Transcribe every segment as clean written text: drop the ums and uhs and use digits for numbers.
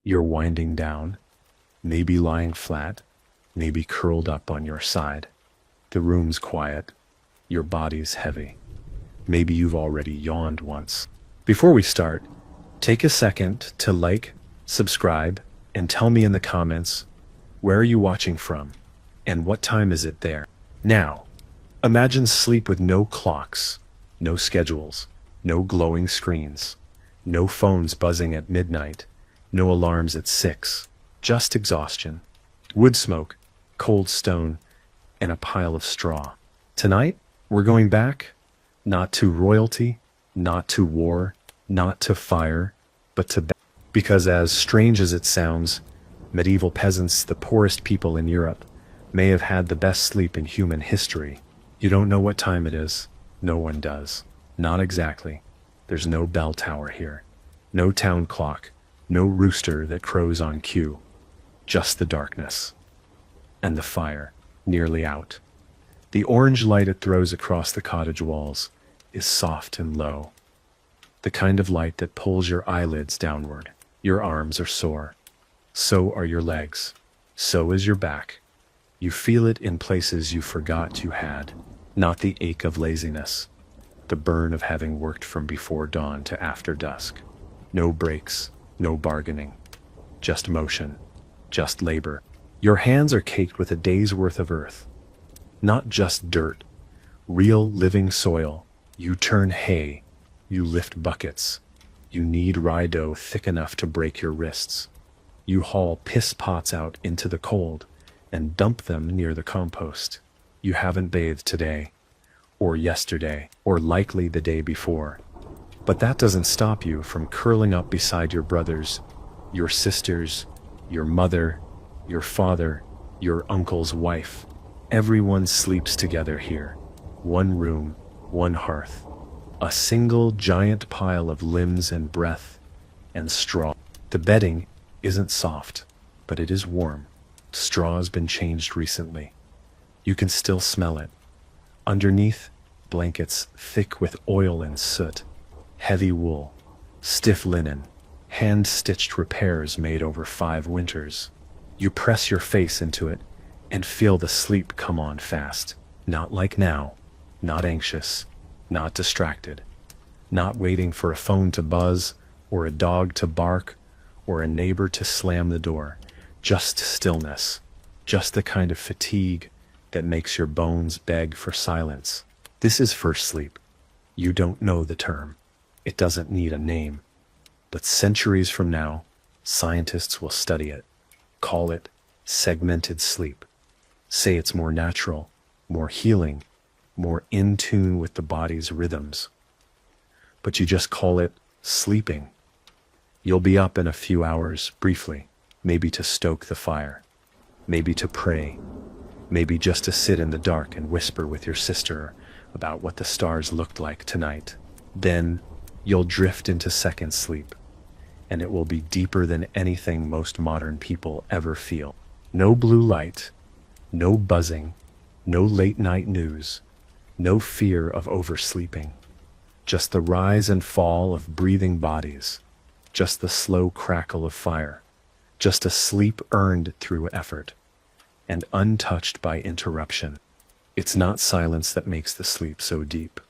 You're winding down, maybe lying flat, maybe curled up on your side. The room's quiet, your body's heavy. Maybe you've already yawned once. Before we start, take a second to like, subscribe, and tell me in the comments, where are you watching from, and what time is it there? Now, imagine sleep with no clocks, no schedules, no glowing screens, no phones buzzing at midnight, no alarms at 6, just exhaustion, wood smoke, cold stone, and a pile of straw. Tonight, we're going back, not to royalty, not to war, not to fire, but to bed. Because as strange as it sounds, medieval peasants, the poorest people in Europe, may have had the best sleep in human history. You don't know what time it is. No one does. Not exactly. There's no bell tower here. No town clock. No rooster that crows on cue. Just the darkness. And the fire, nearly out. The orange light it throws across the cottage walls is soft and low. The kind of light that pulls your eyelids downward. Your arms are sore. So are your legs. So is your back. You feel it in places you forgot you had. Not the ache of laziness. The burn of having worked from before dawn to after dusk. No breaks, no bargaining. Just motion. Just labor. Your hands are caked with a day's worth of earth. Not just dirt. Real living soil. You turn hay. You lift buckets. You knead rye dough thick enough to break your wrists. You haul piss pots out into the cold and dump them near the compost. You haven't bathed today, or yesterday, or likely the day before. But that doesn't stop you from curling up beside your brothers, your sisters, your mother, your father, your uncle's wife. Everyone sleeps together here. One room, one hearth. A single giant pile of limbs and breath and straw. The bedding isn't soft, but it is warm. Straw has been changed recently. You can still smell it. Underneath, blankets thick with oil and soot, heavy wool, stiff linen, hand-stitched repairs made over 5 winters. You press your face into it and feel the sleep come on fast. Not like now, not anxious, not distracted, not waiting for a phone to buzz or a dog to bark or a neighbor to slam the door. Just stillness, just the kind of fatigue that makes your bones beg for silence. This is first sleep. You don't know the term. It doesn't need a name. But centuries from now, scientists will study it, call it segmented sleep, say it's more natural, more healing, more in tune with the body's rhythms. But you just call it sleeping. You'll be up in a few hours, briefly, maybe to stoke the fire, maybe to pray, maybe just to sit in the dark and whisper with your sister about what the stars looked like tonight. Then you'll drift into second sleep, and it will be deeper than anything most modern people ever feel. No blue light, no buzzing, no late night news, no fear of oversleeping. Just the rise and fall of breathing bodies, just the slow crackle of fire, just a sleep earned through effort, and untouched by interruption. It's not silence that makes the sleep so deep.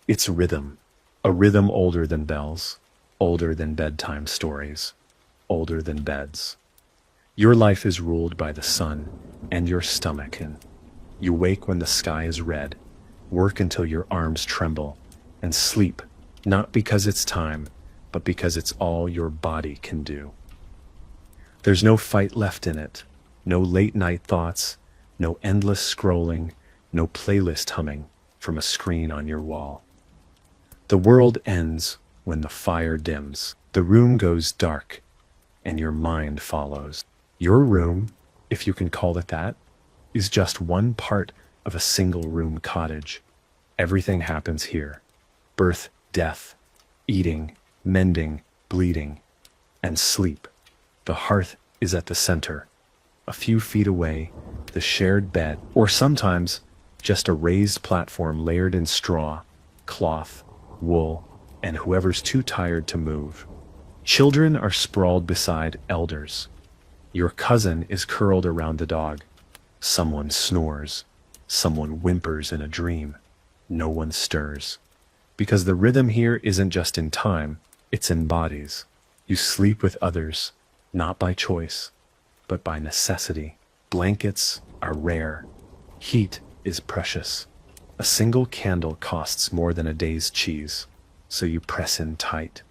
It's rhythm, a rhythm older than bells, older than bedtime stories, older than beds. Your life is ruled by the sun and your stomach, and you wake when the sky is red, work until your arms tremble, and sleep, not because it's time, but because it's all your body can do. There's no fight left in it, no late night thoughts, no endless scrolling, no playlist humming from a screen on your wall. The world ends when the fire dims, the room goes dark, and your mind follows. Your room, if you can call it that, is just one part of a single-room cottage. Everything happens here. Birth, death, eating, mending, bleeding, and sleep. The hearth is at the center. A few feet away, the shared bed, or sometimes just a raised platform layered in straw, cloth, wool, and whoever's too tired to move. Children are sprawled beside elders. Your cousin is curled around the dog. Someone snores. Someone whimpers in a dream. No one stirs. Because the rhythm here isn't just in time, it's in bodies. You sleep with others, not by choice, but by necessity. Blankets are rare. Heat is precious. A single candle costs more than a day's cheese, so you press in tight.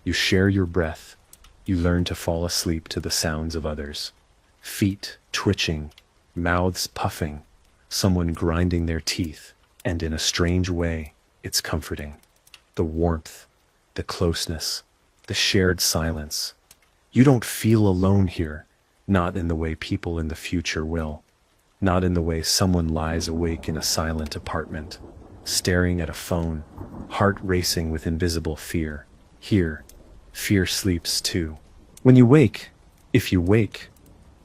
You share your breath. You learn to fall asleep to the sounds of others. Feet twitching, mouths puffing, someone grinding their teeth, and in a strange way, it's comforting. The warmth, the closeness, the shared silence. You don't feel alone here, not in the way people in the future will, not in the way someone lies awake in a silent apartment, staring at a phone, heart racing with invisible fear. Here, fear sleeps too. When you wake, if you wake,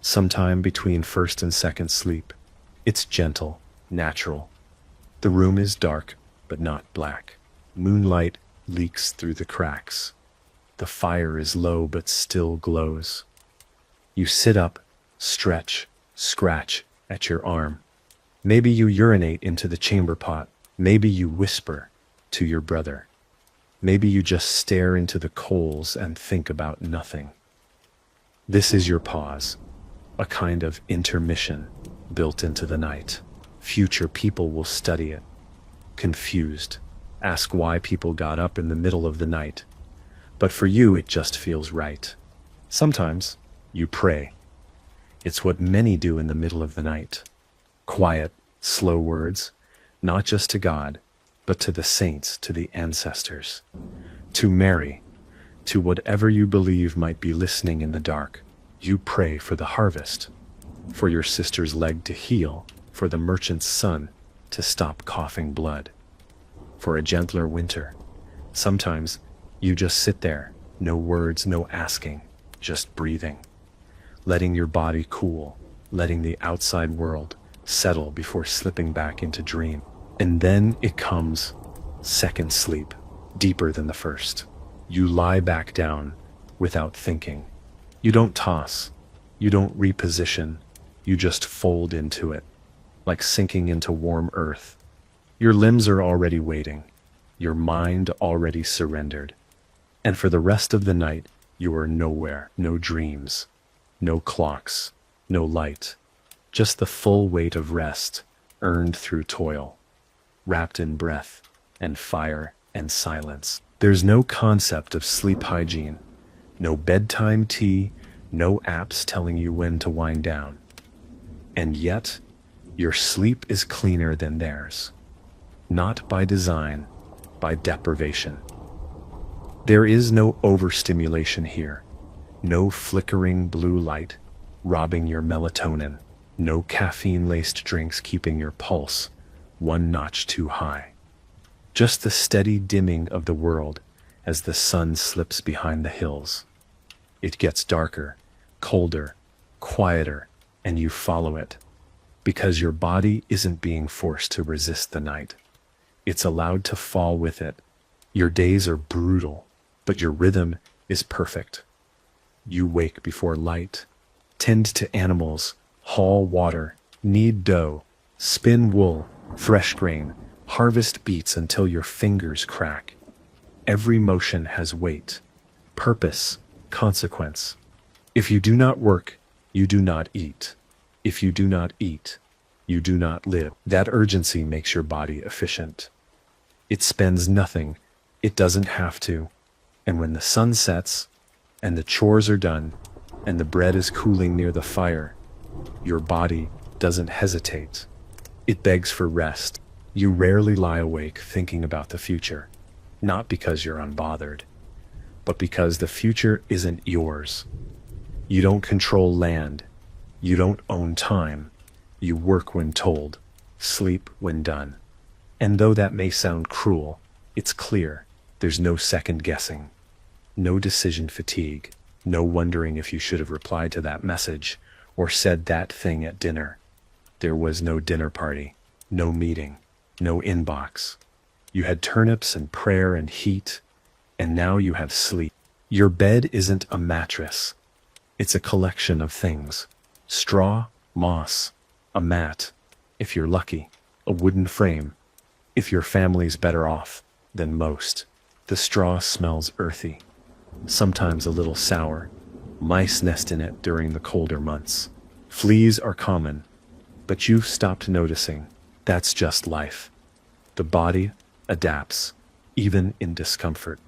sometime between first and second sleep, it's gentle, natural. The room is dark, but not black. Moonlight leaks through the cracks. The fire is low but still glows. You sit up, stretch, scratch at your arm. Maybe you urinate into the chamber pot. Maybe you whisper to your brother. Maybe you just stare into the coals and think about nothing. This is your pause, a kind of intermission built into the night. Future people will study it, confused, ask why people got up in the middle of the night. But for you, it just feels right. Sometimes you pray. It's what many do in the middle of the night. Quiet, slow words, not just to God, but to the saints, to the ancestors, to Mary, to whatever you believe might be listening in the dark. You pray for the harvest, for your sister's leg to heal, for the merchant's son to stop coughing blood, for a gentler winter. Sometimes you just sit there, no words, no asking, just breathing, letting your body cool, letting the outside world settle before slipping back into dream. And then it comes, second sleep, deeper than the first. You lie back down without thinking. You don't toss, you don't reposition, you just fold into it, like sinking into warm earth. Your limbs are already waiting, your mind already surrendered. And for the rest of the night, you are nowhere, no dreams, no clocks, no light, just the full weight of rest earned through toil, wrapped in breath and fire and silence. There's no concept of sleep hygiene, no bedtime tea, no apps telling you when to wind down. And yet, your sleep is cleaner than theirs, not by design, by deprivation. There is no overstimulation here, no flickering blue light robbing your melatonin, no caffeine-laced drinks keeping your pulse one notch too high. Just the steady dimming of the world as the sun slips behind the hills. It gets darker, colder, quieter, and you follow it, because your body isn't being forced to resist the night. It's allowed to fall with it. Your days are brutal, but your rhythm is perfect. You wake before light, tend to animals, haul water, knead dough, spin wool, thresh grain, harvest beets until your fingers crack. Every motion has weight, purpose, consequence. If you do not work, you do not eat. If you do not eat, you do not live. That urgency makes your body efficient. It spends nothing. It doesn't have to. And when the sun sets, and the chores are done, and the bread is cooling near the fire, your body doesn't hesitate. It begs for rest. You rarely lie awake thinking about the future, not because you're unbothered, but because the future isn't yours. You don't control land. You don't own time. You work when told, sleep when done. And though that may sound cruel, it's clear. There's no second guessing, no decision fatigue, no wondering if you should have replied to that message or said that thing at dinner. There was no dinner party, no meeting, no inbox. You had turnips and prayer and heat, and now you have sleep. Your bed isn't a mattress. It's a collection of things. Straw, moss, a mat, if you're lucky, a wooden frame, if your family's better off than most. The straw smells earthy, sometimes a little sour. Mice nest in it during the colder months. Fleas are common, but you've stopped noticing. That's just life. The body adapts, even in discomfort.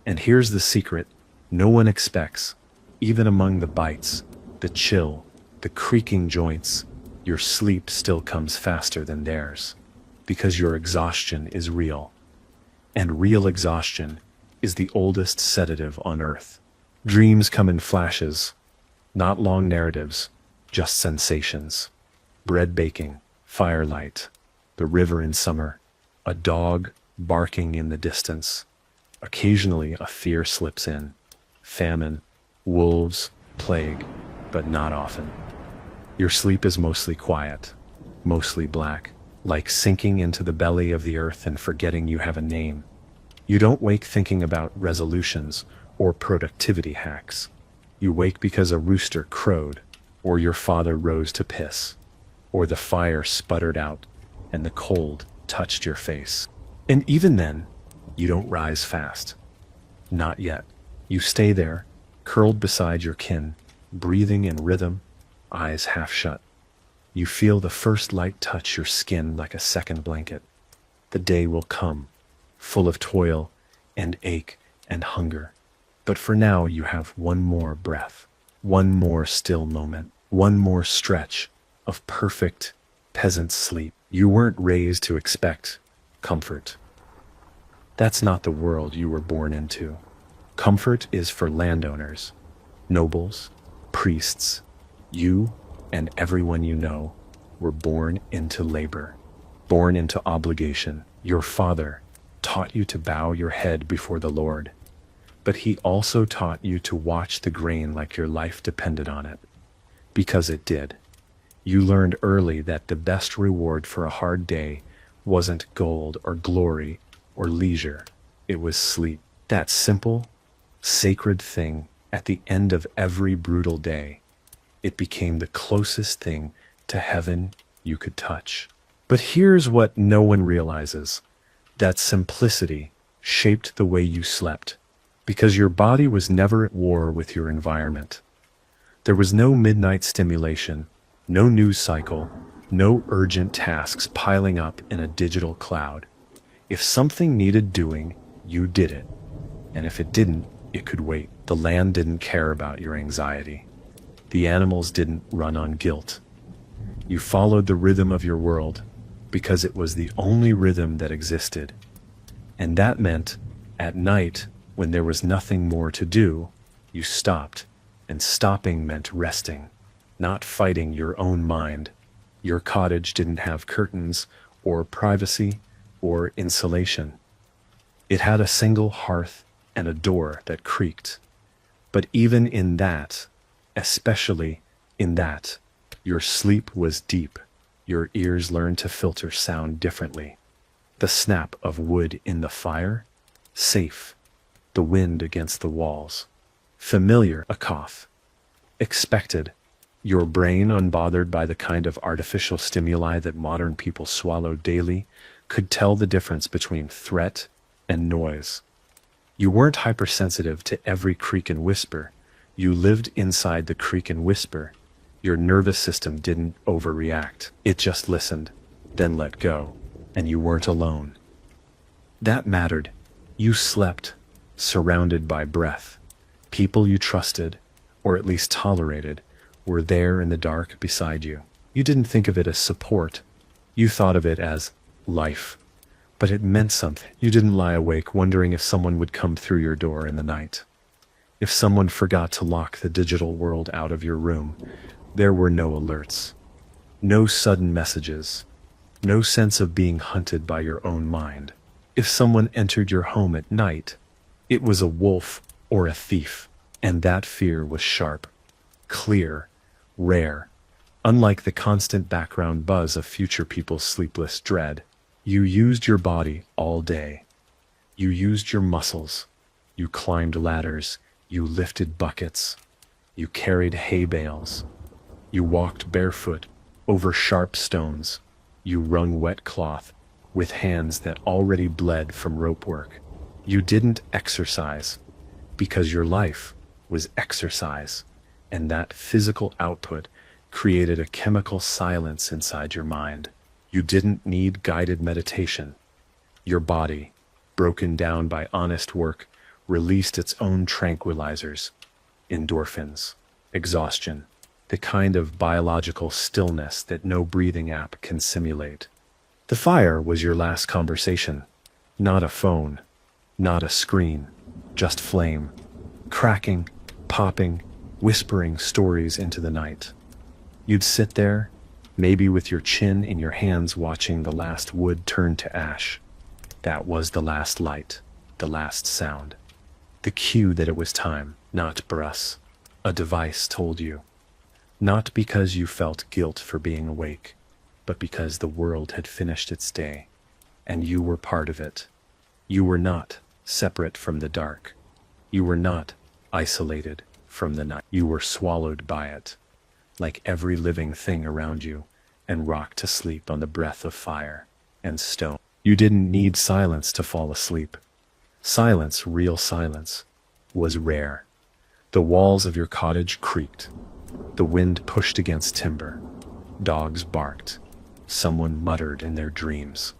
And here's the secret no one expects, even among the bites, the chill, the creaking joints, your sleep still comes faster than theirs, because your exhaustion is real. And real exhaustion is the oldest sedative on earth. Dreams come in flashes, not long narratives, just sensations. Bread baking, firelight, the river in summer, a dog barking in the distance. Occasionally a fear slips in. Famine, wolves, plague, but not often. Your sleep is mostly quiet, mostly black, like sinking into the belly of the earth and forgetting you have a name. You don't wake thinking about resolutions or productivity hacks. You wake because a rooster crowed, or your father rose to piss, or the fire sputtered out and the cold touched your face. And even then, you don't rise fast. Not yet. You stay there, curled beside your kin, breathing in rhythm, eyes half shut. You feel the first light touch your skin like a second blanket. The day will come, full of toil and ache and hunger. But for now you have one more breath, one more still moment, one more stretch of perfect peasant sleep. You weren't raised to expect comfort. That's not the world you were born into. Comfort is for landowners, nobles, priests. You and everyone you know were born into labor, born into obligation. Your father taught you to bow your head before the Lord, but he also taught you to watch the grain like your life depended on it, because it did. You learned early that the best reward for a hard day wasn't gold or glory or leisure. It was sleep. That simple, sacred thing at the end of every brutal day. It became the closest thing to heaven you could touch. But here's what no one realizes. That simplicity shaped the way you slept, because your body was never at war with your environment. There was no midnight stimulation, no news cycle, no urgent tasks piling up in a digital cloud. If something needed doing, you did it. And if it didn't, it could wait. The land didn't care about your anxiety. The animals didn't run on guilt. You followed the rhythm of your world because it was the only rhythm that existed. And that meant, at night, when there was nothing more to do, you stopped. And stopping meant resting, not fighting your own mind. Your cottage didn't have curtains or privacy or insulation. It had a single hearth and a door that creaked. But even in that, especially in that, your sleep was deep. Your ears learned to filter sound differently. The snap of wood in the fire, safe. The wind against the walls, familiar. A cough, expected. Your brain, unbothered by the kind of artificial stimuli that modern people swallow daily, could tell the difference between threat and noise. You weren't hypersensitive to every creak and whisper. You lived inside the creak and whisper. Your nervous system didn't overreact. It just listened, then let go. And you weren't alone. That mattered. You slept, surrounded by breath. People you trusted, or at least tolerated, were there in the dark beside you. You didn't think of it as support. You thought of it as life. But it meant something. You didn't lie awake wondering if someone would come through your door in the night. If someone forgot to lock the digital world out of your room, there were no alerts, no sudden messages, no sense of being hunted by your own mind. If someone entered your home at night, it was a wolf or a thief, and that fear was sharp, clear, rare. Unlike the constant background buzz of future people's sleepless dread, you used your body all day. You used your muscles, You climbed ladders, you lifted buckets, you carried hay bales, you walked barefoot over sharp stones, you wrung wet cloth with hands that already bled from rope work. You didn't exercise because your life was exercise, and that physical output created a chemical silence inside your mind. You didn't need guided meditation. Your body, broken down by honest work, released its own tranquilizers, endorphins, exhaustion, the kind of biological stillness that no breathing app can simulate. The fire was your last conversation, not a phone, not a screen, just flame, cracking, popping, whispering stories into the night. You'd sit there, maybe with your chin in your hands watching the last wood turn to ash. That was the last light, the last sound. The cue that it was time, not for us. A device told you. Not because you felt guilt for being awake, but because the world had finished its day, and you were part of it. You were not separate from the dark. You were not isolated from the night. You were swallowed by it, like every living thing around you, and rocked to sleep on the breath of fire and stone. You didn't need silence to fall asleep. Silence, real silence, was rare. The walls of your cottage creaked. The wind pushed against timber. Dogs barked. Someone muttered in their dreams.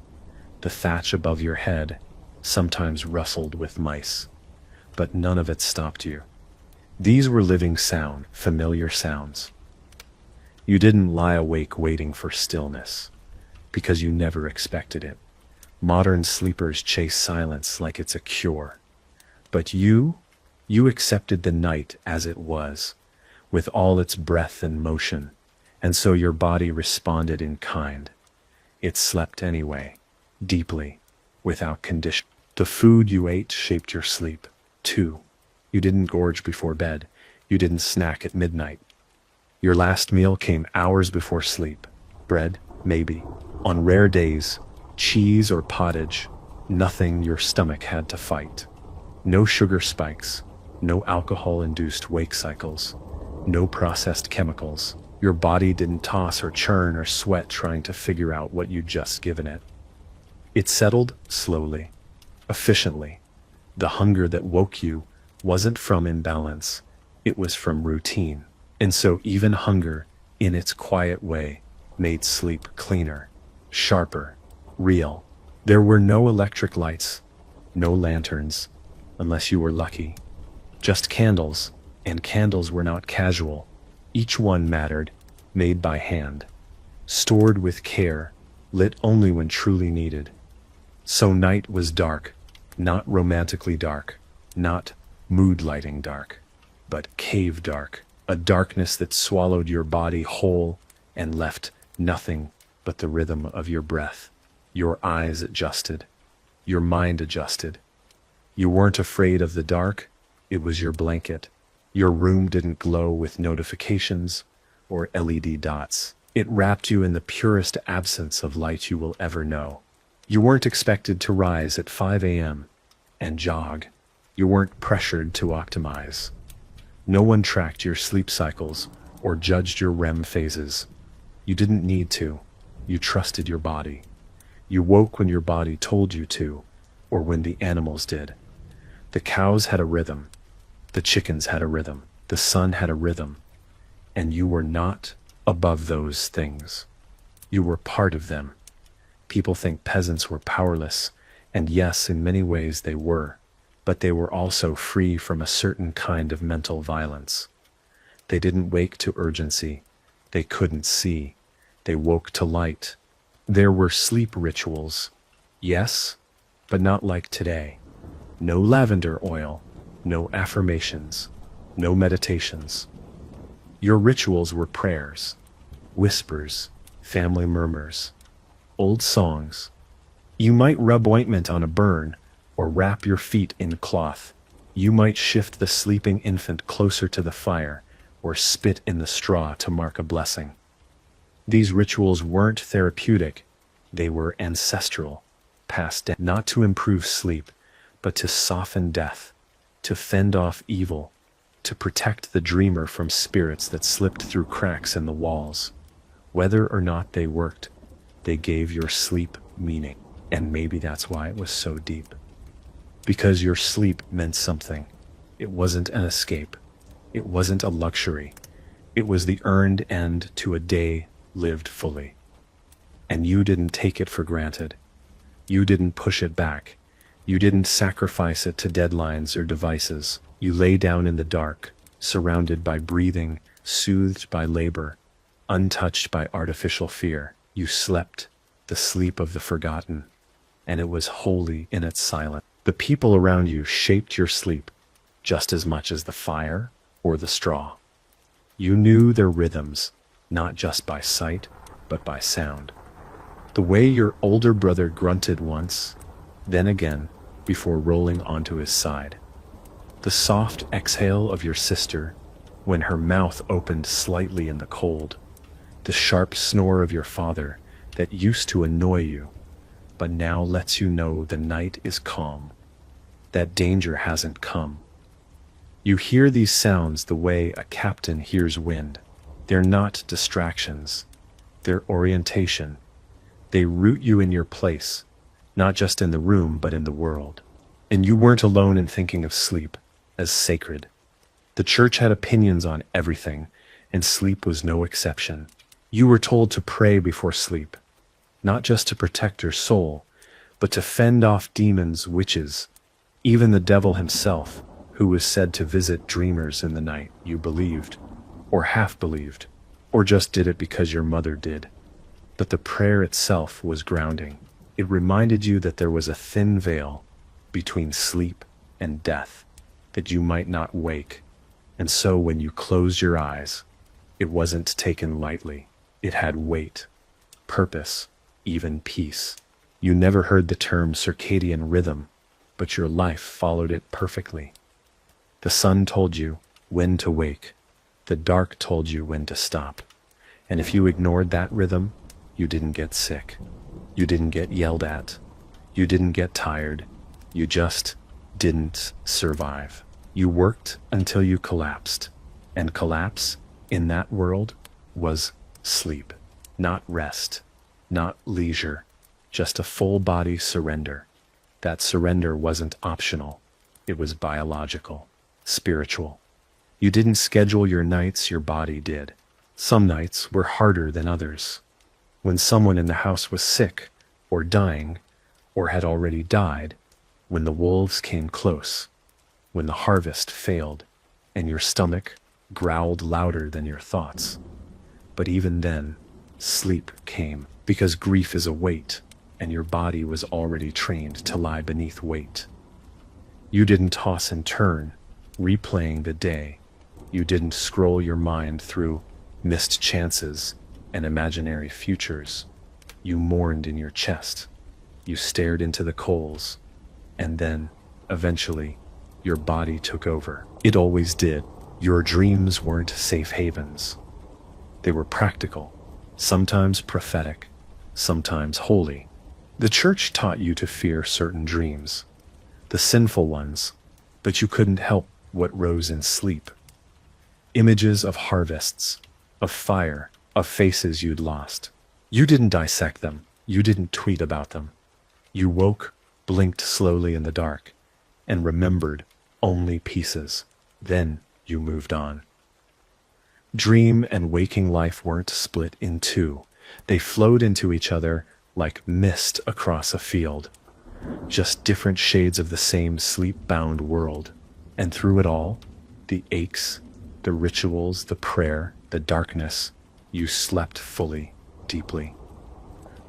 The thatch above your head sometimes rustled with mice, but none of it stopped you. These were living sound, familiar sounds. You didn't lie awake waiting for stillness, because you never expected it. Modern sleepers chase silence like it's a cure. But you accepted the night as it was, with all its breath and motion, and so your body responded in kind. It slept anyway, deeply, without condition. The food you ate shaped your sleep, too. You didn't gorge before bed. You didn't snack at midnight. Your last meal came hours before sleep. Bread, maybe. On rare days, cheese or pottage, nothing your stomach had to fight. No sugar spikes, no alcohol-induced wake cycles, no processed chemicals. Your body didn't toss or churn or sweat trying to figure out what you'd just given it. It settled slowly, efficiently. The hunger that woke you wasn't from imbalance, it was from routine. And so even hunger, in its quiet way, made sleep cleaner, sharper, real. There were no electric lights, no lanterns, unless you were lucky. Just candles, and candles were not casual. Each one mattered, made by hand, stored with care, lit only when truly needed. So night was dark, not romantically dark, not mood-lighting dark, but cave dark, a darkness that swallowed your body whole and left nothing but the rhythm of your breath. Your eyes adjusted, your mind adjusted. You weren't afraid of the dark, it was your blanket. Your room didn't glow with notifications or LED dots. It wrapped you in the purest absence of light you will ever know. You weren't expected to rise at 5 a.m. and jog. You weren't pressured to optimize. No one tracked your sleep cycles or judged your REM phases. You didn't need to. You trusted your body. You woke when your body told you to, or when the animals did. The cows had a rhythm. The chickens had a rhythm. The sun had a rhythm. And you were not above those things. You were part of them. People think peasants were powerless, and yes, in many ways they were, but they were also free from a certain kind of mental violence. They didn't wake to urgency. They couldn't see. They woke to light. There were sleep rituals, yes, but not like today. No lavender oil, no affirmations, no meditations. Your rituals were prayers, whispers, family murmurs, old songs. You might rub ointment on a burn or wrap your feet in cloth. You might shift the sleeping infant closer to the fire or spit in the straw to mark a blessing. These rituals weren't therapeutic, they were ancestral, passed down, not to improve sleep, but to soften death, to fend off evil, to protect the dreamer from spirits that slipped through cracks in the walls. Whether or not they worked, they gave your sleep meaning. And maybe that's why it was so deep. Because your sleep meant something. It wasn't an escape. It wasn't a luxury. It was the earned end to a day lived fully. And you didn't take it for granted. You didn't push it back. You didn't sacrifice it to deadlines or devices. You lay down in the dark, surrounded by breathing, soothed by labor, untouched by artificial fear. You slept, the sleep of the forgotten, and it was holy in its silence. The people around you shaped your sleep just as much as the fire or the straw. You knew their rhythms, not just by sight, but by sound. The way your older brother grunted once, then again, before rolling onto his side. The soft exhale of your sister when her mouth opened slightly in the cold. The sharp snore of your father that used to annoy you, but now lets you know the night is calm, that danger hasn't come. You hear these sounds the way a captain hears wind. They're not distractions, they're orientation. They root you in your place, not just in the room, but in the world. And you weren't alone in thinking of sleep as sacred. The church had opinions on everything, and sleep was no exception. You were told to pray before sleep, not just to protect your soul, but to fend off demons, witches, even the devil himself, who was said to visit dreamers in the night. You believed, or half believed, or just did it because your mother did. But the prayer itself was grounding. It reminded you that there was a thin veil between sleep and death, that you might not wake. And so when you closed your eyes, it wasn't taken lightly. It had weight, purpose, even peace. You never heard the term circadian rhythm, but your life followed it perfectly. The sun told you when to wake. The dark told you when to stop. And if you ignored that rhythm, you didn't get sick. You didn't get yelled at. You didn't get tired. You just didn't survive. You worked until you collapsed. And collapse in that world was sleep, not rest, not leisure, just a full body surrender. That surrender wasn't optional. It was biological, spiritual. You didn't schedule your nights, your body did. Some nights were harder than others. When someone in the house was sick, or dying, or had already died, when the wolves came close, when the harvest failed, and your stomach growled louder than your thoughts. But even then, sleep came, because grief is a weight, and your body was already trained to lie beneath weight. You didn't toss and turn, replaying the day. You didn't scroll your mind through missed chances and imaginary futures. You mourned in your chest. You stared into the coals. And then, eventually, your body took over. It always did. Your dreams weren't safe havens. They were practical, sometimes prophetic, sometimes holy. The church taught you to fear certain dreams, the sinful ones, but you couldn't help what rose in sleep. Images of harvests, of fire, of faces you'd lost. You didn't dissect them. You didn't tweet about them. You woke, blinked slowly in the dark, and remembered only pieces. Then you moved on. Dream and waking life weren't split in two. They flowed into each other like mist across a field. Just different shades of the same sleep-bound world. And through it all, the aches, the rituals, the prayer, the darkness, you slept fully, deeply.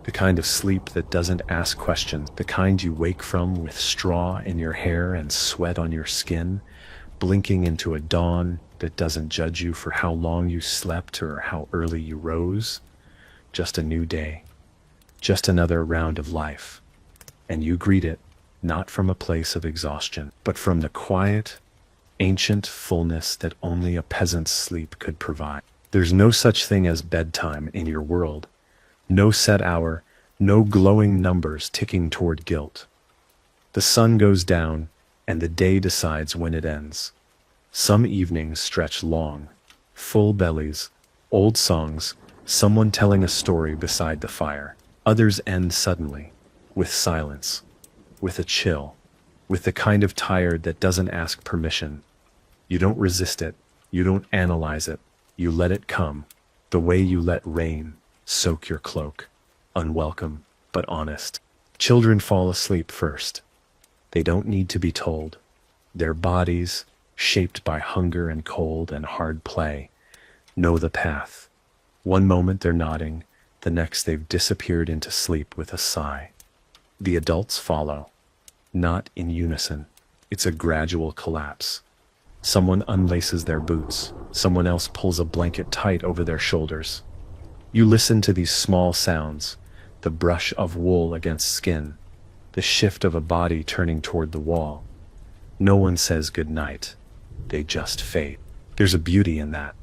The kind of sleep that doesn't ask questions, the kind you wake from with straw in your hair and sweat on your skin, blinking into a dawn that doesn't judge you for how long you slept or how early you rose. Just a new day, just another round of life. And you greet it, not from a place of exhaustion, but from the quiet, ancient fullness that only a peasant's sleep could provide. There's no such thing as bedtime in your world. No set hour, no glowing numbers ticking toward guilt. The sun goes down, and the day decides when it ends. Some evenings stretch long, full bellies, old songs, someone telling a story beside the fire. Others end suddenly, with silence, with a chill, with the kind of tired that doesn't ask permission. You don't resist it, you don't analyze it, you let it come, the way you let rain soak your cloak, unwelcome but honest. Children fall asleep first. They don't need to be told. Their bodies, shaped by hunger and cold and hard play, know the path. One moment they're nodding, the next they've disappeared into sleep with a sigh. The adults follow, not in unison. It's a gradual collapse. Someone unlaces their boots, someone else pulls a blanket tight over their shoulders. You listen to these small sounds, the brush of wool against skin, the shift of a body turning toward the wall. No one says good night. They just fade. There's a beauty in that.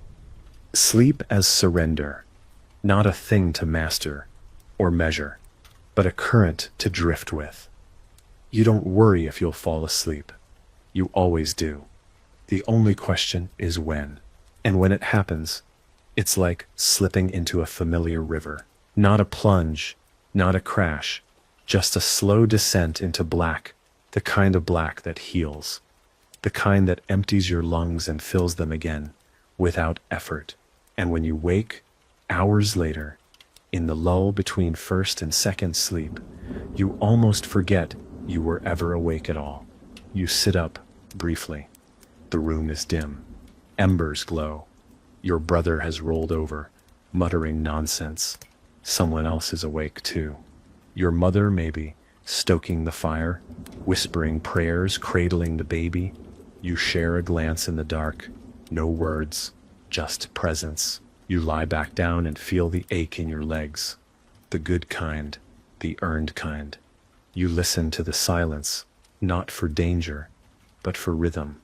Sleep as surrender, not a thing to master or measure, but a current to drift with. You don't worry if you'll fall asleep. You always do. The only question is when. And when it happens, it's like slipping into a familiar river. Not a plunge, not a crash, just a slow descent into black, the kind of black that heals, the kind that empties your lungs and fills them again, without effort. And when you wake, hours later, in the lull between first and second sleep, you almost forget you were ever awake at all. You sit up, briefly. The room is dim. Embers glow. Your brother has rolled over, muttering nonsense. Someone else is awake too. Your mother, maybe, stoking the fire, whispering prayers, cradling the baby. You share a glance in the dark. No words, just presence. You lie back down and feel the ache in your legs. The good kind, the earned kind. You listen to the silence, not for danger, but for rhythm.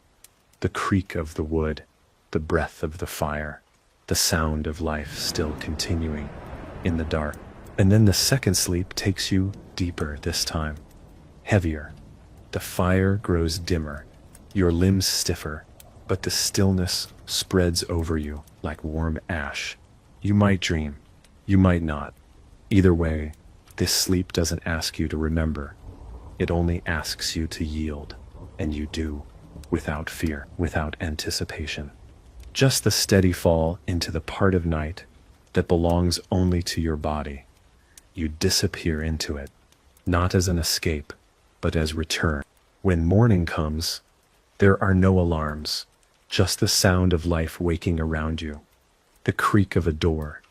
The creak of the wood, the breath of the fire, the sound of life still continuing in the dark. And then the second sleep takes you deeper this time, heavier. The fire grows dimmer, your limbs stiffer, but the stillness spreads over you like warm ash. You might dream, you might not. Either way, this sleep doesn't ask you to remember. It only asks you to yield, and you do, without fear, without anticipation. Just the steady fall into the part of night that belongs only to your body. You disappear into it, not as an escape, but as return. When morning comes, there are no alarms, just the sound of life waking around you, the creak of a door,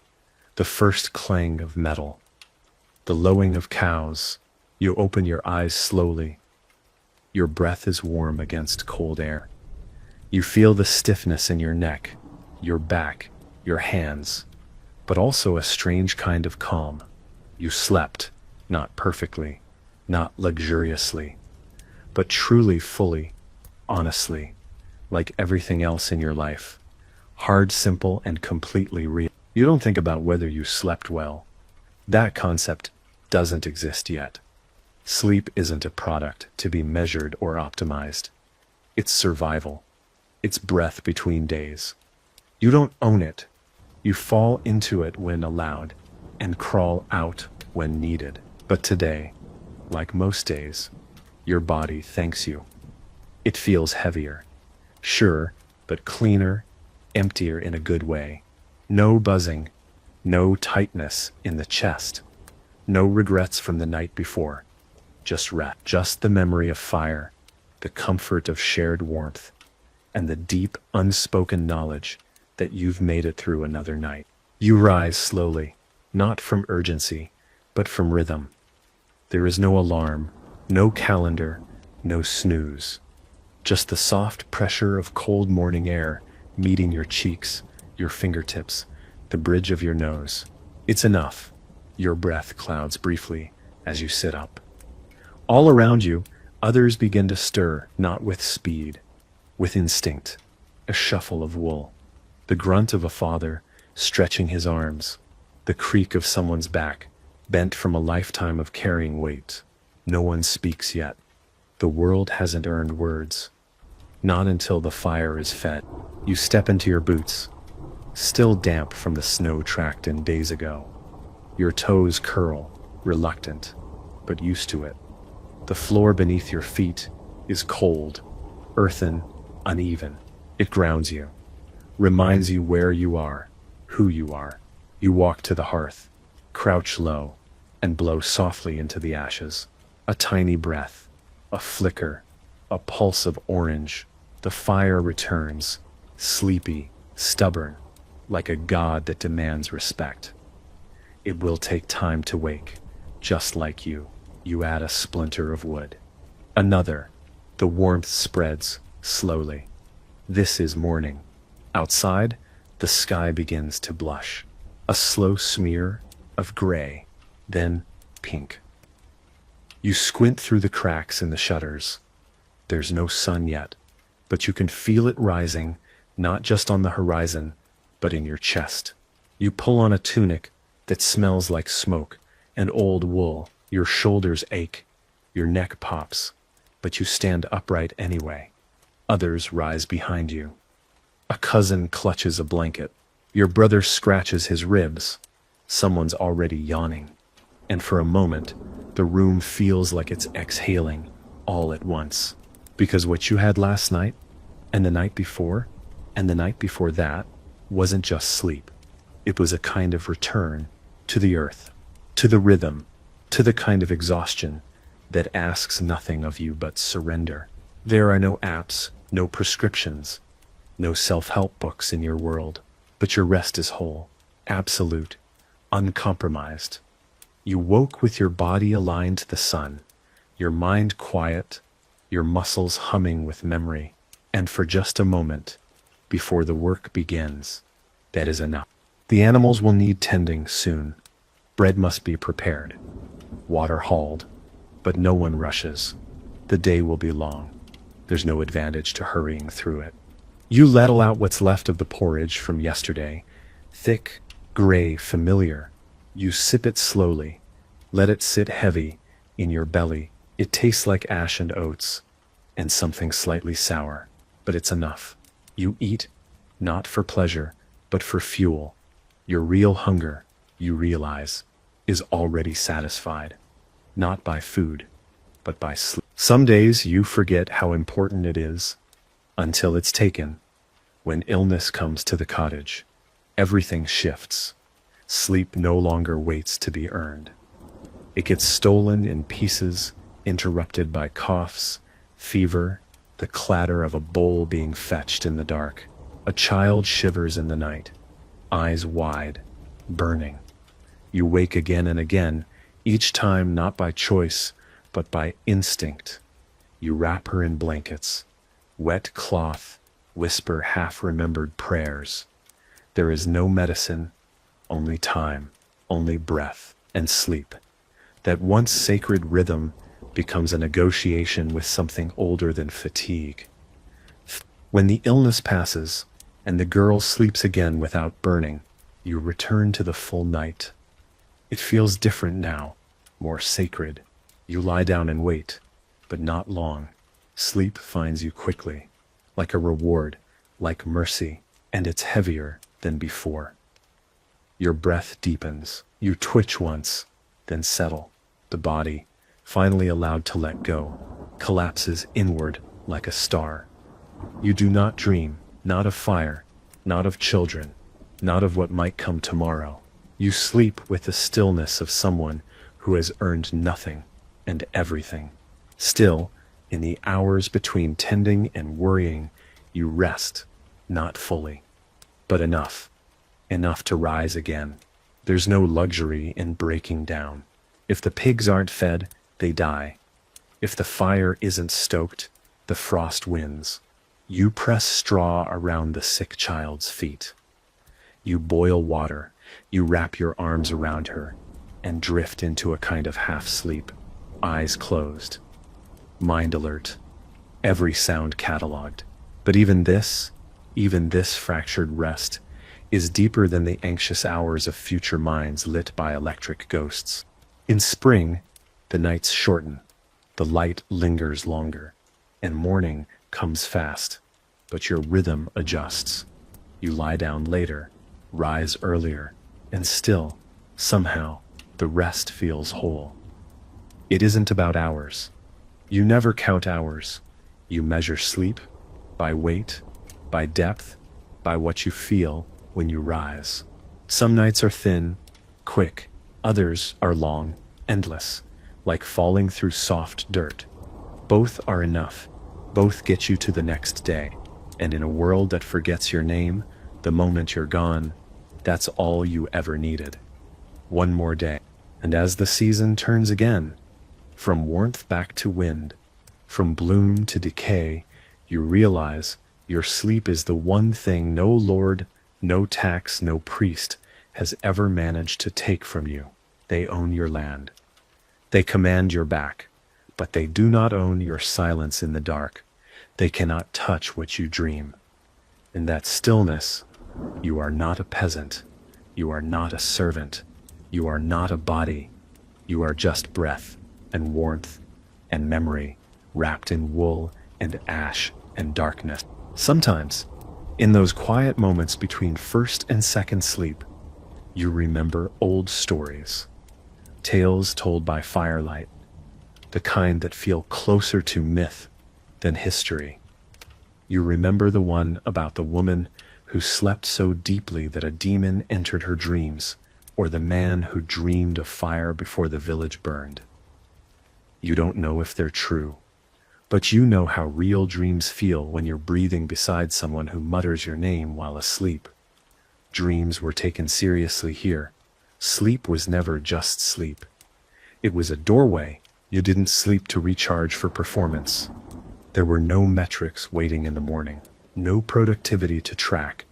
the first clang of metal, the lowing of cows. You open your eyes slowly. Your breath is warm against cold air. You feel the stiffness in your neck, your back, your hands, but also a strange kind of calm. You slept, not perfectly, not luxuriously, but truly fully, honestly, like everything else in your life. Hard, simple, and completely real. You don't think about whether you slept well. That concept doesn't exist yet. Sleep isn't a product to be measured or optimized. It's survival. It's breath between days. You don't own it. You fall into it when allowed and crawl out when needed. But today, like most days, your body thanks you. It feels heavier. Sure, but cleaner, emptier in a good way. No buzzing, no tightness in the chest, no regrets from the night before. Just rest, just the memory of fire, the comfort of shared warmth, and the deep, unspoken knowledge that you've made it through another night. You rise slowly, not from urgency, but from rhythm. There is no alarm, no calendar, no snooze. Just the soft pressure of cold morning air meeting your cheeks, your fingertips, the bridge of your nose. It's enough. Your breath clouds briefly as you sit up. All around you, others begin to stir, not with speed, with instinct, a shuffle of wool, the grunt of a father stretching his arms, the creak of someone's back, bent from a lifetime of carrying weight. No one speaks yet. The world hasn't earned words. Not until the fire is fed. You step into your boots, still damp from the snow tracked in days ago. Your toes curl, reluctant, but used to it. The floor beneath your feet is cold, earthen, uneven. It grounds you, reminds you where you are, who you are. You walk to the hearth, crouch low, and blow softly into the ashes. A tiny breath, a flicker, a pulse of orange. The fire returns, sleepy, stubborn, like a god that demands respect. It will take time to wake, just like you. You add a splinter of wood. Another. The warmth spreads, slowly. This is morning. Outside, the sky begins to blush. A slow smear of gray, then pink. You squint through the cracks in the shutters. There's no sun yet, but you can feel it rising, not just on the horizon, but in your chest. You pull on a tunic that smells like smoke and old wool. Your shoulders ache, your neck pops, but you stand upright anyway. Others rise behind you. A cousin clutches a blanket. Your brother scratches his ribs. Someone's already yawning. And for a moment, the room feels like it's exhaling all at once. Because what you had last night, and the night before, and the night before that, wasn't just sleep. It was a kind of return to the earth, to the rhythm, to the kind of exhaustion that asks nothing of you but surrender. There are no apps, no prescriptions, no self-help books in your world, but your rest is whole, absolute, uncompromised. You woke with your body aligned to the sun, your mind quiet, your muscles humming with memory, and for just a moment, before the work begins, that is enough. The animals will need tending soon. Bread must be prepared, water hauled, but no one rushes. The day will be long. There's no advantage to hurrying through it. You ladle out what's left of the porridge from yesterday, thick, gray, familiar. You sip it slowly, let it sit heavy in your belly. It tastes like ash and oats, and something slightly sour, but it's enough. You eat, not for pleasure, but for fuel. Your real hunger, you realize, is already satisfied, not by food, but by sleep. Some days you forget how important it is, until it's taken. When illness comes to the cottage, everything shifts. Sleep no longer waits to be earned. It gets stolen in pieces, interrupted by coughs, fever, the clatter of a bowl being fetched in the dark. A child shivers in the night, eyes wide, burning. You wake again and again, each time not by choice, but by instinct. You wrap her in blankets, wet cloth, whisper half-remembered prayers. There is no medicine, only time, only breath, and sleep. That once sacred rhythm becomes a negotiation with something older than fatigue. When the illness passes, and the girl sleeps again without burning, you return to the full night. It feels different now, more sacred. You lie down and wait, but not long. Sleep finds you quickly, like a reward, like mercy, and it's heavier than before. Your breath deepens. You twitch once, then settle. The body, finally allowed to let go, collapses inward like a star. You do not dream, not of fire, not of children, not of what might come tomorrow. You sleep with the stillness of someone who has earned nothing and everything. Still, in the hours between tending and worrying, you rest, not fully, but enough to rise again. There's no luxury in breaking down. If the pigs aren't fed, they die. If the fire isn't stoked, the frost wins. You press straw around the sick child's feet. You boil water, you wrap your arms around her, and drift into a kind of half-sleep, eyes closed, mind alert, every sound cataloged. But even this fractured rest, is deeper than the anxious hours of future minds lit by electric ghosts. In spring, the nights shorten. The light lingers longer, and morning comes fast, but your rhythm adjusts. You lie down later, rise earlier, and still, somehow, the rest feels whole. It isn't about hours. You never count hours. You measure sleep by weight, by depth, by what you feel when you rise. Some nights are thin, quick. Others are long, endless, like falling through soft dirt. Both are enough. Both get you to the next day. And in a world that forgets your name, the moment you're gone, that's all you ever needed. One more day. And as the season turns again, from warmth back to wind, from bloom to decay, you realize your sleep is the one thing no lord, no tax, no priest has ever managed to take from you. They own your land. They command your back, but they do not own your silence in the dark. They cannot touch what you dream. In that stillness, you are not a peasant. You are not a servant. You are not a body. You are just breath and warmth and memory wrapped in wool and ash and darkness. Sometimes, in those quiet moments between first and second sleep, you remember old stories, tales told by firelight, the kind that feel closer to myth than history. You remember the one about the woman who slept so deeply that a demon entered her dreams, or the man who dreamed of fire before the village burned. You don't know if they're true, but you know how real dreams feel when you're breathing beside someone who mutters your name while asleep. Dreams were taken seriously here. Sleep was never just sleep. It was a doorway. You didn't sleep to recharge for performance. There were no metrics waiting in the morning, no productivity to track.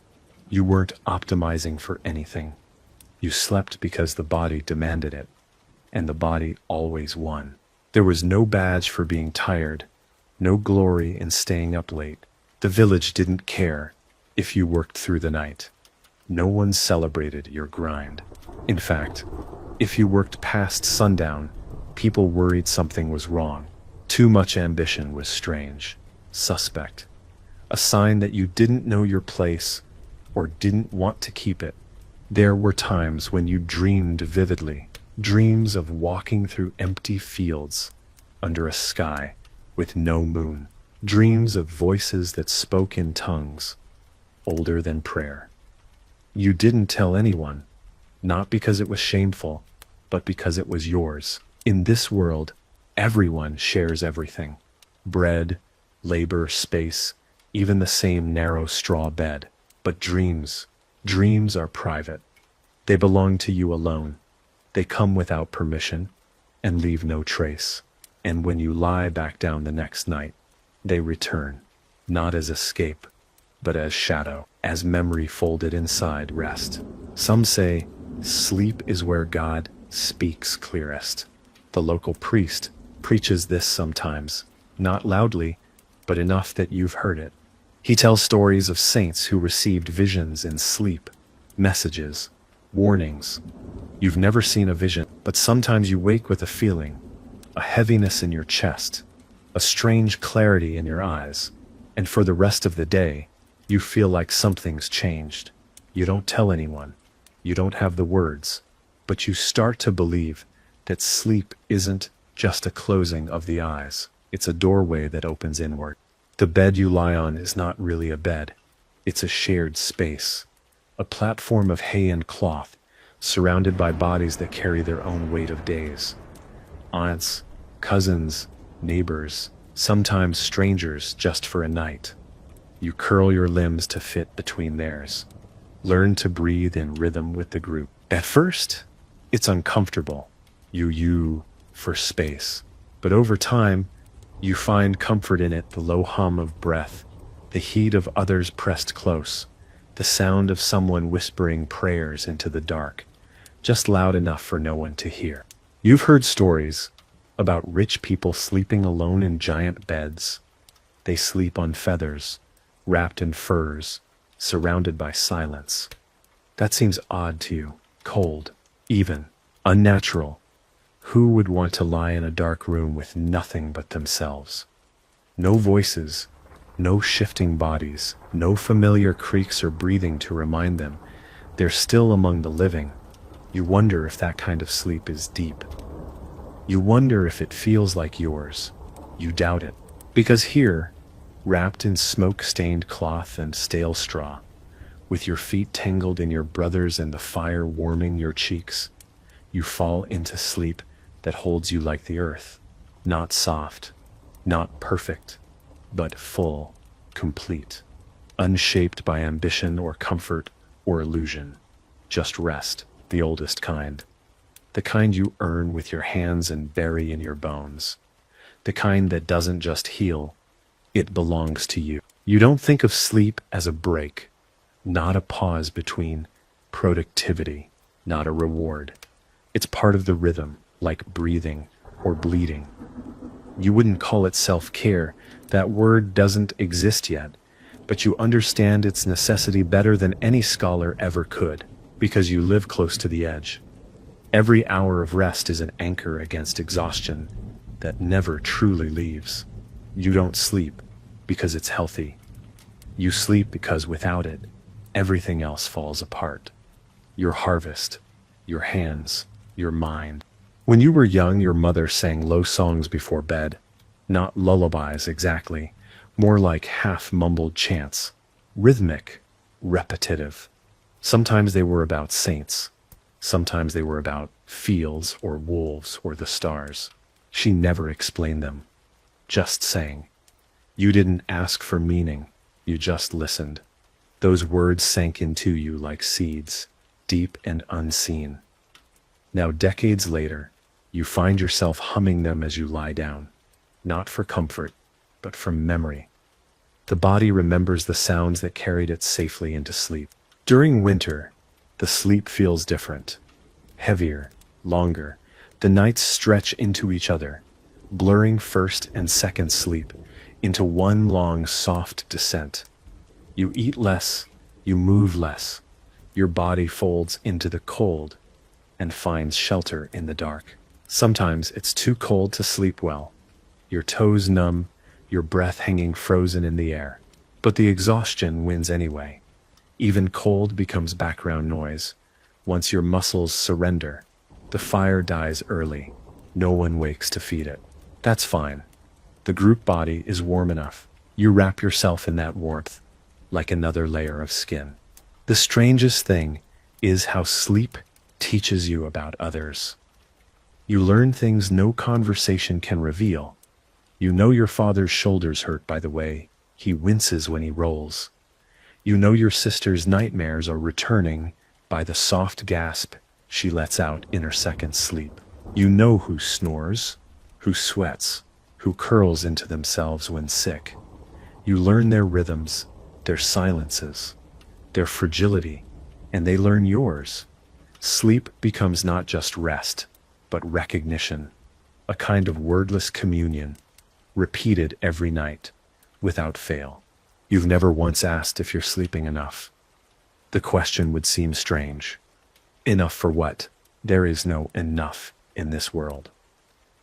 You weren't optimizing for anything. You slept because the body demanded it, and the body always won. There was no badge for being tired, no glory in staying up late. The village didn't care if you worked through the night. No one celebrated your grind. In fact, if you worked past sundown, people worried something was wrong. Too much ambition was strange, suspect, a sign that you didn't know your place or didn't want to keep it. There were times when you dreamed vividly, dreams of walking through empty fields under a sky with no moon, dreams of voices that spoke in tongues older than prayer. You didn't tell anyone, not because it was shameful, but because it was yours. In this world, everyone shares everything. Bread, labor, space, even the same narrow straw bed. But dreams are private. They belong to you alone. They come without permission and leave no trace. And when you lie back down the next night, they return, not as escape, but as shadow, as memory folded inside rest. Some say sleep is where God speaks clearest. The local priest preaches this sometimes, not loudly, but enough that you've heard it. He tells stories of saints who received visions in sleep, messages, warnings. You've never seen a vision, but sometimes you wake with a feeling, a heaviness in your chest, a strange clarity in your eyes, and for the rest of the day, you feel like something's changed. You don't tell anyone. You don't have the words, but you start to believe that sleep isn't just a closing of the eyes. It's a doorway that opens inward. The bed you lie on is not really a bed. It's a shared space, a platform of hay and cloth, surrounded by bodies that carry their own weight of days. Aunts, cousins, neighbors, sometimes strangers just for a night. You curl your limbs to fit between theirs. Learn to breathe in rhythm with the group. At first, it's uncomfortable. You for space. But over time, you find comfort in it, the low hum of breath, the heat of others pressed close, the sound of someone whispering prayers into the dark, just loud enough for no one to hear. You've heard stories about rich people sleeping alone in giant beds. They sleep on feathers, wrapped in furs, surrounded by silence. That seems odd to you, cold, even, unnatural. Who would want to lie in a dark room with nothing but themselves? No voices, no shifting bodies, no familiar creaks or breathing to remind them they're still among the living. You wonder if that kind of sleep is deep. You wonder if it feels like yours. You doubt it. Because here, wrapped in smoke-stained cloth and stale straw, with your feet tangled in your brother's and the fire warming your cheeks, you fall into sleep that holds you like the earth. Not soft, not perfect, but full, complete, unshaped by ambition or comfort or illusion. Just rest, the oldest kind. The kind you earn with your hands and bury in your bones. The kind that doesn't just heal, it belongs to you. You don't think of sleep as a break, not a pause between productivity, not a reward. It's part of the rhythm, like breathing or bleeding. You wouldn't call it self-care. That word doesn't exist yet, but you understand its necessity better than any scholar ever could, because you live close to the edge. Every hour of rest is an anchor against exhaustion that never truly leaves. You don't sleep because it's healthy. You sleep because without it, everything else falls apart. Your harvest, your hands, your mind. When you were young, your mother sang low songs before bed. Not lullabies exactly, more like half-mumbled chants. Rhythmic, repetitive. Sometimes they were about saints. Sometimes they were about fields or wolves or the stars. She never explained them, just sang. You didn't ask for meaning, you just listened. Those words sank into you like seeds, deep and unseen. Now, decades later, you find yourself humming them as you lie down, not for comfort, but from memory. The body remembers the sounds that carried it safely into sleep. During winter, the sleep feels different, heavier, longer. The nights stretch into each other, blurring first and second sleep into one long, soft descent. You eat less, you move less. Your body folds into the cold and finds shelter in the dark. Sometimes it's too cold to sleep well. Your toes numb, your breath hanging frozen in the air. But the exhaustion wins anyway. Even cold becomes background noise. Once your muscles surrender, the fire dies early. No one wakes to feed it. That's fine. The group body is warm enough. You wrap yourself in that warmth, like another layer of skin. The strangest thing is how sleep teaches you about others. You learn things no conversation can reveal. You know your father's shoulders hurt by the way he winces when he rolls. You know your sister's nightmares are returning by the soft gasp she lets out in her second sleep. You know who snores, who sweats, who curls into themselves when sick. You learn their rhythms, their silences, their fragility, and they learn yours. Sleep becomes not just rest, but recognition, a kind of wordless communion, repeated every night, without fail. You've never once asked if you're sleeping enough. The question would seem strange. Enough for what? There is no enough in this world.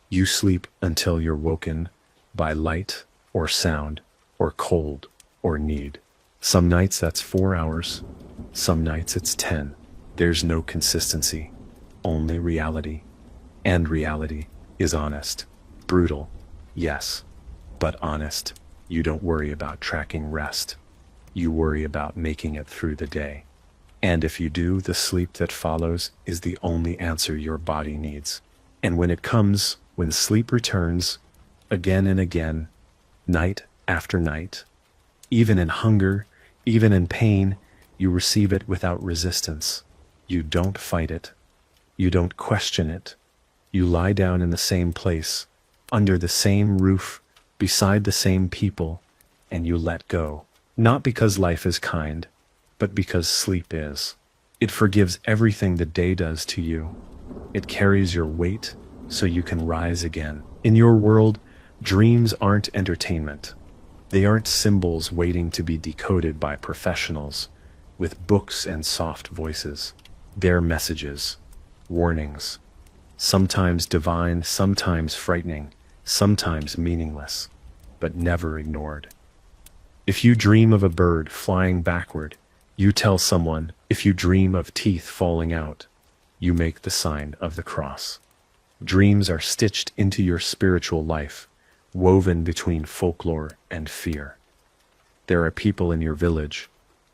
You sleep until you're woken by light or sound or cold or need. Some nights that's 4 hours, some nights it's 10. There's no consistency, only reality. And reality is honest, brutal, yes, but honest. You don't worry about tracking rest. You worry about making it through the day. And if you do, the sleep that follows is the only answer your body needs. And when it comes, when sleep returns, again and again, night after night, even in hunger, even in pain, you receive it without resistance. You don't fight it. You don't question it. You lie down in the same place, under the same roof, beside the same people, and you let go. Not because life is kind, but because sleep is. It forgives everything the day does to you. It carries your weight so you can rise again. In your world, dreams aren't entertainment. They aren't symbols waiting to be decoded by professionals with books and soft voices. They're messages, warnings, sometimes divine, sometimes frightening, sometimes meaningless, but never ignored. If you dream of a bird flying backward, you tell someone. If you dream of teeth falling out, you make the sign of the cross. Dreams are stitched into your spiritual life, woven between folklore and fear. There are people in your village,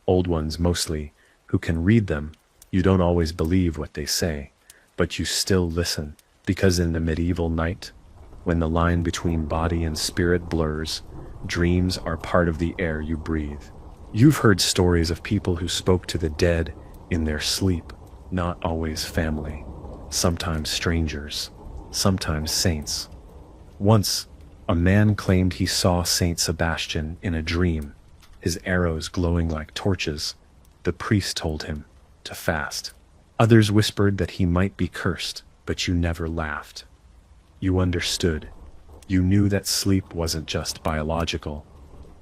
old ones mostly, who can read them. You don't always believe what they say, but you still listen, because in the medieval night, when the line between body and spirit blurs, dreams are part of the air you breathe. You've heard stories of people who spoke to the dead in their sleep, not always family, sometimes strangers, sometimes saints. Once, a man claimed he saw Saint Sebastian in a dream, his arrows glowing like torches. The priest told him to fast. Others whispered that he might be cursed, but you never laughed. You understood. You knew that sleep wasn't just biological.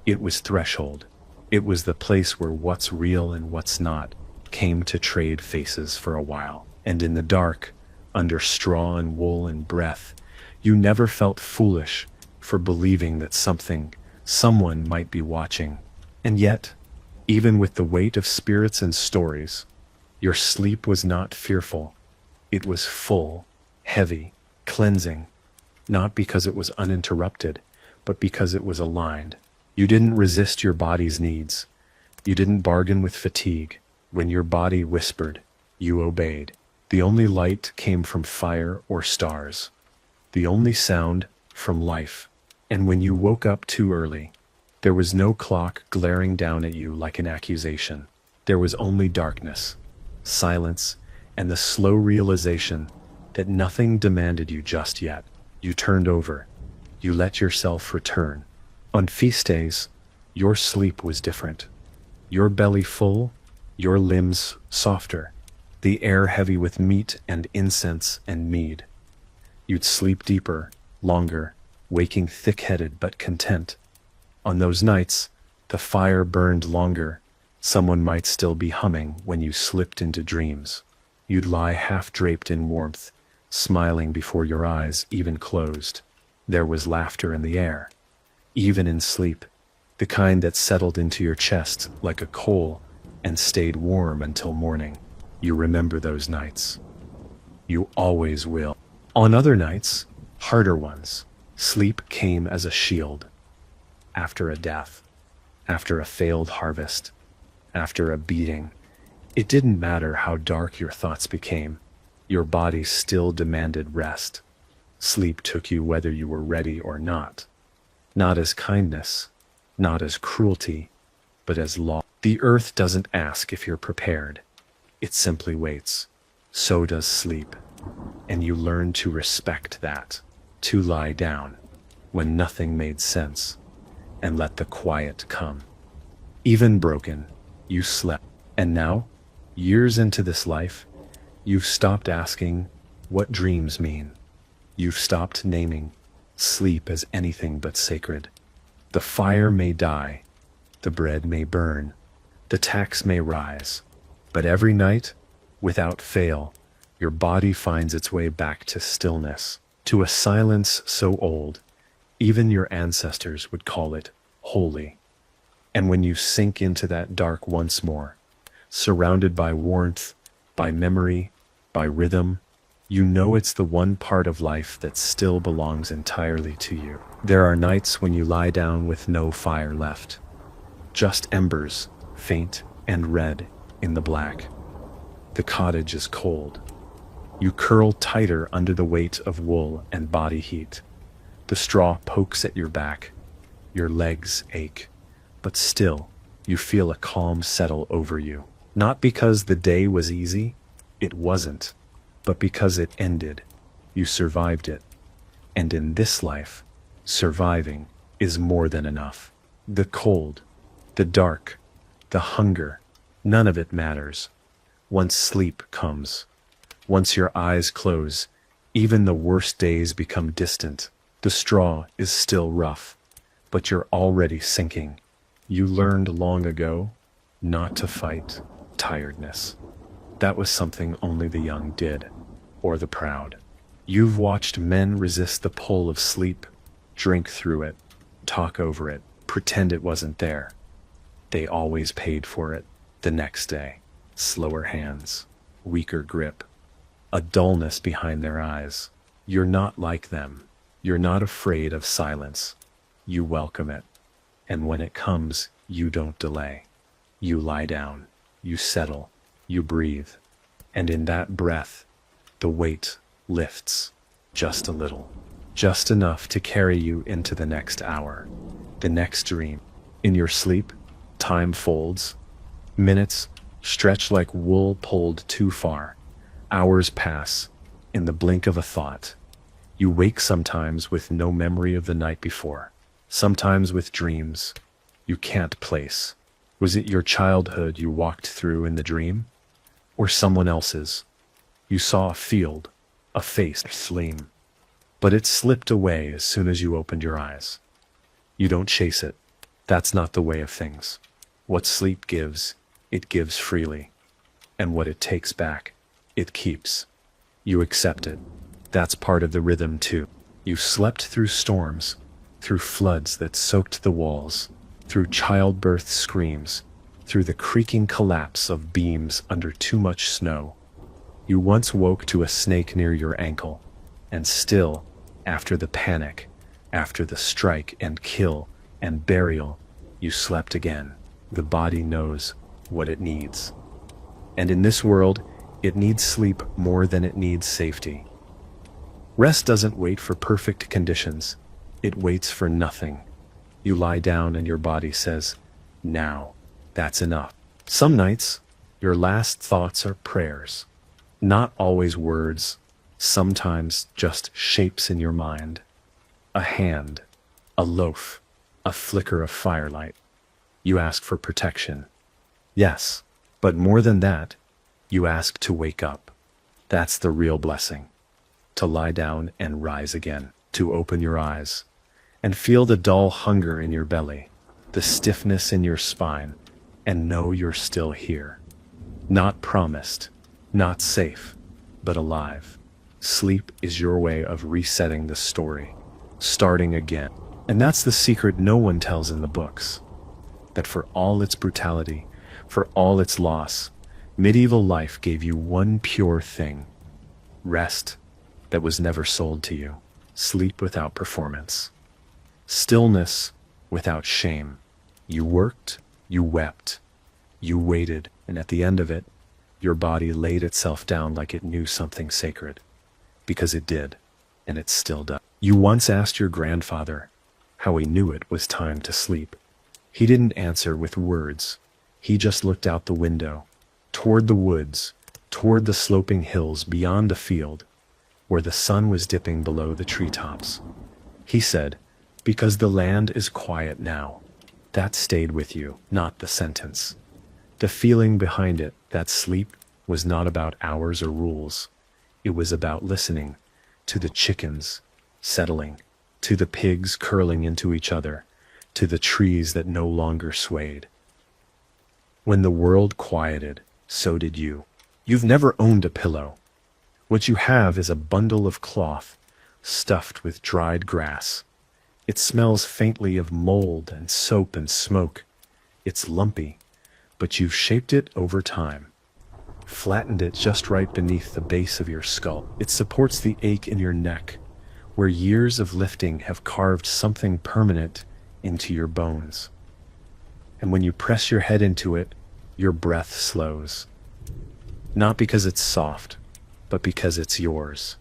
It was threshold. It was the place where what's real and what's not came to trade faces for a while. And in the dark, under straw and wool and breath, you never felt foolish for believing that someone might be watching. And yet, even with the weight of spirits and stories, your sleep was not fearful. It was full, heavy, cleansing, not because it was uninterrupted, but because it was aligned. You didn't resist your body's needs. You didn't bargain with fatigue. When your body whispered, you obeyed. The only light came from fire or stars. The only sound from life. And when you woke up too early, there was no clock glaring down at you like an accusation. There was only darkness, silence, and the slow realization that nothing demanded you just yet. You turned over. You let yourself return. On feast days, your sleep was different. Your belly full, your limbs softer, the air heavy with meat and incense and mead. You'd sleep deeper, longer, waking thick-headed but content. On those nights, the fire burned longer. Someone might still be humming when you slipped into dreams. You'd lie half-draped in warmth, smiling before your eyes even closed. There was laughter in the air, even in sleep, the kind that settled into your chest like a coal and stayed warm until morning. You remember those nights. You always will. On other nights, harder ones, sleep came as a shield. After a death, after a failed harvest, after a beating, it didn't matter how dark your thoughts became. Your body still demanded rest. Sleep took you whether you were ready or not. Not as kindness, not as cruelty, but as law. The earth doesn't ask if you're prepared. It simply waits. So does sleep. And you learn to respect that, to lie down when nothing made sense, and let the quiet come. Even broken, you slept. And now, years into this life, you've stopped asking what dreams mean. You've stopped naming sleep as anything but sacred. The fire may die, the bread may burn, the tax may rise, but every night, without fail, your body finds its way back to stillness, to a silence so old, even your ancestors would call it holy. And when you sink into that dark once more, surrounded by warmth, by memory, by rhythm, you know it's the one part of life that still belongs entirely to you. There are nights when you lie down with no fire left, just embers, faint and red in the black. The cottage is cold. You curl tighter under the weight of wool and body heat. The straw pokes at your back. Your legs ache, but still, you feel a calm settle over you. Not because the day was easy, it wasn't, but because it ended. You survived it. And in this life, surviving is more than enough. The cold, the dark, the hunger, none of it matters. Once sleep comes, once your eyes close, even the worst days become distant. The straw is still rough, but you're already sinking. You learned long ago not to fight tiredness. That was something only the young did, or the proud. You've watched men resist the pull of sleep, drink through it, talk over it, pretend it wasn't there. They always paid for it the next day. Slower hands, weaker grip, a dullness behind their eyes. You're not like them. You're not afraid of silence. You welcome it. And when it comes, you don't delay. You lie down, you settle, you breathe. And in that breath, the weight lifts just a little, just enough to carry you into the next hour, the next dream. In your sleep, time folds. Minutes stretch like wool pulled too far. Hours pass in the blink of a thought. You wake sometimes with no memory of the night before, sometimes with dreams you can't place. Was it your childhood you walked through in the dream? Or someone else's? You saw a field, a face, a flame, but it slipped away as soon as you opened your eyes. You don't chase it. That's not the way of things. What sleep gives, it gives freely. And what it takes back, it keeps. You accept it. That's part of the rhythm too. You slept through storms, through floods that soaked the walls, through childbirth screams, through the creaking collapse of beams under too much snow. You once woke to a snake near your ankle, and still, after the panic, after the strike and kill and burial, you slept again. The body knows what it needs. And in this world, it needs sleep more than it needs safety. Rest doesn't wait for perfect conditions. It waits for nothing. You lie down and your body says, now, that's enough. Some nights, your last thoughts are prayers. Not always words, sometimes just shapes in your mind. A hand, a loaf, a flicker of firelight. You ask for protection. Yes, but more than that, you ask to wake up. That's the real blessing. To lie down and rise again, to open your eyes, and feel the dull hunger in your belly, the stiffness in your spine, and know you're still here. Not promised, not safe, but alive. Sleep is your way of resetting the story, starting again. And that's the secret no one tells in the books. That for all its brutality, for all its loss, medieval life gave you one pure thing: rest that was never sold to you, sleep without performance, stillness without shame. You worked, you wept, you waited, and at the end of it, your body laid itself down like it knew something sacred, because it did, and it still does. You once asked your grandfather how he knew it was time to sleep. He didn't answer with words. He just looked out the window, toward the woods, toward the sloping hills beyond the field, where the sun was dipping below the treetops. He said, because the land is quiet now. That stayed with you, not the sentence. The feeling behind it, that sleep was not about hours or rules. It was about listening to the chickens settling, to the pigs curling into each other, to the trees that no longer swayed. When the world quieted, so did you. You've never owned a pillow. What you have is a bundle of cloth stuffed with dried grass. It smells faintly of mold and soap and smoke. It's lumpy, but you've shaped it over time, flattened it just right beneath the base of your skull. It supports the ache in your neck, where years of lifting have carved something permanent into your bones. And when you press your head into it, your breath slows. Not because it's soft, but because it's yours,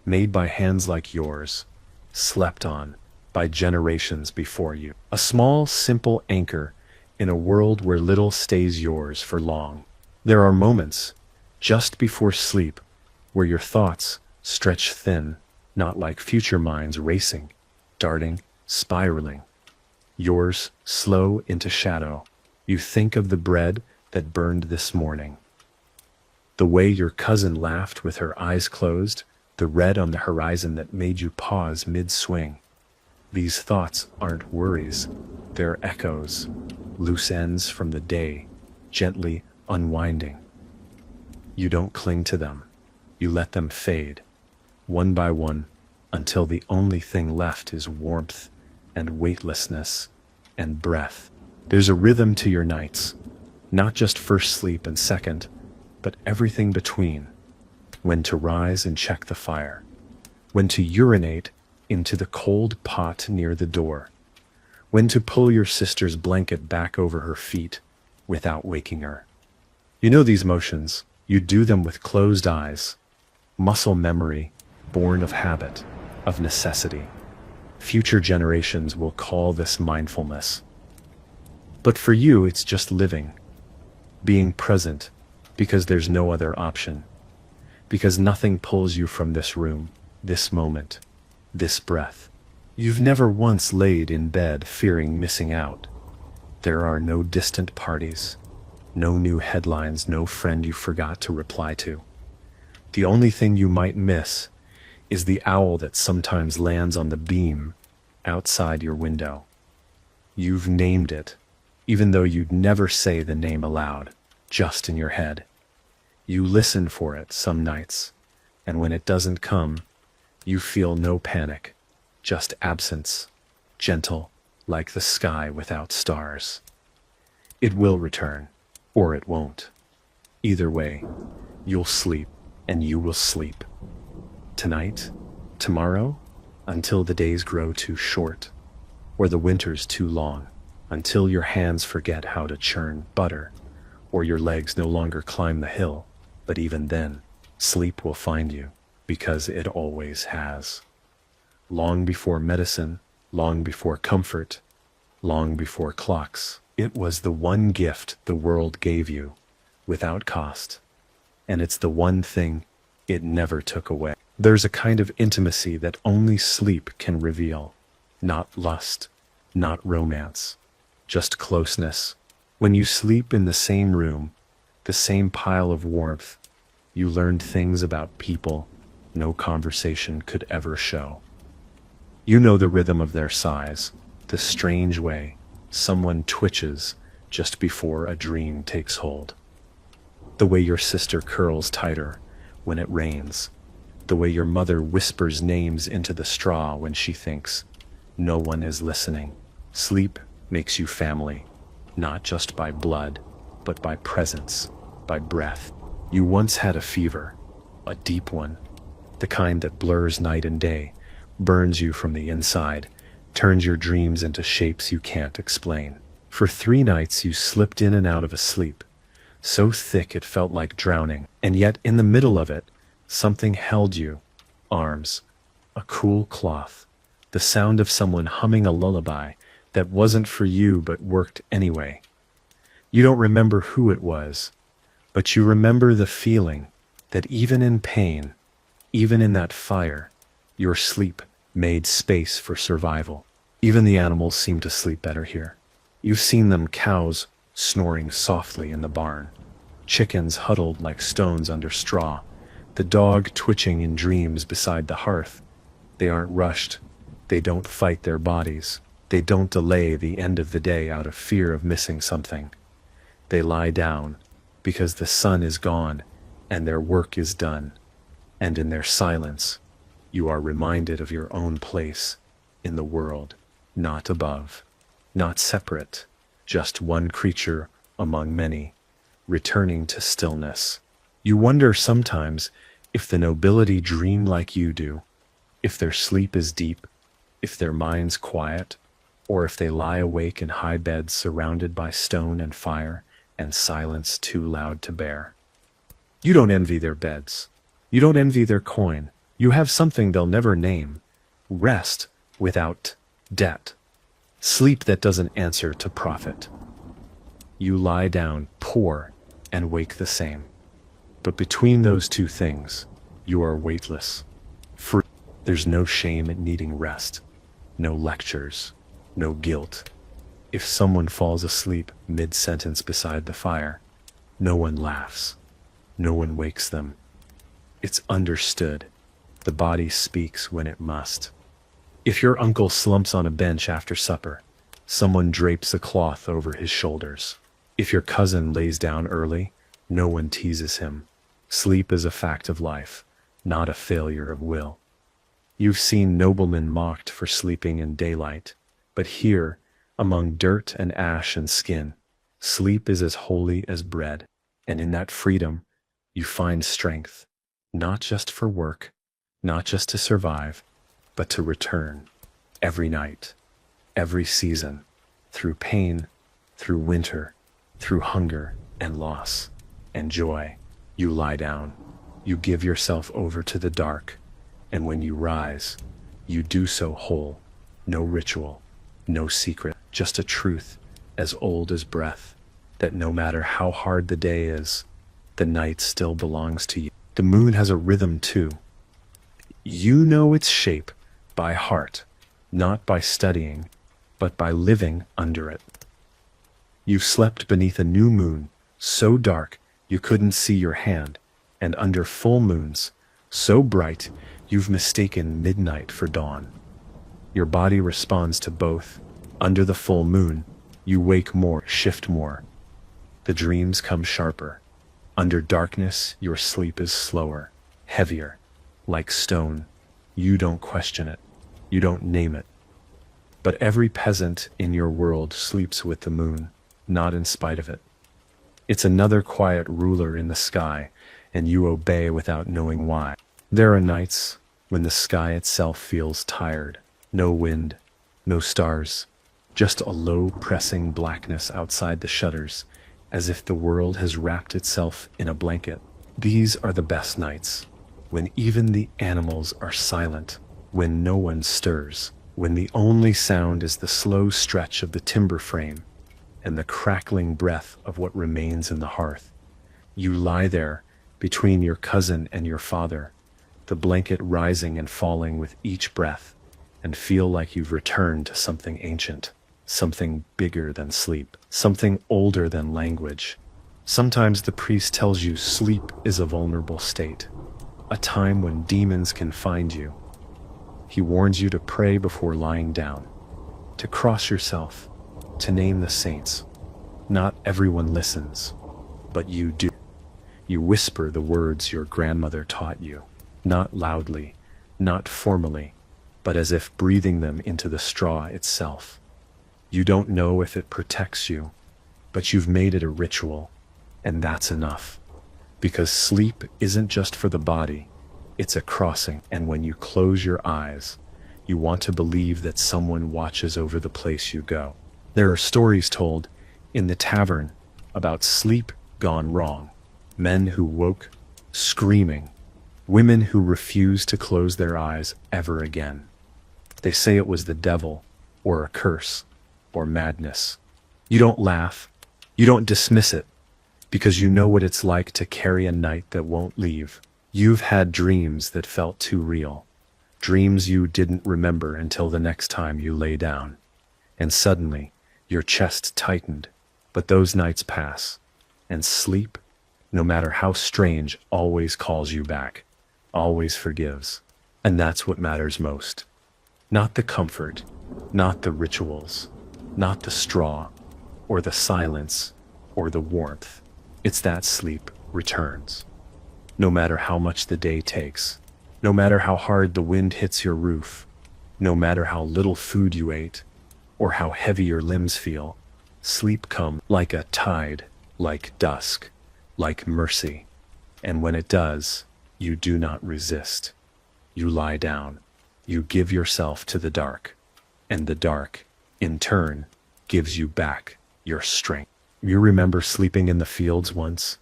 made by hands like yours, slept on by generations before you. A small, simple anchor in a world where little stays yours for long. There are moments, just before sleep, where your thoughts stretch thin, not like future minds racing, darting, spiraling. Yours slow into shadow. You think of the bread that burned this morning, the way your cousin laughed with her eyes closed, the red on the horizon that made you pause mid-swing. These thoughts aren't worries, they're echoes, loose ends from the day, gently unwinding. You don't cling to them, you let them fade, one by one, until the only thing left is warmth and weightlessness and breath. There's a rhythm to your nights, not just first sleep and second, but everything between. When to rise and check the fire, when to urinate into the cold pot near the door, when to pull your sister's blanket back over her feet without waking her. You know these motions, you do them with closed eyes, muscle memory, born of habit, of necessity. Future generations will call this mindfulness. But for you, it's just living, being present, because there's no other option, because nothing pulls you from this room, this moment, this breath. You've never once laid in bed fearing missing out. There are no distant parties, no new headlines, no friend you forgot to reply to. The only thing you might miss is the owl that sometimes lands on the beam outside your window. You've named it, even though you'd never say the name aloud, just in your head. You listen for it some nights, and when it doesn't come, you feel no panic, just absence, gentle like the sky without stars. It will return, or it won't. Either way, you'll sleep, and you will sleep. Tonight, tomorrow, until the days grow too short, or the winters too long, until your hands forget how to churn butter, or your legs no longer climb the hill. But even then, sleep will find you, because it always has. Long before medicine, long before comfort, long before clocks, it was the one gift the world gave you, without cost. And it's the one thing it never took away. There's a kind of intimacy that only sleep can reveal. Not lust, not romance, just closeness. When you sleep in the same room, the same pile of warmth, you learn things about people no conversation could ever show. You know the rhythm of their sighs, the strange way someone twitches just before a dream takes hold. The way your sister curls tighter when it rains. The way your mother whispers names into the straw when she thinks no one is listening. Sleep makes you family, not just by blood, but by presence, by breath. You once had a fever, a deep one, the kind that blurs night and day, burns you from the inside, turns your dreams into shapes you can't explain. For 3 nights you slipped in and out of a sleep, so thick it felt like drowning, and yet in the middle of it, something held you, arms, a cool cloth, the sound of someone humming a lullaby that wasn't for you but worked anyway. You don't remember who it was, but you remember the feeling that even in pain, even in that fire, your sleep made space for survival. Even the animals seem to sleep better here. You've seen them, cows snoring softly in the barn, chickens huddled like stones under straw, the dog twitching in dreams beside the hearth. They aren't rushed. They don't fight their bodies. They don't delay the end of the day out of fear of missing something. They lie down because the sun is gone and their work is done. And in their silence, you are reminded of your own place in the world, not above, not separate, just one creature among many, returning to stillness. You wonder sometimes if the nobility dream like you do, if their sleep is deep, if their minds quiet, or if they lie awake in high beds surrounded by stone and fire and silence too loud to bear. You don't envy their beds. You don't envy their coin. You have something they'll never name. Rest without debt. Sleep that doesn't answer to profit. You lie down poor and wake the same. But between those two things, you are weightless, free. There's no shame in needing rest, no lectures, no guilt. If someone falls asleep mid-sentence beside the fire, no one laughs, no one wakes them. It's understood. The body speaks when it must. If your uncle slumps on a bench after supper, someone drapes a cloth over his shoulders. If your cousin lays down early, no one teases him. Sleep is a fact of life, not a failure of will. You've seen noblemen mocked for sleeping in daylight, but here, among dirt and ash and skin, sleep is as holy as bread, and in that freedom, you find strength, not just for work, not just to survive, but to return, every night, every season, through pain, through winter, through hunger and loss and joy. You lie down, you give yourself over to the dark, and when you rise, you do so whole, no ritual, no secret, just a truth as old as breath, that no matter how hard the day is, the night still belongs to you. The moon has a rhythm too. You know its shape by heart, not by studying, but by living under it. You've slept beneath a new moon, so dark you couldn't see your hand, and under full moons, so bright you've mistaken midnight for dawn. Your body responds to both. Under the full moon, you wake more, shift more. The dreams come sharper. Under darkness, your sleep is slower, heavier, like stone. You don't question it. You don't name it. But every peasant in your world sleeps with the moon, not in spite of it. It's another quiet ruler in the sky, and you obey without knowing why. There are nights when the sky itself feels tired. No wind, no stars, just a low pressing blackness outside the shutters, as if the world has wrapped itself in a blanket. These are the best nights, when even the animals are silent, when no one stirs, when the only sound is the slow stretch of the timber frame and the crackling breath of what remains in the hearth. You lie there between your cousin and your father, the blanket rising and falling with each breath, and feel like you've returned to something ancient, something bigger than sleep, something older than language. Sometimes the priest tells you sleep is a vulnerable state, a time when demons can find you. He warns you to pray before lying down, to cross yourself, to name the saints. Not everyone listens, but you do. You whisper the words your grandmother taught you, not loudly, not formally, but as if breathing them into the straw itself. You don't know if it protects you, but you've made it a ritual, and that's enough. Because sleep isn't just for the body, it's a crossing, and when you close your eyes, you want to believe that someone watches over the place you go. There are stories told in the tavern about sleep gone wrong, men who woke screaming, women who refused to close their eyes ever again. They say it was the devil, or a curse, or madness. You don't laugh, you don't dismiss it, because you know what it's like to carry a night that won't leave. You've had dreams that felt too real, dreams you didn't remember until the next time you lay down. And suddenly, your chest tightened, but those nights pass, and sleep, no matter how strange, always calls you back, always forgives. And that's what matters most. Not the comfort, not the rituals, not the straw, or the silence, or the warmth. It's that sleep returns. No matter how much the day takes, no matter how hard the wind hits your roof, no matter how little food you ate, or how heavy your limbs feel, sleep comes like a tide, like dusk, like mercy. And when it does, you do not resist. You lie down. You give yourself to the dark, and the dark, in turn, gives you back your strength. You remember sleeping in the fields once,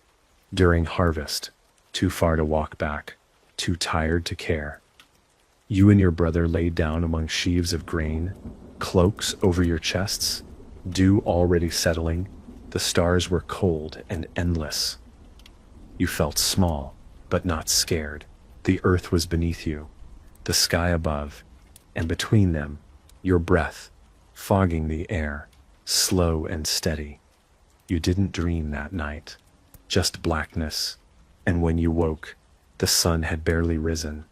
during harvest, too far to walk back, too tired to care. You and your brother laid down among sheaves of grain, cloaks over your chests, dew already settling. The stars were cold and endless. You felt small, but not scared. The earth was beneath you, the sky above, and between them, your breath, fogging the air, slow and steady. You didn't dream that night, just blackness, and when you woke, the sun had barely risen,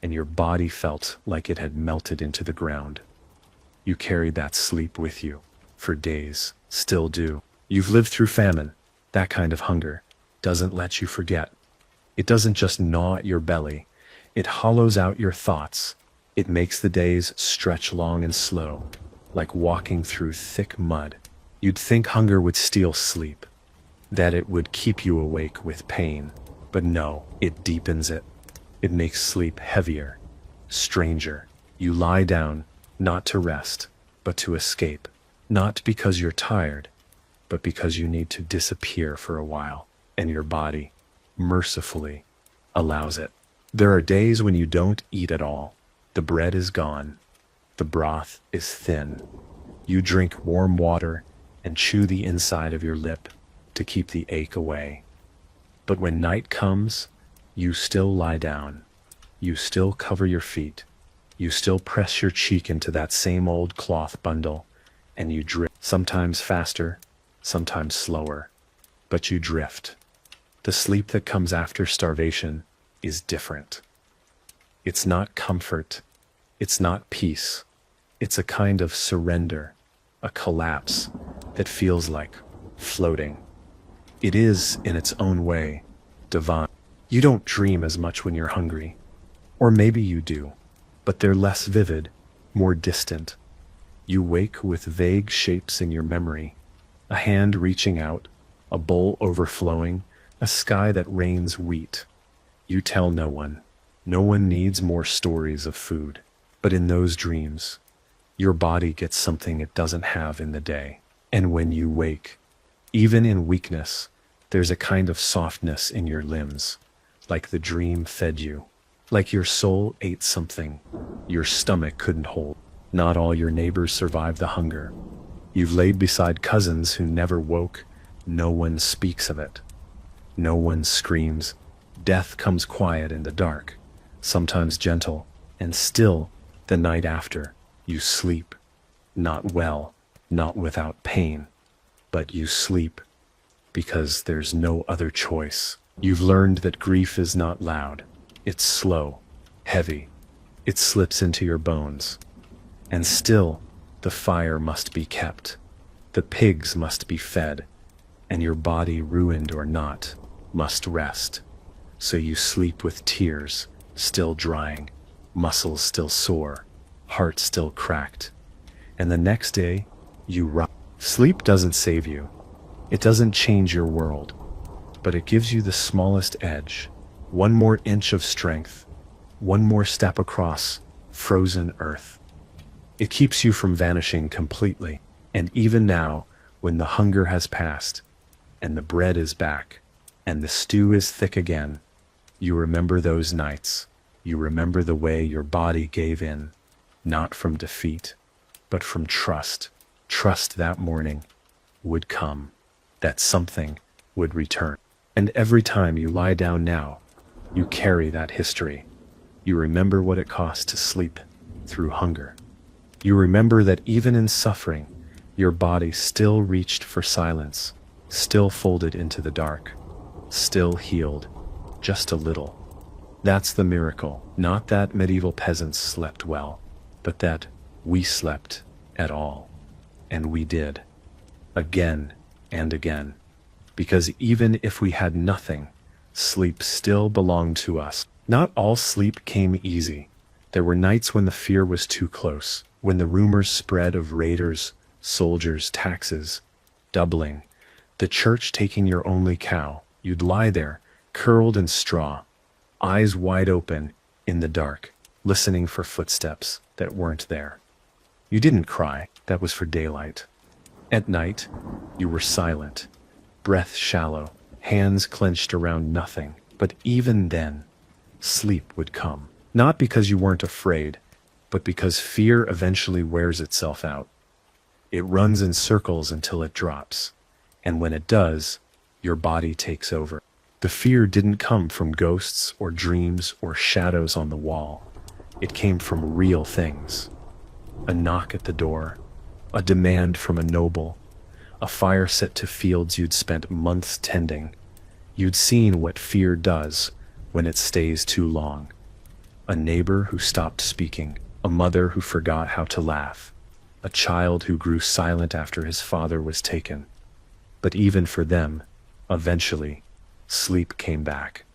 and your body felt like it had melted into the ground. You carried that sleep with you, for days, still do. You've lived through famine. That kind of hunger doesn't let you forget. It doesn't just gnaw at your belly, It hollows out your thoughts. It makes the days stretch long and slow, like walking through thick mud. You'd think hunger would steal sleep, that it would keep you awake with pain. But no, it deepens it. It makes sleep heavier, stranger. You lie down, not to rest, but to escape. Not because you're tired, but because you need to disappear for a while, and your body, mercifully, allows it. There are days when you don't eat at all. The bread is gone. The broth is thin. You drink warm water and chew the inside of your lip to keep the ache away. But when night comes, you still lie down. You still cover your feet. You still press your cheek into that same old cloth bundle, and you drift, sometimes faster, sometimes slower, but you drift. The sleep that comes after starvation is different. It's not comfort. It's not peace. It's a kind of surrender, a collapse that feels like floating. It is, in its own way, divine. You don't dream as much when you're hungry. Or maybe you do, but they're less vivid, more distant. You wake with vague shapes in your memory, a hand reaching out, a bowl overflowing, a sky that rains wheat. You tell no one. No one needs more stories of food. But in those dreams, your body gets something it doesn't have in the day. And when you wake, even in weakness, there's a kind of softness in your limbs, like the dream fed you, like your soul ate something your stomach couldn't hold. Not all your neighbors survived the hunger. You've laid beside cousins who never woke. No one speaks of it. No one screams. Death comes quiet in the dark, sometimes gentle, and still, the night after, you sleep. Not well, not without pain, but you sleep because there's no other choice. You've learned that grief is not loud. It's slow, heavy. It slips into your bones. And still, the fire must be kept. The pigs must be fed. And your body, ruined or not, must rest. So you sleep with tears still drying, muscles still sore, heart still cracked. And the next day, you rise. Sleep doesn't save you. It doesn't change your world. But it gives you the smallest edge, one more inch of strength, one more step across frozen earth. It keeps you from vanishing completely. And even now, when the hunger has passed, and the bread is back, and the stew is thick again, you remember those nights. You remember the way your body gave in, not from defeat, but from trust. Trust that morning would come, that something would return. And every time you lie down now, you carry that history. You remember what it cost to sleep through hunger. You remember that even in suffering, your body still reached for silence, still folded into the dark, still healed, just a little. That's the miracle, not that medieval peasants slept well, but that we slept at all. And we did, again and again. Because even if we had nothing, sleep still belonged to us. Not all sleep came easy. There were nights when the fear was too close, when the rumors spread of raiders, soldiers, taxes, doubling, the church taking your only cow. You'd lie there, curled in straw, eyes wide open in the dark, listening for footsteps that weren't there. You didn't cry, that was for daylight. At night, you were silent, breath shallow, hands clenched around nothing. But even then, sleep would come. Not because you weren't afraid, but because fear eventually wears itself out. It runs in circles until it drops. And when it does, your body takes over. The fear didn't come from ghosts or dreams or shadows on the wall. It came from real things. A knock at the door, a demand from a noble, a fire set to fields you'd spent months tending. You'd seen what fear does when it stays too long. A neighbor who stopped speaking, a mother who forgot how to laugh, a child who grew silent after his father was taken. But even for them, eventually, sleep came back.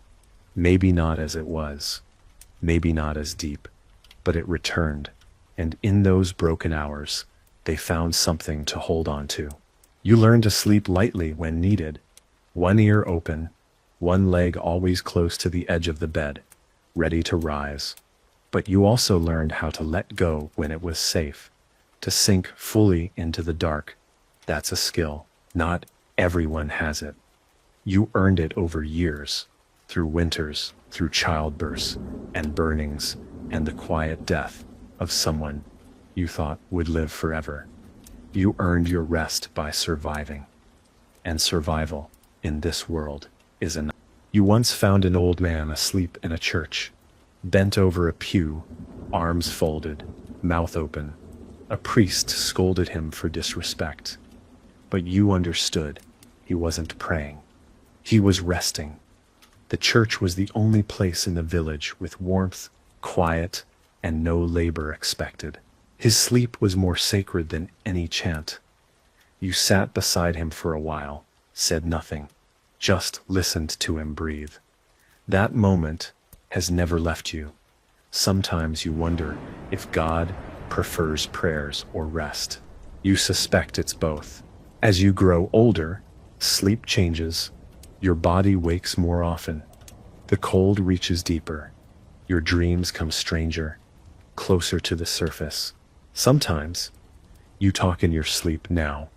Maybe not as it was, maybe not as deep, but it returned, and in those broken hours, they found something to hold on to. You learned to sleep lightly when needed, one ear open, one leg always close to the edge of the bed, ready to rise. But you also learned how to let go when it was safe, to sink fully into the dark. That's a skill. Not everyone has it. You earned it over years, through winters, through childbirths and burnings, and the quiet death of someone you thought would live forever. You earned your rest by surviving. And survival in this world is enough. You once found an old man asleep in a church, bent over a pew, arms folded, mouth open. A priest scolded him for disrespect. But you understood. He wasn't praying. He was resting. The church was the only place in the village with warmth, quiet, and no labor expected. His sleep was more sacred than any chant. You sat beside him for a while, said nothing, just listened to him breathe. That moment has never left you. Sometimes you wonder if God prefers prayers or rest. You suspect it's both. As you grow older, sleep changes. Your body wakes more often. The cold reaches deeper. Your dreams come stranger, closer to the surface. Sometimes you talk in your sleep now,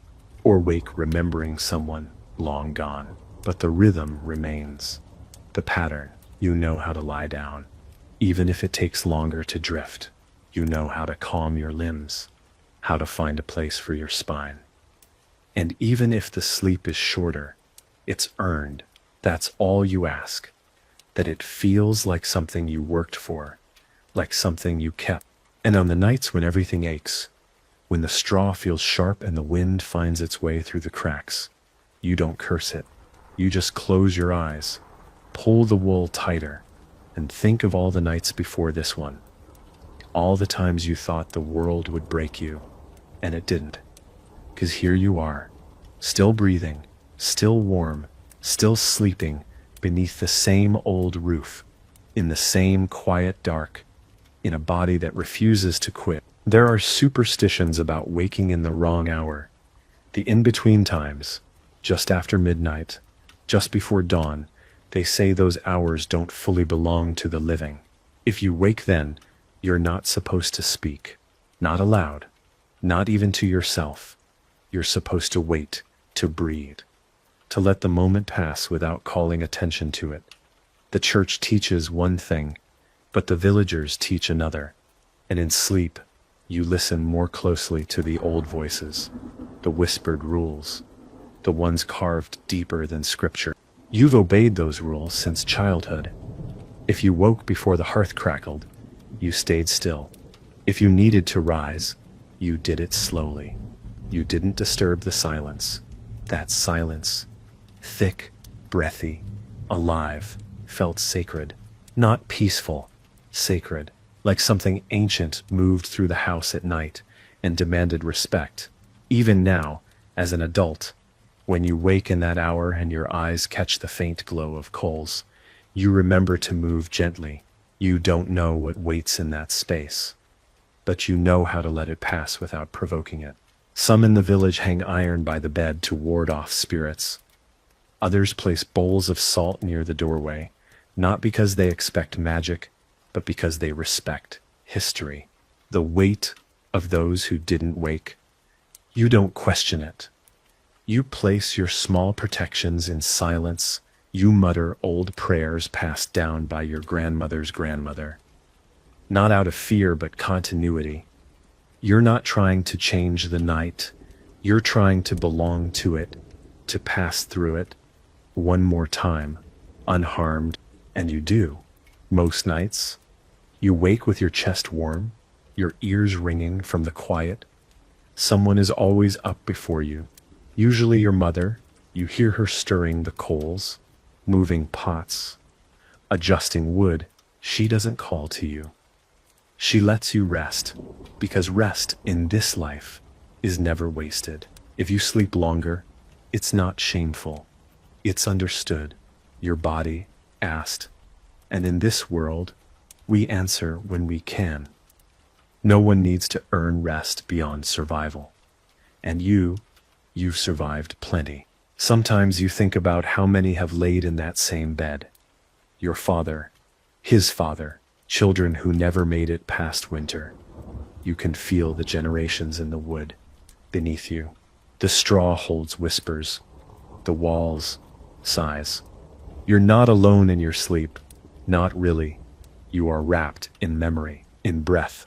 or wake remembering someone long gone. But the rhythm remains. The pattern. You know how to lie down. Even if it takes longer to drift, you know how to calm your limbs, how to find a place for your spine. And even if the sleep is shorter, it's earned. That's all you ask. That it feels like something you worked for, like something you kept. And on the nights when everything aches, when the straw feels sharp and the wind finds its way through the cracks, you don't curse it. You just close your eyes, pull the wool tighter, and think of all the nights before this one. All the times you thought the world would break you, and it didn't. 'Cause here you are, still breathing, still warm, still sleeping beneath the same old roof, in the same quiet dark, in a body that refuses to quit. There are superstitions about waking in the wrong hour, the in-between times, just after midnight, just before dawn. They say those hours don't fully belong to the living. If you wake then, you're not supposed to speak, not aloud, not even to yourself. You're supposed to wait, to breathe, to let the moment pass without calling attention to it. The church teaches one thing, but the villagers teach another. And in sleep, you listen more closely to the old voices, the whispered rules, the ones carved deeper than scripture. You've obeyed those rules since childhood. If you woke before the hearth crackled, you stayed still. If you needed to rise, you did it slowly. You didn't disturb the silence. That silence, thick, breathy, alive, felt sacred. Not peaceful, sacred, like something ancient moved through the house at night and demanded respect. Even now, as an adult, when you wake in that hour and your eyes catch the faint glow of coals, you remember to move gently. You don't know what waits in that space, but you know how to let it pass without provoking it. Some in the village hang iron by the bed to ward off spirits. Others place bowls of salt near the doorway, not because they expect magic, but because they respect history, the weight of those who didn't wake. You don't question it. You place your small protections in silence. You mutter old prayers passed down by your grandmother's grandmother. Not out of fear, but continuity. You're not trying to change the night. You're trying to belong to it, to pass through it one more time, unharmed. And you do. Most nights, you wake with your chest warm, your ears ringing from the quiet. Someone is always up before you. Usually your mother. You hear her stirring the coals, moving pots, adjusting wood. She doesn't call to you. She lets you rest, because rest in this life is never wasted. If you sleep longer, it's not shameful. It's understood. Your body asked. And in this world, We answer when we can. No one needs to earn rest beyond survival. And you've survived plenty. Sometimes you think about how many have laid in that same bed. Your father, his father, children who never made it past winter. You can feel the generations in the wood beneath you. The straw holds whispers. The walls sighs. You're not alone in your sleep. Not really. You are wrapped in memory, in breath,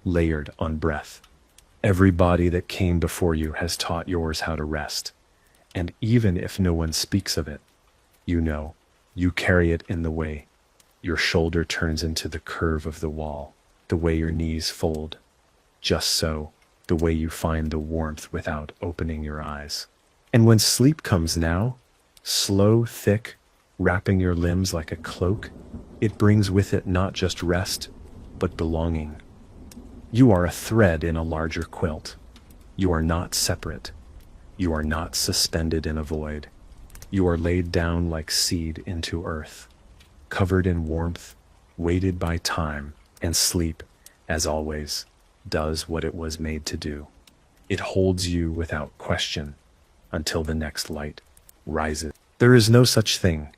layered on breath. Every body that came before you has taught yours how to rest. And even if no one speaks of it, you know, you carry it in the way your shoulder turns into the curve of the wall, the way your knees fold. Just so, the way you find the warmth without opening your eyes. And when sleep comes now, slow, thick, wrapping your limbs like a cloak, it brings with it not just rest, but belonging. You are a thread in a larger quilt. You are not separate. You are not suspended in a void. You are laid down like seed into earth, covered in warmth, weighted by time, and sleep, as always, does what it was made to do. It holds you without question until the next light rises. There is no such thing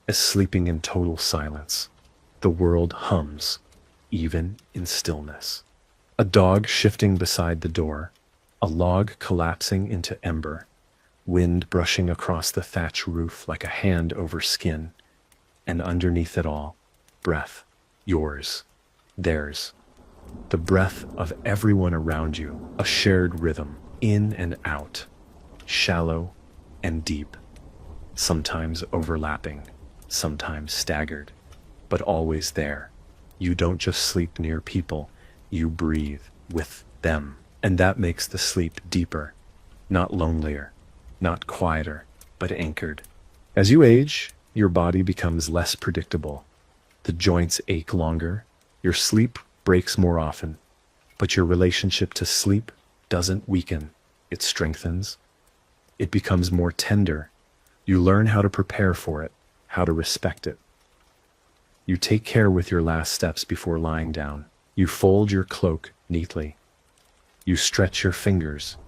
as sleeping in total silence. The world hums, even in stillness. A dog shifting beside the door, a log collapsing into ember, wind brushing across the thatch roof like a hand over skin, and underneath it all, breath, yours, theirs, the breath of everyone around you, a shared rhythm, in and out, shallow and deep, sometimes overlapping, sometimes staggered, but always there. You don't just sleep near people, you breathe with them. And that makes the sleep deeper, not lonelier, not quieter, but anchored. As you age, your body becomes less predictable. The joints ache longer, your sleep breaks more often, but your relationship to sleep doesn't weaken, it strengthens. It becomes more tender. You learn how to prepare for it, how to respect it. You take care with your last steps before lying down. You fold your cloak neatly. You stretch your fingers,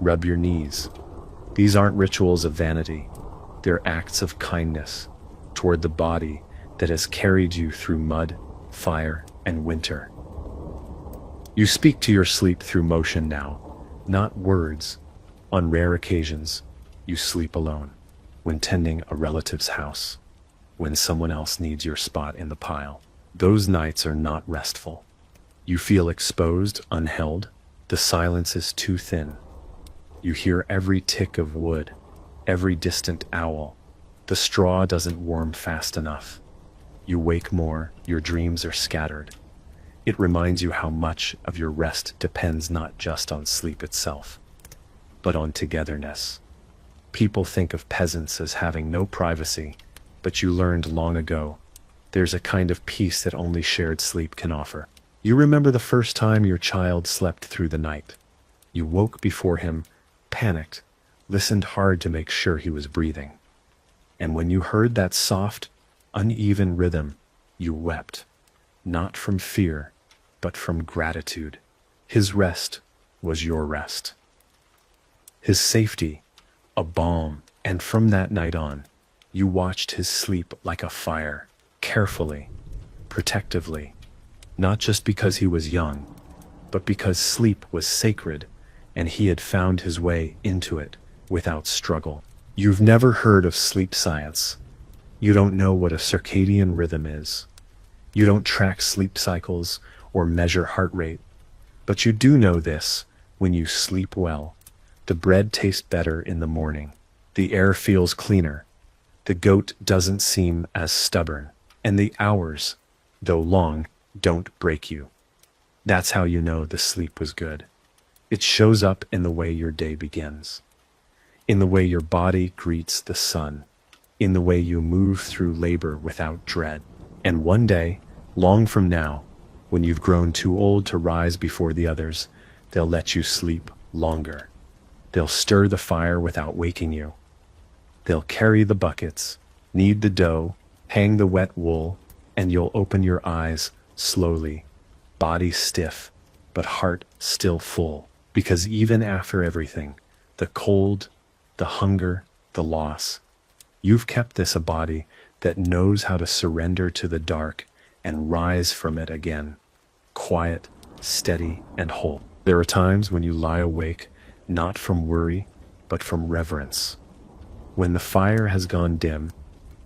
rub your knees. These aren't rituals of vanity. They're acts of kindness toward the body that has carried you through mud, fire, and winter. You speak to your sleep through motion now, not words. On rare occasions, you sleep alone, when tending a relative's house, when someone else needs your spot in the pile. Those nights are not restful. You feel exposed, unheld. The silence is too thin. You hear every tick of wood, every distant owl. The straw doesn't warm fast enough. You wake more, your dreams are scattered. It reminds you how much of your rest depends not just on sleep itself, but on togetherness. People think of peasants as having no privacy, but you learned long ago, there's a kind of peace that only shared sleep can offer. You remember the first time your child slept through the night. You woke before him, panicked, listened hard to make sure he was breathing. And when you heard that soft, uneven rhythm, you wept, not from fear, but from gratitude. His rest was your rest. His safety, a balm, and from that night on, you watched his sleep like a fire, carefully, protectively. Not just because he was young, but because sleep was sacred and he had found his way into it without struggle. You've never heard of sleep science. You don't know what a circadian rhythm is. You don't track sleep cycles or measure heart rate. But you do know this: when you sleep well, the bread tastes better in the morning. The air feels cleaner. The goat doesn't seem as stubborn. And the hours, though long, don't break you. That's how you know the sleep was good. It shows up in the way your day begins, in the way your body greets the sun, in the way you move through labor without dread. And one day, long from now, when you've grown too old to rise before the others, they'll let you sleep longer. They'll stir the fire without waking you. They'll carry the buckets, knead the dough, hang the wet wool, and you'll open your eyes slowly, body stiff, but heart still full. Because even after everything, the cold, the hunger, the loss, you've kept this a body that knows how to surrender to the dark and rise from it again, quiet, steady, and whole. There are times when you lie awake, not from worry, but from reverence. When the fire has gone dim,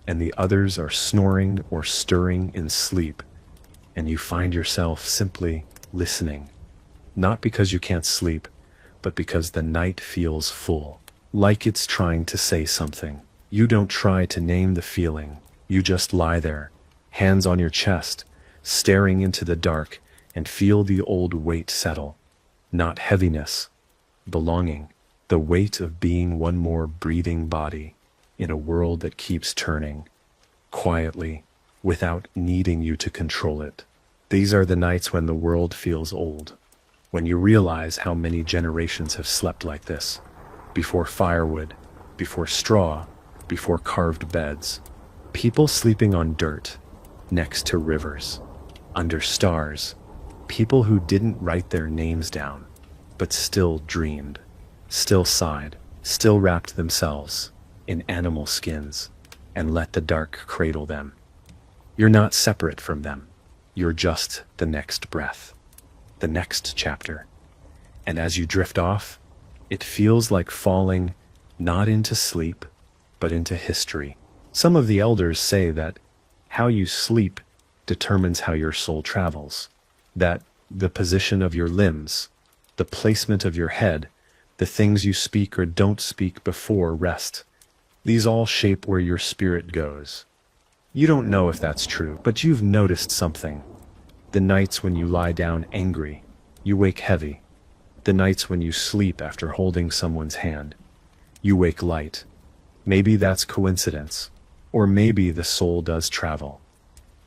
and the others are snoring or stirring in sleep, and you find yourself simply listening, not because you can't sleep, but because the night feels full, like it's trying to say something. You don't try to name the feeling, you just lie there, hands on your chest, staring into the dark, and feel the old weight settle. Not heaviness, belonging, the weight of being one more breathing body in a world that keeps turning, quietly, without needing you to control it. These are the nights when the world feels old, when you realize how many generations have slept like this, before firewood, before straw, before carved beds, people sleeping on dirt, next to rivers, under stars, people who didn't write their names down, but still dreamed, still sighed, still wrapped themselves in animal skins and let the dark cradle them. You're not separate from them. You're just the next breath, the next chapter. And as you drift off, it feels like falling not into sleep, but into history. Some of the elders say that how you sleep determines how your soul travels, that the position of your limbs, the placement of your head, the things you speak or don't speak before rest, these all shape where your spirit goes. You don't know if that's true, but you've noticed something. The nights when you lie down angry, you wake heavy. The nights when you sleep after holding someone's hand, you wake light. Maybe that's coincidence, or maybe the soul does travel.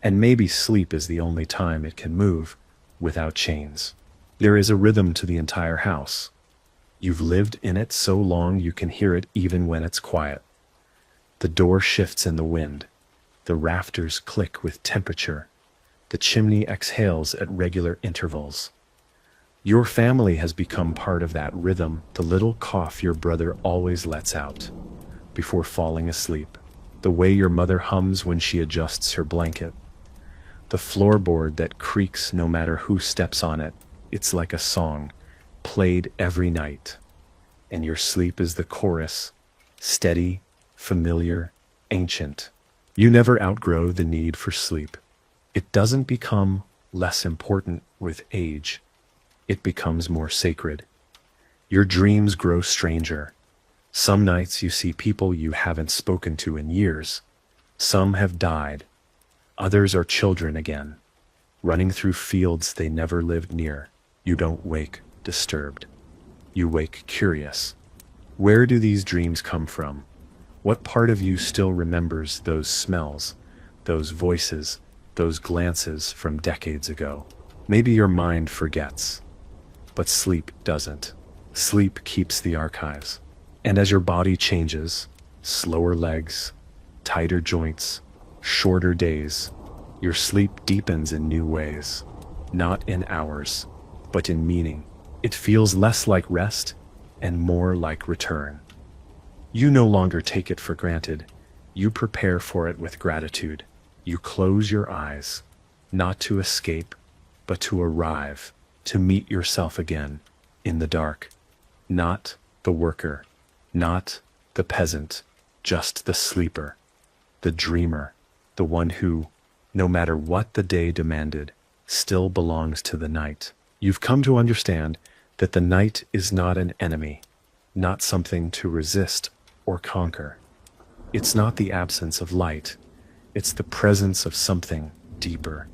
And maybe sleep is the only time it can move without chains. There is a rhythm to the entire house. You've lived in it so long you can hear it even when it's quiet. The door shifts in the wind. The rafters click with temperature. The chimney exhales at regular intervals. Your family has become part of that rhythm, the little cough your brother always lets out before falling asleep, the way your mother hums when she adjusts her blanket, the floorboard that creaks no matter who steps on it. It's like a song, played every night, and your sleep is the chorus, steady, familiar, ancient. You never outgrow the need for sleep. It doesn't become less important with age. It becomes more sacred. Your dreams grow stranger. Some nights you see people you haven't spoken to in years. Some have died. Others are children again, running through fields they never lived near. You don't wake disturbed. You wake curious. Where do these dreams come from? What part of you still remembers those smells, those voices, those glances from decades ago? Maybe your mind forgets, but sleep doesn't. Sleep keeps the archives. And as your body changes, slower legs, tighter joints, shorter days, your sleep deepens in new ways, not in hours, but in meaning. It feels less like rest and more like return. You no longer take it for granted. You prepare for it with gratitude. You close your eyes, not to escape, but to arrive, to meet yourself again in the dark. Not the worker, not the peasant, just the sleeper, the dreamer, the one who, no matter what the day demanded, still belongs to the night. You've come to understand that the night is not an enemy, not something to resist or conquer. It's not the absence of light. It's the presence of something deeper,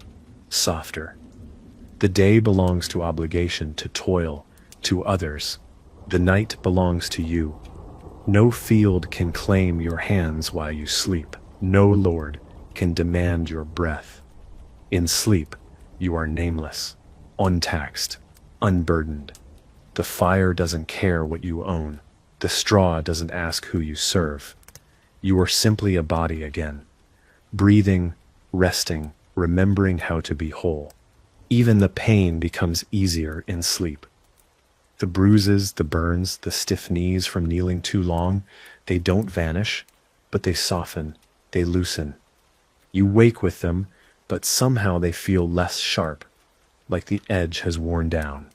softer. The day belongs to obligation, to toil, to others. The night belongs to you. No field can claim your hands while you sleep. No lord can demand your breath. In sleep, you are nameless, untaxed, unburdened. The fire doesn't care what you own. The straw doesn't ask who you serve. You are simply a body again, breathing, resting, remembering how to be whole. Even the pain becomes easier in sleep. The bruises, the burns, the stiff knees from kneeling too long, they don't vanish, but they soften, they loosen. You wake with them, but somehow they feel less sharp, like the edge has worn down.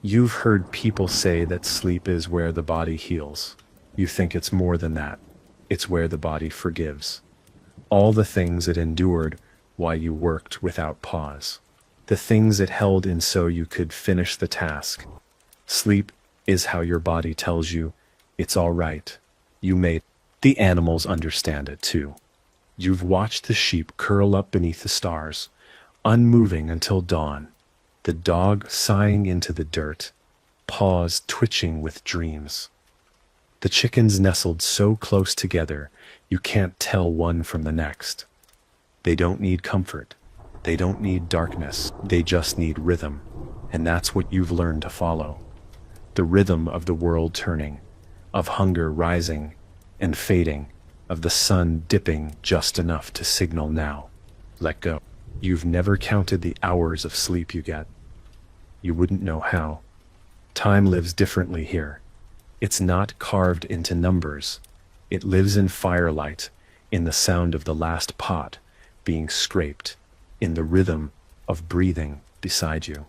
You've heard people say that sleep is where the body heals. You think it's more than that. It's where the body forgives. All the things it endured while you worked without pause. The things it held in so you could finish the task. Sleep is how your body tells you, it's all right. You made it. The animals understand it too. You've watched the sheep curl up beneath the stars, unmoving until dawn. The dog sighing into the dirt, paws twitching with dreams. The chickens nestled so close together, you can't tell one from the next. They don't need comfort. They don't need darkness. They just need rhythm. And that's what you've learned to follow. The rhythm of the world turning, of hunger rising and fading, of the sun dipping just enough to signal now. Let go. You've never counted the hours of sleep you get. You wouldn't know how. Time lives differently here. It's not carved into numbers. It lives in firelight, in the sound of the last pot being scraped, in the rhythm of breathing beside you.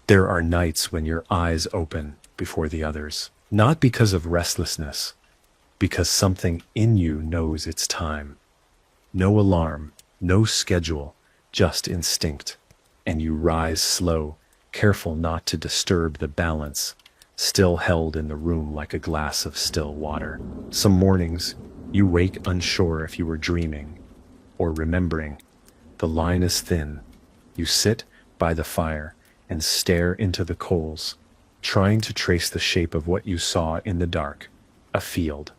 There are nights when your eyes open before the others, not because of restlessness, because something in you knows it's time. No alarm, no schedule, just instinct. And you rise slow, careful not to disturb the balance, still held in the room like a glass of still water. Some mornings, you wake unsure if you were dreaming or remembering. The line is thin. You sit by the fire and stare into the coals, trying to trace the shape of what you saw in the dark. A field,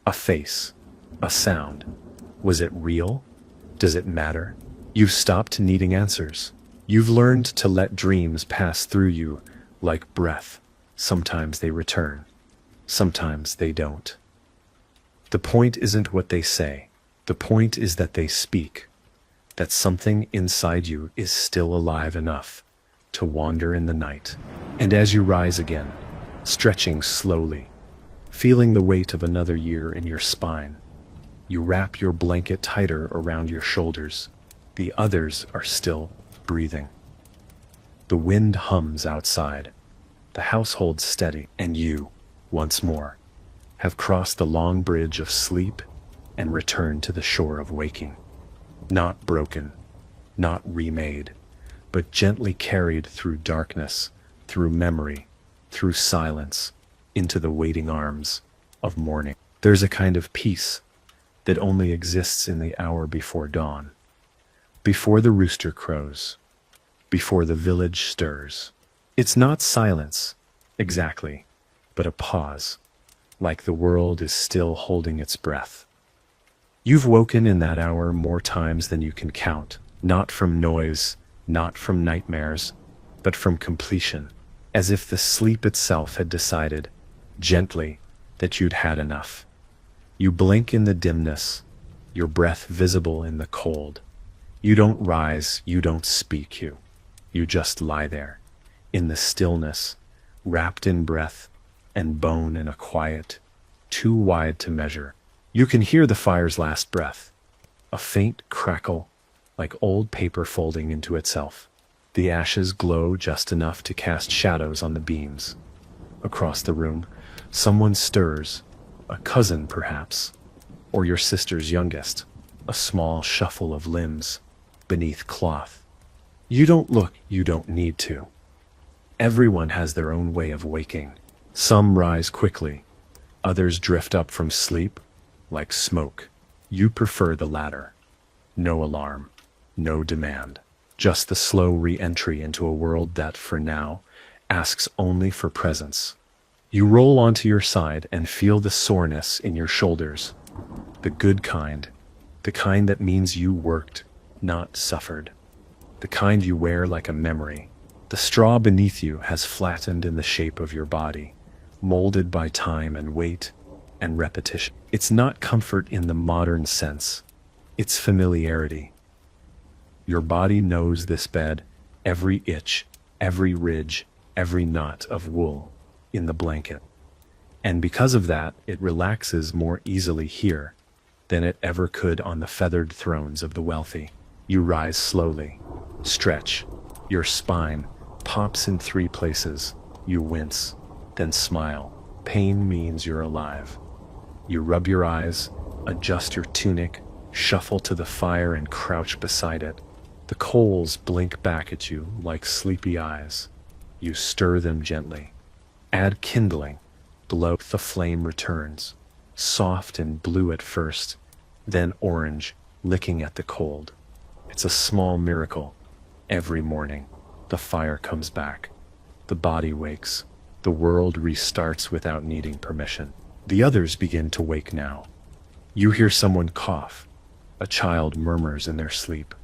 a face, a sound. Was it real? Does it matter? You've stopped needing answers. You've learned to let dreams pass through you like breath. Sometimes they return. Sometimes they don't. The point isn't what they say. The point is that they speak. That something inside you is still alive enough to wander in the night. And as you rise again, stretching slowly, feeling the weight of another year in your spine, you wrap your blanket tighter around your shoulders. The others are still breathing. The wind hums outside. The house holds steady, and you, once more, have crossed the long bridge of sleep and returned to the shore of waking. Not broken, not remade, but gently carried through darkness, through memory, through silence, into the waiting arms of morning. There's a kind of peace that only exists in the hour before dawn, before the rooster crows, before the village stirs. It's not silence, exactly, but a pause, like the world is still holding its breath. You've woken in that hour more times than you can count, not from noise, not from nightmares, but from completion, as if the sleep itself had decided, gently, that you'd had enough. You blink in the dimness, your breath visible in the cold. You don't rise, you don't speak, you just lie there, in the stillness, wrapped in breath and bone in a quiet, too wide to measure. You can hear the fire's last breath, a faint crackle, like old paper folding into itself. The ashes glow just enough to cast shadows on the beams. Across the room, someone stirs, a cousin perhaps, or your sister's youngest, a small shuffle of limbs beneath cloth. You don't look, you don't need to. Everyone has their own way of waking. Some rise quickly, others drift up from sleep like smoke. You prefer the latter. No alarm, no demand, just the slow re-entry into a world that, for now, asks only for presence. You roll onto your side and feel the soreness in your shoulders, the good kind, the kind that means you worked, not suffered, the kind you wear like a memory. The straw beneath you has flattened in the shape of your body, molded by time and weight and repetition. It's not comfort in the modern sense. It's familiarity. Your body knows this bed every itch, every ridge, every knot of wool in the blanket. And because of that, it relaxes more easily here than it ever could on the feathered thrones of the wealthy. You rise slowly, stretch, your spine pops in 3 places. You wince, then smile. Pain means you're alive. You rub your eyes, adjust your tunic, shuffle to the fire and crouch beside it. The coals blink back at you like sleepy eyes. You stir them gently. Add kindling. Below, the flame returns, soft and blue at first, then orange, licking at the cold. It's a small miracle. Every morning, the fire comes back. The body wakes. The world restarts without needing permission. The others begin to wake now. You hear someone cough. A child murmurs in their sleep.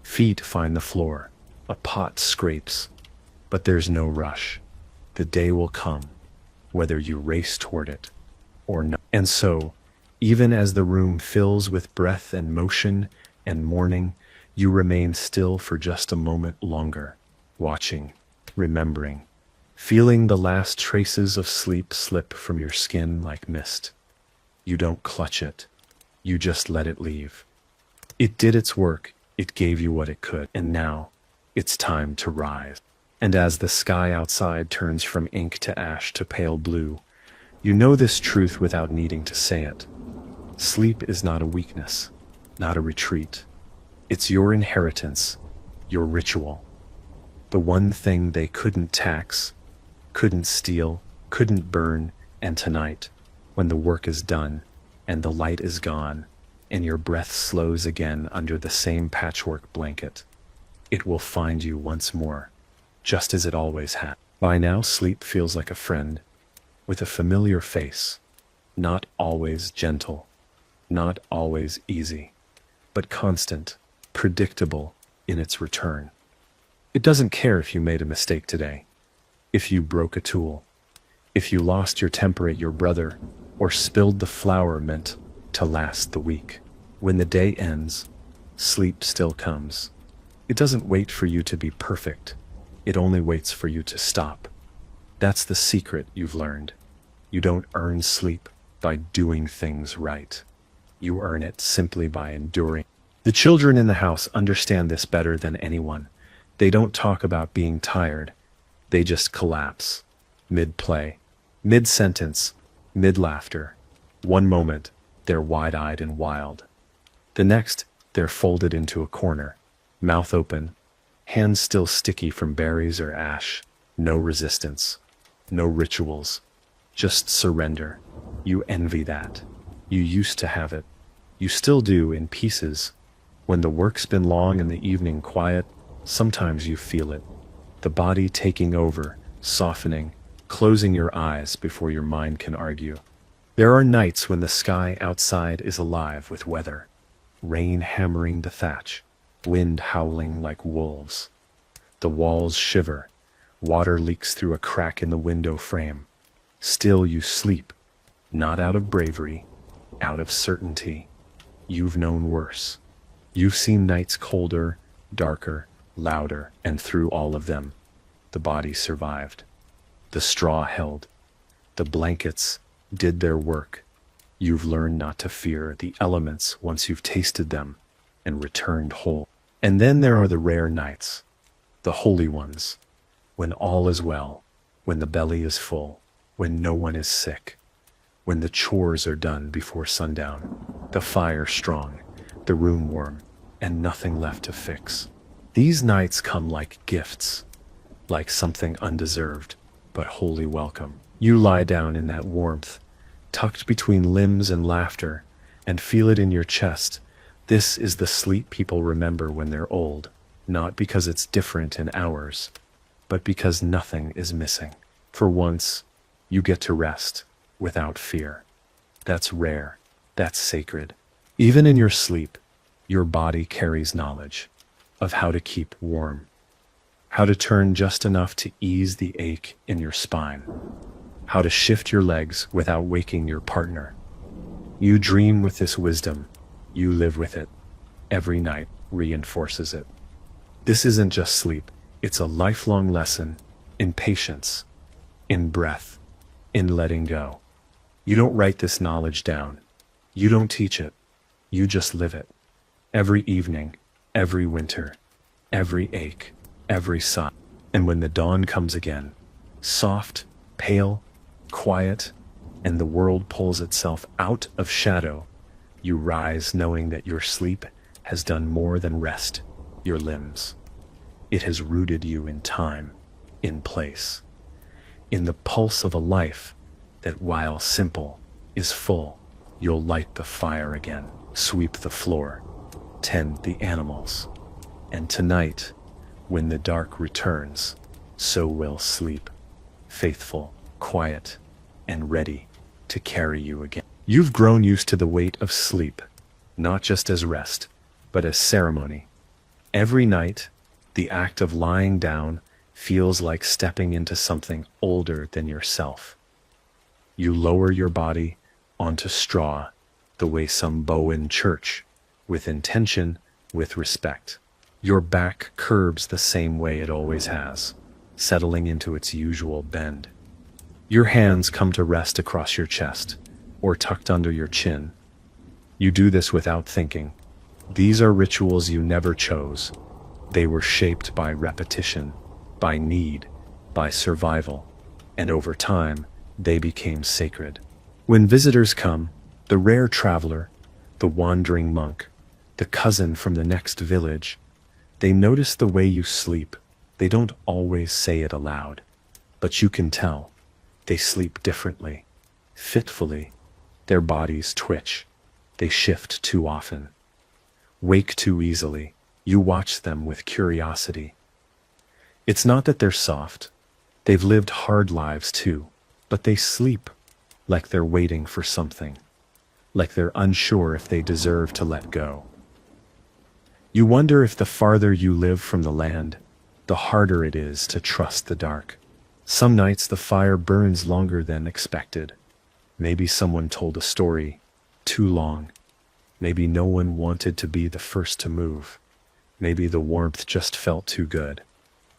Feet find the floor. A pot scrapes. But there's no rush. The day will come, whether you race toward it or not. And so, even as the room fills with breath and motion and mourning, you remain still for just a moment longer, watching, remembering, feeling the last traces of sleep slip from your skin like mist. You don't clutch it. You just let it leave. It did its work. It gave you what it could. And now, it's time to rise. And as the sky outside turns from ink to ash to pale blue, you know this truth without needing to say it. Sleep is not a weakness, not a retreat. It's your inheritance, your ritual. The one thing they couldn't tax, couldn't steal, couldn't burn, and tonight, when the work is done, and the light is gone, and your breath slows again under the same patchwork blanket, it will find you once more, just as it always had. By now, sleep feels like a friend, with a familiar face, not always gentle, not always easy, but constant, predictable in its return. It doesn't care if you made a mistake today, if you broke a tool, if you lost your temper at your brother, or spilled the flour meant to last the week. When the day ends, sleep still comes. It doesn't wait for you to be perfect. It only waits for you to stop. That's the secret you've learned. You don't earn sleep by doing things right. You earn it simply by enduring. The children in the house understand this better than anyone. They don't talk about being tired. They just collapse. Mid-play, mid-sentence, mid-laughter. One moment, they're wide-eyed and wild. The next, they're folded into a corner, mouth open, hands still sticky from berries or ash. No resistance, no rituals, just surrender. You envy that. You used to have it. You still do in pieces. When the work's been long and the evening quiet, sometimes you feel it. The body taking over, softening, closing your eyes before your mind can argue. There are nights when the sky outside is alive with weather. Rain hammering the thatch, wind howling like wolves. The walls shiver, water leaks through a crack in the window frame. Still you sleep, not out of bravery, out of certainty. You've known worse. You've seen nights colder, darker, louder, and through all of them, the body survived. The straw held. The blankets did their work. You've learned not to fear the elements once you've tasted them and returned whole. And then there are the rare nights, the holy ones, when all is well, when the belly is full, when no one is sick, when the chores are done before sundown, the fire strong, the room warm, and nothing left to fix. These nights come like gifts, like something undeserved, but wholly welcome. You lie down in that warmth, tucked between limbs and laughter, and feel it in your chest. This is the sleep people remember when they're old, not because it's different in hours, but because nothing is missing. For once, you get to rest without fear. That's rare. That's sacred. Even in your sleep, your body carries knowledge of how to keep warm, how to turn just enough to ease the ache in your spine, how to shift your legs without waking your partner. You dream with this wisdom. You live with it. Every night reinforces it. This isn't just sleep. It's a lifelong lesson in patience, in breath, in letting go. You don't write this knowledge down. You don't teach it. You just live it. Every evening, every winter, every ache, every sigh. And when the dawn comes again, soft, pale, quiet, and the world pulls itself out of shadow, you rise knowing that your sleep has done more than rest your limbs. It has rooted you in time, in place, in the pulse of a life that, while simple, is full. You'll light the fire again, sweep the floor, tend the animals. And tonight, when the dark returns, so will sleep, faithful, quiet, and ready to carry you again. You've grown used to the weight of sleep, not just as rest, but as ceremony. Every night, the act of lying down feels like stepping into something older than yourself. You lower your body onto straw the way some bow in church, with intention, with respect. Your back curves the same way it always has, settling into its usual bend. Your hands come to rest across your chest, or tucked under your chin. You do this without thinking. These are rituals you never chose. They were shaped by repetition, by need, by survival, and over time, they became sacred. When visitors come, the rare traveler, the wandering monk, the cousin from the next village, they notice the way you sleep. They don't always say it aloud, but you can tell. They sleep differently, fitfully. Their bodies twitch. They shift too often, wake too easily. You watch them with curiosity. It's not that they're soft. They've lived hard lives too, but they sleep like they're waiting for something, like they're unsure if they deserve to let go. You wonder if the farther you live from the land, the harder it is to trust the dark. Some nights the fire burns longer than expected. Maybe someone told a story too long. Maybe no one wanted to be the first to move. Maybe the warmth just felt too good.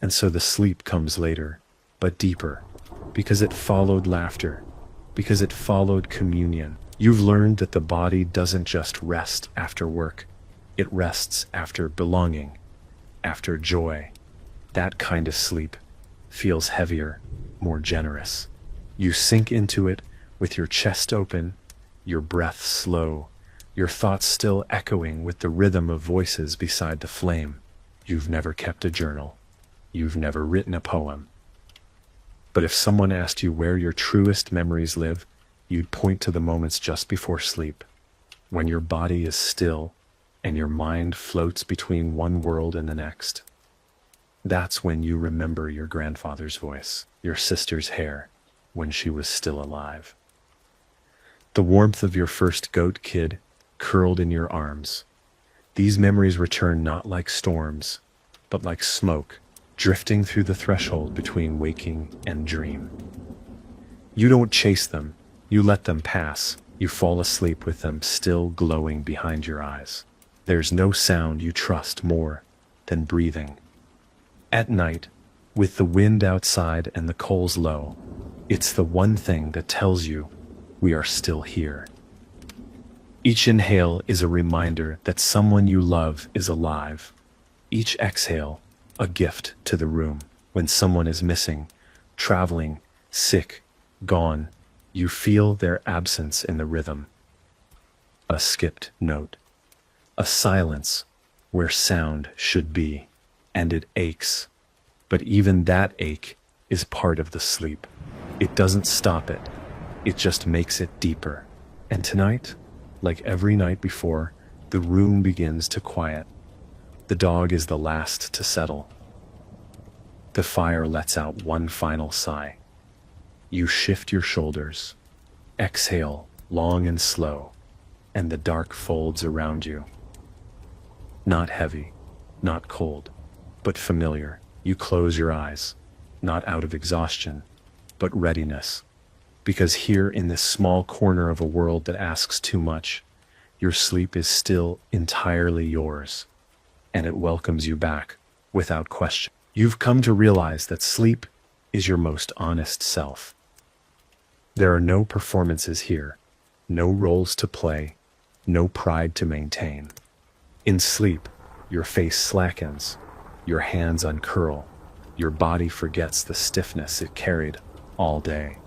And so the sleep comes later, but deeper, because it followed laughter, because it followed communion. You've learned that the body doesn't just rest after work. It rests after belonging, after joy. That kind of sleep feels heavier, more generous. You sink into it with your chest open, your breath slow, your thoughts still echoing with the rhythm of voices beside the flame. You've never kept a journal. You've never written a poem. But if someone asked you where your truest memories live, you'd point to the moments just before sleep, when your body is still and your mind floats between one world and the next. That's when you remember your grandfather's voice, your sister's hair, when she was still alive. The warmth of your first goat kid curled in your arms. These memories return not like storms, but like smoke, drifting through the threshold between waking and dream. You don't chase them, you let them pass. You fall asleep with them still glowing behind your eyes. There's no sound you trust more than breathing. At night, with the wind outside and the coals low, it's the one thing that tells you we are still here. Each inhale is a reminder that someone you love is alive. Each exhale, a gift to the room. When someone is missing, traveling, sick, gone, you feel their absence in the rhythm. A skipped note. A silence where sound should be, and it aches. But even that ache is part of the sleep. It doesn't stop it. It just makes it deeper. And tonight, like every night before, the room begins to quiet. The dog is the last to settle. The fire lets out one final sigh. You shift your shoulders, exhale long and slow, and the dark folds around you. Not heavy, not cold, but familiar. You close your eyes, not out of exhaustion, but readiness. Because here in this small corner of a world that asks too much, your sleep is still entirely yours, and it welcomes you back without question. You've come to realize that sleep is your most honest self. There are no performances here, no roles to play, no pride to maintain. In sleep, your face slackens, your hands uncurl, your body forgets the stiffness it carried all day.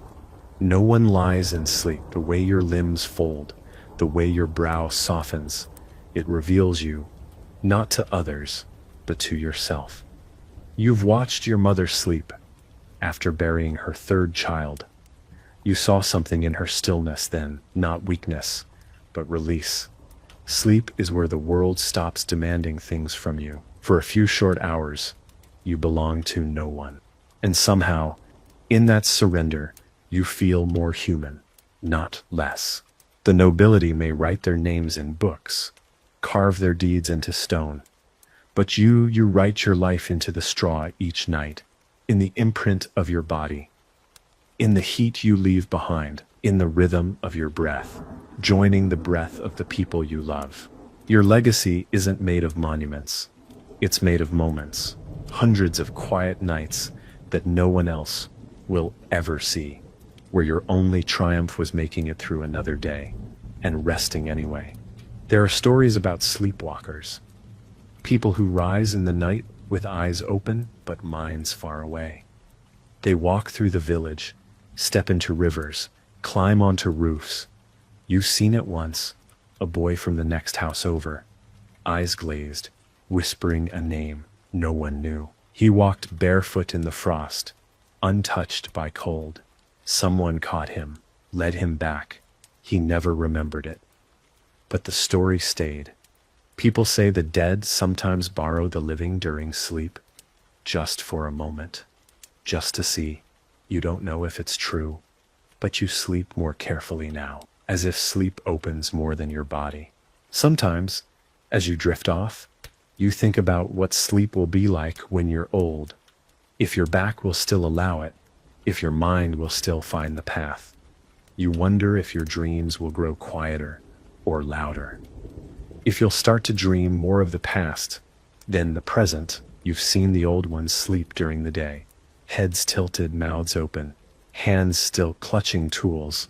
No one lies in sleep the way your limbs fold, the way your brow softens. It reveals you, not to others, but to yourself. You've watched your mother sleep after burying her third child. You saw something in her stillness then, not weakness, but release. Sleep is where the world stops demanding things from you. For a few short hours, you belong to no one. And somehow, in that surrender, you feel more human, not less. The nobility may write their names in books, carve their deeds into stone, but you write your life into the straw each night, in the imprint of your body, in the heat you leave behind, in the rhythm of your breath, joining the breath of the people you love. Your legacy isn't made of monuments. It's made of moments, hundreds of quiet nights that no one else will ever see, where your only triumph was making it through another day and resting anyway. There are stories about sleepwalkers, people who rise in the night with eyes open but minds far away. They walk through the village, step into rivers, climb onto roofs. You've seen it once, a boy from the next house over, eyes glazed, whispering a name no one knew. He walked barefoot in the frost, untouched by cold. Someone caught him, led him back. He never remembered it. But the story stayed. People say the dead sometimes borrow the living during sleep, just for a moment, just to see. You don't know if it's true, but you sleep more carefully now, as if sleep opens more than your body. Sometimes, as you drift off, you think about what sleep will be like when you're old, if your back will still allow it, if your mind will still find the path. You wonder if your dreams will grow quieter or louder. If you'll start to dream more of the past than the present. You've seen the old ones sleep during the day, heads tilted, mouths open, hands still clutching tools.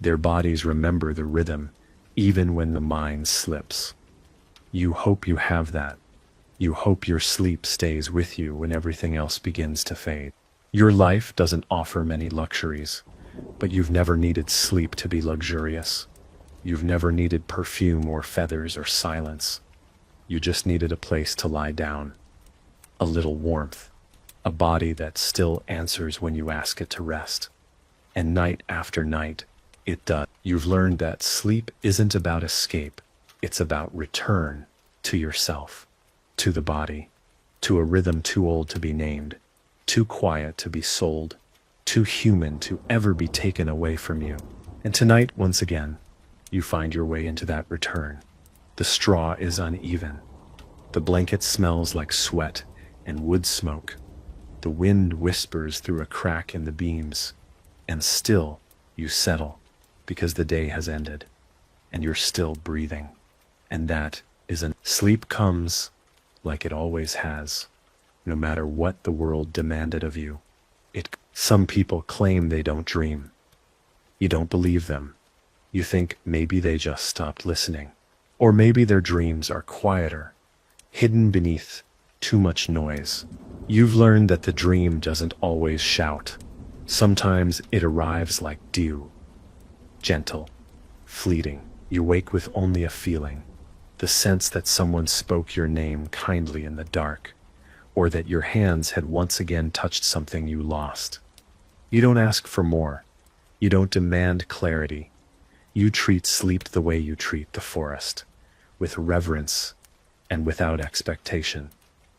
Their bodies remember the rhythm, even when the mind slips. You hope you have that. You hope your sleep stays with you when everything else begins to fade. Your life doesn't offer many luxuries, but you've never needed sleep to be luxurious. You've never needed perfume or feathers or silence. You just needed a place to lie down, a little warmth, a body that still answers when you ask it to rest. And night after night, it does. You've learned that sleep isn't about escape. It's about return to yourself, to the body, to a rhythm too old to be named, too quiet to be sold, too human to ever be taken away from you. And tonight, once again, you find your way into that return. The straw is uneven. The blanket smells like sweat and wood smoke. The wind whispers through a crack in the beams. And still, you settle, because the day has ended, and you're still breathing. And that is sleep comes like it always has, no matter what the world demanded of you. Some people claim they don't dream. You don't believe them. You think maybe they just stopped listening. Or maybe their dreams are quieter, hidden beneath too much noise. You've learned that the dream doesn't always shout. Sometimes it arrives like dew, gentle, fleeting. You wake with only a feeling, the sense that someone spoke your name kindly in the dark, or that your hands had once again touched something you lost. You don't ask for more. You don't demand clarity. You treat sleep the way you treat the forest, with reverence and without expectation.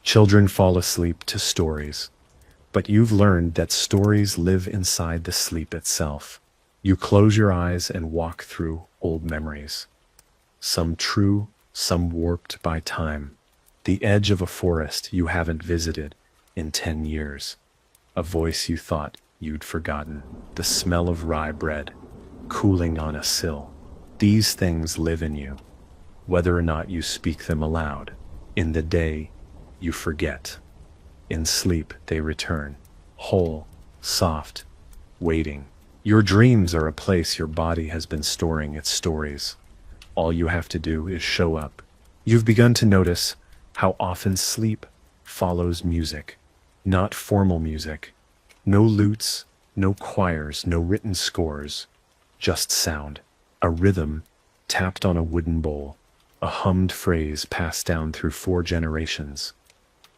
Children fall asleep to stories, but you've learned that stories live inside the sleep itself. You close your eyes and walk through old memories, some true, some warped by time. The edge of a forest you haven't visited in 10 years, a voice you thought you'd forgotten, the smell of rye bread cooling on a sill. These things live in you, whether or not you speak them aloud. In the day, you forget. In sleep, they return, whole, soft, waiting. Your dreams are a place your body has been storing its stories. All you have to do is show up. You've begun to notice how often sleep follows music, not formal music. No lutes, no choirs, no written scores, just sound, a rhythm tapped on a wooden bowl, a hummed phrase passed down through 4 generations,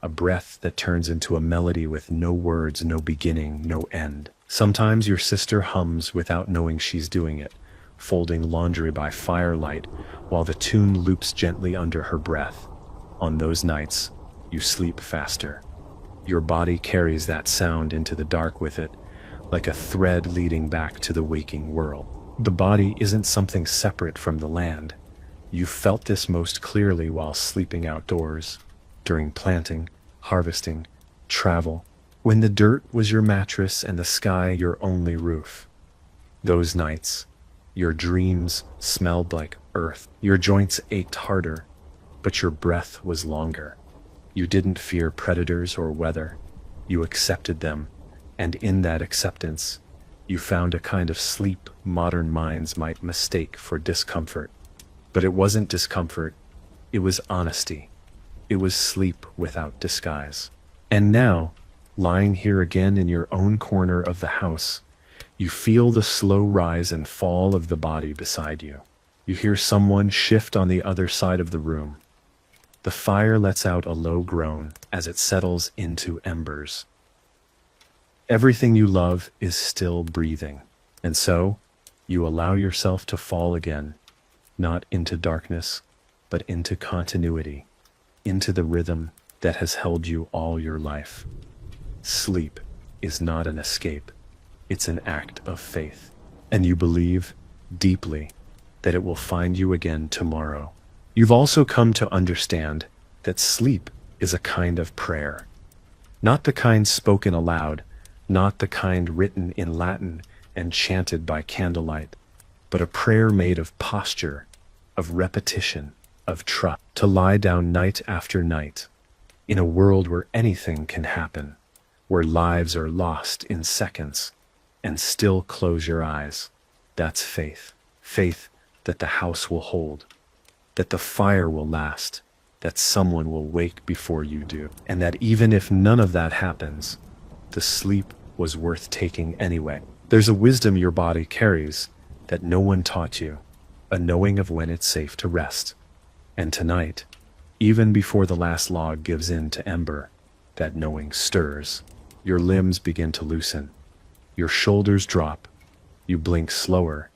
a breath that turns into a melody with no words, no beginning, no end. Sometimes your sister hums without knowing she's doing it, folding laundry by firelight while the tune loops gently under her breath. On those nights, you sleep faster. Your body carries that sound into the dark with it, like a thread leading back to the waking world. The body isn't something separate from the land. You felt this most clearly while sleeping outdoors, during planting, harvesting, travel, when the dirt was your mattress and the sky your only roof. Those nights, your dreams smelled like earth. Your joints ached harder, but your breath was longer. You didn't fear predators or weather. You accepted them, and in that acceptance, you found a kind of sleep modern minds might mistake for discomfort. But it wasn't discomfort, it was honesty. It was sleep without disguise. And now, lying here again in your own corner of the house, you feel the slow rise and fall of the body beside you. You hear someone shift on the other side of the room. The fire lets out a low groan as it settles into embers. Everything you love is still breathing, and so you allow yourself to fall again, not into darkness, but into continuity, into the rhythm that has held you all your life. Sleep is not an escape, it's an act of faith, and you believe deeply that it will find you again tomorrow. You've also come to understand that sleep is a kind of prayer, not the kind spoken aloud, not the kind written in Latin and chanted by candlelight, but a prayer made of posture, of repetition, of trust, to lie down night after night, in a world where anything can happen, where lives are lost in seconds, and still close your eyes. That's faith. Faith that the house will hold, that the fire will last, that someone will wake before you do, and that even if none of that happens, the sleep was worth taking anyway. There's a wisdom your body carries that no one taught you, a knowing of when it's safe to rest. And tonight, even before the last log gives in to ember, that knowing stirs. Your limbs begin to loosen. Your shoulders drop. You blink slower.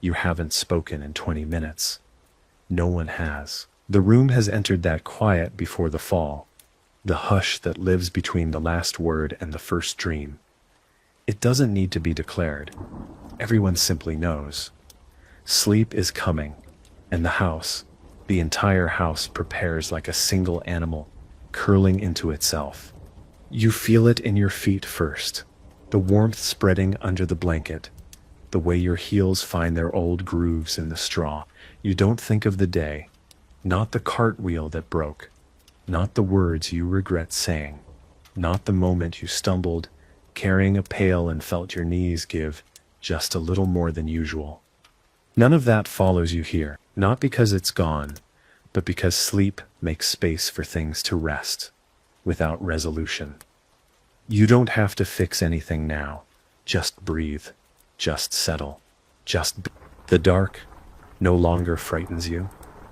You haven't spoken in 20 minutes. No one has. The room has entered that quiet before the fall, the hush that lives between the last word and the first dream. It doesn't need to be declared. Everyone simply knows. Sleep is coming, and the house, the entire house, prepares like a single animal, curling into itself. You feel it in your feet first, the warmth spreading under the blanket, the way your heels find their old grooves in the straw. You don't think of the day, not the cartwheel that broke, not the words you regret saying, not the moment you stumbled, carrying a pail and felt your knees give just a little more than usual. None of that follows you here, not because it's gone, but because sleep makes space for things to rest, without resolution. You don't have to fix anything now, just breathe. Just settle. The dark no longer frightens you.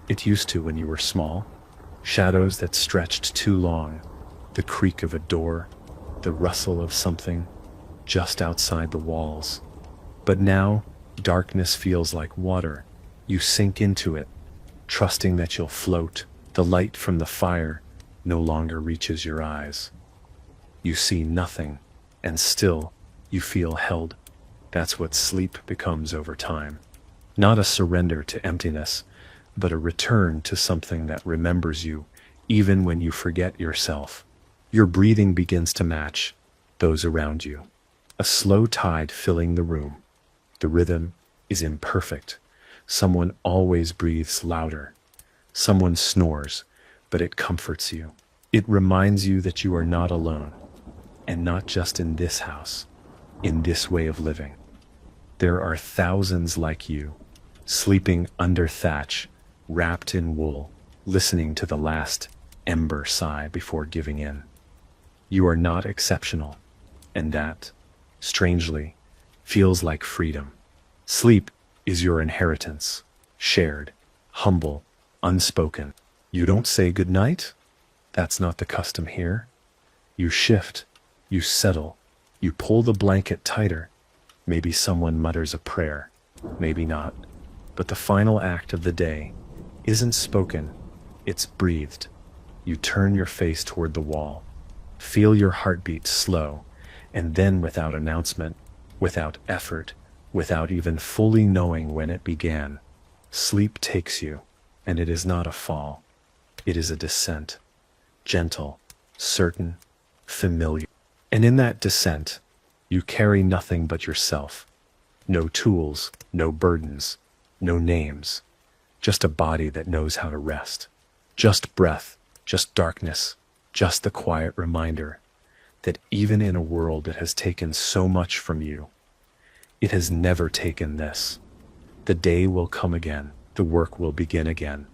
It used to when you were small. Shadows that stretched too long. The creak of a door. The rustle of something just outside the walls. But now, darkness feels like water. You sink into it, trusting that you'll float. The light from the fire no longer reaches your eyes. You see nothing, and still you feel held. That's what sleep becomes over time. Not a surrender to emptiness, but a return to something that remembers you, even when you forget yourself. Your breathing begins to match those around you. A slow tide filling the room. The rhythm is imperfect. Someone always breathes louder. Someone snores, but it comforts you. It reminds you that you are not alone, and not just in this house, in this way of living. There are thousands like you, sleeping under thatch, wrapped in wool, listening to the last ember sigh before giving in. You are not exceptional, and that, strangely, feels like freedom. Sleep is your inheritance, shared, humble, unspoken. You don't say goodnight? That's not the custom here. You shift, you settle, you pull the blanket tighter. Maybe someone mutters a prayer, maybe not. But the final act of the day isn't spoken, it's breathed. You turn your face toward the wall, feel your heartbeat slow, and then without announcement, without effort, without even fully knowing when it began, sleep takes you, and it is not a fall. It is a descent, gentle, certain, familiar. And in that descent, you carry nothing but yourself. No tools, no burdens, no names, just a body that knows how to rest. Just breath, just darkness, just the quiet reminder that even in a world that has taken so much from you, it has never taken this. The day will come again, the work will begin again.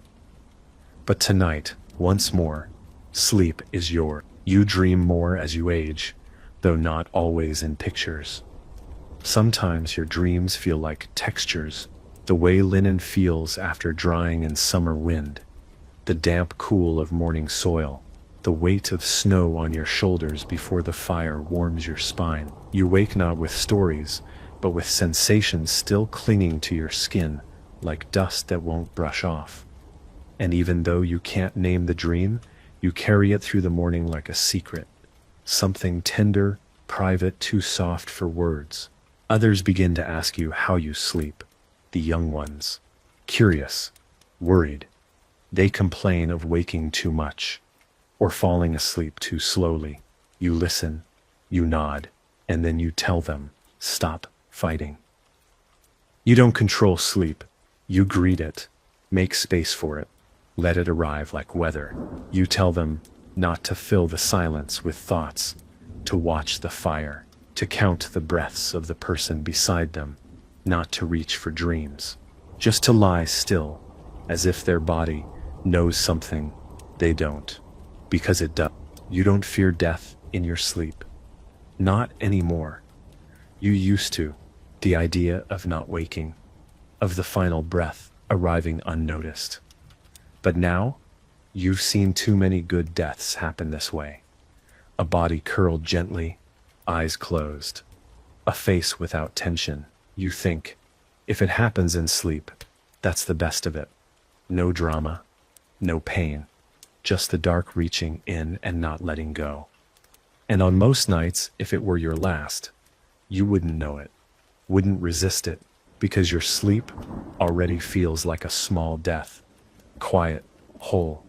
But tonight, once more, sleep is yours. You dream more as you age, though not always in pictures. Sometimes your dreams feel like textures, the way linen feels after drying in summer wind, the damp cool of morning soil, the weight of snow on your shoulders before the fire warms your spine. You wake not with stories, but with sensations still clinging to your skin, like dust that won't brush off. And even though you can't name the dream, you carry it through the morning like a secret, something tender, private, too soft for words. Others begin to ask you how you sleep, the young ones, curious, worried. They complain of waking too much, or falling asleep too slowly. You listen, you nod, and then you tell them, stop fighting. You don't control sleep, you greet it, make space for it, let it arrive like weather. You tell them not to fill the silence with thoughts, to watch the fire, to count the breaths of the person beside them, not to reach for dreams, just to lie still, as if their body knows something they don't, because it does. You don't fear death in your sleep. Not anymore. You used to. The idea of not waking, of the final breath arriving unnoticed. But now, you've seen too many good deaths happen this way. A body curled gently, eyes closed, a face without tension. You think, if it happens in sleep, that's the best of it. No drama, no pain, just the dark reaching in and not letting go. And on most nights, if it were your last, you wouldn't know it, wouldn't resist it, because your sleep already feels like a small death, quiet, whole,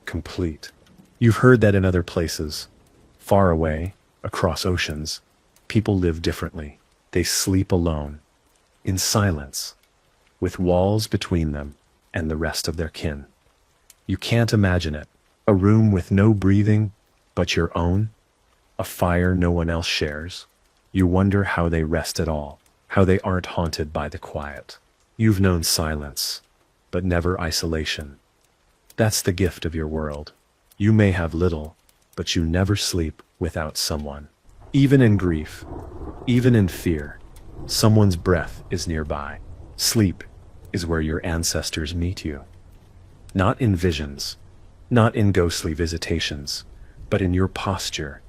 complete. You've heard that in other places, far away, across oceans, people live differently. They sleep alone, in silence, with walls between them and the rest of their kin. You can't imagine it. A room with no breathing but your own, a fire no one else shares. You wonder how they rest at all, how they aren't haunted by the quiet. You've known silence, but never isolation. That's the gift of your world. You may have little, but you never sleep without someone. Even in grief, even in fear, someone's breath is nearby. Sleep is where your ancestors meet you. Not in visions, not in ghostly visitations, but in your posture,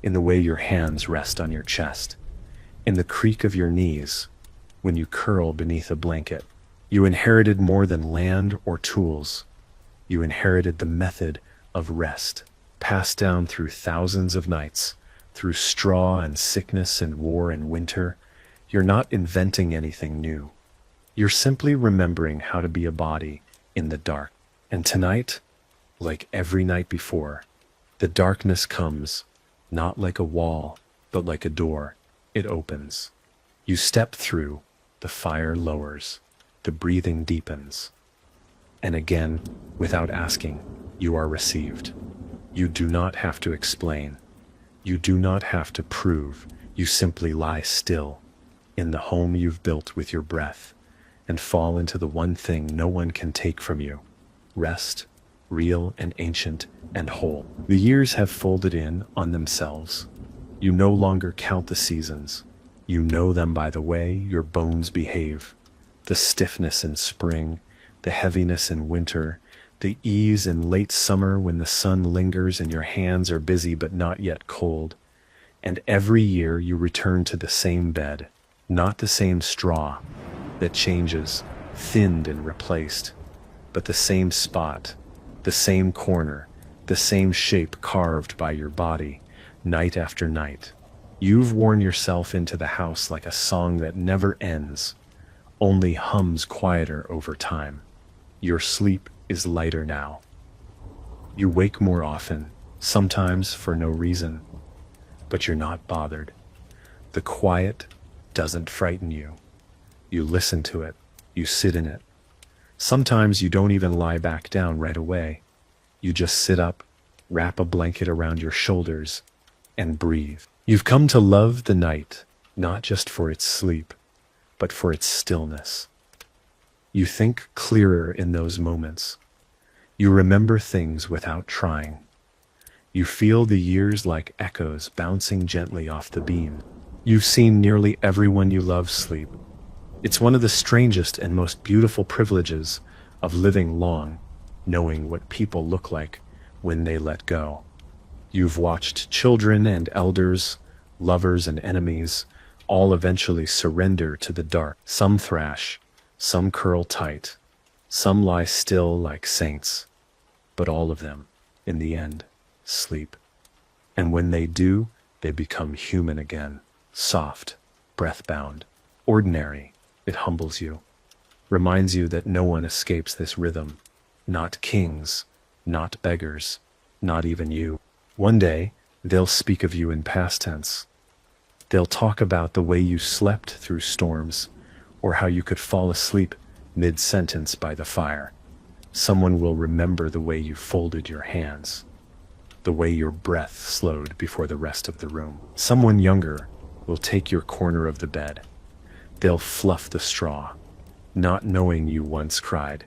in the way your hands rest on your chest, in the creak of your knees when you curl beneath a blanket. You inherited more than land or tools. You inherited the method of rest, passed down through thousands of nights, through straw and sickness and war and winter. You're not inventing anything new. You're simply remembering how to be a body in the dark. And tonight, like every night before, the darkness comes, not like a wall, but like a door. It opens. You step through, the fire lowers, the breathing deepens. And again, without asking, you are received. You do not have to explain. You do not have to prove. You simply lie still in the home you've built with your breath and fall into the one thing no one can take from you: rest, real and ancient and whole. The years have folded in on themselves. You no longer count the seasons. You know them by the way your bones behave. The stiffness in spring, the heaviness in winter, the ease in late summer when the sun lingers and your hands are busy but not yet cold. And every year you return to the same bed, not the same straw that changes, thinned and replaced, but the same spot, the same corner, the same shape carved by your body, night after night. You've worn yourself into the house like a song that never ends, only hums quieter over time. Your sleep is lighter now. You wake more often, sometimes for no reason, but you're not bothered. The quiet doesn't frighten you. You listen to it, you sit in it. Sometimes you don't even lie back down right away. You just sit up, wrap a blanket around your shoulders, and breathe. You've come to love the night, not just for its sleep, but for its stillness. You think clearer in those moments. You remember things without trying. You feel the years like echoes bouncing gently off the beam. You've seen nearly everyone you love sleep. It's one of the strangest and most beautiful privileges of living long, knowing what people look like when they let go. You've watched children and elders, lovers and enemies, all eventually surrender to the dark. Some thrash, some curl tight, some lie still like saints, but all of them, in the end, sleep. And when they do, they become human again, soft, breath-bound, ordinary. It humbles you, reminds you that no one escapes this rhythm, not kings, not beggars, not even you. One day, they'll speak of you in past tense. They'll talk about the way you slept through storms, or how you could fall asleep mid-sentence by the fire. Someone will remember the way you folded your hands, the way your breath slowed before the rest of the room. Someone younger will take your corner of the bed. They'll fluff the straw, not knowing you once cried,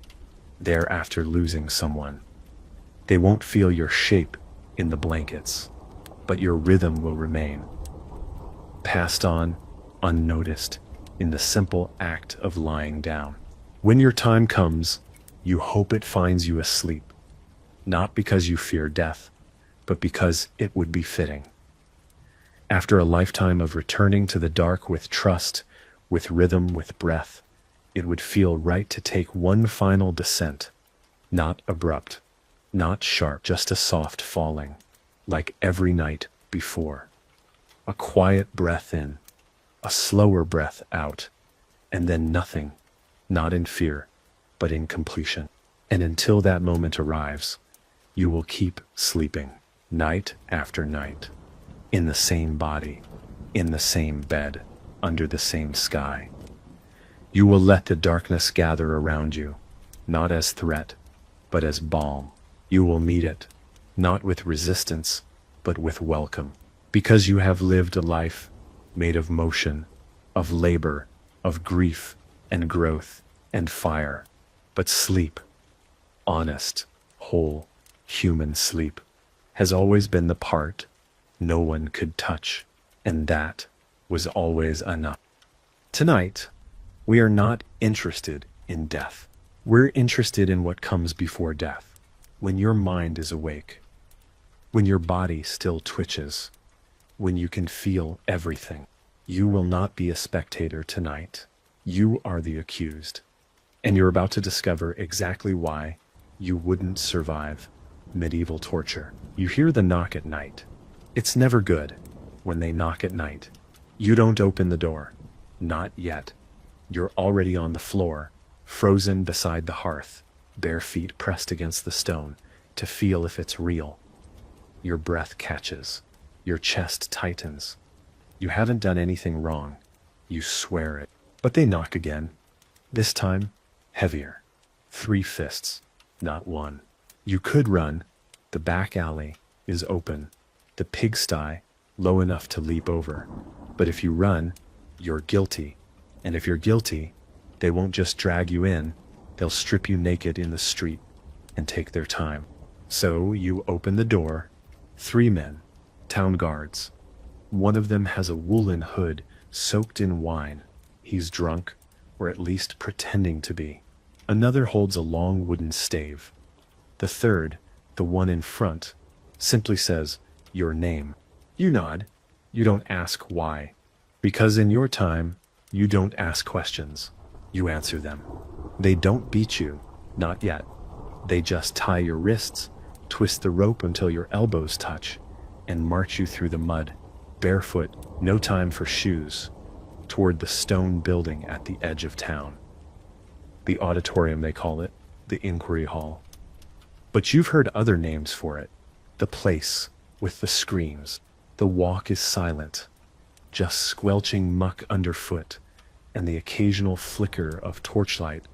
there after losing someone. They won't feel your shape in the blankets, but your rhythm will remain, passed on, unnoticed, in the simple act of lying down. When your time comes, you hope it finds you asleep, not because you fear death, but because it would be fitting. After a lifetime of returning to the dark with trust, with rhythm, with breath, it would feel right to take one final descent, not abrupt, not sharp, just a soft falling, like every night before. A quiet breath in, a slower breath out, and then nothing, not in fear, but in completion. And until that moment arrives, you will keep sleeping, night after night, in the same body, in the same bed, under the same sky. You will let the darkness gather around you, not as threat, but as balm. You will meet it, not with resistance, but with welcome, because you have lived a life made of motion, of labor, of grief and growth and fire. But sleep, honest, whole, human sleep, has always been the part no one could touch, and that was always enough. Tonight, we are not interested in death. We're interested in what comes before death. When your mind is awake, when your body still twitches, when you can feel everything. You will not be a spectator tonight. You are the accused. And you're about to discover exactly why you wouldn't survive medieval torture. You hear the knock at night. It's never good when they knock at night. You don't open the door. Not yet. You're already on the floor, frozen beside the hearth, bare feet pressed against the stone to feel if it's real. Your breath catches. Your chest tightens. You haven't done anything wrong. You swear it. But they knock again. This time, heavier. 3 fists, not one. You could run, the back alley, is open, the pigsty low enough to leap over. But if you run, you're guilty. And if you're guilty, they won't just drag you in, they'll strip you naked in the street and take their time. So you open the door. 3 men, town guards. One of them has a woolen hood soaked in wine. He's drunk, or at least pretending to be. Another holds a long wooden stave. The third, the one in front, simply says, "Your name." You nod. You don't ask why. Because in your time, you don't ask questions. You answer them. They don't beat you, not yet. They just tie your wrists, twist the rope until your elbows touch, and march you through the mud, barefoot, no time for shoes, toward the stone building at the edge of town. The auditorium, they call it, the inquiry hall. But you've heard other names for it. The place, with the screams. The walk is silent, just squelching muck underfoot, and the occasional flicker of torchlight.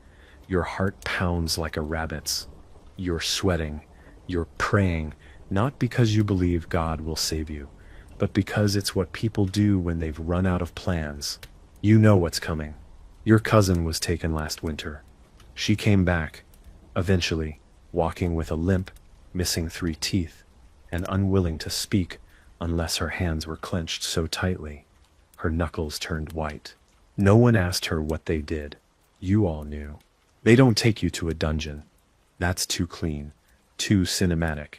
Your heart pounds like a rabbit's. You're sweating. You're praying, not because you believe God will save you, but because it's what people do when they've run out of plans. You know what's coming. Your cousin was taken last winter. She came back, eventually, walking with a limp, missing 3 teeth, and unwilling to speak unless her hands were clenched so tightly. Her knuckles turned white. No one asked her what they did. You all knew. They don't take you to a dungeon. That's too clean, too cinematic.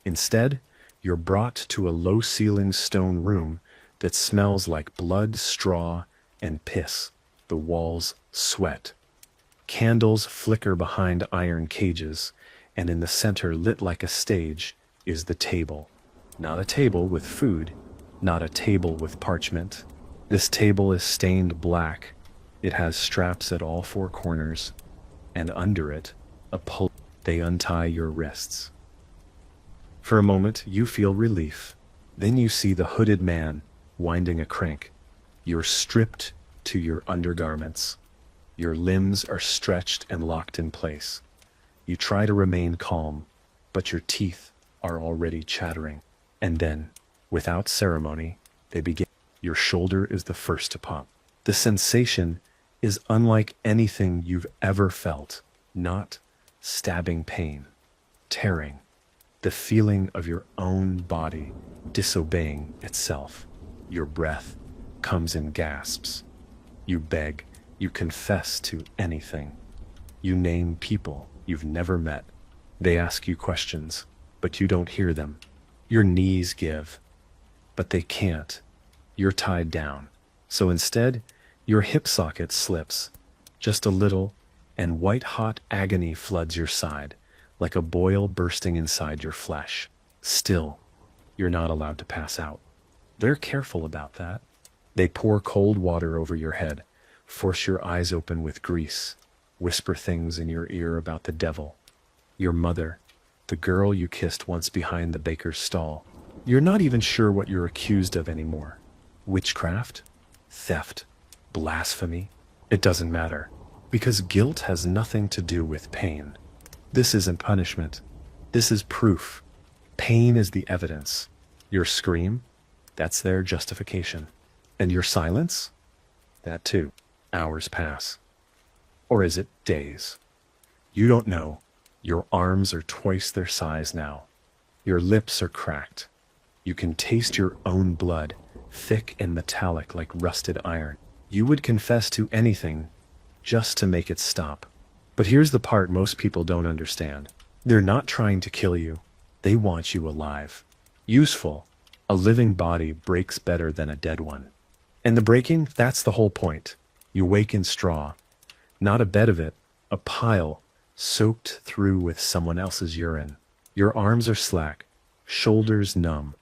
Instead, you're brought to a low-ceilinged stone room that smells like blood, straw, and piss. The walls sweat. Candles flicker behind iron cages, and in the center, lit like a stage, is the table. Not a table with food, not a table with parchment. This table is stained black. It has straps at all 4 corners, and under it, a pull. They untie your wrists. For a moment, you feel relief. Then you see the hooded man winding a crank. You're stripped to your undergarments. Your limbs are stretched and locked in place. You try to remain calm, but your teeth are already chattering. And then, without ceremony, they begin. Your shoulder is the first to pop. The sensation is unlike anything you've ever felt. Not stabbing pain, tearing, the feeling of your own body disobeying itself. Your breath comes in gasps. You beg, you confess to anything. You name people you've never met. They ask you questions, but you don't hear them. Your knees give, but they can't. You're tied down. So instead, your hip socket slips, just a little, and white-hot agony floods your side, like a boil bursting inside your flesh. Still, you're not allowed to pass out. They're careful about that. They pour cold water over your head, force your eyes open with grease, whisper things in your ear about the devil, your mother, the girl you kissed once behind the baker's stall. You're not even sure what you're accused of anymore. Witchcraft? Theft? Blasphemy? It doesn't matter, because guilt has nothing to do with pain. This isn't punishment. This is proof. Pain is the evidence. Your scream? That's their justification. And your silence? That too. Hours pass. Or is it days? You don't know. Your arms are twice their size now. Your lips are cracked. You can taste your own blood, thick and metallic like rusted iron. You would confess to anything just to make it stop. But here's the part most people don't understand. They're not trying to kill you. They want you alive. Useful. A living body breaks better than a dead one. And the breaking, that's the whole point. You wake in straw. Not a bed of it, a pile, soaked through with someone else's urine. Your arms are slack, shoulders numb,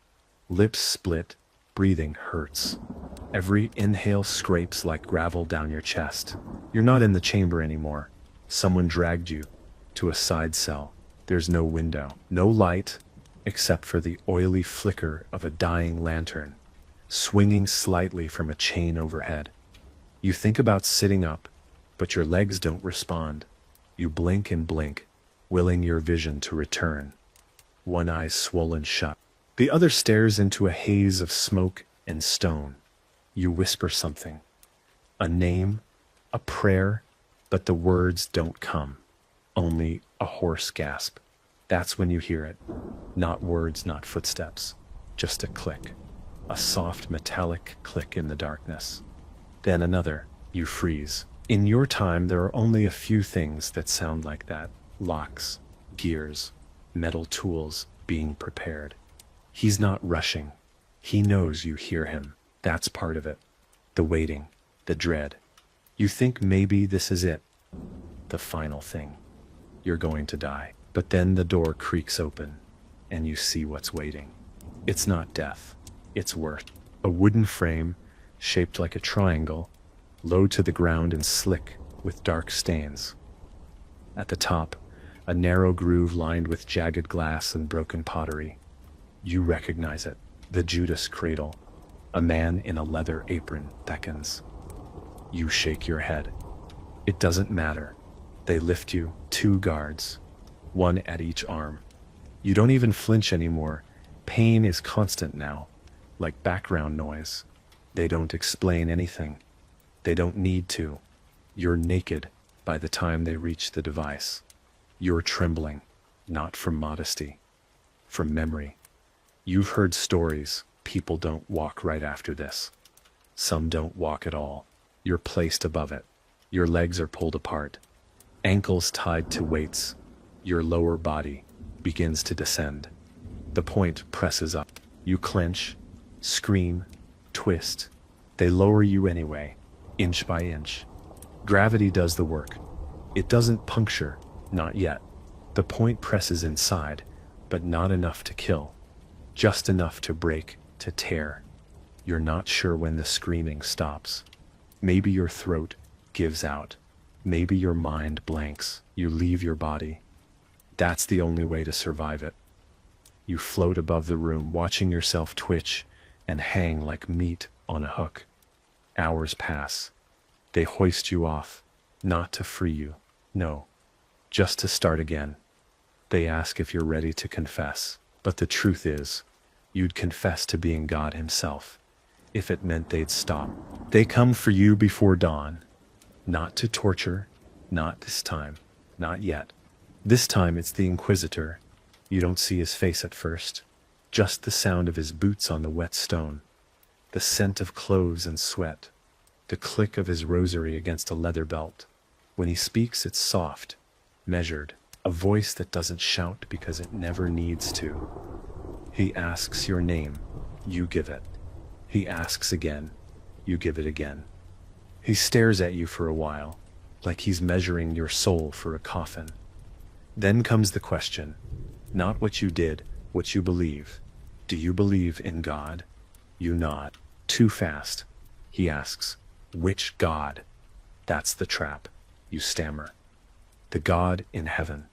lips split, breathing hurts. Every inhale scrapes like gravel down your chest. You're not in the chamber anymore. Someone dragged you to a side cell. There's no window, no light, except for the oily flicker of a dying lantern, swinging slightly from a chain overhead. You think about sitting up, but your legs don't respond. You blink and blink, willing your vision to return. One eye swollen shut. The other stares into a haze of smoke and stone. You whisper something. A name, a prayer, but the words don't come. Only a hoarse gasp. That's when you hear it. Not words, not footsteps. Just a click. A soft metallic click in the darkness. Then another. You freeze. In your time, there are only a few things that sound like that. Locks, gears, metal tools being prepared. He's not rushing. He knows you hear him. That's part of it. The waiting, the dread. You think maybe this is it. The final thing. You're going to die. But then the door creaks open, and you see what's waiting. It's not death. It's worth. A wooden frame, shaped like a triangle, low to the ground and slick with dark stains. At the top, a narrow groove lined with jagged glass and broken pottery. You recognize it. The Judas cradle. A man in a leather apron beckons. You shake your head. It doesn't matter. They lift you, 2 guards, one at each arm. You don't even flinch anymore. Pain is constant now, like background noise. They don't explain anything. They don't need to. You're naked by the time they reach the device. You're trembling, not from modesty, from memory. You've heard stories. People don't walk right after this. Some don't walk at all. You're placed above it. Your legs are pulled apart, ankles tied to weights. Your lower body begins to descend. The point presses up. You clench, scream, twist. They lower you anyway, inch by inch. Gravity does the work. It doesn't puncture, not yet. The point presses inside, but not enough to kill. Just enough to break, to tear. You're not sure when the screaming stops. Maybe your throat gives out. Maybe your mind blanks. You leave your body. That's the only way to survive it. You float above the room, watching yourself twitch and hang like meat on a hook. Hours pass. They hoist you off, not to free you, no, just to start again. They ask if you're ready to confess, but the truth is, you'd confess to being God himself, if it meant they'd stop. They come for you before dawn, not to torture, not this time, not yet. This time it's the Inquisitor. You don't see his face at first, just the sound of his boots on the wet stone, the scent of clothes and sweat, the click of his rosary against a leather belt. When he speaks, it's soft, measured, a voice that doesn't shout because it never needs to. He asks your name, you give it. He asks again, you give it again. He stares at you for a while, like he's measuring your soul for a coffin. Then comes the question, not what you did, what you believe. Do you believe in God? You nod. Too fast. He asks, which God? That's the trap. You stammer. The God in heaven.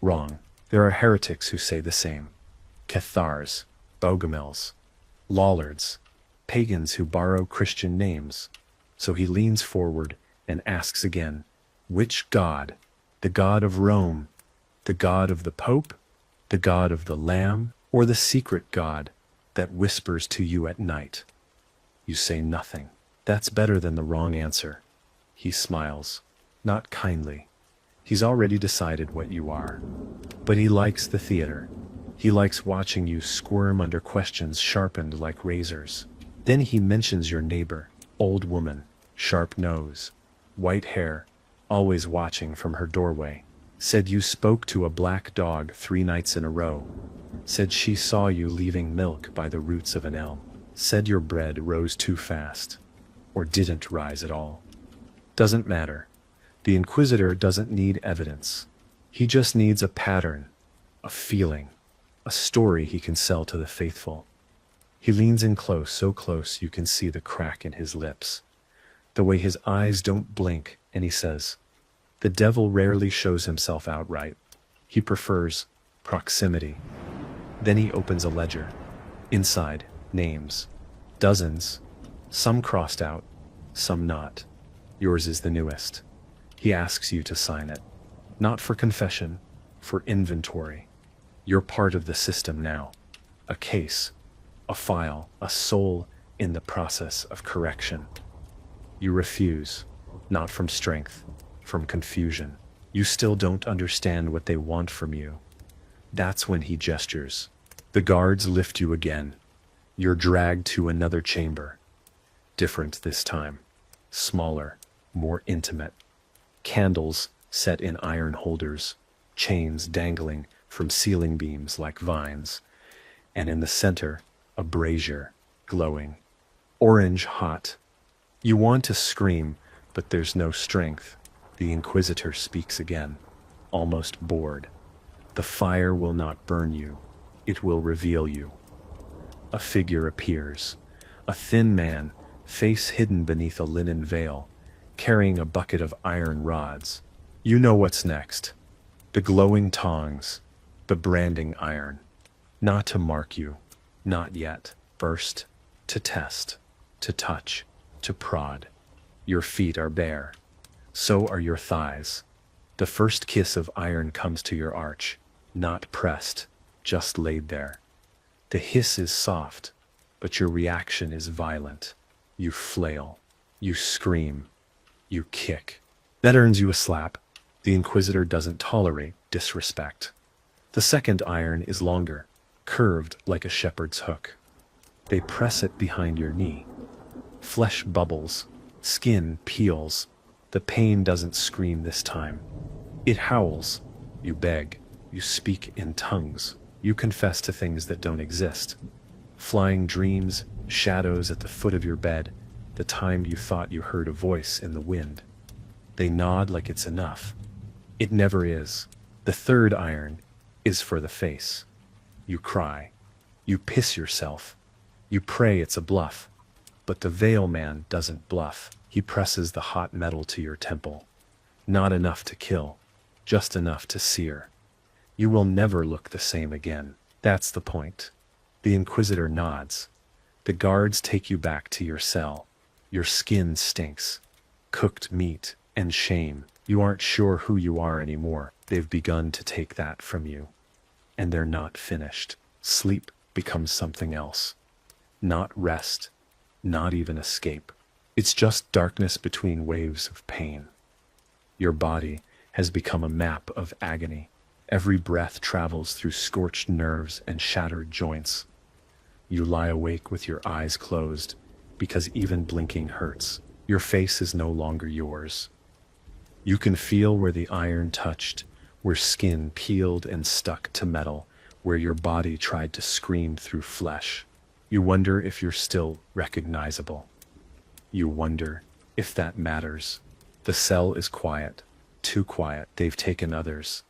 Wrong. There are heretics who say the same. Cathars, Bogomils, Lollards, pagans who borrow Christian names. So he leans forward and asks again, which God? The God of Rome? The God of the Pope? The God of the Lamb? Or the secret God that whispers to you at night? You say nothing. That's better than the wrong answer. He smiles, not kindly. He's already decided what you are. But he likes the theater. He likes watching you squirm under questions sharpened like razors. Then he mentions your neighbor, old woman, sharp nose, white hair, always watching from her doorway. Said you spoke to a black dog 3 nights in a row. Said she saw you leaving milk by the roots of an elm. Said your bread rose too fast, or didn't rise at all. Doesn't matter. The Inquisitor doesn't need evidence. He just needs a pattern, a feeling, a story he can sell to the faithful. He leans in close, so close you can see the crack in his lips, the way his eyes don't blink, and he says, the devil rarely shows himself outright. He prefers proximity. Then he opens a ledger. Inside, names. Dozens. Some crossed out, some not. Yours is the newest. He asks you to sign it. Not for confession, for inventory. You're part of the system now. a case, a file, a soul in the process of correction. You refuse, not from strength, from confusion. You still don't understand what they want from you. That's when he gestures. The guards lift you again. You're dragged to another chamber. Different this time. Smaller, more intimate. Candles set in iron holders, chains dangling from ceiling beams like vines, and in the center, a brazier, glowing, orange hot. You want to scream, but there's no strength. The Inquisitor speaks again, almost bored. The fire will not burn you, it will reveal you. A figure appears, a thin man, face hidden beneath a linen veil, carrying a bucket of iron rods. You know what's next. The glowing tongs, the branding iron. Not to mark you, not yet. First, to test, to touch, to prod. Your feet are bare. So are your thighs. The first kiss of iron comes to your arch, not pressed, just laid there. The hiss is soft, but your reaction is violent. You flail, you scream, you kick. That earns you a slap. The Inquisitor doesn't tolerate disrespect. The second iron is longer, curved like a shepherd's hook. They press it behind your knee. Flesh bubbles, skin peels. The pain doesn't scream this time. It howls. You beg. You speak in tongues. You confess to things that don't exist. Flying dreams, shadows at the foot of your bed, the time you thought you heard a voice in the wind. They nod like it's enough. It never is. The third iron is for the face. You cry. You piss yourself. You pray it's a bluff. But the veil man doesn't bluff. He presses the hot metal to your temple. Not enough to kill, just enough to sear. You will never look the same again. That's the point. The Inquisitor nods. The guards take you back to your cell. Your skin stinks. Cooked meat and shame. You aren't sure who you are anymore. They've begun to take that from you. And they're not finished. Sleep becomes something else. Not rest. Not even escape. It's just darkness between waves of pain. Your body has become a map of agony. Every breath travels through scorched nerves and shattered joints. You lie awake with your eyes closed, because even blinking hurts. Your face is no longer yours. You can feel where the iron touched, where skin peeled and stuck to metal, where your body tried to scream through flesh. You wonder if you're still recognizable. You wonder if that matters. The cell is quiet, too quiet. They've taken others.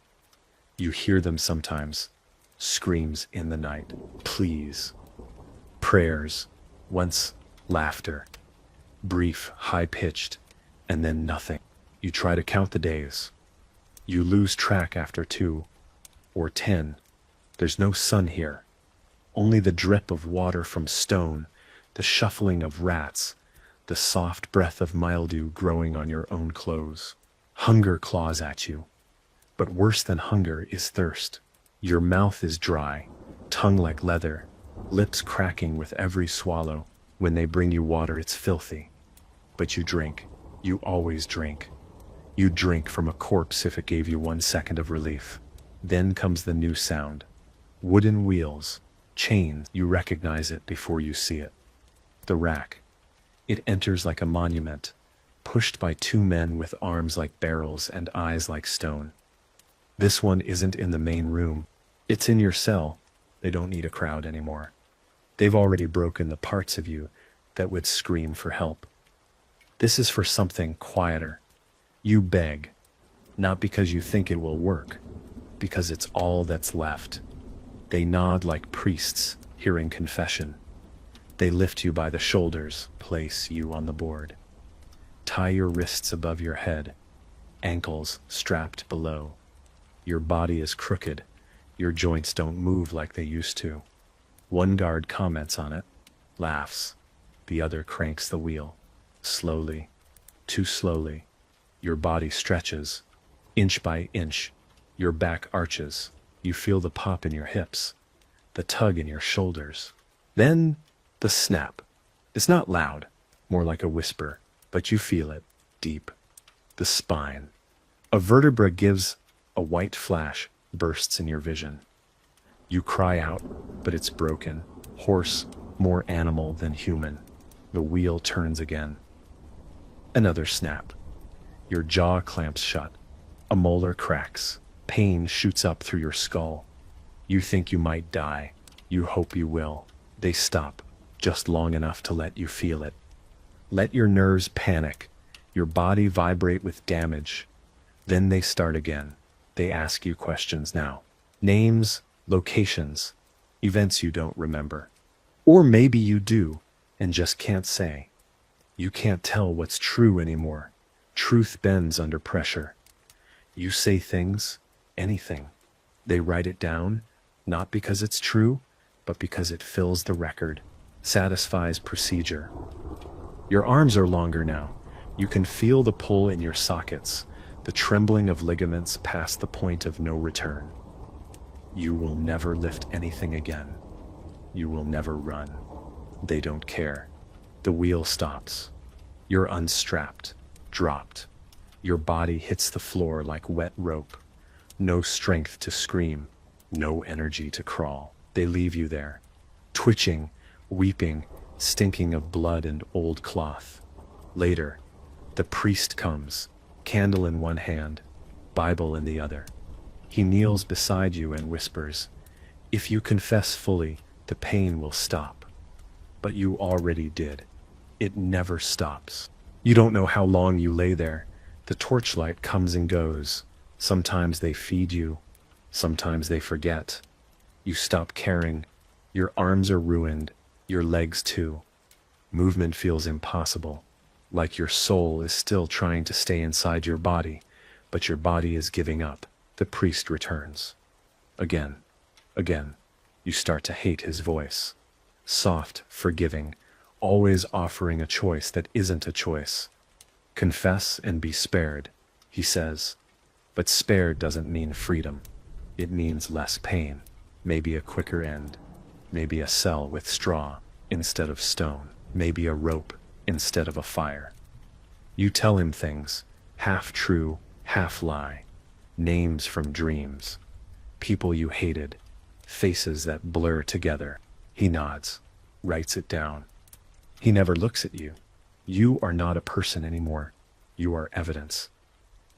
You hear them sometimes. Screams in the night. Please. Prayers. Once laughter. Brief, high-pitched, and then nothing. You try to count the days. You lose track after 2 or 10. There's no sun here. Only the drip of water from stone, the shuffling of rats, the soft breath of mildew growing on your own clothes. Hunger claws at you. But worse than hunger is thirst. Your mouth is dry, tongue like leather, lips cracking with every swallow. When they bring you water, it's filthy. But you drink. You always drink. You drink from a corpse if it gave you 1 second of relief. Then comes the new sound. Wooden wheels, chains. You recognize it before you see it. The rack. It enters like a monument, pushed by 2 men with arms like barrels and eyes like stone. This one isn't in the main room. It's in your cell. They don't need a crowd anymore. They've already broken the parts of you that would scream for help. This is for something quieter. You beg, not because you think it will work, because it's all that's left. They nod like priests hearing confession. They lift you by the shoulders, place you on the board. Tie your wrists above your head, ankles strapped below. Your body is crooked. Your joints don't move like they used to. One guard comments on it, laughs. The other cranks the wheel. Slowly, too slowly. Your body stretches, inch by inch. Your back arches. You feel the pop in your hips. the tug in your shoulders. Then the snap. It's not loud, more like a whisper, but you feel it, deep. The spine. A vertebra gives a white flash, bursts in your vision. You cry out, but it's broken, hoarse, more animal than human. The wheel turns again. Another snap. Your jaw clamps shut. A molar cracks. Pain shoots up through your skull. You think you might die. You hope you will. They stop, just long enough to let you feel it. Let your nerves panic, your body vibrate with damage. Then they start again. They ask you questions now. Names, locations, events you don't remember. Or maybe you do, and just can't say. You can't tell what's true anymore. Truth bends under pressure. You say things, anything. They write it down, not because it's true, but because it fills the record, satisfies procedure. Your arms are longer now. You can feel the pull in your sockets, the trembling of ligaments past the point of no return. You will never lift anything again. You will never run. They don't care. The wheel stops. You're unstrapped, dropped. Your body hits the floor like wet rope. No strength to scream, no energy to crawl. They leave you there, twitching, weeping, stinking of blood and old cloth. Later, the priest comes, candle in one hand, Bible in the other. He kneels beside you and whispers, "If you confess fully, the pain will stop." But you already did. It never stops. You don't know how long you lay there. The torchlight comes and goes. Sometimes they feed you. Sometimes they forget. You stop caring. Your arms are ruined. Your legs too. Movement feels impossible. Like your soul is still trying to stay inside your body, but your body is giving up. The priest returns. Again. Again. You start to hate his voice. Soft, forgiving, always offering a choice that isn't a choice. Confess and be spared, he says. But spared doesn't mean freedom. It means less pain, maybe a quicker end, maybe a cell with straw instead of stone, maybe a rope instead of a fire. You tell him things, half true, half lie, names from dreams, people you hated, faces that blur together. He nods, writes it down. He never looks at you. You are not a person anymore. You are evidence.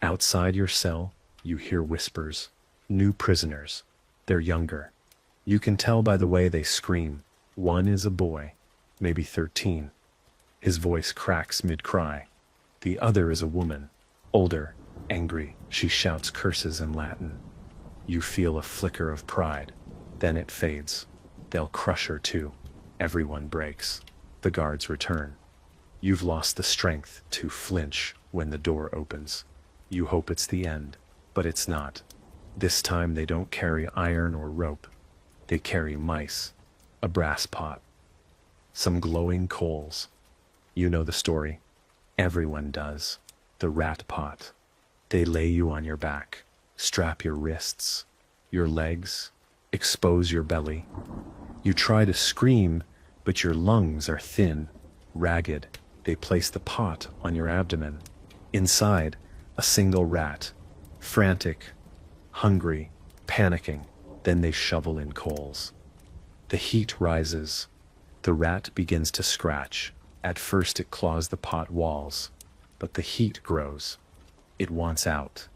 Outside your cell, you hear whispers. New prisoners. They're younger. You can tell by the way they scream. One is a boy, maybe 13. His voice cracks mid-cry. The other is a woman, older, angry. She shouts curses in Latin. You feel a flicker of pride. Then it fades. They'll crush her too. Everyone breaks. The guards return. You've lost the strength to flinch when the door opens. You hope it's the end, but it's not. This time they don't carry iron or rope. They carry mice, a brass pot, some glowing coals. You know the story. Everyone does. The rat pot. They lay you on your back, strap your wrists, your legs, expose your belly. You try to scream, but your lungs are thin, ragged. They place the pot on your abdomen. Inside, a single rat, frantic, hungry, panicking. Then they shovel in coals. The heat rises. The rat begins to scratch. At first it claws the pot walls, but the heat grows. It wants out.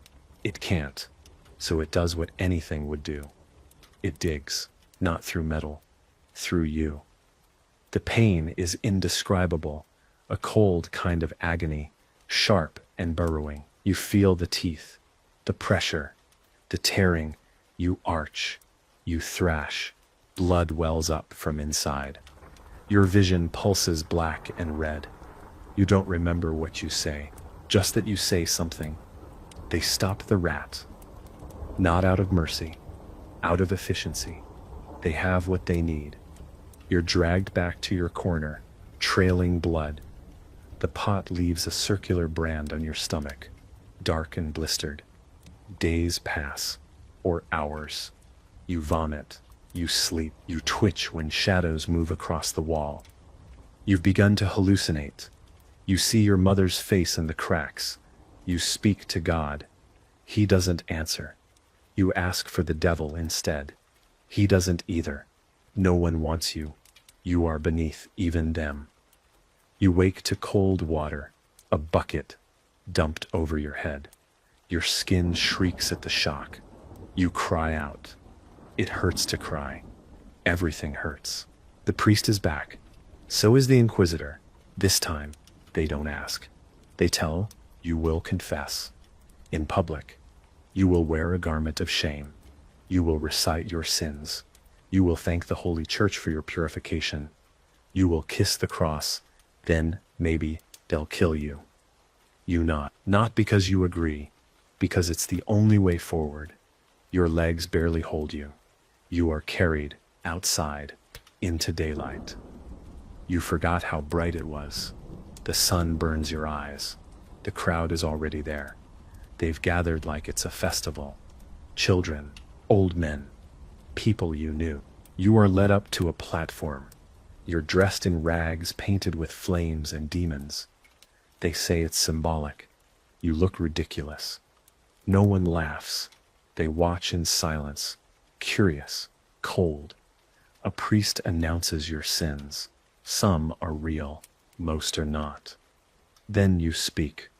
It can't, so it does what anything would do. It digs, not through metal, through you. The pain is indescribable, a cold kind of agony, sharp and burrowing. You feel the teeth, the pressure, the tearing. You arch, you thrash, blood wells up from inside. Your vision pulses black and red. You don't remember what you say, just that you say something. They stop the rat, not out of mercy, out of efficiency. They have what they need. You're dragged back to your corner, trailing blood. The pot leaves a circular brand on your stomach, dark and blistered. Days pass, or hours. You vomit, You sleep. You twitch when shadows move across the wall. You've begun to hallucinate. You see your mother's face in the cracks. You speak to God. He doesn't answer. You ask for the devil instead. He doesn't either. No one wants you. You are beneath even them. You wake to cold water, a bucket dumped over your head. Your skin shrieks at the shock. You cry out. It hurts to cry. Everything hurts. The priest is back. So is the Inquisitor. This time, they don't ask. They tell, you will confess. In public, you will wear a garment of shame. You will recite your sins. You will thank the Holy Church for your purification. You will kiss the cross. Then, maybe, they'll kill you. You not because you agree, because it's the only way forward. Your legs barely hold you. You are carried outside into daylight. You forgot how bright it was. The sun burns your eyes. The crowd is already there. They've gathered like it's a festival. Children, old men, people you knew. You are led up to a platform. You're dressed in rags painted with flames and demons. They say it's symbolic. You look ridiculous. No one laughs. They watch in silence, curious, cold. A priest announces your sins. Some are real, most are not. Then you speak,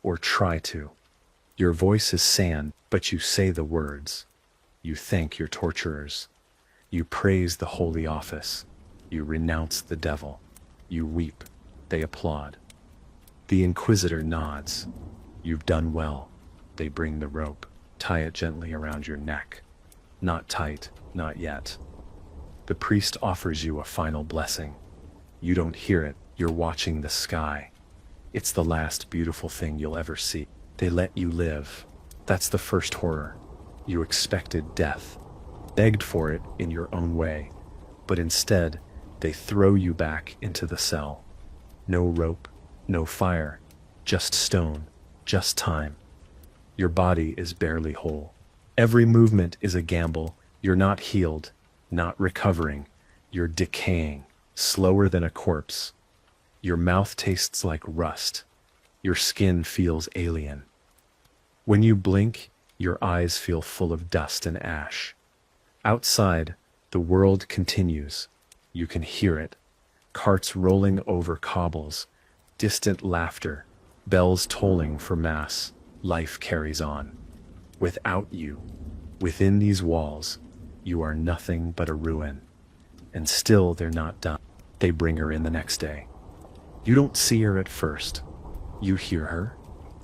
or try to. Your voice is sand, but you say the words. You thank your torturers. You praise the holy office. You renounce the devil. You weep. They applaud. The Inquisitor nods. You've done well. They bring the rope. Tie it gently around your neck. Not tight, not yet. The priest offers you a final blessing. You don't hear it. You're watching the sky. It's the last beautiful thing you'll ever see. They let you live. That's the first horror. You expected death, begged for it in your own way, but instead, they throw you back into the cell. No rope, no fire, just stone, just time. Your body is barely whole. Every movement is a gamble. You're not healed, not recovering. You're decaying, slower than a corpse. Your mouth tastes like rust. Your skin feels alien. When you blink, your eyes feel full of dust and ash. Outside, the world continues. You can hear it. Carts rolling over cobbles, distant laughter, bells tolling for mass. Life carries on. Without you, within these walls, you are nothing but a ruin. And still they're not done. They bring her in the next day. You don't see her at first. You hear her,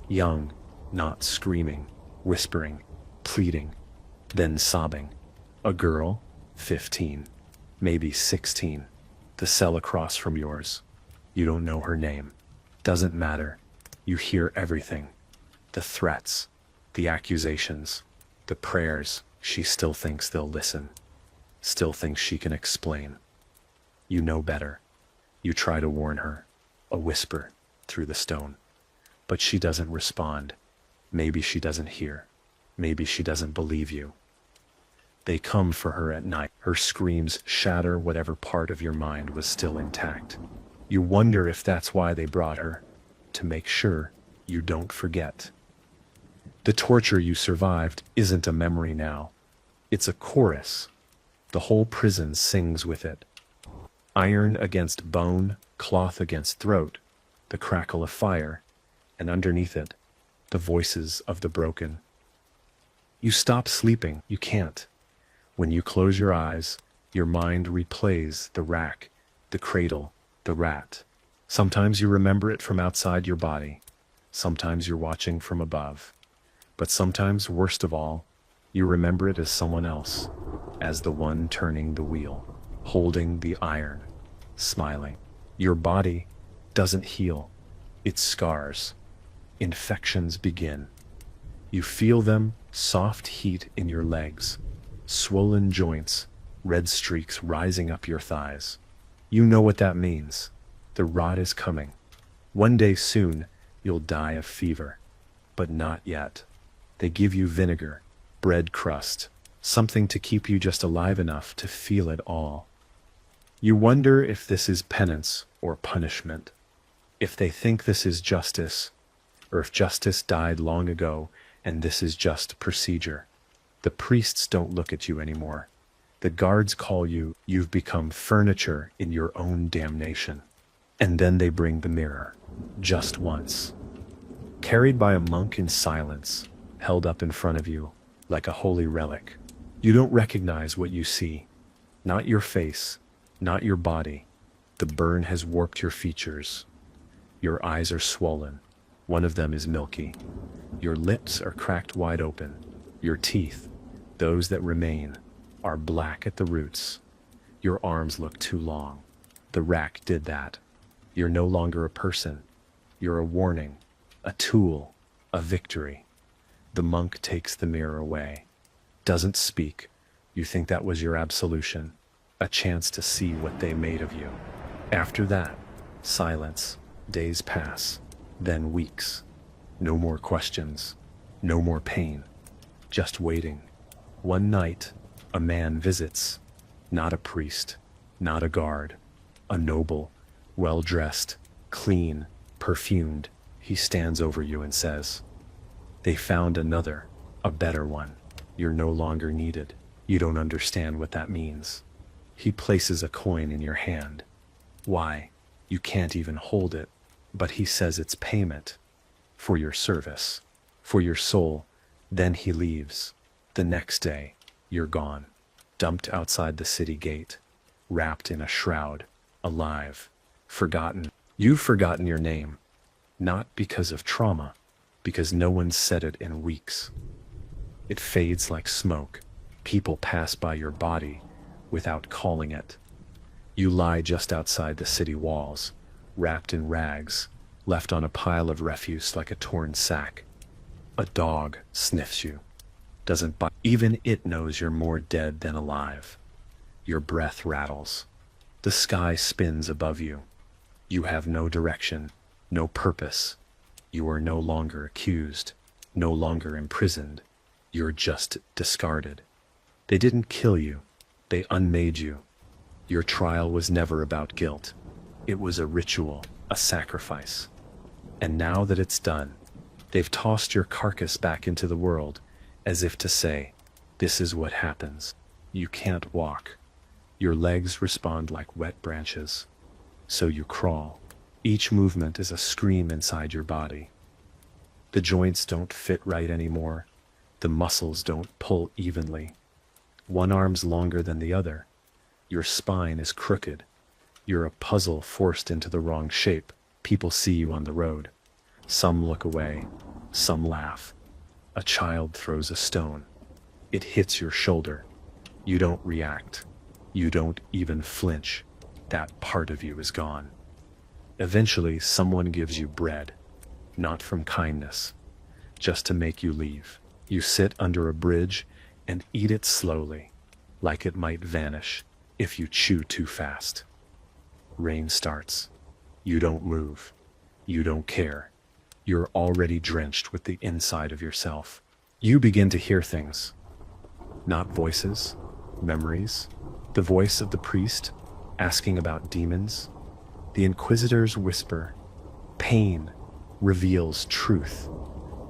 young, not screaming, whispering, pleading, then sobbing. A girl, 15, maybe 16, the cell across from yours. You don't know her name. Doesn't matter. You hear everything. The threats, the accusations, the prayers. She still thinks they'll listen. Still thinks she can explain. You know better. You try to warn her. A whisper through the stone. But she doesn't respond. Maybe she doesn't hear. Maybe she doesn't believe you. They come for her at night. Her screams shatter whatever part of your mind was still intact. You wonder if that's why they brought her, to make sure you don't forget. The torture you survived isn't a memory now. It's a chorus. The whole prison sings with it. Iron against bone, cloth against throat, the crackle of fire, and underneath it, the voices of the broken. You stop sleeping. You can't. When you close your eyes, your mind replays the rack, the cradle, the rat. Sometimes you remember it from outside your body. Sometimes you're watching from above. But sometimes, worst of all, you remember it as someone else, as the one turning the wheel, holding the iron, smiling. Your body doesn't heal. It scars. Infections begin. You feel them, soft heat in your legs, swollen joints, red streaks rising up your thighs. You know what that means. The rot is coming. One day soon, you'll die of fever. But not yet. They give you vinegar, bread crust, something to keep you just alive enough to feel it all. You wonder if this is penance or punishment, if they think this is justice, or if justice died long ago and this is just procedure. The priests don't look at you anymore. The guards call you, you've become furniture in your own damnation. And then they bring the mirror, just once. Carried by a monk in silence, held up in front of you, like a holy relic. You don't recognize what you see. Not your face, not your body. The burn has warped your features. Your eyes are swollen. One of them is milky. Your lips are cracked wide open. Your teeth, those that remain, are black at the roots. Your arms look too long. The rack did that. You're no longer a person. You're a warning, a tool, a victory. The monk takes the mirror away. Doesn't speak. You think that was your absolution, a chance to see what they made of you. After that, silence. Days pass, then weeks. No more questions, no more pain, just waiting. One night, a man visits, not a priest, not a guard, a noble, well-dressed, clean, perfumed. He stands over you and says, "They found another, a better one. You're no longer needed. You don't understand what that means." He places a coin in your hand. Why? You can't even hold it, but he says it's payment for your service, for your soul. Then he leaves. The next day, you're gone, dumped outside the city gate, wrapped in a shroud, alive, forgotten. You've forgotten your name, not because of trauma, because no one said it in weeks. It fades like smoke. People pass by your body without calling it. You lie just outside the city walls, wrapped in rags, left on a pile of refuse like a torn sack. A dog sniffs you, doesn't bite. Even it knows you're more dead than alive. Your breath rattles. The sky spins above you. You have no direction, no purpose. You are no longer accused, no longer imprisoned. You're just discarded. They didn't kill you. They unmade you. Your trial was never about guilt. It was a ritual, a sacrifice. And now that it's done, they've tossed your carcass back into the world, as if to say, this is what happens. You can't walk. Your legs respond like wet branches. So you crawl. Each movement is a scream inside your body. The joints don't fit right anymore. The muscles don't pull evenly. One arm's longer than the other. Your spine is crooked. You're a puzzle forced into the wrong shape. People see you on the road. Some look away. Some laugh. A child throws a stone. It hits your shoulder. You don't react. You don't even flinch. That part of you is gone. Eventually, someone gives you bread. Not from kindness. Just to make you leave. You sit under a bridge and eat it slowly, like it might vanish if you chew too fast. Rain starts. You don't move. You don't care. You're already drenched with the inside of yourself. You begin to hear things. Not voices, memories. The voice of the priest asking about demons. The inquisitors whisper. Pain reveals truth.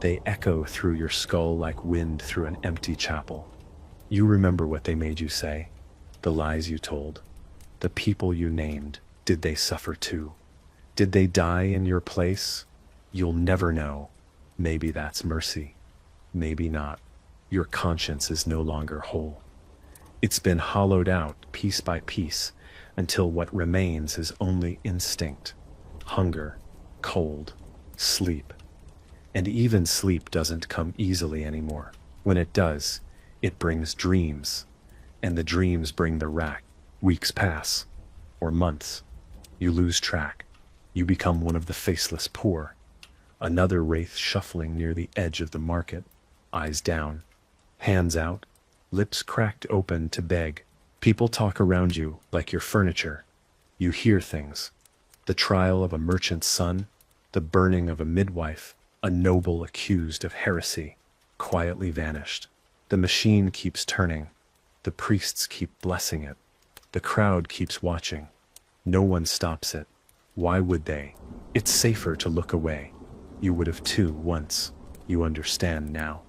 They echo through your skull like wind through an empty chapel. You remember what they made you say, the lies you told, the people you named. Did they suffer too? Did they die in your place? You'll never know. Maybe that's mercy. Maybe not. Your conscience is no longer whole. It's been hollowed out piece by piece until what remains is only instinct, hunger, cold, sleep. And even sleep doesn't come easily anymore. When it does, it brings dreams, and the dreams bring the rack. Weeks pass, or months. You lose track. You become one of the faceless poor. Another wraith shuffling near the edge of the market, eyes down, hands out, lips cracked open to beg. People talk around you like you're furniture. You hear things. The trial of a merchant's son, the burning of a midwife, a noble accused of heresy, quietly vanished. The machine keeps turning. The priests keep blessing it. The crowd keeps watching. No one stops it. Why would they? It's safer to look away. You would have too once. You understand now.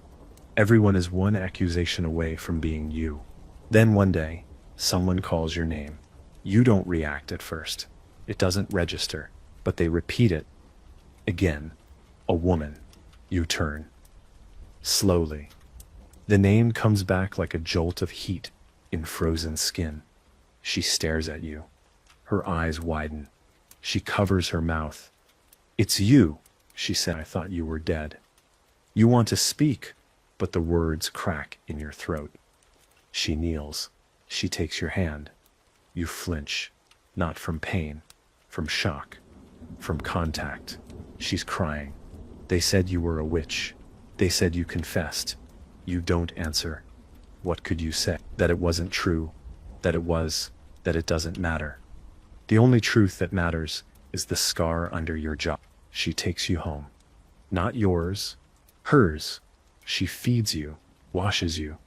Everyone is one accusation away from being you. Then one day, someone calls your name. You don't react at first. It doesn't register, but they repeat it. Again. A woman. You turn. Slowly. The name comes back like a jolt of heat in frozen skin. She stares at you. Her eyes widen. She covers her mouth. It's you, she said. I thought you were dead. You want to speak, but the words crack in your throat. She kneels. She takes your hand. You flinch, not from pain, from shock, from contact. She's crying. They said you were a witch. They said you confessed. You don't answer. What could you say? That it wasn't true, that it doesn't matter. The only truth that matters is the scar under your jaw. She takes you home. Not yours, hers. She feeds you, washes you,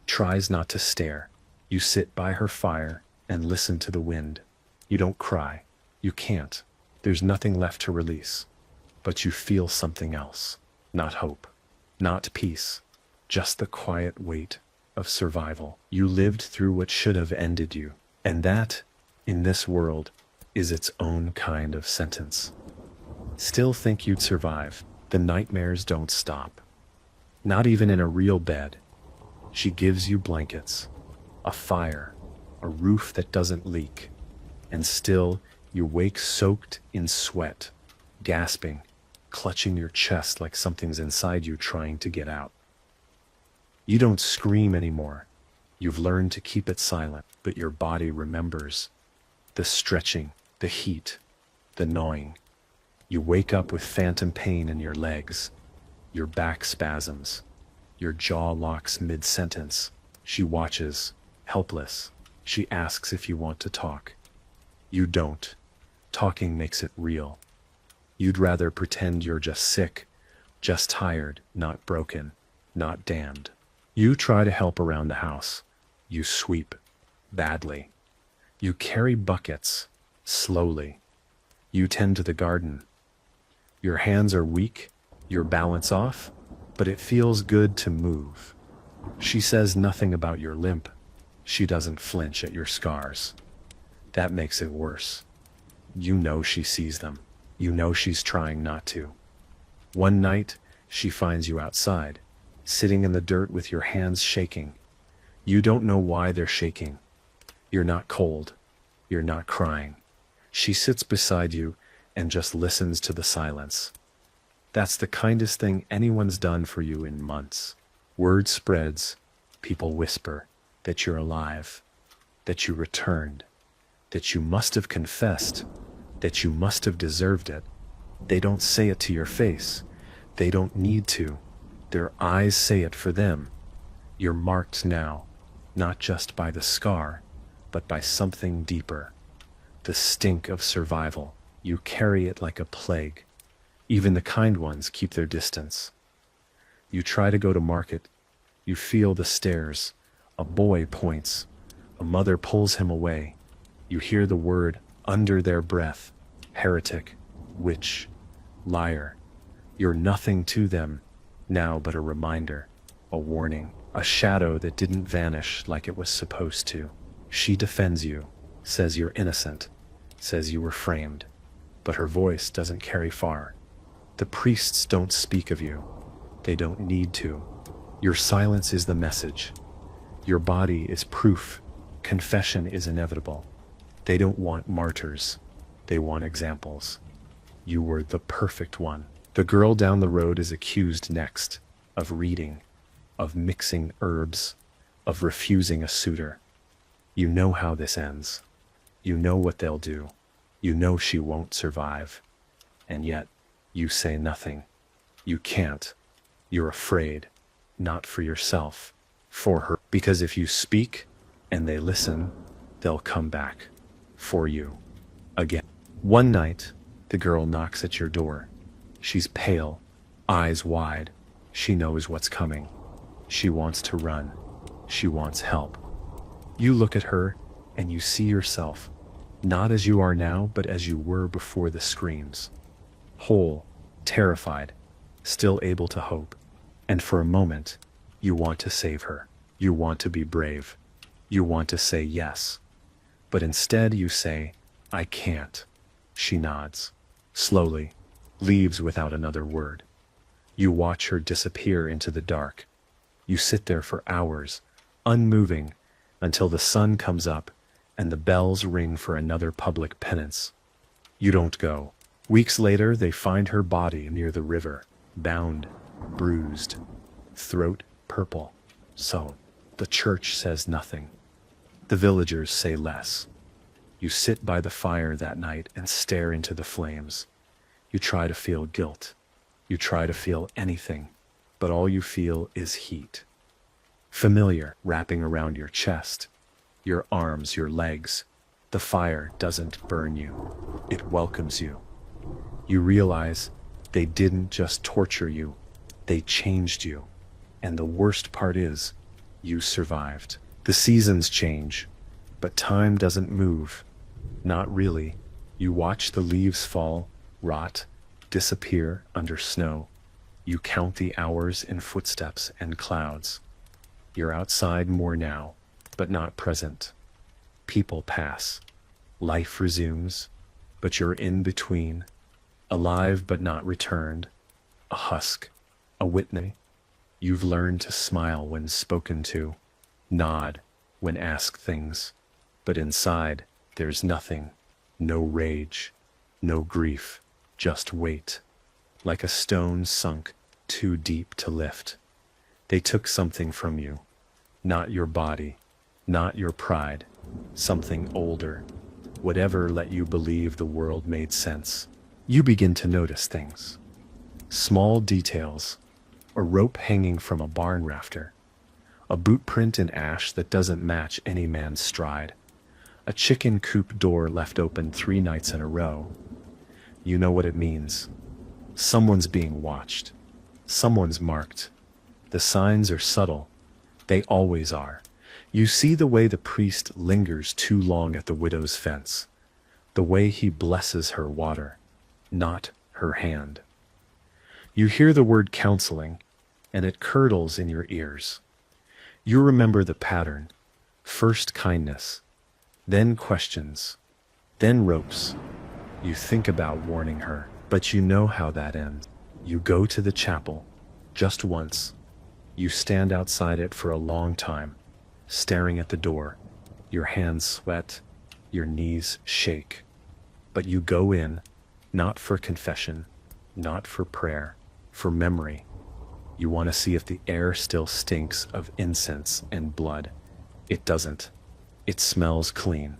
tries not to stare. You sit by her fire and listen to the wind. You don't cry. You can't. There's nothing left to release. But you feel something else. Not hope. Not peace. Just the quiet weight of survival. You lived through what should have ended you. And that, in this world, is its own kind of sentence. Still think you'd survive. The nightmares don't stop. Not even in a real bed. She gives you blankets, a fire, a roof that doesn't leak. And still, you wake soaked in sweat, gasping, clutching your chest like something's inside you trying to get out. You don't scream anymore. You've learned to keep it silent, but your body remembers. The stretching, the heat, the gnawing. You wake up with phantom pain in your legs, your back spasms, your jaw locks mid-sentence. She watches, helpless. She asks if you want to talk. You don't. Talking makes it real. You'd rather pretend you're just sick, just tired, not broken, not damned. You try to help around the house. You sweep, badly. You carry buckets, slowly. You tend to the garden. Your hands are weak, your balance off, but it feels good to move. She says nothing about your limp. She doesn't flinch at your scars. That makes it worse. You know she sees them. You know she's trying not to. One night, she finds you outside, sitting in the dirt with your hands shaking. You don't know why they're shaking. You're not cold. You're not crying. She sits beside you and just listens to the silence. That's the kindest thing anyone's done for you in months. Word spreads. People whisper that you're alive, that you returned, that you must have confessed, that you must have deserved it. They don't say it to your face. They don't need to. Their eyes say it for them. You're marked now, not just by the scar, but by something deeper. The stink of survival. You carry it like a plague. Even the kind ones keep their distance. You try to go to market. You feel the stares. A boy points. A mother pulls him away. You hear the word under their breath. Heretic, witch, liar. You're nothing to them now but a reminder, a warning, a shadow that didn't vanish like it was supposed to. She defends you, says you're innocent, says you were framed, but her voice doesn't carry far. The priests don't speak of you. They don't need to. Your silence is the message. Your body is proof. Confession is inevitable. They don't want martyrs. They want examples. You were the perfect one. The girl down the road is accused next of reading, of mixing herbs, of refusing a suitor. You know how this ends. You know what they'll do. You know she won't survive. And yet, you say nothing. You can't. You're afraid. Not for yourself. For her. Because if you speak and they listen, they'll come back. For you. Again. One night, the girl knocks at your door. She's pale, eyes wide. She knows what's coming. She wants to run. She wants help. You look at her and you see yourself, not as you are now, but as you were before the screams. Whole, terrified, still able to hope. And for a moment, you want to save her. You want to be brave. You want to say yes. But instead you say, I can't. She nods. Slowly, leaves without another word. You watch her disappear into the dark. You sit there for hours, unmoving, until the sun comes up and the bells ring for another public penance. You don't go. Weeks later, they find her body near the river, bound, bruised, throat purple. So, the church says nothing. The villagers say less. You sit by the fire that night and stare into the flames. You try to feel guilt. You try to feel anything, but all you feel is heat. Familiar wrapping around your chest, your arms, your legs. The fire doesn't burn you. It welcomes you. You realize they didn't just torture you, they changed you. And the worst part is, you survived. The seasons change, but time doesn't move. Not really. You watch the leaves fall, rot, disappear under snow. You count the hours in footsteps and clouds. You're outside more now, but not present. People pass. Life resumes, but you're in between. Alive but not returned. A husk. A Whitney. You've learned to smile when spoken to. Nod when asked things. But inside, there's nothing. No rage. No grief. Just weight. Like a stone sunk too deep to lift. They took something from you. Not your body. Not your pride. Something older. Whatever let you believe the world made sense. You begin to notice things. Small details. A rope hanging from a barn rafter. A boot print in ash that doesn't match any man's stride. A chicken coop door left open 3 nights in a row. You know what it means. Someone's being watched. Someone's marked. The signs are subtle. They always are. You see the way the priest lingers too long at the widow's fence. The way he blesses her water, not her hand. You hear the word counseling, and it curdles in your ears. You remember the pattern. First kindness, then questions, then ropes. You think about warning her, but you know how that ends. You go to the chapel, just once. You stand outside it for a long time, staring at the door. Your hands sweat, your knees shake. But you go in, not for confession, not for prayer, for memory. You want to see if the air still stinks of incense and blood. It doesn't. It smells clean,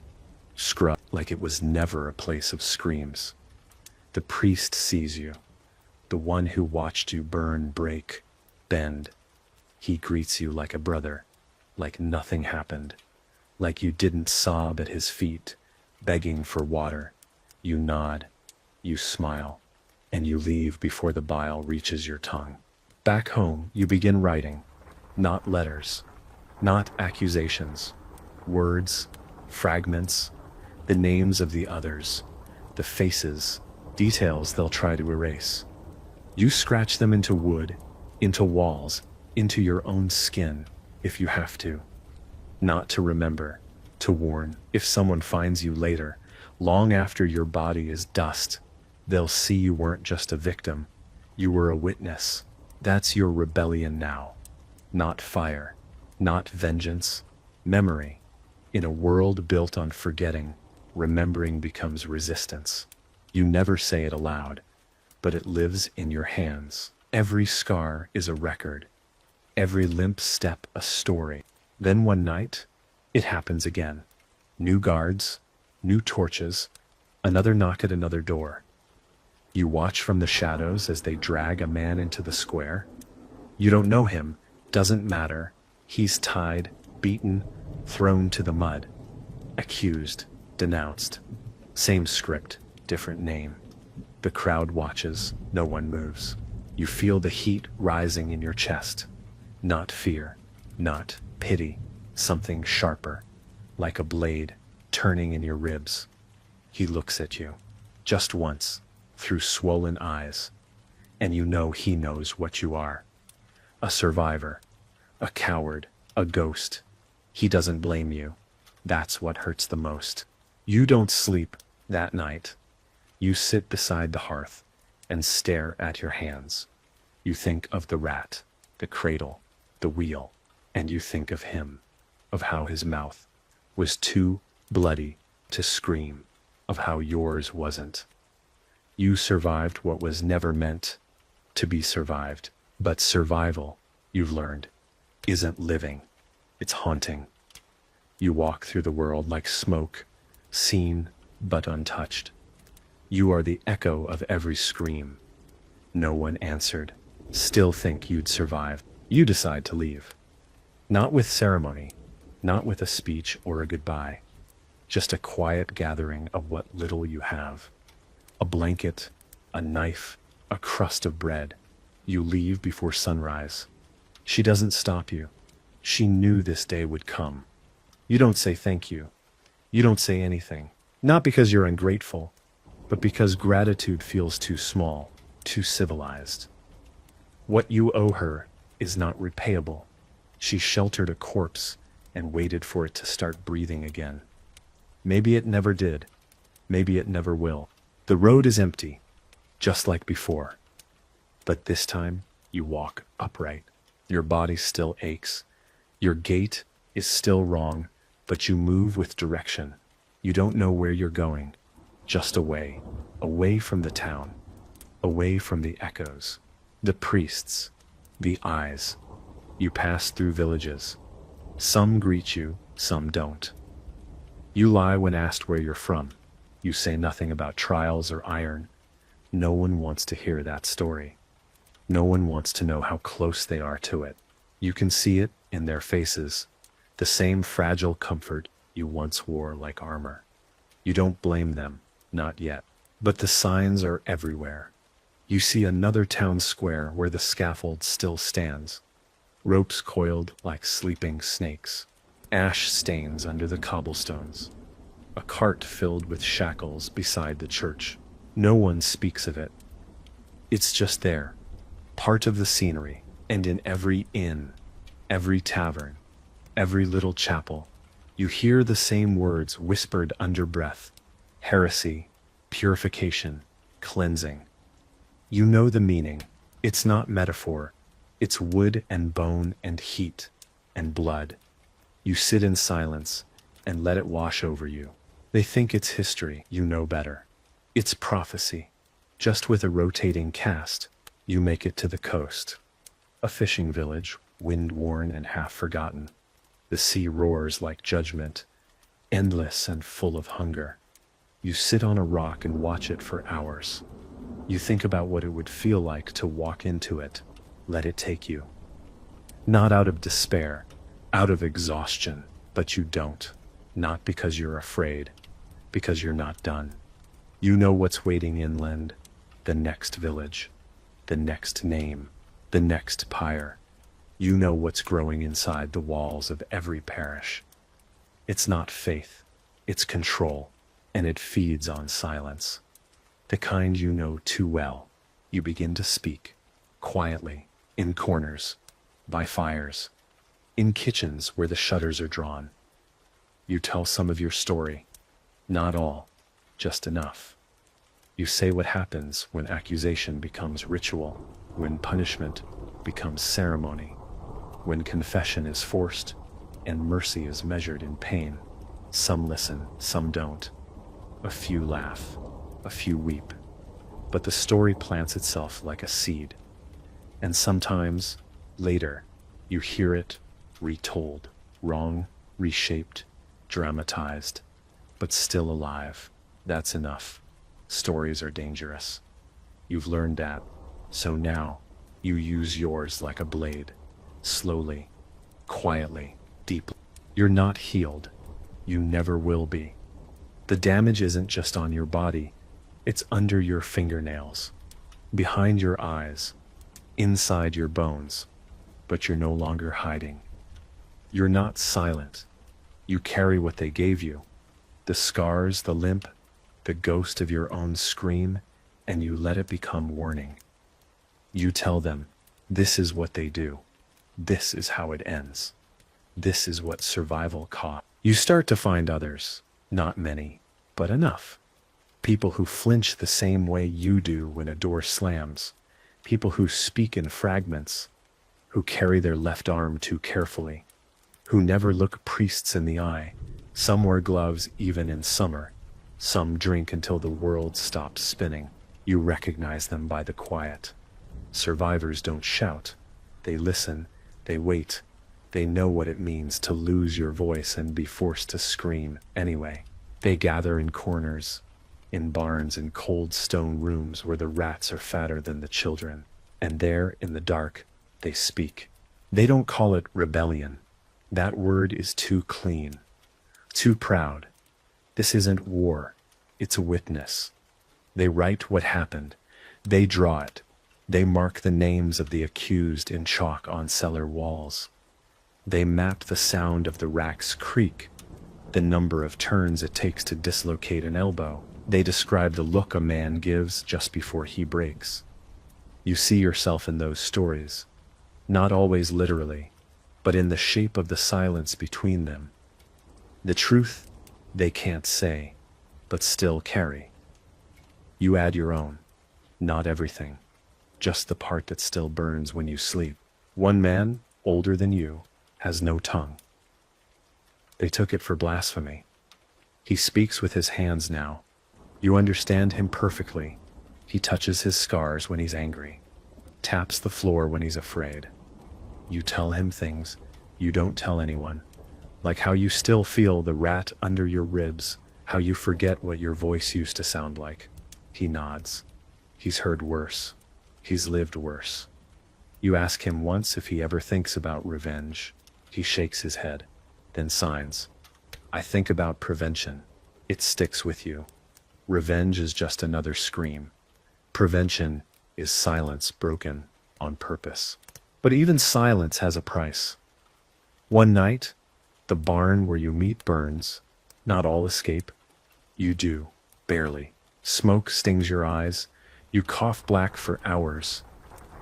scrubbed like it was never a place of screams. The priest sees you, the one who watched you burn, break, bend. He greets you like a brother, like nothing happened, like you didn't sob at his feet, begging for water. You nod, you smile, and you leave before the bile reaches your tongue. Back home, you begin writing, not letters, not accusations, words, fragments, the names of the others, the faces, details they'll try to erase. You scratch them into wood, into walls, into your own skin, if you have to. Not to remember, to warn. If someone finds you later, long after your body is dust, they'll see you weren't just a victim, you were a witness. That's your rebellion now. Not fire, not vengeance, memory. In a world built on forgetting, remembering becomes resistance. You never say it aloud, but it lives in your hands. Every scar is a record, every limp step a story. Then one night, it happens again. New guards, new torches, another knock at another door. You watch from the shadows as they drag a man into the square. You don't know him, doesn't matter. He's tied, beaten, thrown to the mud. Accused, denounced. Same script, different name. The crowd watches, no one moves. You feel the heat rising in your chest. Not fear, not pity, something sharper, like a blade turning in your ribs. He looks at you, just once, through swollen eyes, and you know he knows what you are. A survivor, a coward, a ghost. He doesn't blame you. That's what hurts the most. You don't sleep that night. You sit beside the hearth and stare at your hands. You think of the rat, the cradle, the wheel, and you think of him, of how his mouth was too bloody to scream, of how yours wasn't. You survived what was never meant to be survived, but survival, you've learned, isn't living, it's haunting. You walk through the world like smoke, seen but untouched. You are the echo of every scream. No one answered. Still think you'd survive. You decide to leave. Not with ceremony, not with a speech or a goodbye. Just a quiet gathering of what little you have. A blanket, a knife, a crust of bread. You leave before sunrise. She doesn't stop you. She knew this day would come. You don't say thank you. You don't say anything. Not because you're ungrateful, but because gratitude feels too small, too civilized. What you owe her is not repayable. She sheltered a corpse and waited for it to start breathing again. Maybe it never did. Maybe it never will. The road is empty, just like before. But this time, you walk upright. Your body still aches. Your gait is still wrong, but you move with direction. You don't know where you're going, just away, away from the town, away from the echoes, the priests, the eyes. You pass through villages. Some greet you, some don't. You lie when asked where you're from. You say nothing about trials or iron. No one wants to hear that story. No one wants to know how close they are to it. You can see it in their faces, the same fragile comfort you once wore like armor. You don't blame them, not yet. But the signs are everywhere. You see another town square where the scaffold still stands. Ropes coiled like sleeping snakes. Ash stains under the cobblestones. A cart filled with shackles beside the church. No one speaks of it. It's just there, part of the scenery, and in every inn, every tavern, every little chapel, you hear the same words whispered under breath: heresy, purification, cleansing. You know the meaning. It's not metaphor. It's wood and bone and heat and blood. You sit in silence and let it wash over you. They think it's history. You know better. It's prophecy. Just with a rotating cast, you make it to the coast. A fishing village, wind-worn and half-forgotten. The sea roars like judgment, endless and full of hunger. You sit on a rock and watch it for hours. You think about what it would feel like to walk into it, let it take you. Not out of despair, out of exhaustion, but you don't. Not because you're afraid, because you're not done. You know what's waiting inland, the next village, the next name, the next pyre. You know what's growing inside the walls of every parish. It's not faith, it's control, and it feeds on silence. The kind you know too well. You begin to speak, quietly, in corners, by fires, in kitchens where the shutters are drawn. You tell some of your story, not all, just enough. You say what happens when accusation becomes ritual, when punishment becomes ceremony, when confession is forced and mercy is measured in pain. Some listen, some don't. A few laugh, a few weep. But the story plants itself like a seed. And sometimes, later, you hear it retold, wrong, reshaped, dramatized, but still alive. That's enough. Stories are dangerous. You've learned that. So now, you use yours like a blade. Slowly, quietly, deeply. You're not healed. You never will be. The damage isn't just on your body. It's under your fingernails, behind your eyes, inside your bones. but you're no longer hiding. You're not silent. You carry what they gave you, the scars, the limp, the ghost of your own scream, and you let it become warning. You tell them, this is what they do. This is how it ends. This is what survival costs. You start to find others, not many, but enough. People who flinch the same way you do when a door slams. People who speak in fragments, who carry their left arm too carefully, who never look priests in the eye. Some wear gloves even in summer. Some drink until the world stops spinning. You recognize them by the quiet. Survivors don't shout. They listen. They wait. They know what it means to lose your voice and be forced to scream anyway. They gather in corners, in barns and cold stone rooms where the rats are fatter than the children. And there, in the dark, they speak. They don't call it rebellion. That word is too clean, too proud. This isn't war. It's a witness. They write what happened. They draw it. They mark the names of the accused in chalk on cellar walls. They map the sound of the rack's creak, the number of turns it takes to dislocate an elbow. They describe the look a man gives just before he breaks. You see yourself in those stories, not always literally, but in the shape of the silence between them. The truth they can't say, but still carry. You add your own, not everything, just the part that still burns when you sleep. One man, older than you, has no tongue. They took it for blasphemy. He speaks with his hands now. You understand him perfectly. He touches his scars when he's angry, taps the floor when he's afraid. You tell him things you don't tell anyone, like how you still feel the rat under your ribs, how you forget what your voice used to sound like. He nods. He's heard worse. He's lived worse. You ask him once if he ever thinks about revenge. He shakes his head, then signs. I think about prevention. It sticks with you. Revenge is just another scream. Prevention is silence broken on purpose. But even silence has a price. One night, the barn where you meet burns. Not all escape. You do, barely. Smoke stings your eyes. You cough black for hours.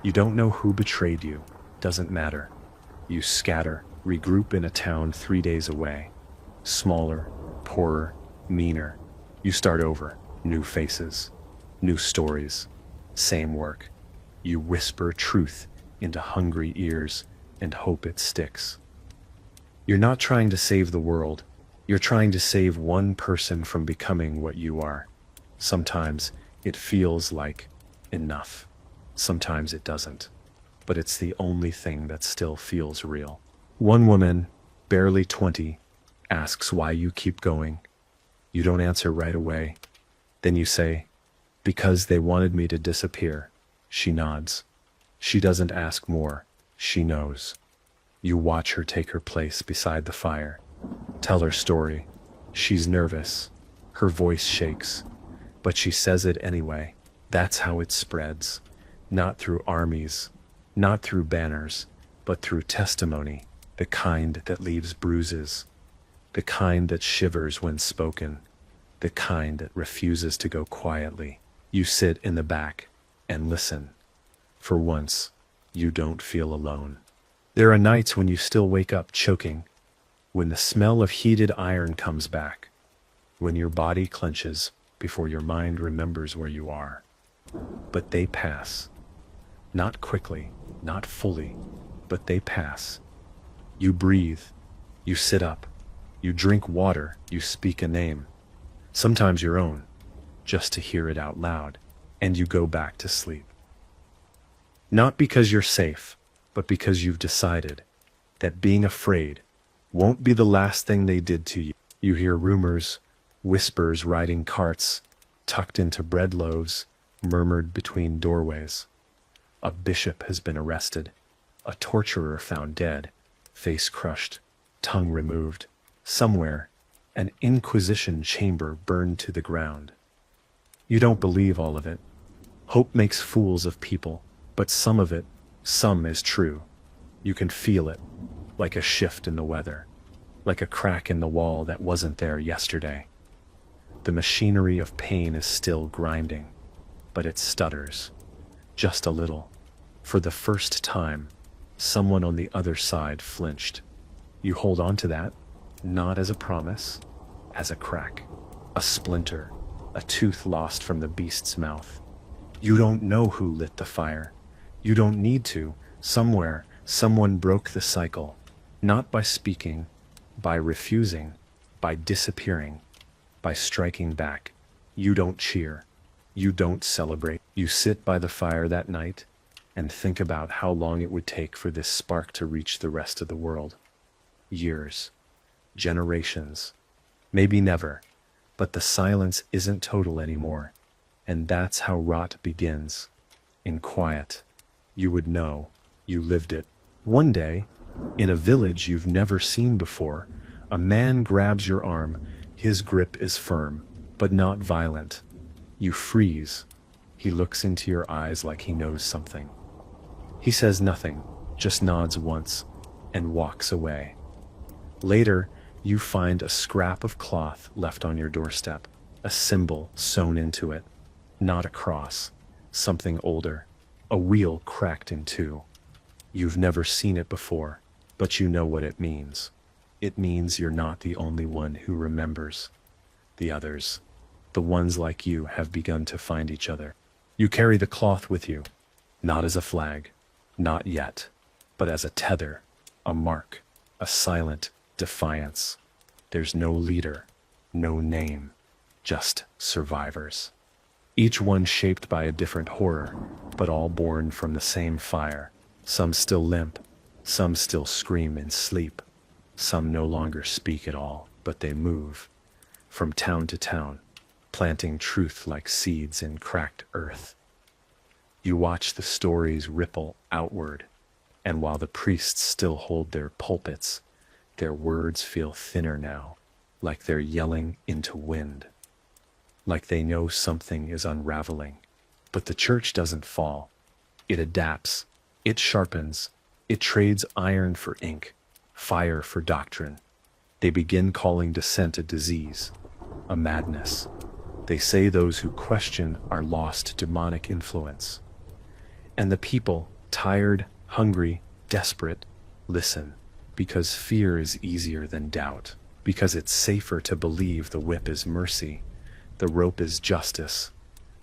You don't know who betrayed you. Doesn't matter. You scatter, regroup in a town 3 days away. Smaller, poorer, meaner. You start over. New faces, new stories, same work. You whisper truth into hungry ears and hope it sticks. You're not trying to save the world. You're trying to save one person from becoming what you are. Sometimes it feels like enough. Sometimes it doesn't. But it's the only thing that still feels real. One woman, barely 20, asks why you keep going. You don't answer right away. Then you say, because they wanted me to disappear. She nods. She doesn't ask more. She knows. You watch her take her place beside the fire. Tell her story. She's nervous. Her voice shakes. But she says it anyway. That's how it spreads. Not through armies, not through banners, but through testimony, the kind that leaves bruises, the kind that shivers when spoken, the kind that refuses to go quietly. You sit in the back and listen. For once, you don't feel alone. There are nights when you still wake up choking, when the smell of heated iron comes back, when your body clenches before your mind remembers where you are. But they pass. Not quickly, not fully, but they pass. You breathe, you sit up, you drink water, you speak a name, sometimes your own, just to hear it out loud, and you go back to sleep. Not because you're safe, but because you've decided that being afraid won't be the last thing they did to you. You hear rumors, whispers riding carts, tucked into bread loaves, murmured between doorways. A bishop has been arrested, a torturer found dead, face crushed, tongue removed. Somewhere, an inquisition chamber burned to the ground. You don't believe all of it. Hope makes fools of people, but some of it, some is true. You can feel it, like a shift in the weather, like a crack in the wall that wasn't there yesterday. The machinery of pain is still grinding, but it stutters, just a little. For the first time, someone on the other side flinched. You hold on to that, not as a promise, as a crack, a splinter, a tooth lost from the beast's mouth. You don't know who lit the fire. You don't need to. Somewhere, someone broke the cycle, not by speaking, by refusing, by disappearing, by striking back. You don't cheer. You don't celebrate. You sit by the fire that night and think about how long it would take for this spark to reach the rest of the world. Years, generations, maybe never, but the silence isn't total anymore. And that's how rot begins. In quiet. You would know. You lived it. One day, in a village you've never seen before, a man grabs your arm. His grip is firm, but not violent. You freeze. He looks into your eyes like he knows something. He says nothing, just nods once, and walks away. Later, you find a scrap of cloth left on your doorstep, a symbol sewn into it. Not a cross, something older, a wheel cracked in two. You've never seen it before, but you know what it means. It means you're not the only one who remembers. The others, the ones like you, have begun to find each other. You carry the cloth with you, not as a flag, not yet, but as a tether, a mark, a silent defiance. There's no leader, no name, just survivors. Each one shaped by a different horror, but all born from the same fire. Some still limp, some still scream in sleep. Some no longer speak at all, but they move, from town to town, planting truth like seeds in cracked earth. You watch the stories ripple outward, and while the priests still hold their pulpits, their words feel thinner now, like they're yelling into wind. Like they know something is unraveling. But the church doesn't fall. It adapts. It sharpens. It trades iron for ink, fire for doctrine. They begin calling dissent a disease, a madness. They say those who question are lost to demonic influence. And the people, tired, hungry, desperate, listen, because fear is easier than doubt, because it's safer to believe the whip is mercy. The rope is justice.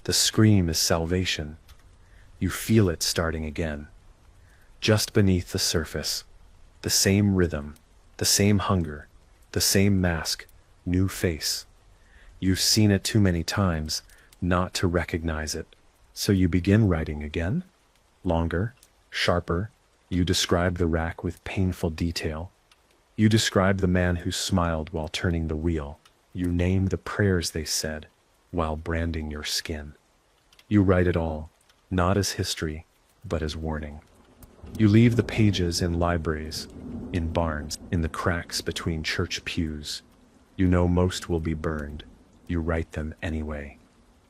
The scream is salvation. You feel it starting again. Just beneath the surface. The same rhythm, the same hunger, the same mask, new face. You've seen it too many times not to recognize it. So you begin writing again. Longer, sharper. You describe the rack with painful detail. You describe the man who smiled while turning the wheel. You name the prayers they said while branding your skin. You write it all, not as history, but as warning. You leave the pages in libraries, in barns, in the cracks between church pews. You know most will be burned. You write them anyway,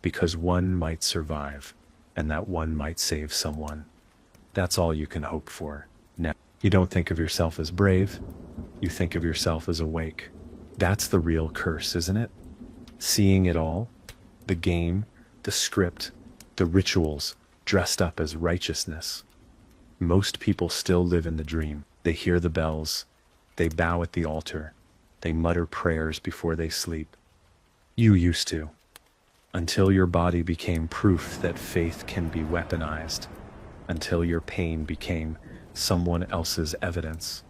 because one might survive, and that one might save someone. That's all you can hope for. Now, you don't think of yourself as brave. You think of yourself as awake. That's the real curse, isn't it? Seeing it all, the game, the script, the rituals, dressed up as righteousness. Most people still live in the dream. They hear the bells. They bow at the altar. They mutter prayers before they sleep. You used to, until your body became proof that faith can be weaponized, until your pain became someone else's evidence.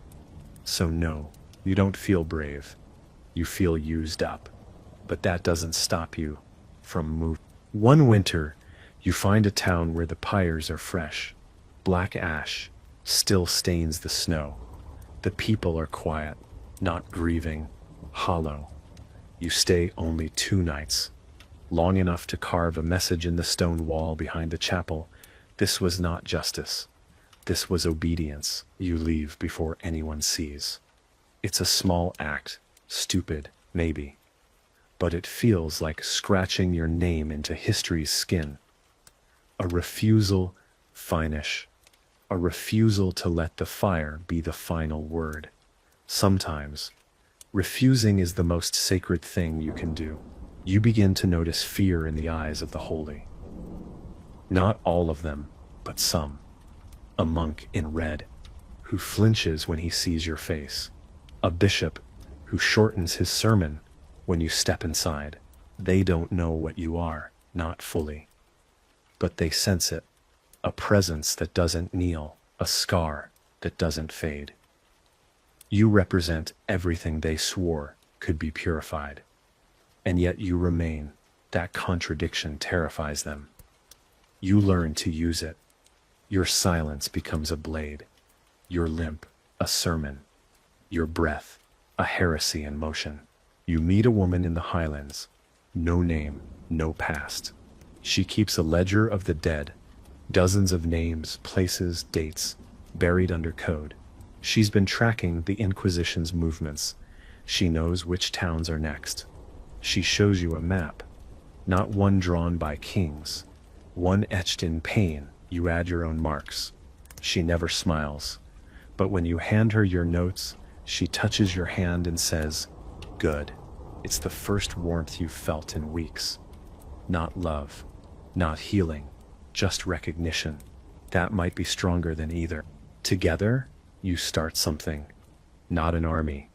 So no, you don't feel brave. You feel used up, but that doesn't stop you from moving. One winter, you find a town where the pyres are fresh. Black ash still stains the snow. The people are quiet, not grieving, hollow. You stay only 2 nights, long enough to carve a message in the stone wall behind the chapel. This was not justice. This was obedience. You leave before anyone sees. It's a small act. Stupid, maybe, but it feels like scratching your name into history's skin. A refusal, finish. a refusal to let the fire be the final word. Sometimes, refusing is the most sacred thing you can do. You begin to notice fear in the eyes of the holy. Not all of them, but some. A monk in red, who flinches when he sees your face. A bishop who shortens his sermon when you step inside. They don't know what you are, not fully. But they sense it. A presence that doesn't kneel, a scar that doesn't fade. You represent everything they swore could be purified. And yet you remain. That contradiction terrifies them. You learn to use it. Your silence becomes a blade. Your limp, a sermon. Your breath, a heresy in motion. You meet a woman in the highlands. No name, no past. She keeps a ledger of the dead. Dozens of names, places, dates, buried under code. She's been tracking the Inquisition's movements. She knows which towns are next. She shows you a map, not one drawn by kings, one etched in pain. You add your own marks. She never smiles, but when you hand her your notes, she touches your hand and says, "Good." It's the first warmth you've felt in weeks. Not love, not healing, just recognition. That might be stronger than either. Together, you start something. Not an army,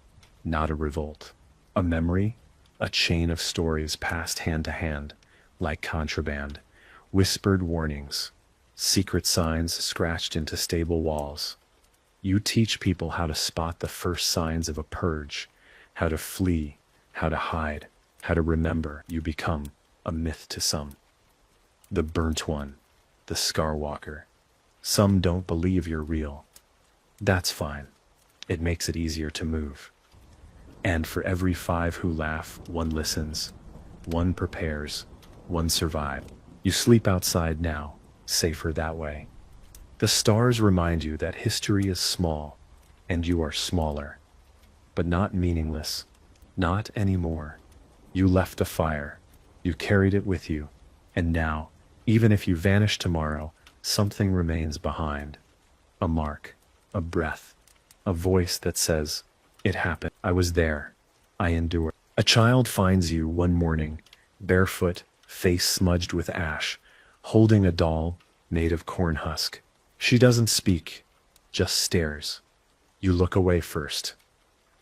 not a revolt. A memory, a chain of stories passed hand to hand, like contraband. Whispered warnings, secret signs scratched into stable walls. You teach people how to spot the first signs of a purge, how to flee, how to hide, how to remember. You become a myth to some. The burnt one, the scar walker. Some don't believe you're real. That's fine. It makes it easier to move. And for every 5 who laugh, one listens, one prepares, one survives. You sleep outside now, safer that way. The stars remind you that history is small, and you are smaller, but not meaningless, not anymore. You left the fire, you carried it with you, and now, even if you vanish tomorrow, something remains behind. A mark, a breath, a voice that says, "It happened. I was there. I endured." A child finds you one morning, barefoot, face smudged with ash, holding a doll made of corn husk. She doesn't speak, just stares. You look away first.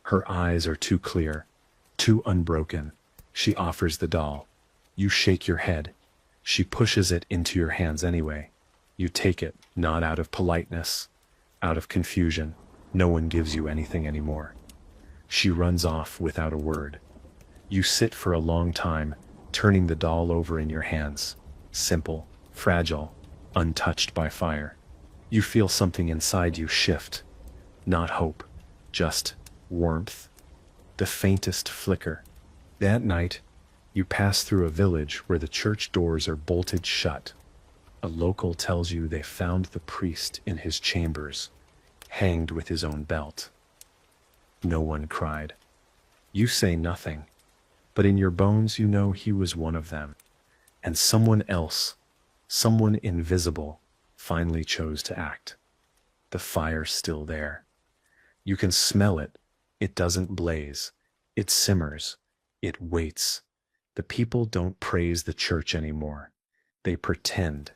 Her eyes are too clear, too unbroken. She offers the doll. You shake your head. She pushes it into your hands anyway. You take it, not out of politeness, out of confusion. No one gives you anything anymore. She runs off without a word. You sit for a long time, turning the doll over in your hands. Simple, fragile, untouched by fire. You feel something inside you shift. Not hope, just warmth. The faintest flicker. That night, you pass through a village where the church doors are bolted shut. A local tells you they found the priest in his chambers, hanged with his own belt. No one cried. You say nothing, but in your bones you know he was one of them. And someone else, someone invisible, finally chose to act. The fire's still there. You can smell it. It doesn't blaze. It simmers. It waits. The people don't praise the church anymore. They pretend.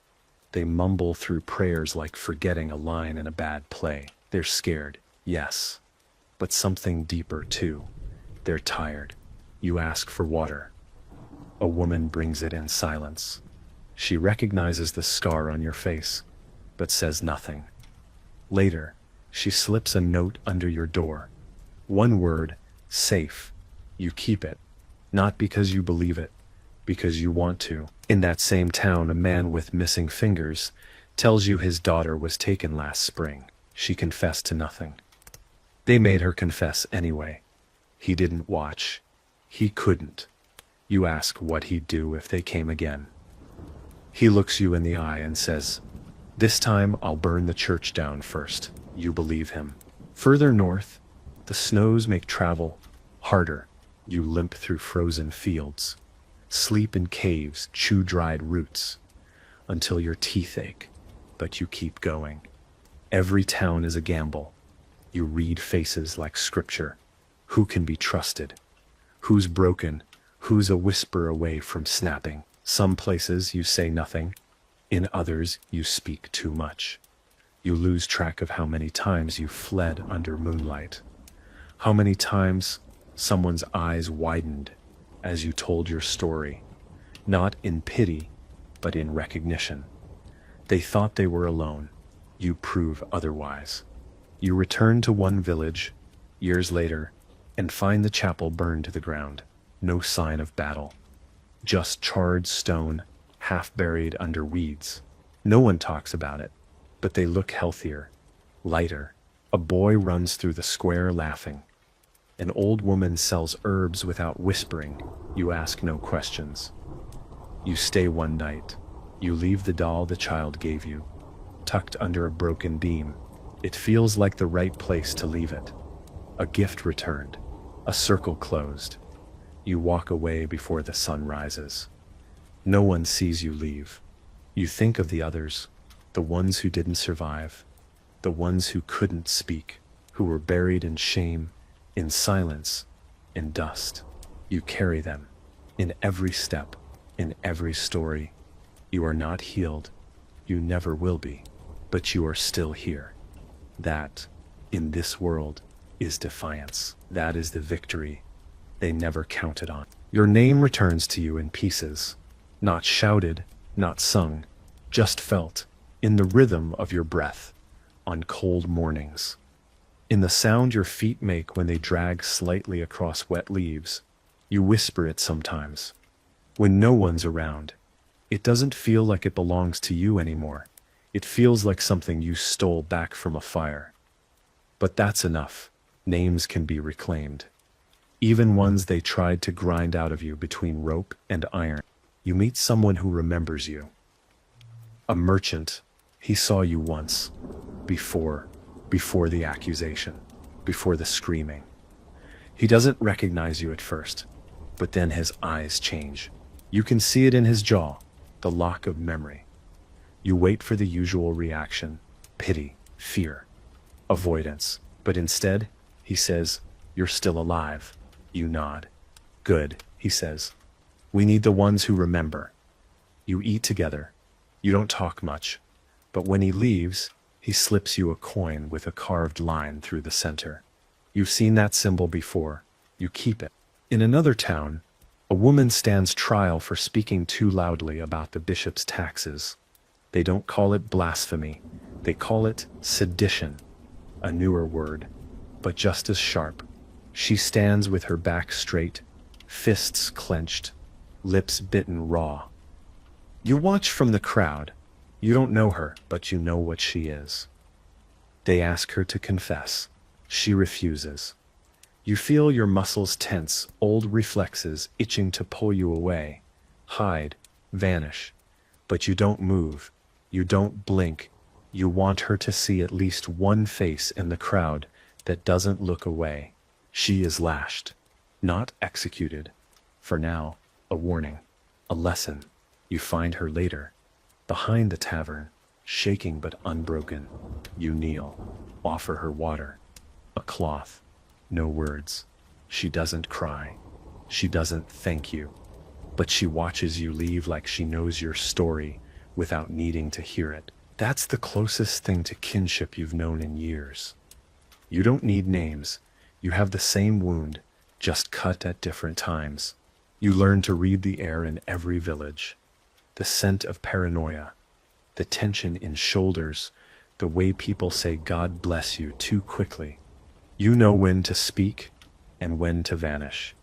They mumble through prayers like forgetting a line in a bad play. They're scared, yes, but something deeper too. They're tired. You ask for water. A woman brings it in silence. She recognizes the scar on your face, but says nothing. Later, she slips a note under your door. One word, safe. You keep it, not because you believe it, because you want to. In that same town, a man with missing fingers tells you his daughter was taken last spring. She confessed to nothing. They made her confess anyway. He didn't watch. He couldn't. You ask what he'd do if they came again. He looks you in the eye and says, "This time I'll burn the church down first." You believe him. Further north, the snows make travel harder. You limp through frozen fields, sleep in caves, chew dried roots, until your teeth ache, but you keep going. Every town is a gamble. You read faces like scripture. Who can be trusted? Who's broken? Who's a whisper away from snapping? Some places you say nothing. In others you speak too much. You lose track of how many times you fled under moonlight. How many times someone's eyes widened as you told your story, not in pity, but in recognition. They thought they were alone. You prove otherwise. You return to one village, years later, and find the chapel burned to the ground. No sign of battle. Just charred stone, half buried under weeds. No one talks about it, but they look healthier, lighter. A boy runs through the square laughing. An old woman sells herbs without whispering. You ask no questions. You stay one night. You leave the doll the child gave you, tucked under a broken beam. It feels like the right place to leave it. A gift returned, a circle closed. You walk away before the sun rises. No one sees you leave. You think of the others, the ones who didn't survive, the ones who couldn't speak, who were buried in shame, in silence, in dust. You carry them in every step, in every story. You are not healed. You never will be, but you are still here. That, in this world, is defiance. That is the victory they never counted on. Your name returns to you in pieces, not shouted, not sung, just felt, in the rhythm of your breath, on cold mornings, in the sound your feet make when they drag slightly across wet leaves. You whisper it sometimes. When no one's around, it doesn't feel like it belongs to you anymore. It feels like something you stole back from a fire. But that's enough. Names can be reclaimed. Even ones they tried to grind out of you between rope and iron. You meet someone who remembers you. A merchant. He saw you once. Before the accusation. Before the screaming. He doesn't recognize you at first, but then his eyes change. You can see it in his jaw, the lock of memory. You wait for the usual reaction, pity, fear, avoidance. But instead, he says, "You're still alive." You nod. "Good," he says. "We need the ones who remember." You eat together. You don't talk much, but when he leaves, he slips you a coin with a carved line through the center. You've seen that symbol before. You keep it. In another town, a woman stands trial for speaking too loudly about the bishop's taxes. They don't call it blasphemy. They call it sedition, a newer word, but just as sharp. She stands with her back straight, fists clenched, lips bitten raw. You watch from the crowd. You don't know her, but you know what she is. They ask her to confess. She refuses. You feel your muscles tense, old reflexes itching to pull you away, hide, vanish. But you don't move. You don't blink. You want her to see at least one face in the crowd that doesn't look away. She is lashed, not executed. For now, a warning, a lesson. You find her later, behind the tavern, shaking but unbroken. You kneel, offer her water, a cloth, no words. She doesn't cry. She doesn't thank you. But she watches you leave like she knows your story without needing to hear it. That's the closest thing to kinship you've known in years. You don't need names. You have the same wound, just cut at different times. You learn to read the air in every village. The scent of paranoia, the tension in shoulders, the way people say God bless you too quickly. You know when to speak and when to vanish.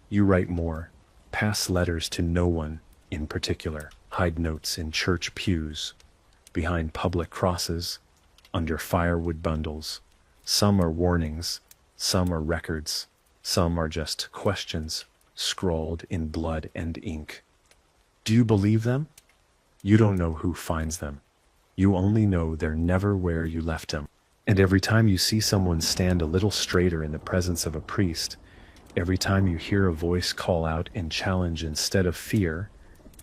You write more, pass letters to no one in particular, hide notes in church pews, behind public crosses, under firewood bundles. Some are warnings, some are records, some are just questions scrawled in blood and ink. Do you believe them? You don't know who finds them. You only know they're never where you left them. And every time you see someone stand a little straighter in the presence of a priest, every time you hear a voice call out in challenge instead of fear,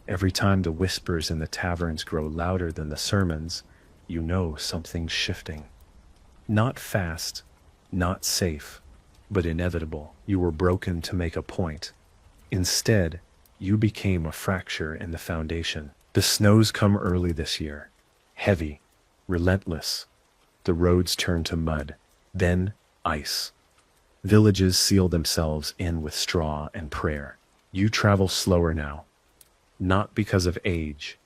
every time the whispers in the taverns grow louder than the sermons, you know something's shifting. Not fast, not safe, but inevitable. You were broken to make a point. Instead, you became a fracture in the foundation. The snows come early this year, heavy, relentless. The roads turn to mud, then ice. Villages seal themselves in with straw and prayer. You travel slower now, not because of age,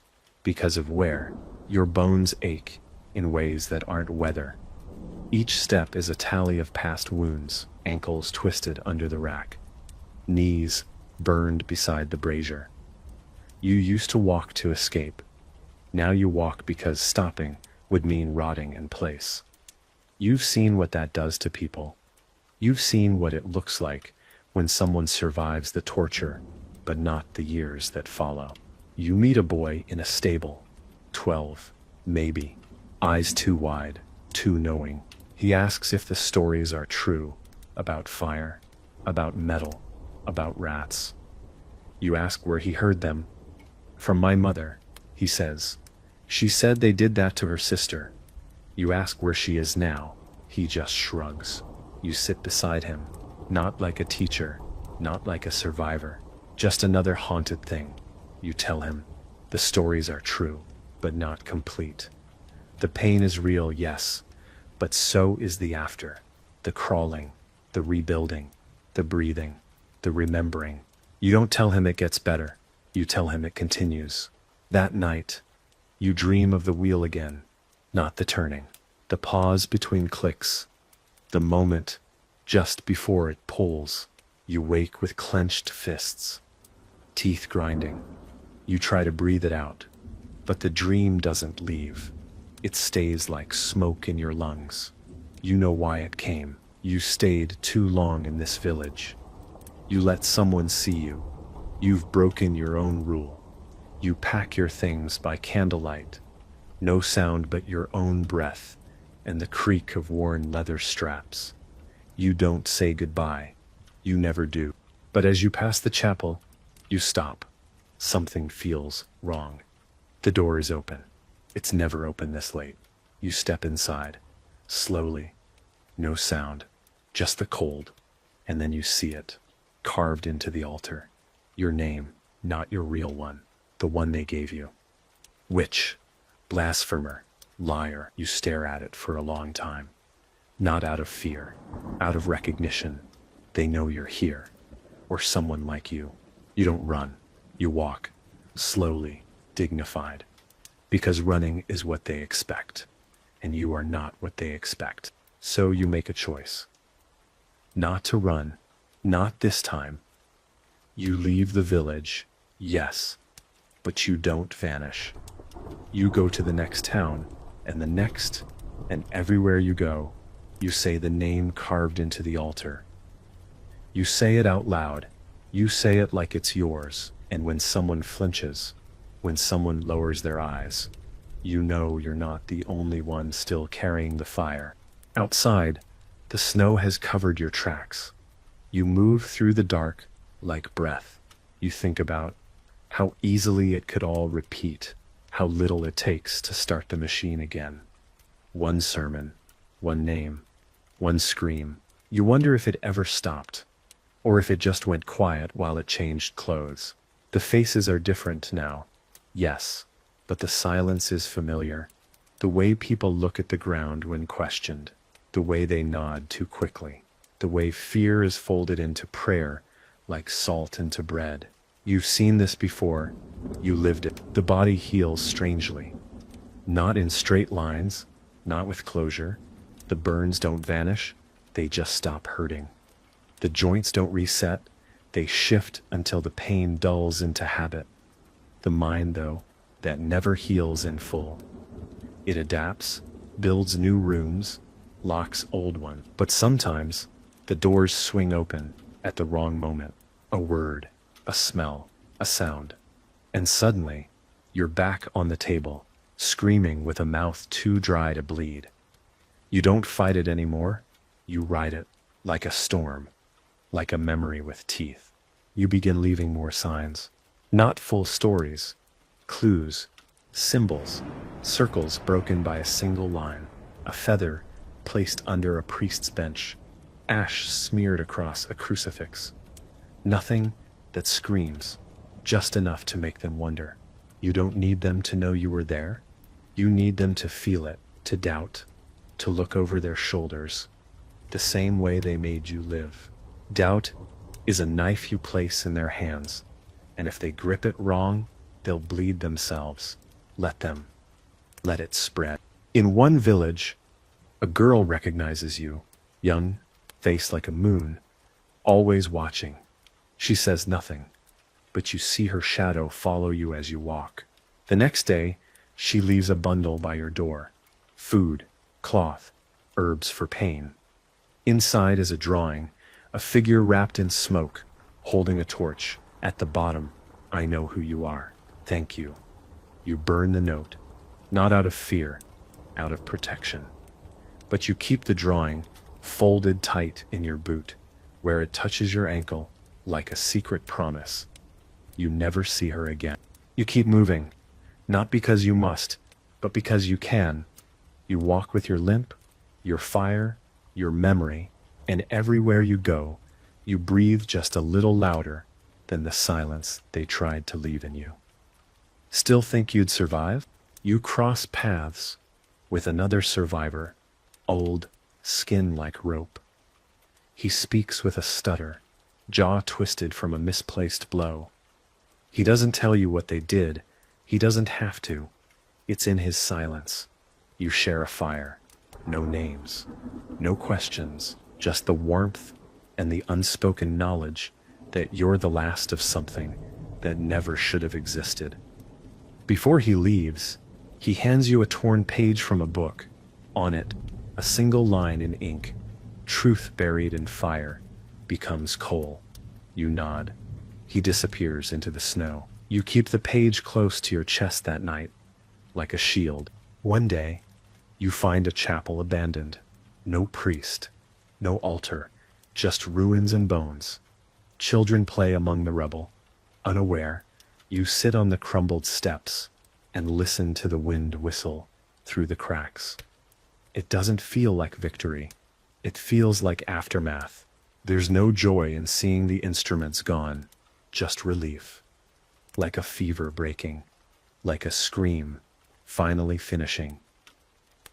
because of wear. Your bones ache in ways that aren't weather. Each step is a tally of past wounds, ankles twisted under the rack, knees burned beside the brazier. You used to walk to escape. Now you walk because stopping would mean rotting in place. You've seen what that does to people. You've seen what it looks like when someone survives the torture, but not the years that follow. You meet a boy in a stable, 12, maybe, eyes too wide, too knowing. He asks if the stories are true, about fire, about metal, about rats. You ask where he heard them. From my mother, he says. She said they did that to her sister. You ask where she is now. He just shrugs. You sit beside him, not like a teacher, not like a survivor, just another haunted thing. You tell him, the stories are true, but not complete. The pain is real, yes, but so is the after, the crawling, the rebuilding, the breathing, the remembering. You don't tell him it gets better, you tell him it continues. That night, you dream of the wheel again, not the turning, the pause between clicks, the moment just before it pulls. You wake with clenched fists, teeth grinding. You try to breathe it out, but the dream doesn't leave. It stays like smoke in your lungs. You know why it came. You stayed too long in this village. You let someone see you. You've broken your own rule. You pack your things by candlelight. No sound but your own breath and the creak of worn leather straps. You don't say goodbye. You never do. But as you pass the chapel, you stop. Something feels wrong. The door is open. It's never open this late. You step inside, slowly. No sound, just the cold. And then you see it, carved into the altar. Your name, not your real one, the one they gave you. Witch, blasphemer, liar. You stare at it for a long time. Not out of fear, out of recognition. They know you're here, or someone like you. You don't run, you walk, slowly, dignified. Because running is what they expect, and you are not what they expect. So you make a choice. Not to run, not this time. You leave the village, yes, but you don't vanish. You go to the next town, and the next, and everywhere you go, you say the name carved into the altar. You say it out loud. You say it like it's yours, and when someone flinches, when someone lowers their eyes, you know you're not the only one still carrying the fire. Outside, the snow has covered your tracks. You move through the dark like breath. You think about how easily it could all repeat, how little it takes to start the machine again. One sermon, one name, one scream. You wonder if it ever stopped, or if it just went quiet while it changed clothes. The faces are different now. Yes, but the silence is familiar. The way people look at the ground when questioned, the way they nod too quickly, the way fear is folded into prayer like salt into bread. You've seen this before. You lived it. The body heals strangely. Not in straight lines, not with closure. The burns don't vanish, they just stop hurting. The joints don't reset, they shift until the pain dulls into habit. The mind, though, that never heals in full. It adapts, builds new rooms, locks old ones. But sometimes, the doors swing open at the wrong moment. A word, a smell, a sound. And suddenly, you're back on the table, screaming with a mouth too dry to bleed. You don't fight it anymore, you ride it, like a storm, like a memory with teeth. You begin leaving more signs. Not full stories, clues, Symbols, circles broken by a single line, a feather placed under a priest's bench, ash smeared across a crucifix. Nothing that screams, just enough to make them wonder. You don't need them to know you were there. You need them to feel it, to doubt, to look over their shoulders, the same way they made you live. Doubt is a knife you place in their hands, and if they grip it wrong, they'll bleed themselves. Let them. Let it spread. In one village, a girl recognizes you, young, face like a moon, always watching. She says nothing, but you see her shadow follow you as you walk. The next day, she leaves a bundle by your door. Food, cloth, herbs for pain. Inside is a drawing, a figure wrapped in smoke, holding a torch. At the bottom, I know who you are. Thank you. You burn the note, not out of fear, out of protection. But you keep the drawing folded tight in your boot, where it touches your ankle like a secret promise. You never see her again. You keep moving, not because you must, but because you can. You walk with your limp, your fire, your memory, and everywhere you go, you breathe just a little louder than the silence they tried to leave in you. Still think you'd survive? You cross paths with another survivor, old, skin like rope. He speaks with a stutter, jaw twisted from a misplaced blow. He doesn't tell you what they did. He doesn't have to. It's in his silence. You share a fire. No names. No questions. Just the warmth and the unspoken knowledge that you're the last of something that never should have existed. Before he leaves, he hands you a torn page from a book. On it, a single line in ink. Truth buried in fire becomes coal. You nod. He disappears into the snow. You keep the page close to your chest that night, like a shield. One day, you find a chapel abandoned. No priest, no altar, just ruins and bones. Children play among the rubble. Unaware, you sit on the crumbled steps and listen to the wind whistle through the cracks. It doesn't feel like victory. It feels like aftermath. There's no joy in seeing the instruments gone, just relief. Like a fever breaking, like a scream finally finishing.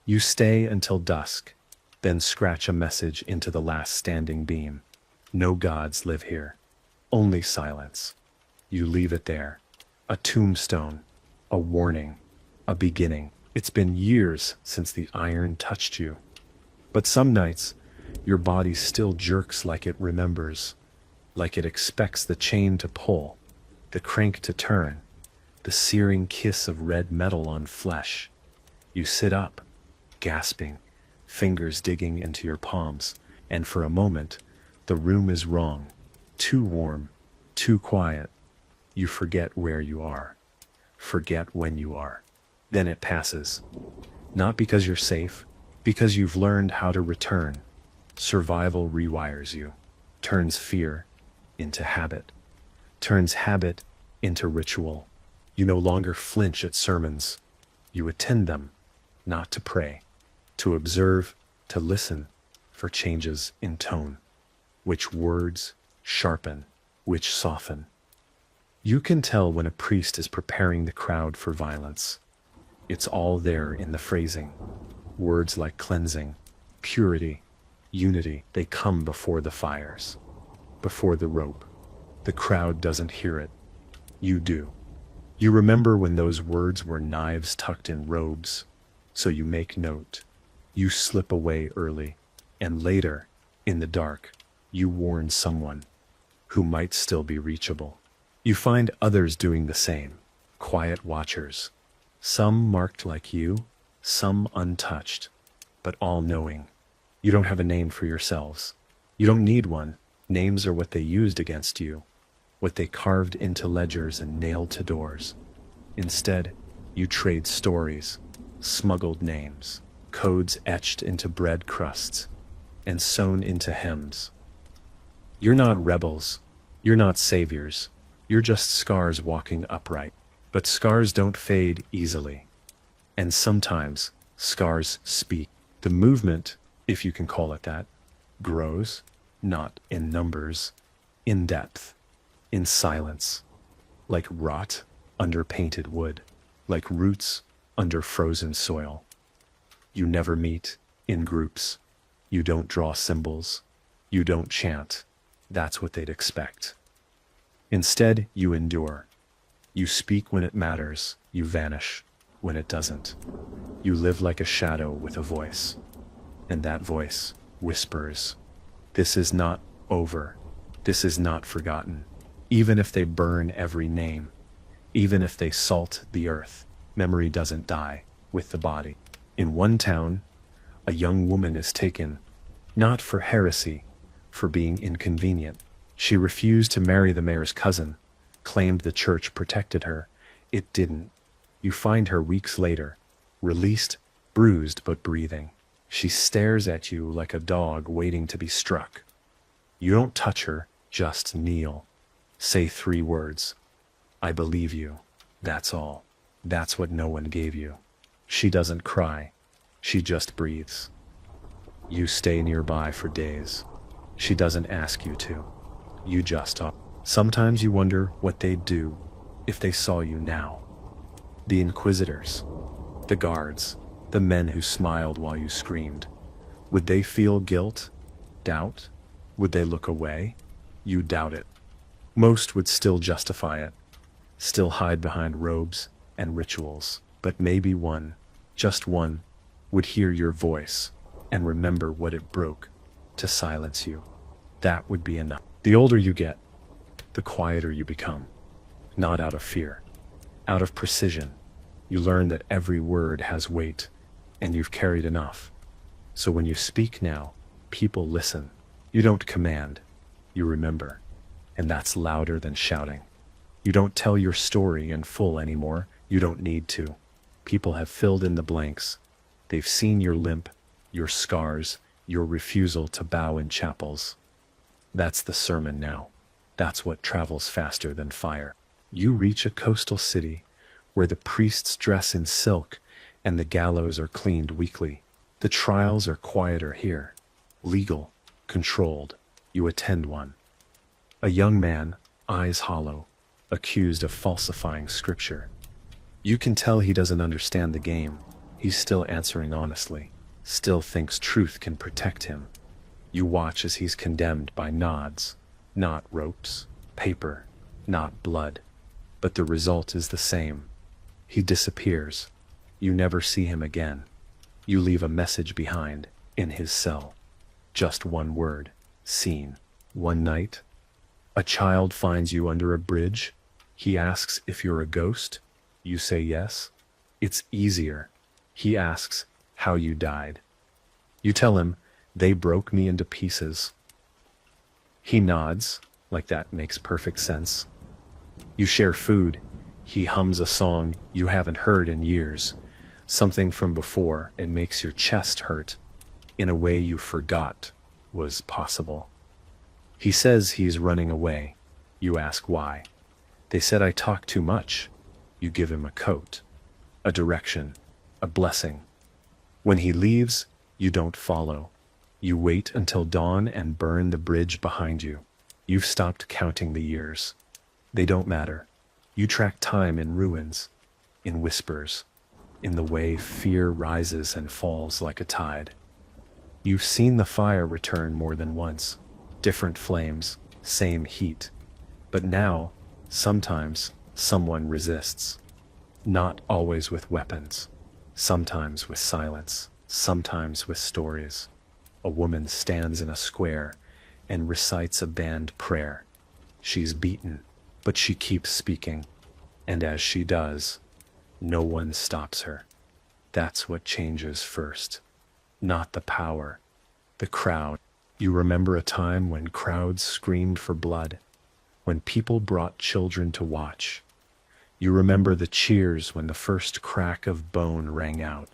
You stay until dusk, then scratch a message into the last standing beam. No gods live here, only silence. You leave it there, a tombstone, a warning, a beginning. It's been years since the iron touched you, but some nights your body still jerks like it remembers, like it expects the chain to pull, the crank to turn, the searing kiss of red metal on flesh. You sit up, gasping, fingers digging into your palms, and for a moment, the room is wrong, too warm, too quiet. You forget where you are, forget when you are. Then it passes. Not because you're safe, because you've learned how to return. Survival rewires you, turns fear into habit, turns habit into ritual. You no longer flinch at sermons. You attend them, not to pray, to observe, to listen for changes in tone, which words sharpen, which soften. You can tell when a priest is preparing the crowd for violence. It's all there in the phrasing. Words like cleansing, purity, unity, they come before the fires, before the rope. The crowd doesn't hear it. You do. You remember when those words were knives tucked in robes, so you make note. You slip away early, and later, in the dark, you warn someone who might still be reachable. You find others doing the same, quiet watchers, some marked like you, some untouched, but all knowing. You don't have a name for yourselves. You don't need one. Names are what they used against you, what they carved into ledgers and nailed to doors. Instead, you trade stories, smuggled names, codes etched into bread crusts, and sewn into hymns. You're not rebels. You're not saviors. You're just scars walking upright. But scars don't fade easily. And sometimes scars speak. The movement, if you can call it that, grows, not in numbers, in depth, in silence, like rot under painted wood, like roots under frozen soil. You never meet in groups. You don't draw symbols. You don't chant. That's what they'd expect. Instead, you endure. You speak when it matters. You vanish when it doesn't. You live like a shadow with a voice. And that voice whispers, "This is not over. This is not forgotten." Even if they burn every name, even if they salt the earth, memory doesn't die with the body. In one town, a young woman is taken, not for heresy, for being inconvenient. She refused to marry the mayor's cousin, claimed the church protected her. It didn't. You find her weeks later, released, bruised but breathing. She stares at you like a dog waiting to be struck. You don't touch her, just kneel. Say 3 words. "I believe you." That's all. That's what no one gave you. She doesn't cry. She just breathes. You stay nearby for days. She doesn't ask you to. You just are. Sometimes you wonder what they'd do if they saw you now. The inquisitors, the guards, the men who smiled while you screamed. Would they feel guilt? Doubt? Would they look away? You doubt it. Most would still justify it, still hide behind robes and rituals. But maybe one, just one, would hear your voice and remember what it broke to silence you. That would be enough. The older you get, the quieter you become. Not out of fear, out of precision. You learn that every word has weight, and you've carried enough. So when you speak now, people listen. You don't command, you remember. And that's louder than shouting. You don't tell your story in full anymore. You don't need to. People have filled in the blanks. They've seen your limp, your scars, your refusal to bow in chapels. That's the sermon now. That's what travels faster than fire. You reach a coastal city where the priests dress in silk and the gallows are cleaned weekly. The trials are quieter here. Legal, controlled. You attend one. A young man, eyes hollow, accused of falsifying scripture. You can tell he doesn't understand the game. He's still answering honestly, still thinks truth can protect him. You watch as he's condemned by nods, not ropes, paper, not blood. But the result is the same. He disappears. You never see him again. You leave a message behind, in his cell. Just one word, seen. One night, a child finds you under a bridge. He asks if you're a ghost. You say yes. It's easier. He asks how you died. You tell him, "They broke me into pieces." He nods, like that makes perfect sense. You share food. He hums a song you haven't heard in years, something from before. It makes your chest hurt, in a way you forgot was possible. He says he's running away. You ask why. "They said I talk too much." You give him a coat, a direction, a blessing. When he leaves, you don't follow. You wait until dawn and burn the bridge behind you. You've stopped counting the years. They don't matter. You track time in ruins, in whispers, in the way fear rises and falls like a tide. You've seen the fire return more than once. Different flames, same heat. But now, sometimes, someone resists. Not always with weapons. Sometimes with silence. Sometimes with stories. A woman stands in a square and recites a banned prayer. She's beaten, but she keeps speaking. And as she does, no one stops her. That's what changes first. Not the power, the crowd. You remember a time when crowds screamed for blood, when people brought children to watch. You remember the cheers when the first crack of bone rang out.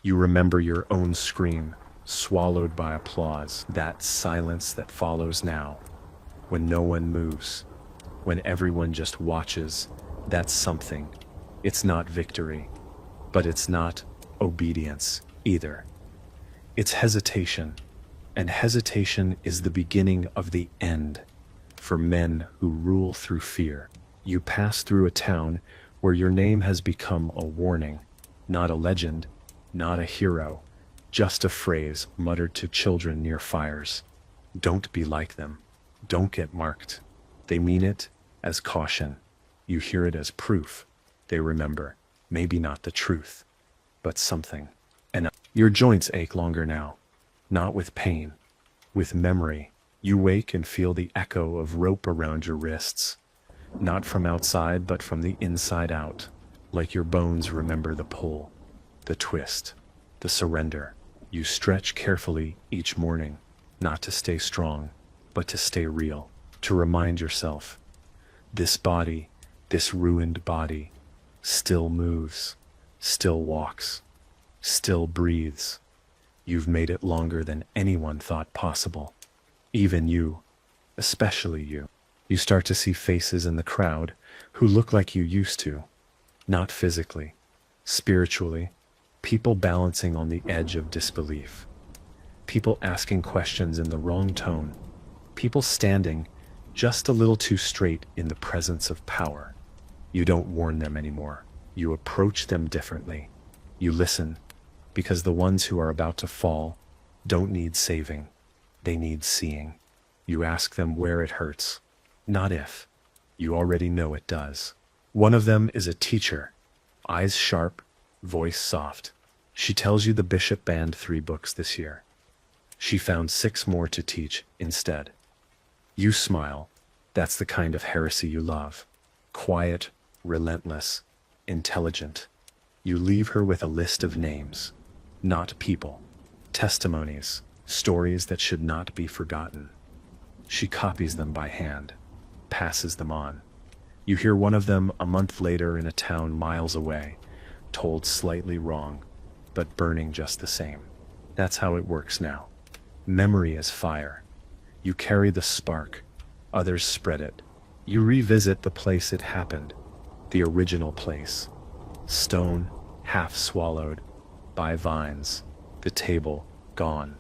You remember your own scream, swallowed by applause, that silence that follows now, when no one moves, when everyone just watches That's something. It's not victory, but it's not obedience either. It's hesitation, and hesitation is the beginning of the end for men who rule through fear. You pass through a town where your name has become a warning, not a legend, not a hero, just a phrase muttered to children near fires. Don't be like them. Don't get marked. They mean it as caution. You hear it as proof. They remember, maybe not the truth, but something. And your joints ache longer now, not with pain, with memory. You wake and feel the echo of rope around your wrists, not from outside, but from the inside out, like your bones remember the pull, the twist, the surrender. You stretch carefully each morning, not to stay strong, but to stay real, to remind yourself, this body, this ruined body, still moves, still walks, still breathes. You've made it longer than anyone thought possible. Even you, especially you. You start to see faces in the crowd who look like you used to, not physically, spiritually, people balancing on the edge of disbelief, people asking questions in the wrong tone, people standing just a little too straight in the presence of power. You don't warn them anymore. You approach them differently. You listen, because the ones who are about to fall don't need saving. They need seeing. You ask them where it hurts, not if. You already know it does. One of them is a teacher, eyes sharp, voice soft. She tells you the bishop banned 3 books this year. She found 6 more to teach instead. You smile. That's the kind of heresy you love. Quiet, relentless, intelligent. You leave her with a list of names, not people, testimonies, stories that should not be forgotten. She copies them by hand, passes them on. You hear one of them a month later in a town miles away, told slightly wrong, but burning just the same. That's how it works now. Memory is fire. You carry the spark, others spread it. You revisit the place it happened, the original place. Stone, half swallowed by vines, the table gone,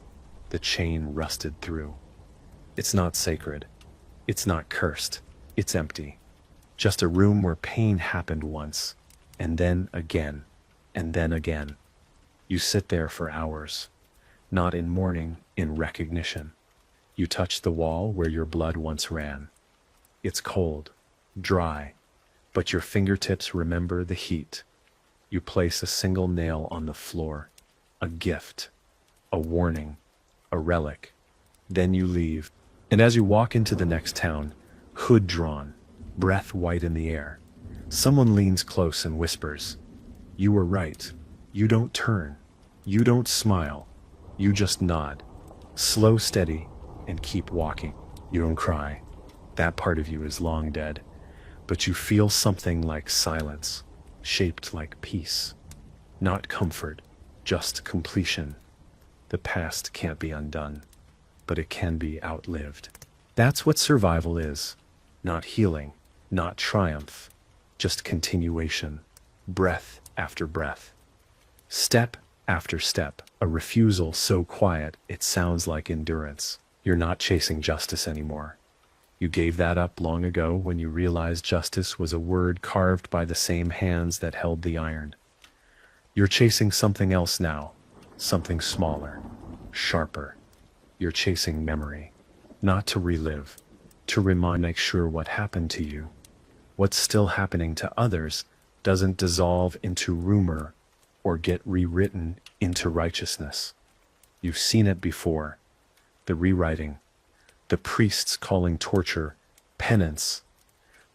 the chain rusted through. It's not sacred. It's not cursed. It's empty. Just a room where pain happened once, and then again, and then again. You sit there for hours, not in mourning, in recognition. You touch the wall where your blood once ran. It's cold, dry, but your fingertips remember the heat. You place a single nail on the floor, a gift, a warning, a relic. Then you leave, and as you walk into the next town, hood drawn, breath white in the air, someone leans close and whispers, "You were right. You don't turn. You don't smile. You just nod. Slow, steady, and keep walking. You don't cry. That part of you is long dead. But you feel something like silence, shaped like peace. Not comfort, just completion. The past can't be undone, but it can be outlived." That's what survival is. Not healing, not triumph, just continuation, breath after breath, step after step, a refusal so quiet it sounds like endurance. You're not chasing justice anymore. You gave that up long ago when you realized justice was a word carved by the same hands that held the iron. You're chasing something else now, something smaller, sharper. You're chasing memory, not to relive, to make sure what happened to you, what's still happening to others, doesn't dissolve into rumor or get rewritten into righteousness. You've seen it before, the rewriting, the priests calling torture penance,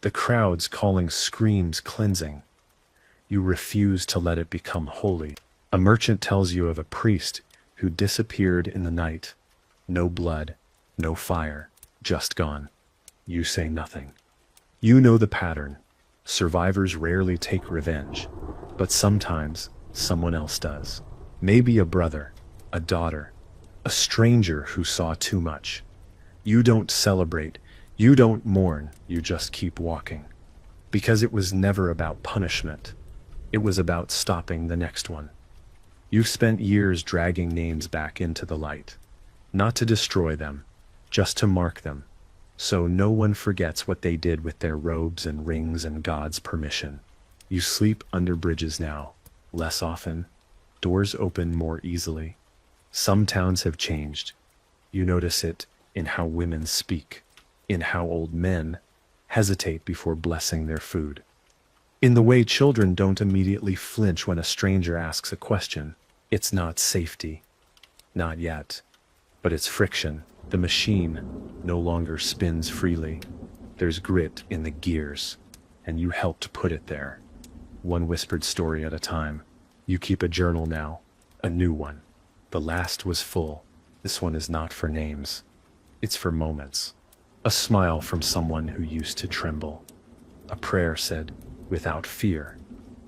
the crowds calling screams cleansing. You refuse to let it become holy. A merchant tells you of a priest who disappeared in the night. No blood, no fire, just gone. You say nothing. You know the pattern. Survivors rarely take revenge, but sometimes someone else does. Maybe a brother, a daughter, a stranger who saw too much. You don't celebrate, you don't mourn, you just keep walking. Because it was never about punishment. It was about stopping the next one. You've spent years dragging names back into the light. Not to destroy them, just to mark them, so no one forgets what they did with their robes and rings and God's permission. You sleep under bridges now, less often. Doors open more easily. Some towns have changed. You notice it in how women speak, in how old men hesitate before blessing their food, in the way children don't immediately flinch when a stranger asks a question. It's not safety. Not yet. But it's friction. The machine no longer spins freely. There's grit in the gears, and you helped put it there. One whispered story at a time. You keep a journal now, a new one. The last was full. This one is not for names. It's for moments. A smile from someone who used to tremble. A prayer said, without fear.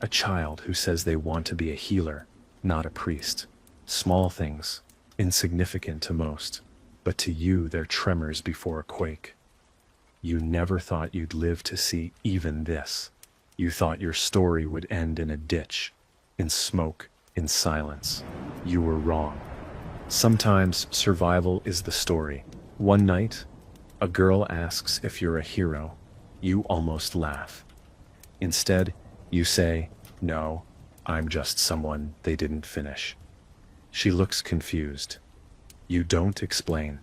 A child who says they want to be a healer, not a priest. Small things, insignificant to most, but to you they're tremors before a quake. You never thought you'd live to see even this. You thought your story would end in a ditch, in smoke, in silence. You were wrong. Sometimes survival is the story. One night, a girl asks if you're a hero. You almost laugh. Instead, you say, "No, I'm just someone they didn't finish." She looks confused. You don't explain.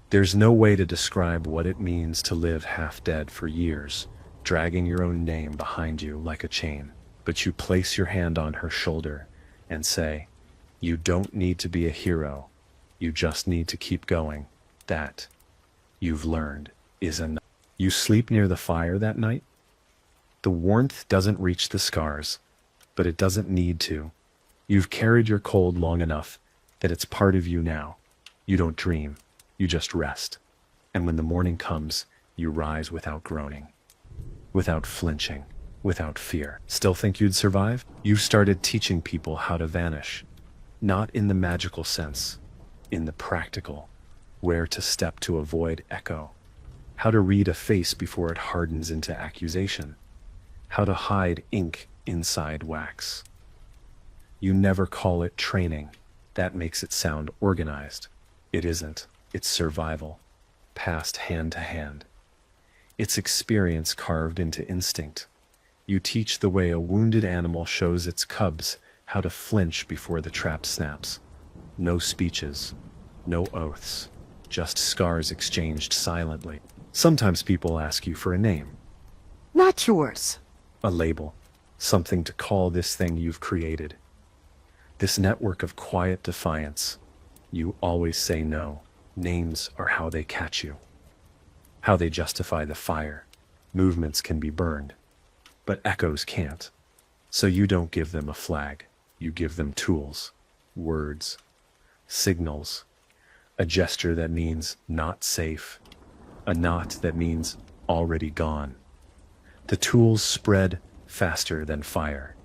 There's no way to describe what it means to live half dead for years, dragging your own name behind you like a chain. But you place your hand on her shoulder and say, "You don't need to be a hero. You just need to keep going. That, you've learned, is enough." You sleep near the fire that night? The warmth doesn't reach the scars, but it doesn't need to. You've carried your cold long enough that it's part of you now. You don't dream, you just rest. And when the morning comes, you rise without groaning, without flinching, without fear. Still think you'd survive? You've started teaching people how to vanish. Not in the magical sense, in the practical. Where to step to avoid echo. How to read a face before it hardens into accusation. How to hide ink inside wax. You never call it training. That makes it sound organized. It isn't. It's survival, passed hand to hand. It's experience carved into instinct. You teach the way a wounded animal shows its cubs how to flinch before the trap snaps. No speeches, no oaths, just scars exchanged silently. Sometimes people ask you for a name. Not yours. A label, something to call this thing you've created. This network of quiet defiance. You always say no. Names are how they catch you, how they justify the fire. Movements can be burned, but echoes can't. So you don't give them a flag. You give them tools, words, signals, a gesture that means not safe, a knot that means already gone. The tools spread faster than fire.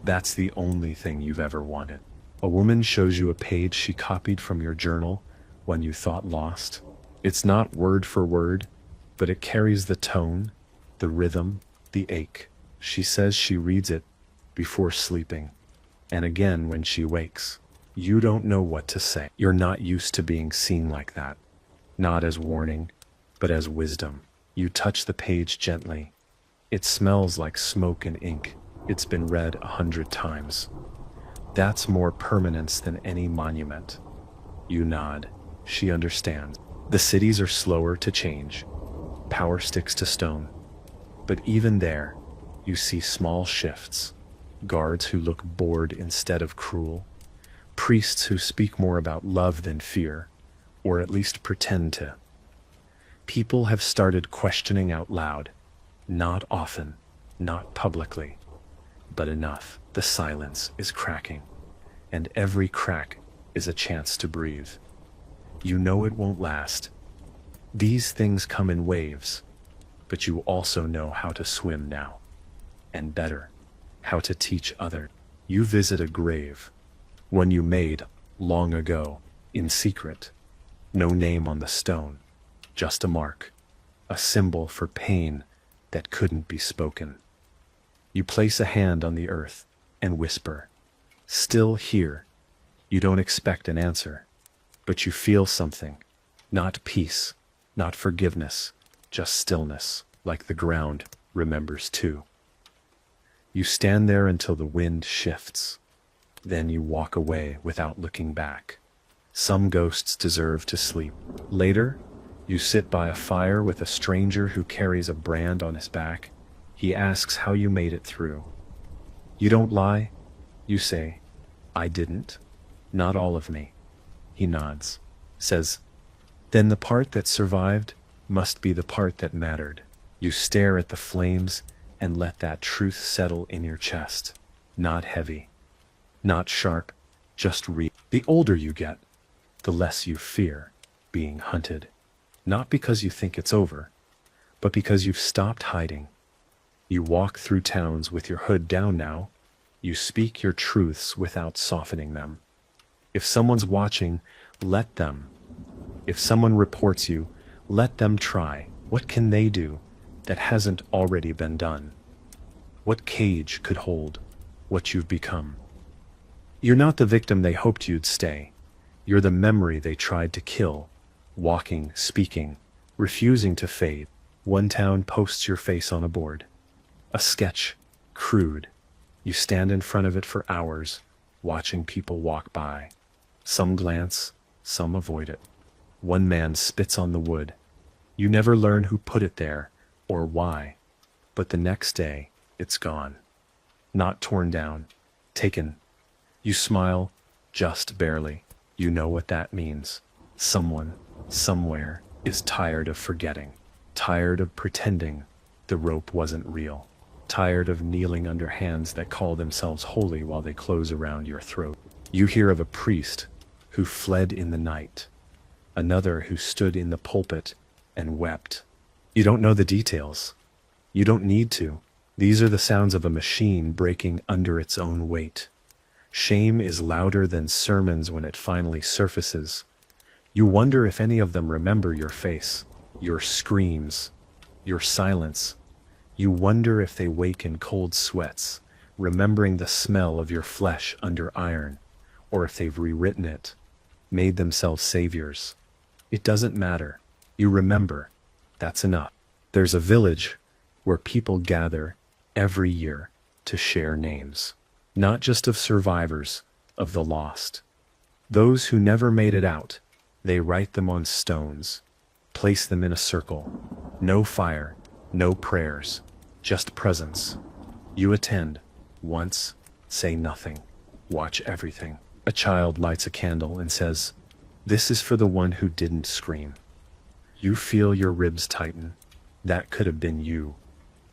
That's the only thing you've ever wanted. A woman shows you a page she copied from your journal when you thought lost. It's not word for word, but it carries the tone, the rhythm, the ache. She says she reads it before sleeping, and again when she wakes. You don't know what to say. You're not used to being seen like that. Not as warning, but as wisdom. You touch the page gently. It smells like smoke and ink. It's been read 100 times. That's more permanence than any monument. You nod. She understands. The cities are slower to change. Power sticks to stone. But even there, you see small shifts. Guards who look bored instead of cruel. Priests who speak more about love than fear, or at least pretend to. People have started questioning out loud. Not often, not publicly, but enough. The silence is cracking, and every crack is a chance to breathe. You know it won't last. These things come in waves, but you also know how to swim now, and better, how to teach others. You visit a grave, one you made long ago, in secret. No name on the stone, just a mark, a symbol for pain that couldn't be spoken. You place a hand on the earth and whisper, "Still here." You don't expect an answer, but you feel something. Not peace, not forgiveness, just stillness, like the ground remembers too. You stand there until the wind shifts. Then you walk away without looking back. Some ghosts deserve to sleep. Later, you sit by a fire with a stranger who carries a brand on his back. He asks how you made it through. You don't lie. You say, "I didn't. Not all of me." He nods, says, "Then the part that survived must be the part that mattered." You stare at the flames and let that truth settle in your chest. Not heavy, not sharp, just real. The older you get, the less you fear being hunted. Not because you think it's over, but because you've stopped hiding. You walk through towns with your hood down now. You speak your truths without softening them. If someone's watching, let them. If someone reports you, let them try. What can they do that hasn't already been done? What cage could hold what you've become? You're not the victim they hoped you'd stay. You're the memory they tried to kill, walking, speaking, refusing to fade. One town posts your face on a board. A sketch, crude. You stand in front of it for hours, watching people walk by. Some glance, some avoid it. One man spits on the wood. You never learn who put it there or why, but the next day it's gone. Not torn down, taken. You smile, just barely. You know what that means. Someone, somewhere, is tired of forgetting, tired of pretending the rope wasn't real, tired of kneeling under hands that call themselves holy while they close around your throat. You hear of a priest who fled in the night, another who stood in the pulpit and wept. You don't know the details. You don't need to. These are the sounds of a machine breaking under its own weight. Shame is louder than sermons when it finally surfaces. You wonder if any of them remember your face, your screams, your silence. You wonder if they wake in cold sweats, remembering the smell of your flesh under iron, or if they've rewritten it, made themselves saviors. It doesn't matter. You remember. That's enough. There's a village where people gather every year to share names, not just of survivors, of the lost. Those who never made it out, they write them on stones, place them in a circle. No fire, no prayers, just presence. You attend, once, say nothing, watch everything. A child lights a candle and says, "This is for the one who didn't scream." You feel your ribs tighten. That could have been you,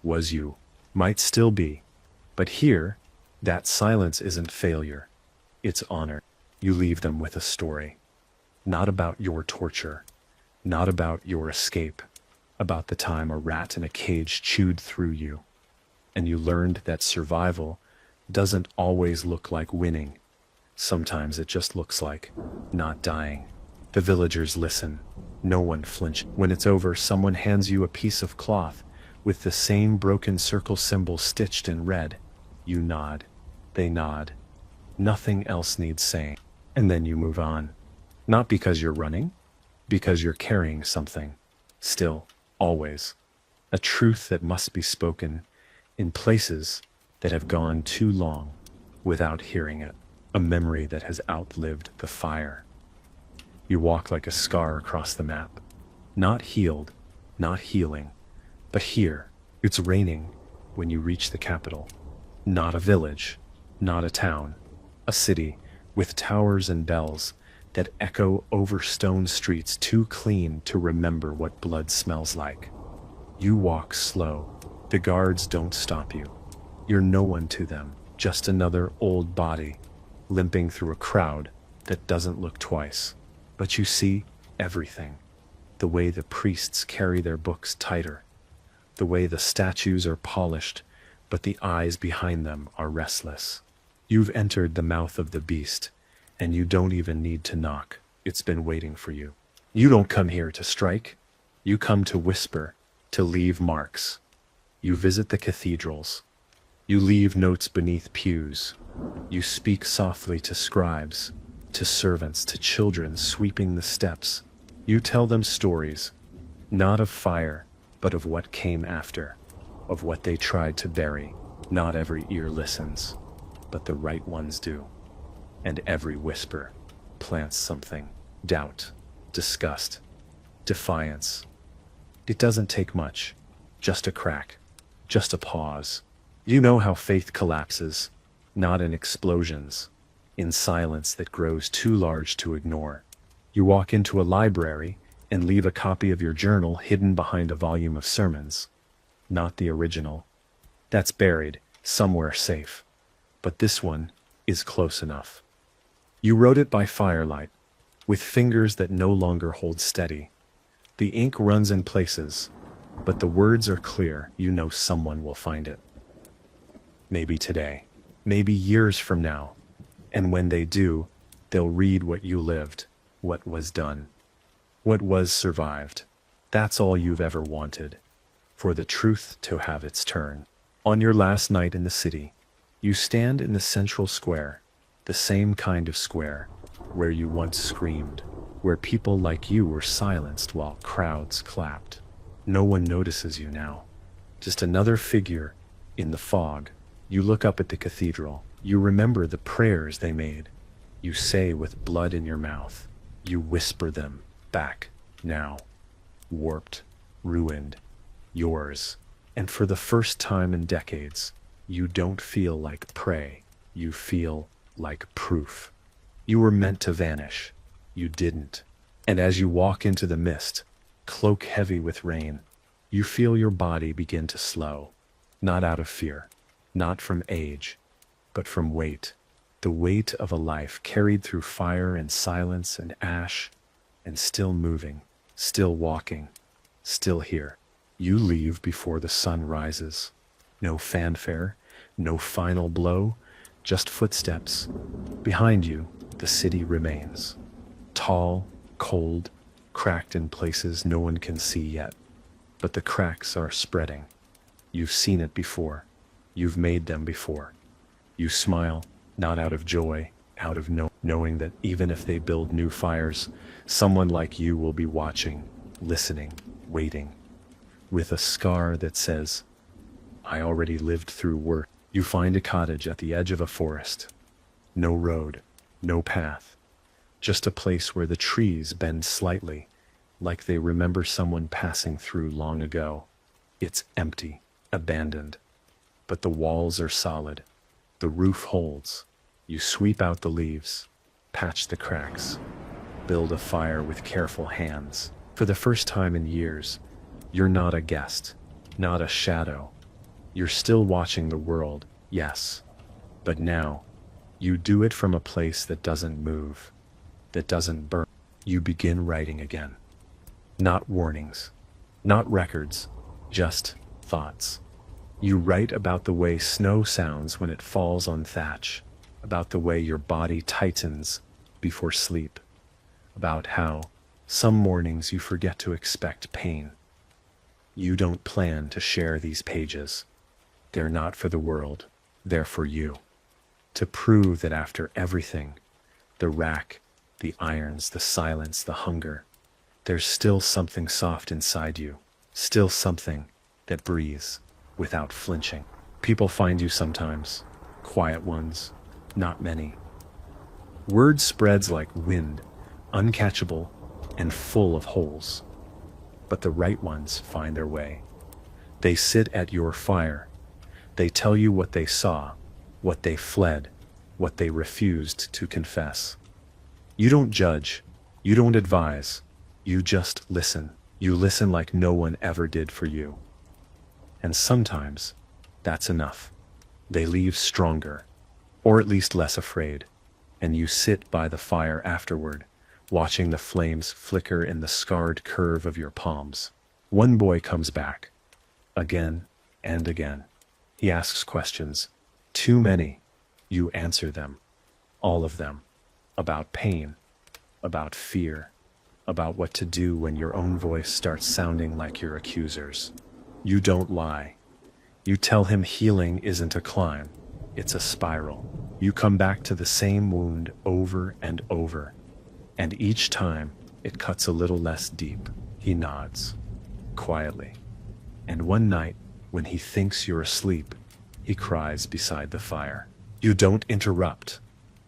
was you, might still be. But here, that silence isn't failure, it's honor. You leave them with a story, not about your torture, not about your escape, about the time a rat in a cage chewed through you. And you learned that survival doesn't always look like winning. Sometimes it just looks like not dying. The villagers listen. No one flinches. When it's over, someone hands you a piece of cloth with the same broken circle symbol stitched in red. You nod. They nod. Nothing else needs saying. And then you move on. Not because you're running, because you're carrying something. Still, always. A truth that must be spoken in places that have gone too long without hearing it. A memory that has outlived the fire. You walk like a scar across the map. Not healed, not healing, but here. It's raining when you reach the capital. Not a village, not a town. A city with towers and bells that echo over stone streets too clean to remember what blood smells like. You walk slow. The guards don't stop you. You're no one to them, just another old body, limping through a crowd that doesn't look twice. But you see everything. The way the priests carry their books tighter. The way the statues are polished, but the eyes behind them are restless. You've entered the mouth of the beast, and you don't even need to knock. It's been waiting for you. You don't come here to strike. You come to whisper, to leave marks. You visit the cathedrals. You leave notes beneath pews. You speak softly to scribes, to servants, to children sweeping the steps. You tell them stories, not of fire, but of what came after, of what they tried to bury. Not every ear listens, but the right ones do. And every whisper plants something: doubt, disgust, defiance. It doesn't take much, just a crack, just a pause. You know how faith collapses, not in explosions, in silence that grows too large to ignore. You walk into a library and leave a copy of your journal hidden behind a volume of sermons. Not the original. That's buried somewhere safe. But this one is close enough. You wrote it by firelight, with fingers that no longer hold steady. The ink runs in places, but the words are clear. You know someone will find it. Maybe today, maybe years from now. And when they do, they'll read what you lived, what was done, what was survived. That's all you've ever wanted, for the truth to have its turn. On your last night in the city, you stand in the central square, the same kind of square where you once screamed, where people like you were silenced while crowds clapped. No one notices you now, just another figure in the fog. You look up at the cathedral. You remember the prayers they made. You say with blood in your mouth. You whisper them back now. Warped, ruined, yours. And for the first time in decades, you don't feel like prey. You feel like proof. You were meant to vanish. You didn't. And as you walk into the mist, cloak heavy with rain, you feel your body begin to slow. Not out of fear, not from age, but from weight. The weight of a life carried through fire and silence and ash, and still moving, still walking, still here. You leave before the sun rises. No fanfare, no final blow, just footsteps. Behind you, the city remains. Tall, cold, cracked in places no one can see yet. But the cracks are spreading. You've seen it before. You've made them before. You smile, not out of joy, out of knowing that even if they build new fires, someone like you will be watching, listening, waiting. With a scar that says, I already lived through worse. You find a cottage at the edge of a forest. No road, no path. Just a place where the trees bend slightly, like they remember someone passing through long ago. It's empty, abandoned. But the walls are solid. The roof holds. You sweep out the leaves, patch the cracks, build a fire with careful hands. For the first time in years, you're not a guest, not a shadow. You're still watching the world, yes. But now, you do it from a place that doesn't move, that doesn't burn. You begin writing again. Not warnings, not records, just thoughts. You write about the way snow sounds when it falls on thatch, about the way your body tightens before sleep, about how some mornings you forget to expect pain. You don't plan to share these pages. They're not for the world, they're for you. To prove that after everything, the rack, the irons, the silence, the hunger, there's still something soft inside you, still something that breathes without flinching. People find you sometimes, quiet ones, not many. Word spreads like wind, uncatchable and full of holes. But the right ones find their way. They sit at your fire. They tell you what they saw, what they fled, what they refused to confess. You don't judge, you don't advise, you just listen. You listen like no one ever did for you. And sometimes, that's enough. They leave stronger, or at least less afraid, and you sit by the fire afterward, watching the flames flicker in the scarred curve of your palms. One boy comes back, again and again. He asks questions, too many. You answer them, all of them, about pain, about fear, about what to do when your own voice starts sounding like your accuser's. You don't lie. You tell him healing isn't a climb, it's a spiral. You come back to the same wound over and over, and each time it cuts a little less deep. He nods, quietly. And one night, when he thinks you're asleep, he cries beside the fire. You don't interrupt.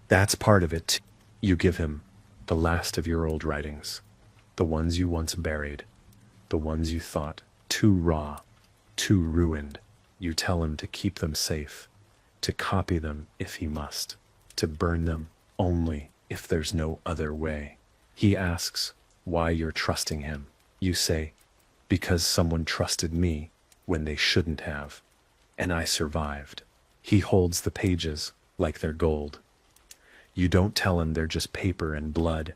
That's part of it. You give him the last of your old writings, the ones you once buried, the ones you thought too raw, too ruined. You tell him to keep them safe, to copy them if he must, to burn them only if there's no other way. He asks why you're trusting him. You say, because someone trusted me when they shouldn't have, and I survived. He holds the pages like they're gold. You don't tell him they're just paper and blood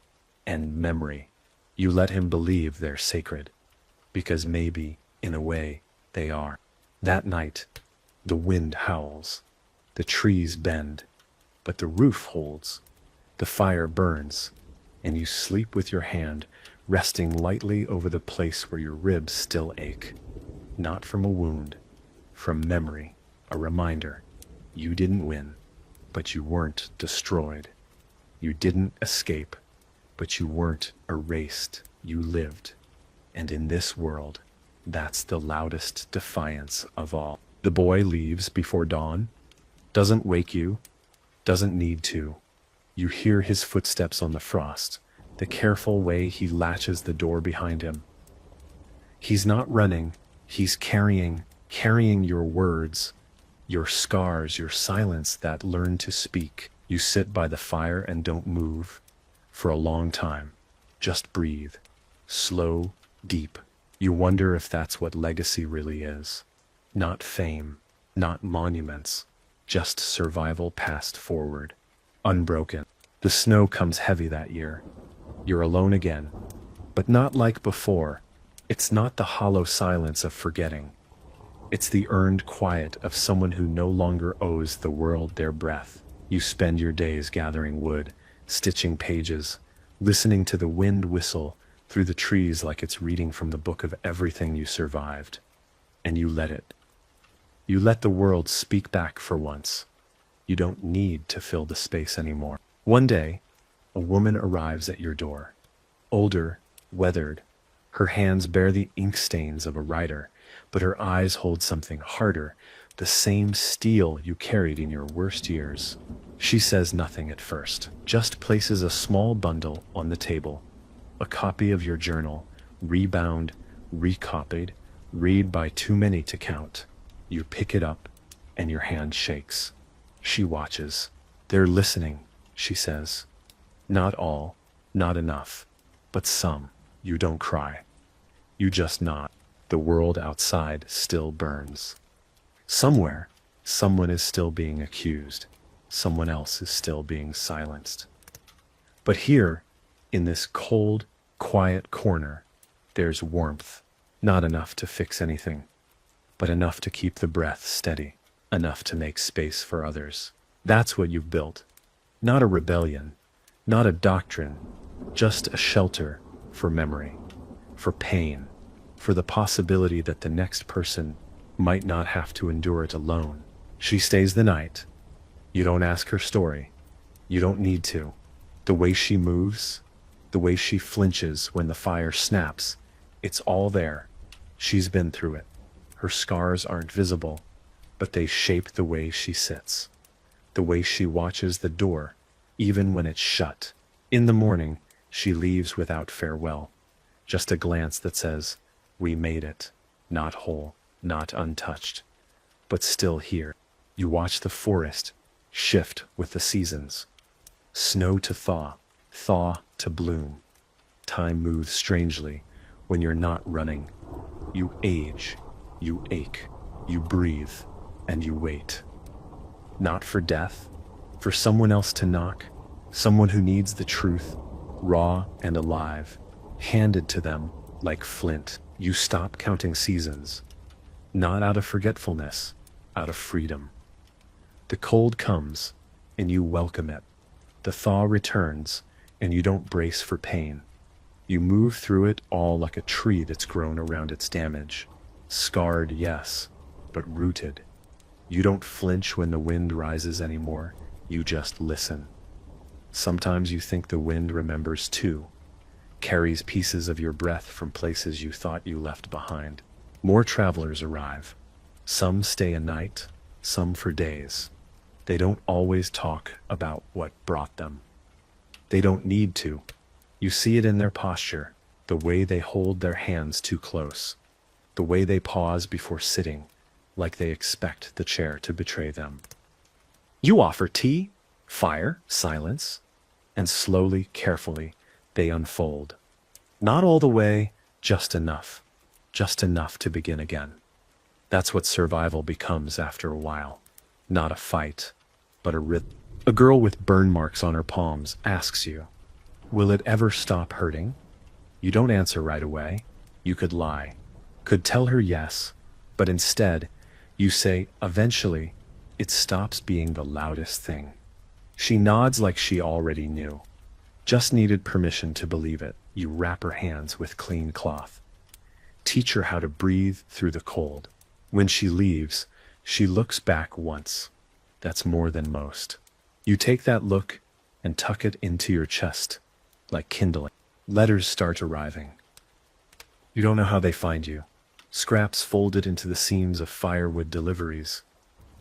and memory. You let him believe they're sacred, because maybe, in a way, they are. That night, the wind howls, the trees bend, but the roof holds, the fire burns, and you sleep with your hand resting lightly over the place where your ribs still ache. Not from a wound, from memory, a reminder. You didn't win, but you weren't destroyed. You didn't escape, but you weren't erased. You lived. And in this world, that's the loudest defiance of all. The boy leaves before dawn, doesn't wake you, doesn't need to. You hear his footsteps on the frost, the careful way he latches the door behind him. He's not running, he's carrying your words, your scars, your silence that learn to speak. You sit by the fire and don't move for a long time. Just breathe, slow, deep. You wonder if that's what legacy really is. Not fame, not monuments, just survival passed forward, unbroken. The snow comes heavy that year. You're alone again, but not like before. It's not the hollow silence of forgetting. It's the earned quiet of someone who no longer owes the world their breath. You spend your days gathering wood, stitching pages, listening to the wind whistle through the trees like it's reading from the book of everything you survived. And you let it. You let the world speak back for once. You don't need to fill the space anymore. One day, a woman arrives at your door. Older, weathered, her hands bear the ink stains of a writer, but her eyes hold something harder, the same steel you carried in your worst years. She says nothing at first, just places a small bundle on the table. A copy of your journal, rebound, recopied, read by too many to count. You pick it up, and your hand shakes. She watches. They're listening, she says. Not all, not enough, but some. You don't cry. You just nod. The world outside still burns. Somewhere, someone is still being accused. Someone else is still being silenced. But here, in this cold, quiet corner, there's warmth. Not enough to fix anything, but enough to keep the breath steady, enough to make space for others. That's what you've built. Not a rebellion, not a doctrine, just a shelter for memory, for pain, for the possibility that the next person might not have to endure it alone. She stays the night. You don't ask her story. You don't need to. The way she moves, the way she flinches when the fire snaps, it's all there. She's been through it. Her scars aren't visible, but they shape the way she sits, the way she watches the door, even when it's shut. In the morning, she leaves without farewell, just a glance that says, "We made it, not whole, not untouched, but still here." You watch the forest shift with the seasons, snow to thaw, thaw to bloom. Time moves strangely when you're not running. You age, you ache, you breathe, and you wait. Not for death, for someone else to knock, someone who needs the truth, raw and alive, handed to them like flint. You stop counting seasons, not out of forgetfulness, out of freedom. The cold comes, and you welcome it. The thaw returns, and you don't brace for pain. You move through it all like a tree that's grown around its damage. Scarred, yes, but rooted. You don't flinch when the wind rises anymore. You just listen. Sometimes you think the wind remembers too, carries pieces of your breath from places you thought you left behind. More travelers arrive. Some stay a night, some for days. They don't always talk about what brought them. They don't need to. You see it in their posture, the way they hold their hands too close, the way they pause before sitting, like they expect the chair to betray them. You offer tea, fire, silence, and slowly, carefully, they unfold. Not all the way, just enough to begin again. That's what survival becomes after a while. Not a fight, but a rhythm. A girl with burn marks on her palms asks you, "Will it ever stop hurting?" You don't answer right away. You could lie, could tell her yes, but instead, you say, "Eventually, it stops being the loudest thing." She nods like she already knew. Just needed permission to believe it. You wrap her hands with clean cloth. Teach her how to breathe through the cold. When she leaves, she looks back once. That's more than most. You take that look and tuck it into your chest, like kindling. Letters start arriving. You don't know how they find you. Scraps folded into the seams of firewood deliveries.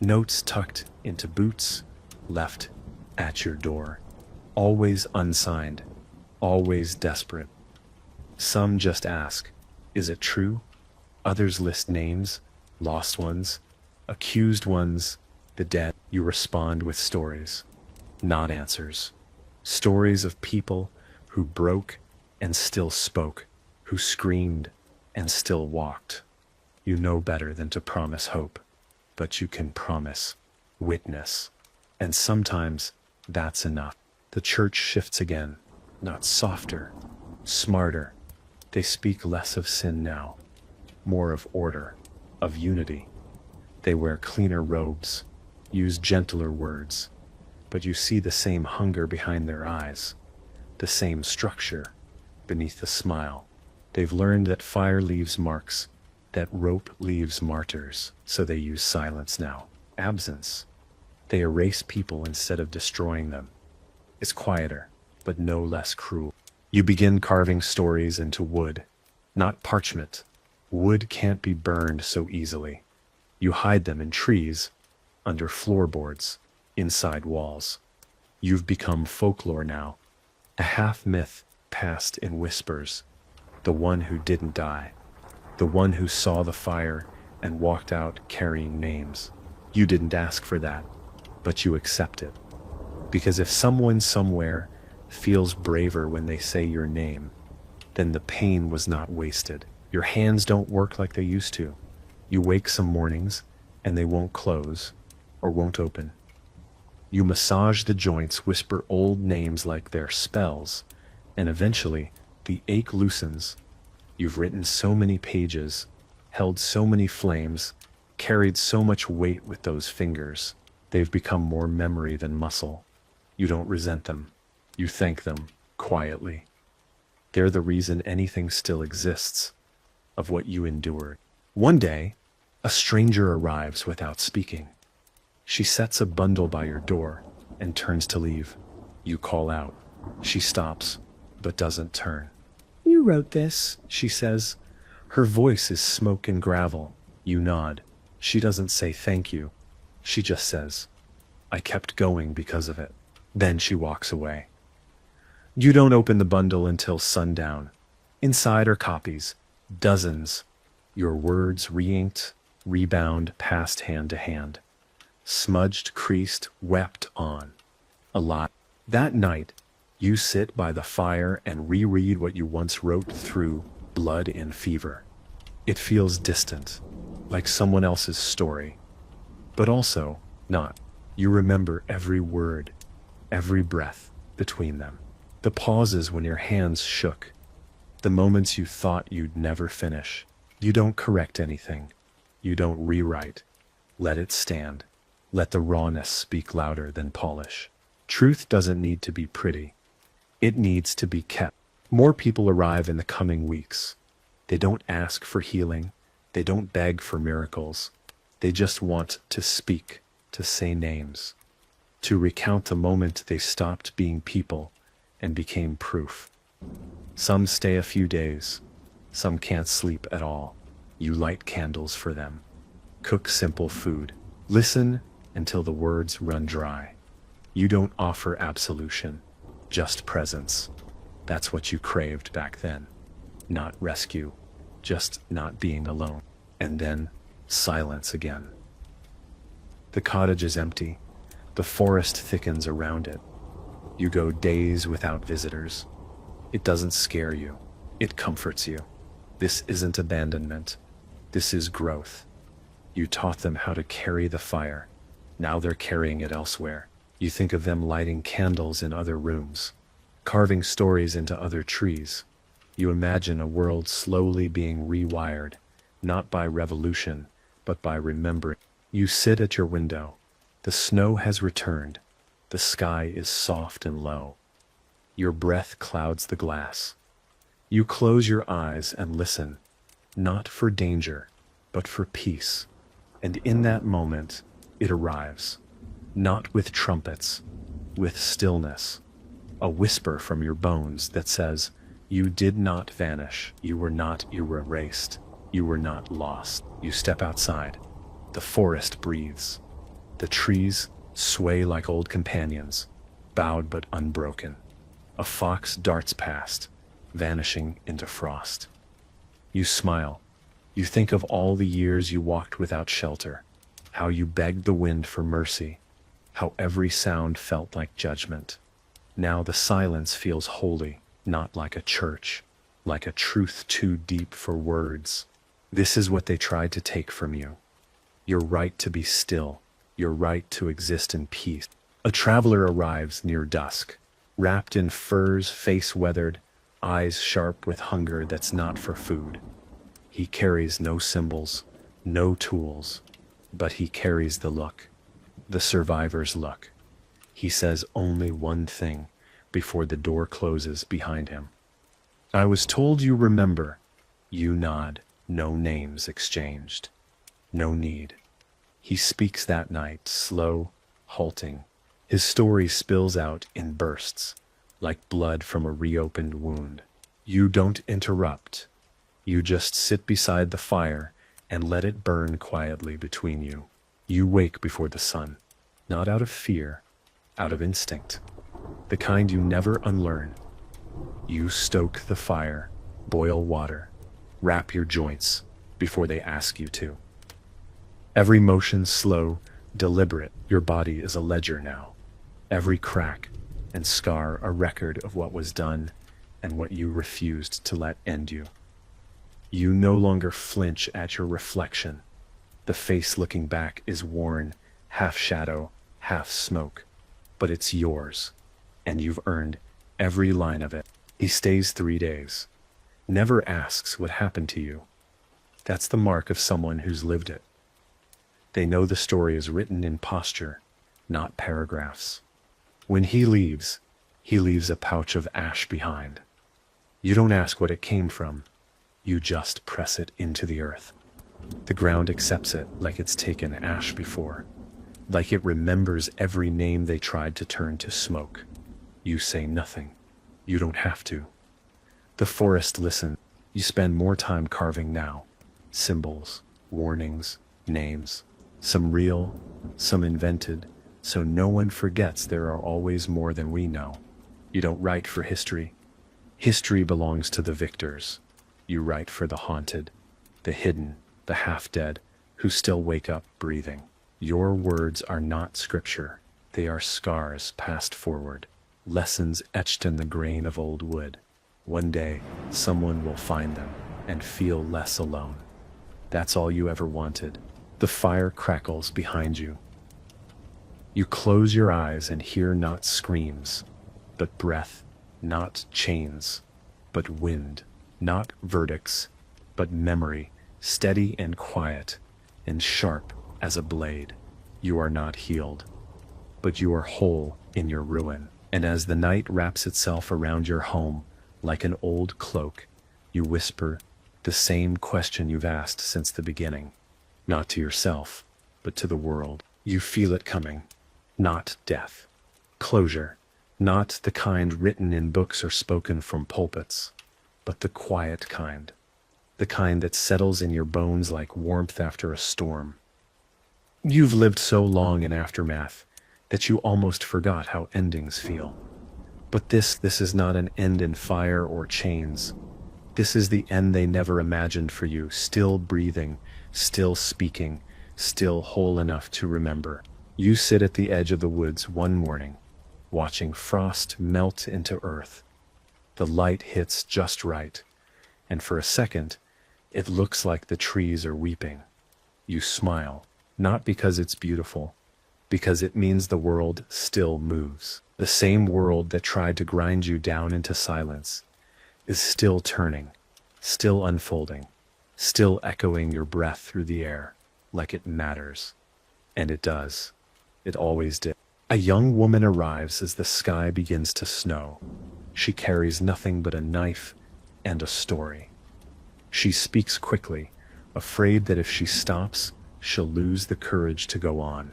Notes tucked into boots, left at your door. Always unsigned, always desperate. Some just ask, "Is it true?" Others list names, lost ones, accused ones, the dead. You respond with stories, not answers. Stories of people who broke and still spoke, who screamed and still walked. You know better than to promise hope, but you can promise witness. And sometimes that's enough. The church shifts again, not softer, smarter. They speak less of sin now, more of order, of unity. They wear cleaner robes, use gentler words, but you see the same hunger behind their eyes, the same structure beneath the smile. They've learned that fire leaves marks, that rope leaves martyrs, so they use silence now, absence. They erase people instead of destroying them. It's quieter, but no less cruel. You begin carving stories into wood, not parchment. Wood can't be burned so easily. You hide them in trees, under floorboards, inside walls. You've become folklore now, a half myth passed in whispers. The one who didn't die, the one who saw the fire and walked out carrying names. You didn't ask for that, but you accept it. Because if someone somewhere feels braver when they say your name, then the pain was not wasted. Your hands don't work like they used to. You wake some mornings and they won't close or won't open. You massage the joints, whisper old names like they're spells, and eventually the ache loosens. You've written so many pages, held so many flames, carried so much weight with those fingers. They've become more memory than muscle. You don't resent them. You thank them quietly. They're the reason anything still exists, of what you endured. One day, a stranger arrives without speaking. She sets a bundle by your door and turns to leave. You call out. She stops, but doesn't turn. "You wrote this," she says. Her voice is smoke and gravel. You nod. She doesn't say thank you. She just says, "I kept going because of it." Then she walks away. You don't open the bundle until sundown. Inside are copies, dozens. Your words re-inked, rebound, passed hand to hand. Smudged, creased, wept on. A lot. That night, you sit by the fire and reread what you once wrote through blood and fever. It feels distant, like someone else's story, but also not. You remember every word, every breath between them. The pauses when your hands shook, the moments you thought you'd never finish. You don't correct anything. You don't rewrite. Let it stand. Let the rawness speak louder than polish. Truth doesn't need to be pretty. It needs to be kept. More people arrive in the coming weeks. They don't ask for healing. They don't beg for miracles. They just want to speak, to say names, to recount the moment they stopped being people and became proof. Some stay a few days, some can't sleep at all. You light candles for them, cook simple food, listen until the words run dry. You don't offer absolution, just presence. That's what you craved back then. Not rescue, just not being alone. And then silence again. The cottage is empty. The forest thickens around it. You go days without visitors. It doesn't scare you. It comforts you. This isn't abandonment. This is growth. You taught them how to carry the fire. Now they're carrying it elsewhere. You think of them lighting candles in other rooms, carving stories into other trees. You imagine a world slowly being rewired, not by revolution, but by remembering. You sit at your window. The snow has returned. The sky is soft and low. Your breath clouds the glass. You close your eyes and listen, not for danger, but for peace. And in that moment, it arrives, not with trumpets, with stillness, a whisper from your bones that says, you did not vanish, you were not erased, you were not lost. You step outside. The forest breathes. The trees sway like old companions, bowed but unbroken. A fox darts past, vanishing into frost. You smile. You think of all the years you walked without shelter, how you begged the wind for mercy, how every sound felt like judgment. Now the silence feels holy, not like a church, like a truth too deep for words. This is what they tried to take from you. Your right to be still, your right to exist in peace. A traveler arrives near dusk, wrapped in furs, face weathered, eyes sharp with hunger that's not for food. He carries no symbols, no tools, but he carries the look, the survivor's look. He says only one thing before the door closes behind him. I was told you remember. You nod, no names exchanged, no need. He speaks that night, slow, halting. His story spills out in bursts, like blood from a reopened wound. You don't interrupt. You just sit beside the fire and let it burn quietly between you. You wake before the sun, not out of fear, out of instinct, the kind you never unlearn. You stoke the fire, boil water, wrap your joints before they ask you to. Every motion slow, deliberate. Your body is a ledger now. Every crack and scar a record of what was done and what you refused to let end you. You no longer flinch at your reflection. The face looking back is worn, half shadow, half smoke, but it's yours, and you've earned every line of it. He stays 3 days, never asks what happened to you. That's the mark of someone who's lived it. They know the story is written in posture, not paragraphs. When he leaves a pouch of ash behind. You don't ask what it came from. You just press it into the earth. The ground accepts it like it's taken ash before, like it remembers every name they tried to turn to smoke. You say nothing. You don't have to. The forest listens. You spend more time carving now. Symbols, warnings, names. Some real, some invented, so no one forgets there are always more than we know. You don't write for history. History belongs to the victors. You write for the haunted, the hidden, the half-dead, who still wake up breathing. Your words are not scripture. They are scars passed forward, lessons etched in the grain of old wood. One day, someone will find them and feel less alone. That's all you ever wanted. The fire crackles behind you. You close your eyes and hear not screams, but breath, not chains, but wind, not verdicts, but memory, steady and quiet, and sharp as a blade. You are not healed, but you are whole in your ruin. And as the night wraps itself around your home like an old cloak, you whisper the same question you've asked since the beginning. Not to yourself, but to the world. You feel it coming. Not death. Closure. Not the kind written in books or spoken from pulpits, but the quiet kind. The kind that settles in your bones like warmth after a storm. You've lived so long in aftermath that you almost forgot how endings feel. But this is not an end in fire or chains. This is the end they never imagined for you, still breathing, still speaking, still whole enough to remember. You sit at the edge of the woods one morning, watching frost melt into earth. The light hits just right, and for a second, it looks like the trees are weeping. You smile, not because it's beautiful, because it means the world still moves. The same world that tried to grind you down into silence is still turning, still unfolding, still echoing your breath through the air like it matters. And it does. It always did. A young woman arrives as the sky begins to snow. She carries nothing but a knife and a story. She speaks quickly, afraid that if she stops, she'll lose the courage to go on.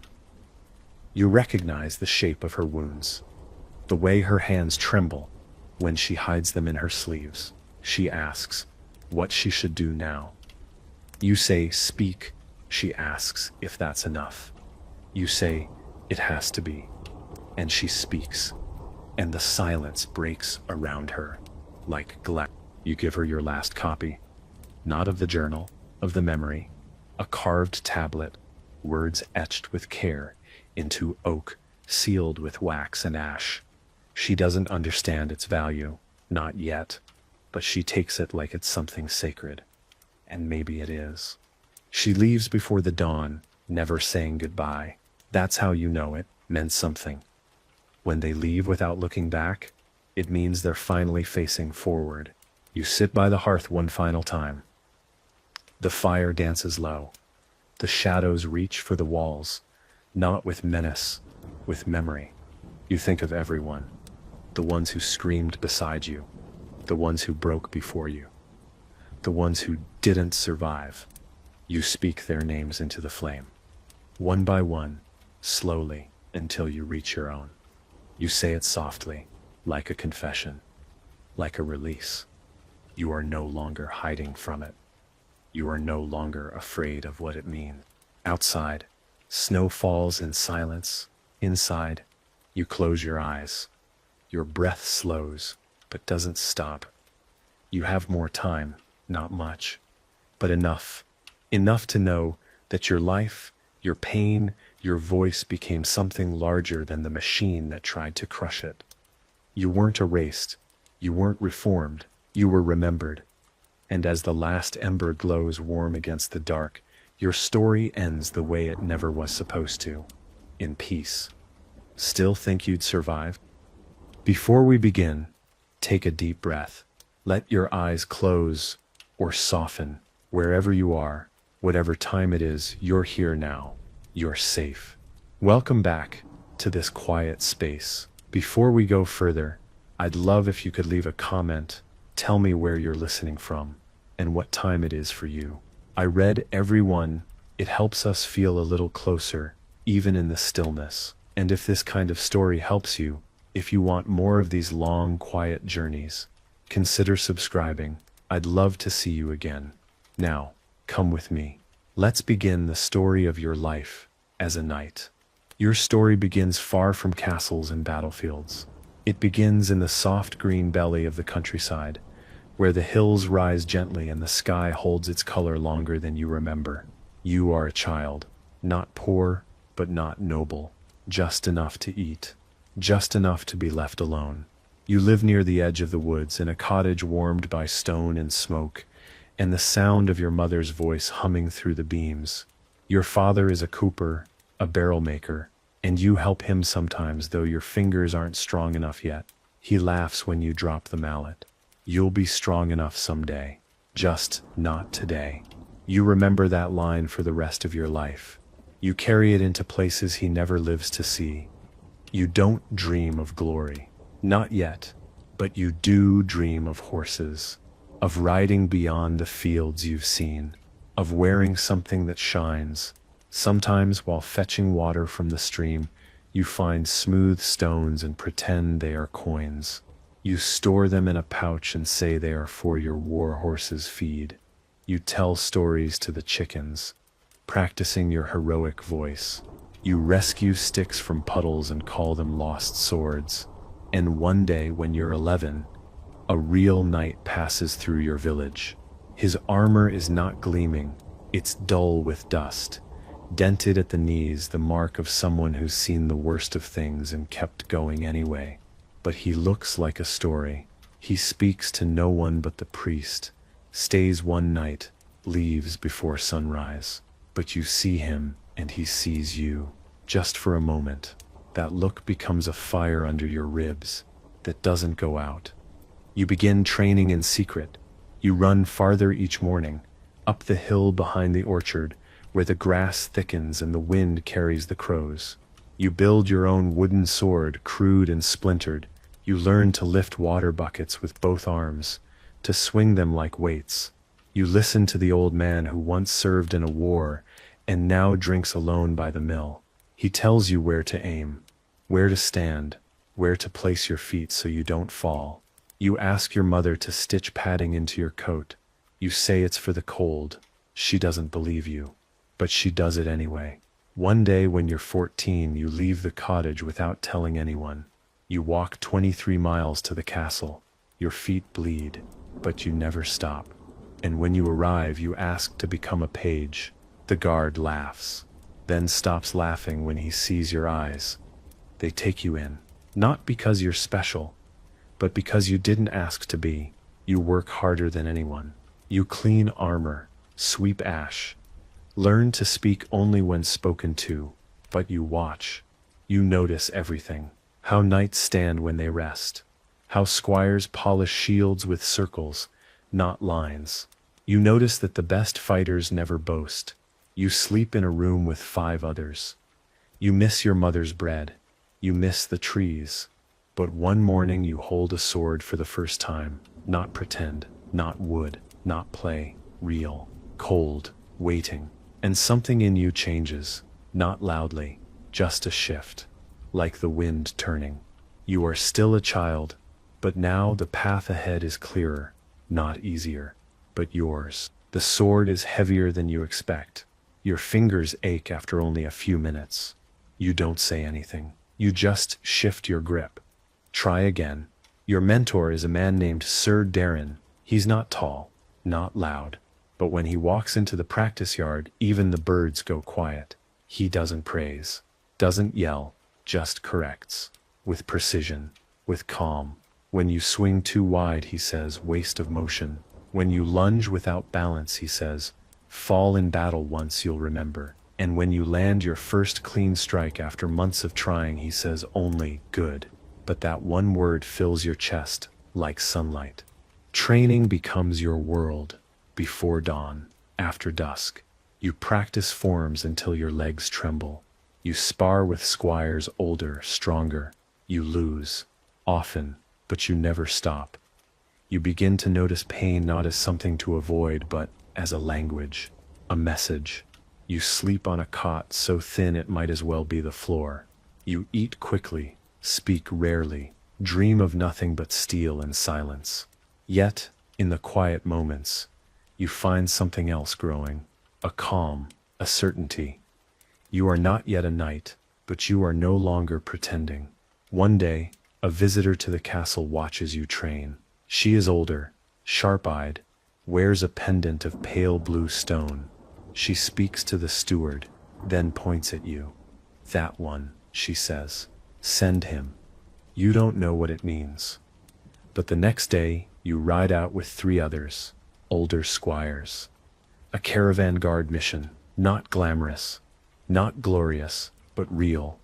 You recognize the shape of her wounds, the way her hands tremble when she hides them in her sleeves. She asks what she should do now. You say, "Speak." She asks if that's enough. You say, "It has to be." And she speaks, and the silence breaks around her like glass. You give her your last copy, not of the journal, of the memory, a carved tablet, words etched with care into oak, sealed with wax and ash. She doesn't understand its value, not yet, but she takes it like it's something sacred. And maybe it is. She leaves before the dawn, never saying goodbye. That's how you know it meant something. When they leave without looking back, it means they're finally facing forward. You sit by the hearth one final time. The fire dances low. The shadows reach for the walls, not with menace, with memory. You think of everyone, the ones who screamed beside you, the ones who broke before you, the ones who didn't survive. You speak their names into the flame, one by one, slowly, until you reach your own. You say it softly, like a confession, like a release. You are no longer hiding from it. You are no longer afraid of what it means. Outside, snow falls in silence. Inside, you close your eyes. Your breath slows, but doesn't stop. You have more time, not much, but enough. Enough to know that your life, your pain, your voice became something larger than the machine that tried to crush it. You weren't erased. You weren't reformed. You were remembered. And as the last ember glows warm against the dark, your story ends the way it never was supposed to, in peace. Still think you'd survive? Before we begin, take a deep breath. Let your eyes close or soften. Wherever you are, whatever time it is, you're here now. You're safe. Welcome back to this quiet space. Before we go further, I'd love if you could leave a comment. Tell me where you're listening from and what time it is for you. I read every one. It helps us feel a little closer, even in the stillness. And if this kind of story helps you, if you want more of these long, quiet journeys, consider subscribing. I'd love to see you again. Now, come with me. Let's begin the story of your life as a knight. Your story begins far from castles and battlefields. It begins in the soft green belly of the countryside, where the hills rise gently and the sky holds its color longer than you remember. You are a child, not poor, but not noble, just enough to eat, just enough to be left alone. You live near the edge of the woods in a cottage warmed by stone and smoke, and the sound of your mother's voice humming through the beams. Your father is a cooper, a barrel maker, and you help him sometimes, though your fingers aren't strong enough yet. He laughs when you drop the mallet. You'll be strong enough someday, just not today. You remember that line for the rest of your life. You carry it into places he never lives to see. You don't dream of glory, not yet, but you do dream of horses, of riding beyond the fields you've seen, of wearing something that shines, Sometimes, while fetching water from the stream, you find smooth stones and pretend they are coins. You store them in a pouch and say they are for your war horse's feed. You tell stories to the chickens, practicing your heroic voice. You rescue sticks from puddles and call them lost swords. And one day, when you're 11, a real knight passes through your village. His armor is not gleaming, it's dull with dust. Dented at the knees, the mark of someone who's seen the worst of things and kept going anyway. But he looks like a story. He speaks to no one but the priest, stays one night, leaves before sunrise. But you see him, and he sees you, just for a moment. That look becomes a fire under your ribs that doesn't go out. You begin training in secret. You run farther each morning, up the hill behind the orchard, where the grass thickens and the wind carries the crows. You build your own wooden sword, crude and splintered. You learn to lift water buckets with both arms, to swing them like weights. You listen to the old man who once served in a war and now drinks alone by the mill. He tells you where to aim, where to stand, where to place your feet so you don't fall. You ask your mother to stitch padding into your coat. You say it's for the cold. She doesn't believe you, but she does it anyway. One day when you're 14, you leave the cottage without telling anyone. You walk 23 miles to the castle. Your feet bleed, but you never stop. And when you arrive, you ask to become a page. The guard laughs, then stops laughing when he sees your eyes. They take you in, not because you're special, but because you didn't ask to be. You work harder than anyone. You clean armor, sweep ash, learn to speak only when spoken to, but you watch. You notice everything. How knights stand when they rest. How squires polish shields with circles, not lines. You notice that the best fighters never boast. You sleep in a room with 5 others. You miss your mother's bread. You miss the trees. But one morning you hold a sword for the first time. Not pretend, not wood, not play, real, cold, waiting. And something in you changes, not loudly, just a shift. Like the wind turning. You are still a child, but now the path ahead is clearer, not easier, but yours. The sword is heavier than you expect. Your fingers ache after only a few minutes. You don't say anything. You just shift your grip. Try again. Your mentor is a man named Sir Darren. He's not tall, not loud, but when he walks into the practice yard, even the birds go quiet. He doesn't praise, doesn't yell, just corrects, with precision, with calm. When you swing too wide, he says, waste of motion. When you lunge without balance, he says, fall in battle once you'll remember. And when you land your first clean strike after months of trying, he says only good. But that one word fills your chest like sunlight. Training becomes your world. Before dawn, after dusk, you practice forms until your legs tremble. You spar with squires older, stronger. You lose, often, but you never stop. You begin to notice pain not as something to avoid, but as a language, a message. You sleep on a cot so thin it might as well be the floor. You eat quickly, speak rarely, dream of nothing but steel and silence. Yet, in the quiet moments, you find something else growing, a calm, a certainty. You are not yet a knight, but you are no longer pretending. One day, a visitor to the castle watches you train. She is older, sharp-eyed, wears a pendant of pale blue stone. She speaks to the steward, then points at you. That one, she says. Send him. You don't know what it means. But the next day, you ride out with 3 others, older squires. A caravan guard mission, not glamorous, not glorious, but real.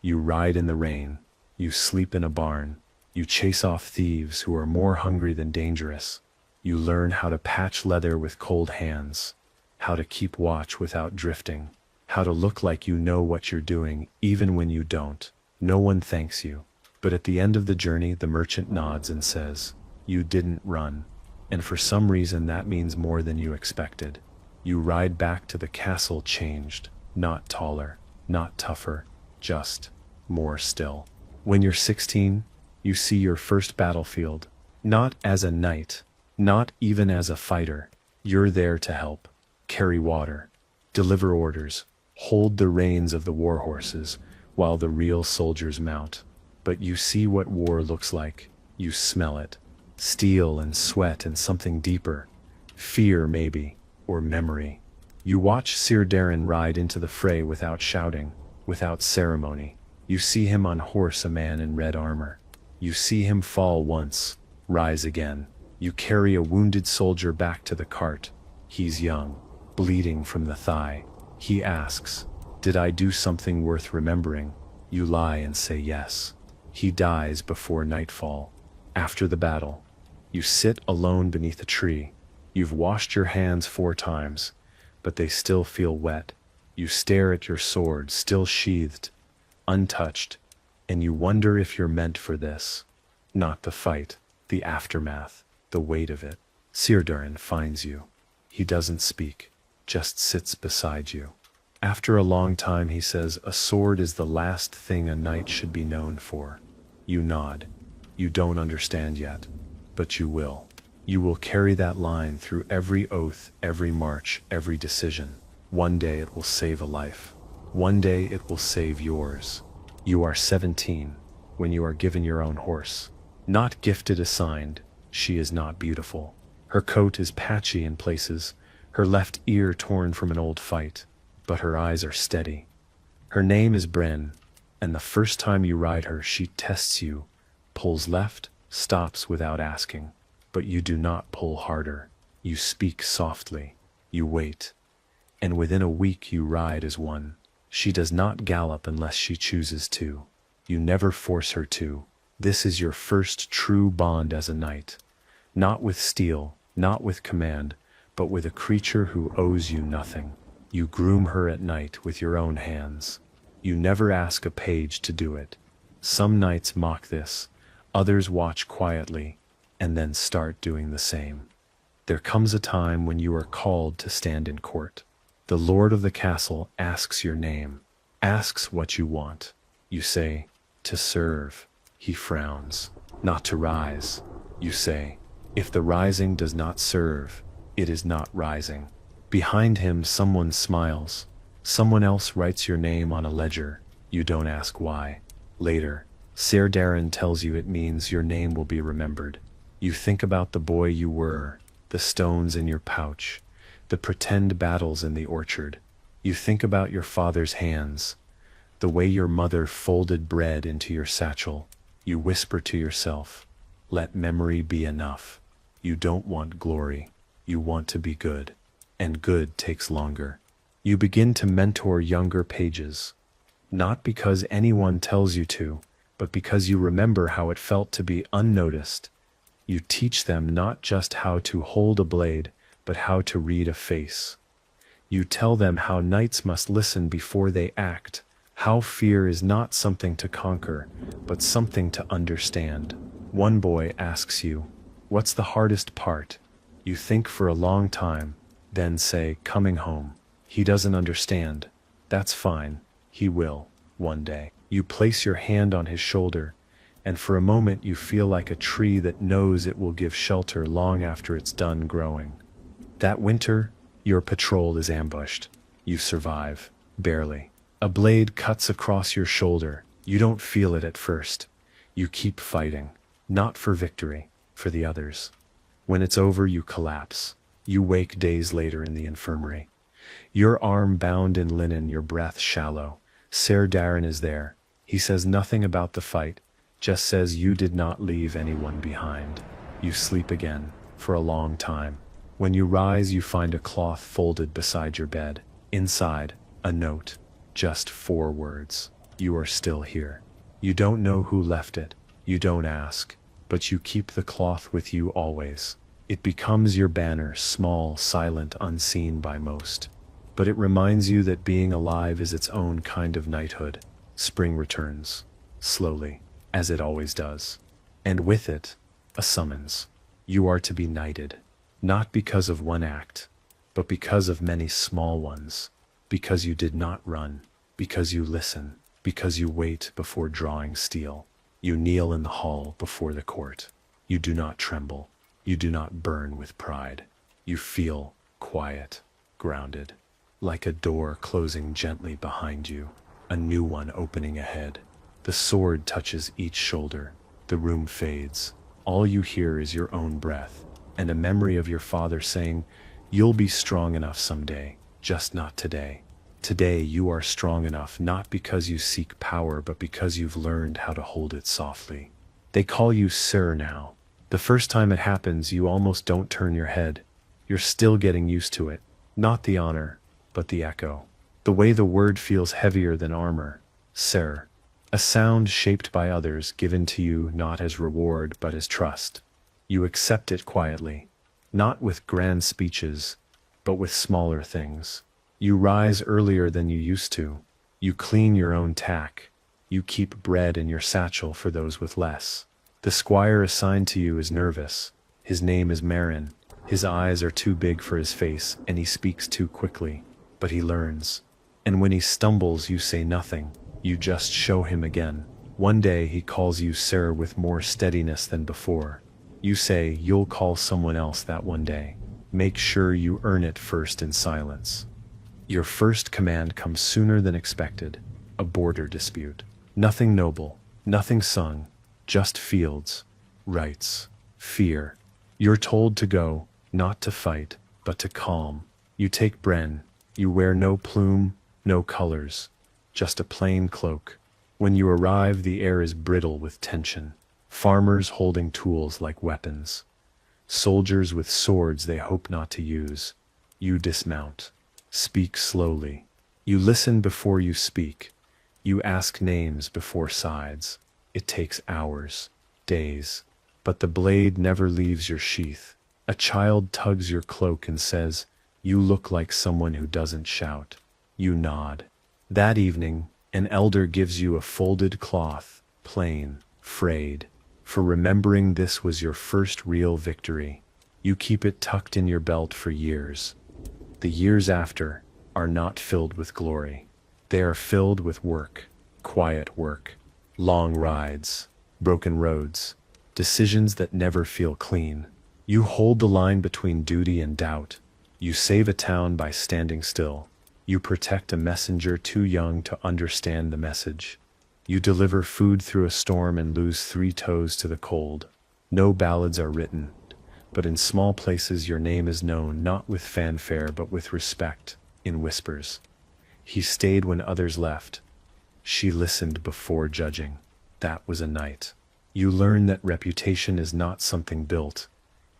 You ride in the rain. You sleep in a barn. You chase off thieves who are more hungry than dangerous. You learn how to patch leather with cold hands, how to keep watch without drifting, how to look like you know what you're doing even when you don't. No one thanks you. But at the end of the journey, the merchant nods and says, you didn't run. And for some reason that means more than you expected. You ride back to the castle changed, not taller, not tougher, just more still. When you're 16, you see your first battlefield, not as a knight, not even as a fighter. You're there to help, carry water, deliver orders, hold the reins of the war horses while the real soldiers mount. But you see what war looks like. You smell it. Steel and sweat and something deeper. Fear, maybe, or memory. You watch Sir Darren ride into the fray without shouting, without ceremony. You see him on horse, a man in red armor. You see him fall once, rise again. You carry a wounded soldier back to the cart. He's young, bleeding from the thigh. He asks, "Did I do something worth remembering?" You lie and say yes. He dies before nightfall. After the battle, you sit alone beneath a tree. You've washed your hands 4 times, but they still feel wet. You stare at your sword, still sheathed, untouched, and you wonder if you're meant for this. Not the fight, the aftermath, the weight of it. Sirdarin finds you. He doesn't speak, just sits beside you. After a long time he says, "A sword is the last thing a knight should be known for." You nod. You don't understand yet, but you will. You will carry that line through every oath, every march, every decision. One day it will save a life. One day it will save yours. You are 17 when you are given your own horse. Not gifted, assigned. She is not beautiful. Her coat is patchy in places, her left ear torn from an old fight, but her eyes are steady. Her name is Bren, and the first time you ride her, she tests you, pulls left, stops without asking. But you do not pull harder. You speak softly. You wait. And within a week you ride as one. She does not gallop unless she chooses to. You never force her to. This is your first true bond as a knight. Not with steel, not with command, but with a creature who owes you nothing. You groom her at night with your own hands. You never ask a page to do it. Some knights mock this. Others watch quietly, and then start doing the same. There comes a time when you are called to stand in court. The lord of the castle asks your name, asks what you want. You say, "To serve." He frowns. "Not to rise." You say, "If the rising does not serve, it is not rising." Behind him someone smiles. Someone else writes your name on a ledger. You don't ask why. Later, Ser Darren tells you it means your name will be remembered. You think about the boy you were, the stones in your pouch, the pretend battles in the orchard. You think about your father's hands, the way your mother folded bread into your satchel. You whisper to yourself, "Let memory be enough." You don't want glory. You want to be good. And good takes longer. You begin to mentor younger pages, not because anyone tells you to, but because you remember how it felt to be unnoticed. You teach them not just how to hold a blade, but how to read a face. You tell them how knights must listen before they act, how fear is not something to conquer, but something to understand. One boy asks you, "What's the hardest part?" You think for a long time, then say, "Coming home." He doesn't understand. That's fine. He will, one day. You place your hand on his shoulder, and for a moment you feel like a tree that knows it will give shelter long after it's done growing. That winter, your patrol is ambushed. You survive, barely. A blade cuts across your shoulder. You don't feel it at first. You keep fighting, not for victory, for the others. When it's over, you collapse. You wake days later in the infirmary. Your arm bound in linen, your breath shallow. Ser Darren is there. He says nothing about the fight, just says you did not leave anyone behind. You sleep again, for a long time. When you rise, you find a cloth folded beside your bed. Inside, a note. Just 4 words. You are still here. You don't know who left it. You don't ask. But you keep the cloth with you always. It becomes your banner, small, silent, unseen by most. But it reminds you that being alive is its own kind of knighthood. Spring returns, slowly, as it always does. And with it, a summons. You are to be knighted, not because of one act, but because of many small ones. because you did not run, because you listen, because you wait before drawing steel. You kneel in the hall before the court. You do not tremble. You do not burn with pride. You feel quiet, grounded, like a door closing gently behind you, a new one opening ahead. The sword touches each shoulder. The room fades. All you hear is your own breath, and a memory of your father saying, "You'll be strong enough someday, just not today." Today you are strong enough not because you seek power, but because you've learned how to hold it softly. They call you sir now. The first time it happens, you almost don't turn your head. You're still getting used to it. Not the honor, but the echo. The way the word feels heavier than armor. Sir. A sound shaped by others, given to you not as reward, but as trust. You accept it quietly, not with grand speeches, but with smaller things. You rise earlier than you used to. You clean your own tack. You keep bread in your satchel for those with less. The squire assigned to you is nervous. His name is Marin. His eyes are too big for his face, and he speaks too quickly. But he learns. And when he stumbles, you say nothing. You just show him again. One day he calls you sir with more steadiness than before. You say you'll call someone else that one day. Make sure you earn it first in silence. Your first command comes sooner than expected. A border dispute. Nothing noble, nothing sung, just fields, rights, fear. You're told to go, not to fight, but to calm. You take Bren. You wear no plume, no colors, just a plain cloak. When you arrive, the air is brittle with tension. Farmers holding tools like weapons. Soldiers with swords they hope not to use. You dismount. Speak slowly. You listen before you speak. You ask names before sides. It takes hours, days, but the blade never leaves your sheath. A child tugs your cloak and says, "You look like someone who doesn't shout." You nod. That evening, an elder gives you a folded cloth, plain, frayed, for remembering this was your first real victory. You keep it tucked in your belt for years. The years after are not filled with glory. They are filled with work, quiet work, long rides, broken roads, decisions that never feel clean. You hold the line between duty and doubt. You save a town by standing still. You protect a messenger too young to understand the message. You deliver food through a storm and lose 3 toes to the cold. No ballads are written, but in small places your name is known not with fanfare but with respect, in whispers. He stayed when others left. She listened before judging. That was a night. You learn that reputation is not something built.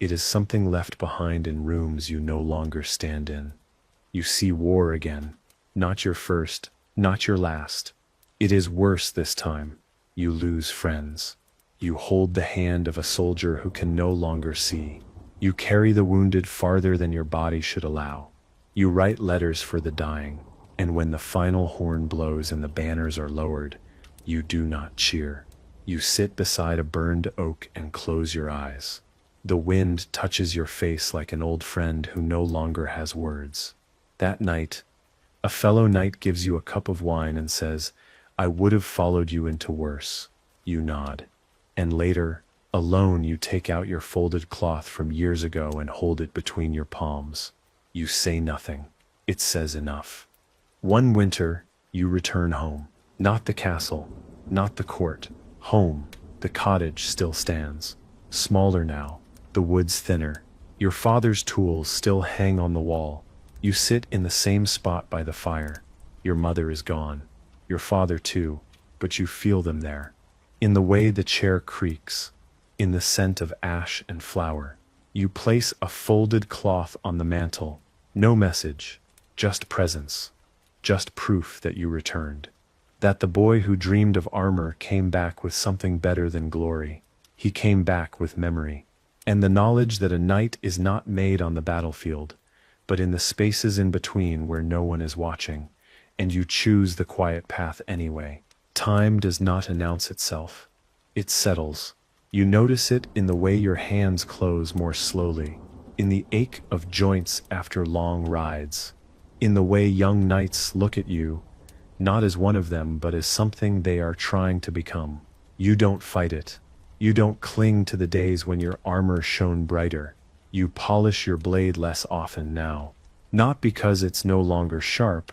It is something left behind in rooms you no longer stand in. You see war again. Not your first, not your last. It is worse this time. You lose friends. You hold the hand of a soldier who can no longer see. You carry the wounded farther than your body should allow. You write letters for the dying, and when the final horn blows and the banners are lowered, you do not cheer. You sit beside a burned oak and close your eyes. The wind touches your face like an old friend who no longer has words. That night, a fellow knight gives you a cup of wine and says, "I would have followed you into worse." You nod. And later, alone, you take out your folded cloth from years ago and hold it between your palms. You say nothing. It says enough. One winter, you return home. Not the castle, not the court. Home. The cottage still stands. Smaller now, the woods thinner. Your father's tools still hang on the wall. You sit in the same spot by the fire. Your mother is gone. Your father too, but you feel them there. In the way the chair creaks, in the scent of ash and flour. You place a folded cloth on the mantel. No message, just presence, just proof that you returned. That the boy who dreamed of armor came back with something better than glory. He came back with memory, and the knowledge that a knight is not made on the battlefield, but in the spaces in between where no one is watching, and you choose the quiet path anyway. Time does not announce itself. It settles. You notice it in the way your hands close more slowly, in the ache of joints after long rides, in the way young knights look at you, not as one of them but as something they are trying to become. You don't fight it. You don't cling to the days when your armor shone brighter. You polish your blade less often now. Not because it's no longer sharp,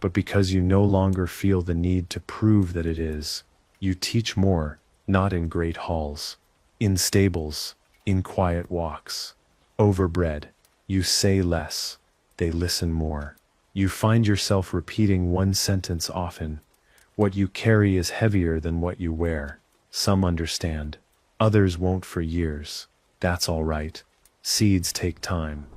but because you no longer feel the need to prove that it is. You teach more, not in great halls, in stables, in quiet walks. Overbred, you say less, they listen more. You find yourself repeating one sentence often. What you carry is heavier than what you wear. Some understand, others won't for years. That's all right. Seeds take time.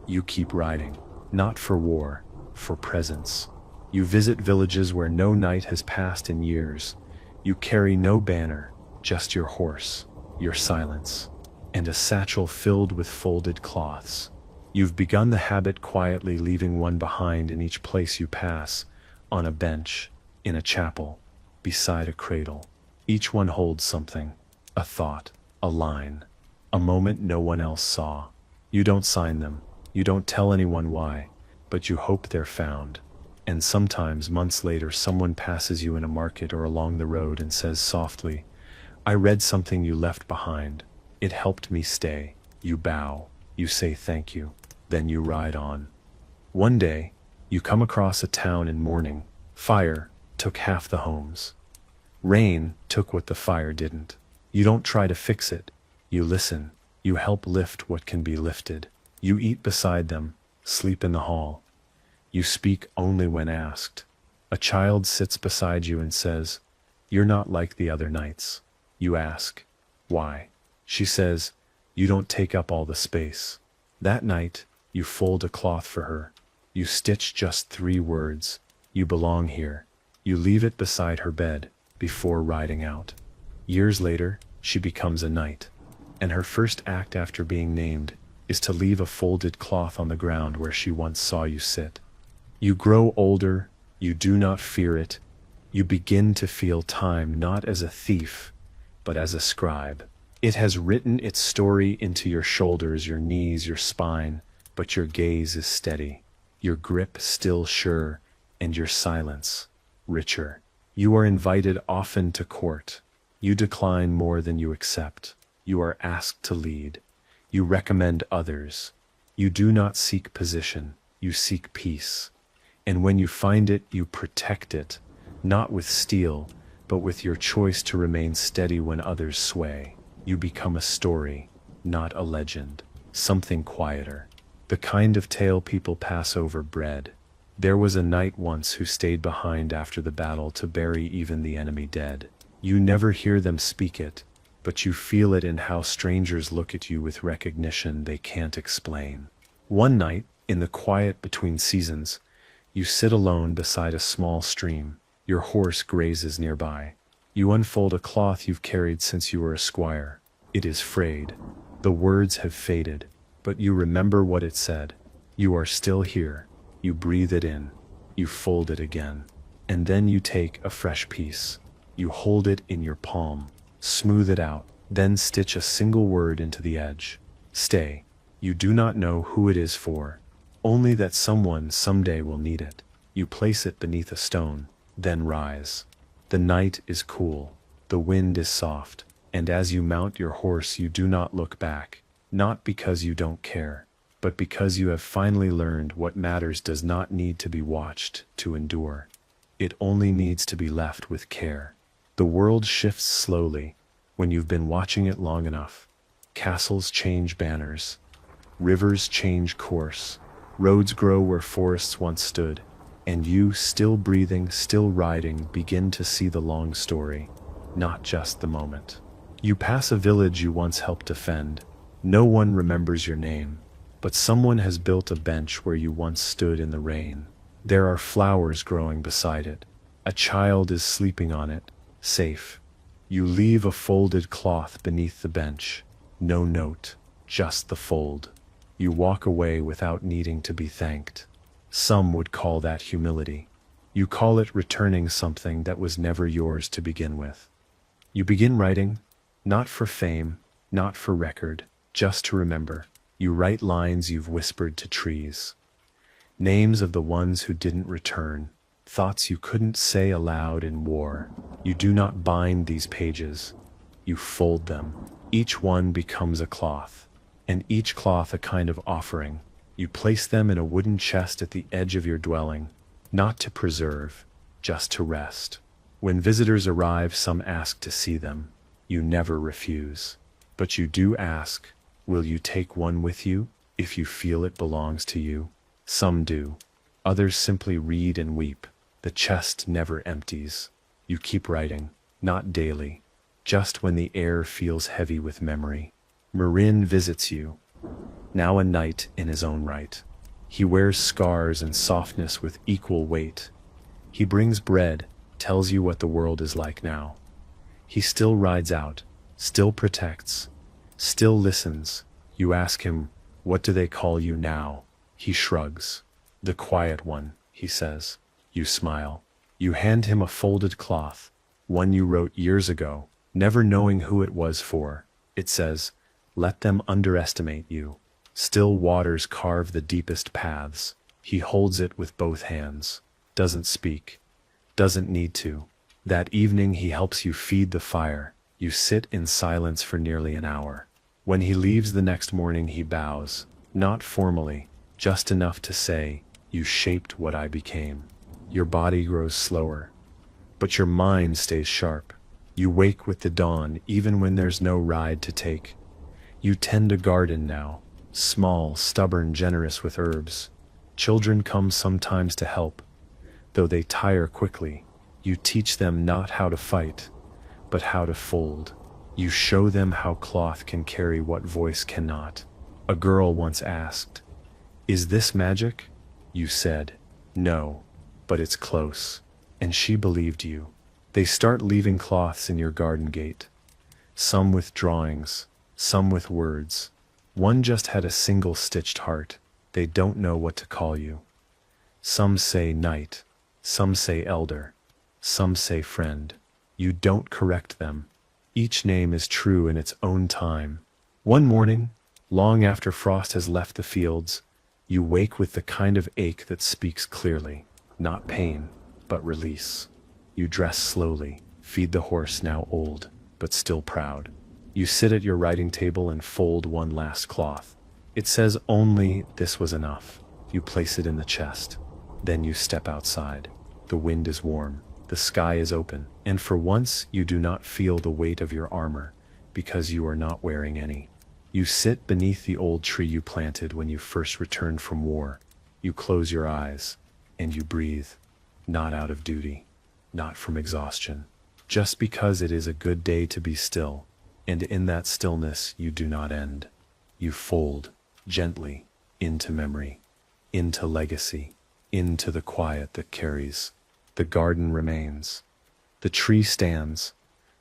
You keep riding, not for war, for presence. You visit villages where no night has passed in years. You carry no banner, just your horse, your silence, and a satchel filled with folded cloths. You've begun the habit quietly, leaving one behind in each place you pass, on a bench, in a chapel, beside a cradle. Each one holds something, a thought, a line, a moment no one else saw. You don't sign them, you don't tell anyone why, but you hope they're found. And sometimes, months later, someone passes you in a market or along the road and says softly, "I read something you left behind. It helped me stay." You bow, you say thank you, then you ride on. One day, you come across a town in mourning. Fire took half the homes. Rain took what the fire didn't. You don't try to fix it. You listen. You help lift what can be lifted. You eat beside them, sleep in the hall. You speak only when asked. A child sits beside you and says, "You're not like the other knights." You ask, "Why?" She says, "You don't take up all the space." That night, you fold a cloth for her. You stitch just 3 words. "You belong here." You leave it beside her bed, before riding out. Years later, she becomes a knight, and her first act after being named is to leave a folded cloth on the ground where she once saw you sit. You grow older, you do not fear it. You begin to feel time not as a thief, but as a scribe. It has written its story into your shoulders, your knees, your spine, but your gaze is steady, your grip still sure, and your silence richer. You are invited often to court. You decline more than you accept. You are asked to lead. You recommend others. You do not seek position, you seek peace. And when you find it, you protect it, not with steel, but with your choice to remain steady when others sway. You become a story, not a legend, something quieter. The kind of tale people pass over bread. There was a knight once who stayed behind after the battle to bury even the enemy dead. You never hear them speak it, but you feel it in how strangers look at you with recognition they can't explain. One night, in the quiet between seasons, you sit alone beside a small stream. Your horse grazes nearby. You unfold a cloth you've carried since you were a squire. It is frayed. The words have faded, but you remember what it said. You are still here. You breathe it in. You fold it again. And then you take a fresh piece. You hold it in your palm, smooth it out, then stitch a single word into the edge. Stay. You do not know who it is for, only that someone someday will need it. You place it beneath a stone, then rise. The night is cool, the wind is soft, and as you mount your horse you do not look back, not because you don't care, but because you have finally learned what matters does not need to be watched to endure. It only needs to be left with care. The world shifts slowly when you've been watching it long enough. Castles change banners, rivers change course, roads grow where forests once stood, and you, still breathing, still riding, begin to see the long story, not just the moment. You pass a village you once helped defend. No one remembers your name, but someone has built a bench where you once stood in the rain. There are flowers growing beside it. A child is sleeping on it, safe. You leave a folded cloth beneath the bench. No note, just the fold. You walk away without needing to be thanked. Some would call that humility. You call it returning something that was never yours to begin with. You begin writing, not for fame, not for record, just to remember. You write lines you've whispered to trees. Names of the ones who didn't return, thoughts you couldn't say aloud in war. You do not bind these pages, you fold them. Each one becomes a cloth, and each cloth a kind of offering. You place them in a wooden chest at the edge of your dwelling, not to preserve, just to rest. When visitors arrive, some ask to see them. You never refuse. But you do ask, will you take one with you, if you feel it belongs to you? Some do. Others simply read and weep. The chest never empties. You keep writing, not daily, just when the air feels heavy with memory. Marin visits you, now a knight in his own right. He wears scars and softness with equal weight. He brings bread, tells you what the world is like now. He still rides out, still protects, still listens. You ask him, what do they call you now? He shrugs. The quiet one, he says. You smile. You hand him a folded cloth, one you wrote years ago, never knowing who it was for. It says, let them underestimate you. Still waters carve the deepest paths. He holds it with both hands. Doesn't speak. Doesn't need to. That evening he helps you feed the fire. You sit in silence for nearly an hour. When he leaves the next morning he bows, not formally, just enough to say, you shaped what I became. Your body grows slower, but your mind stays sharp. You wake with the dawn even when there's no ride to take. You tend a garden now, small, stubborn, generous with herbs. Children come sometimes to help, though they tire quickly. You teach them not how to fight, but how to fold. You show them how cloth can carry what voice cannot. A girl once asked, is this magic? You said, no, but it's close. And she believed you. They start leaving cloths in your garden gate. Some with drawings, some with words. One just had a single stitched heart. They don't know what to call you. Some say knight, some say elder, some say friend. You don't correct them. Each name is true in its own time. One morning, long after frost has left the fields, you wake with the kind of ache that speaks clearly, not pain, but release. You dress slowly, feed the horse now old, but still proud. You sit at your writing table and fold one last cloth. It says only this was enough. You place it in the chest. Then you step outside. The wind is warm. The sky is open. And for once you do not feel the weight of your armor, because you are not wearing any. You sit beneath the old tree you planted when you first returned from war. You close your eyes, and you breathe, not out of duty, not from exhaustion, just because it is a good day to be still, and in that stillness you do not end. You fold, gently, into memory, into legacy, into the quiet that carries. The garden remains. The tree stands.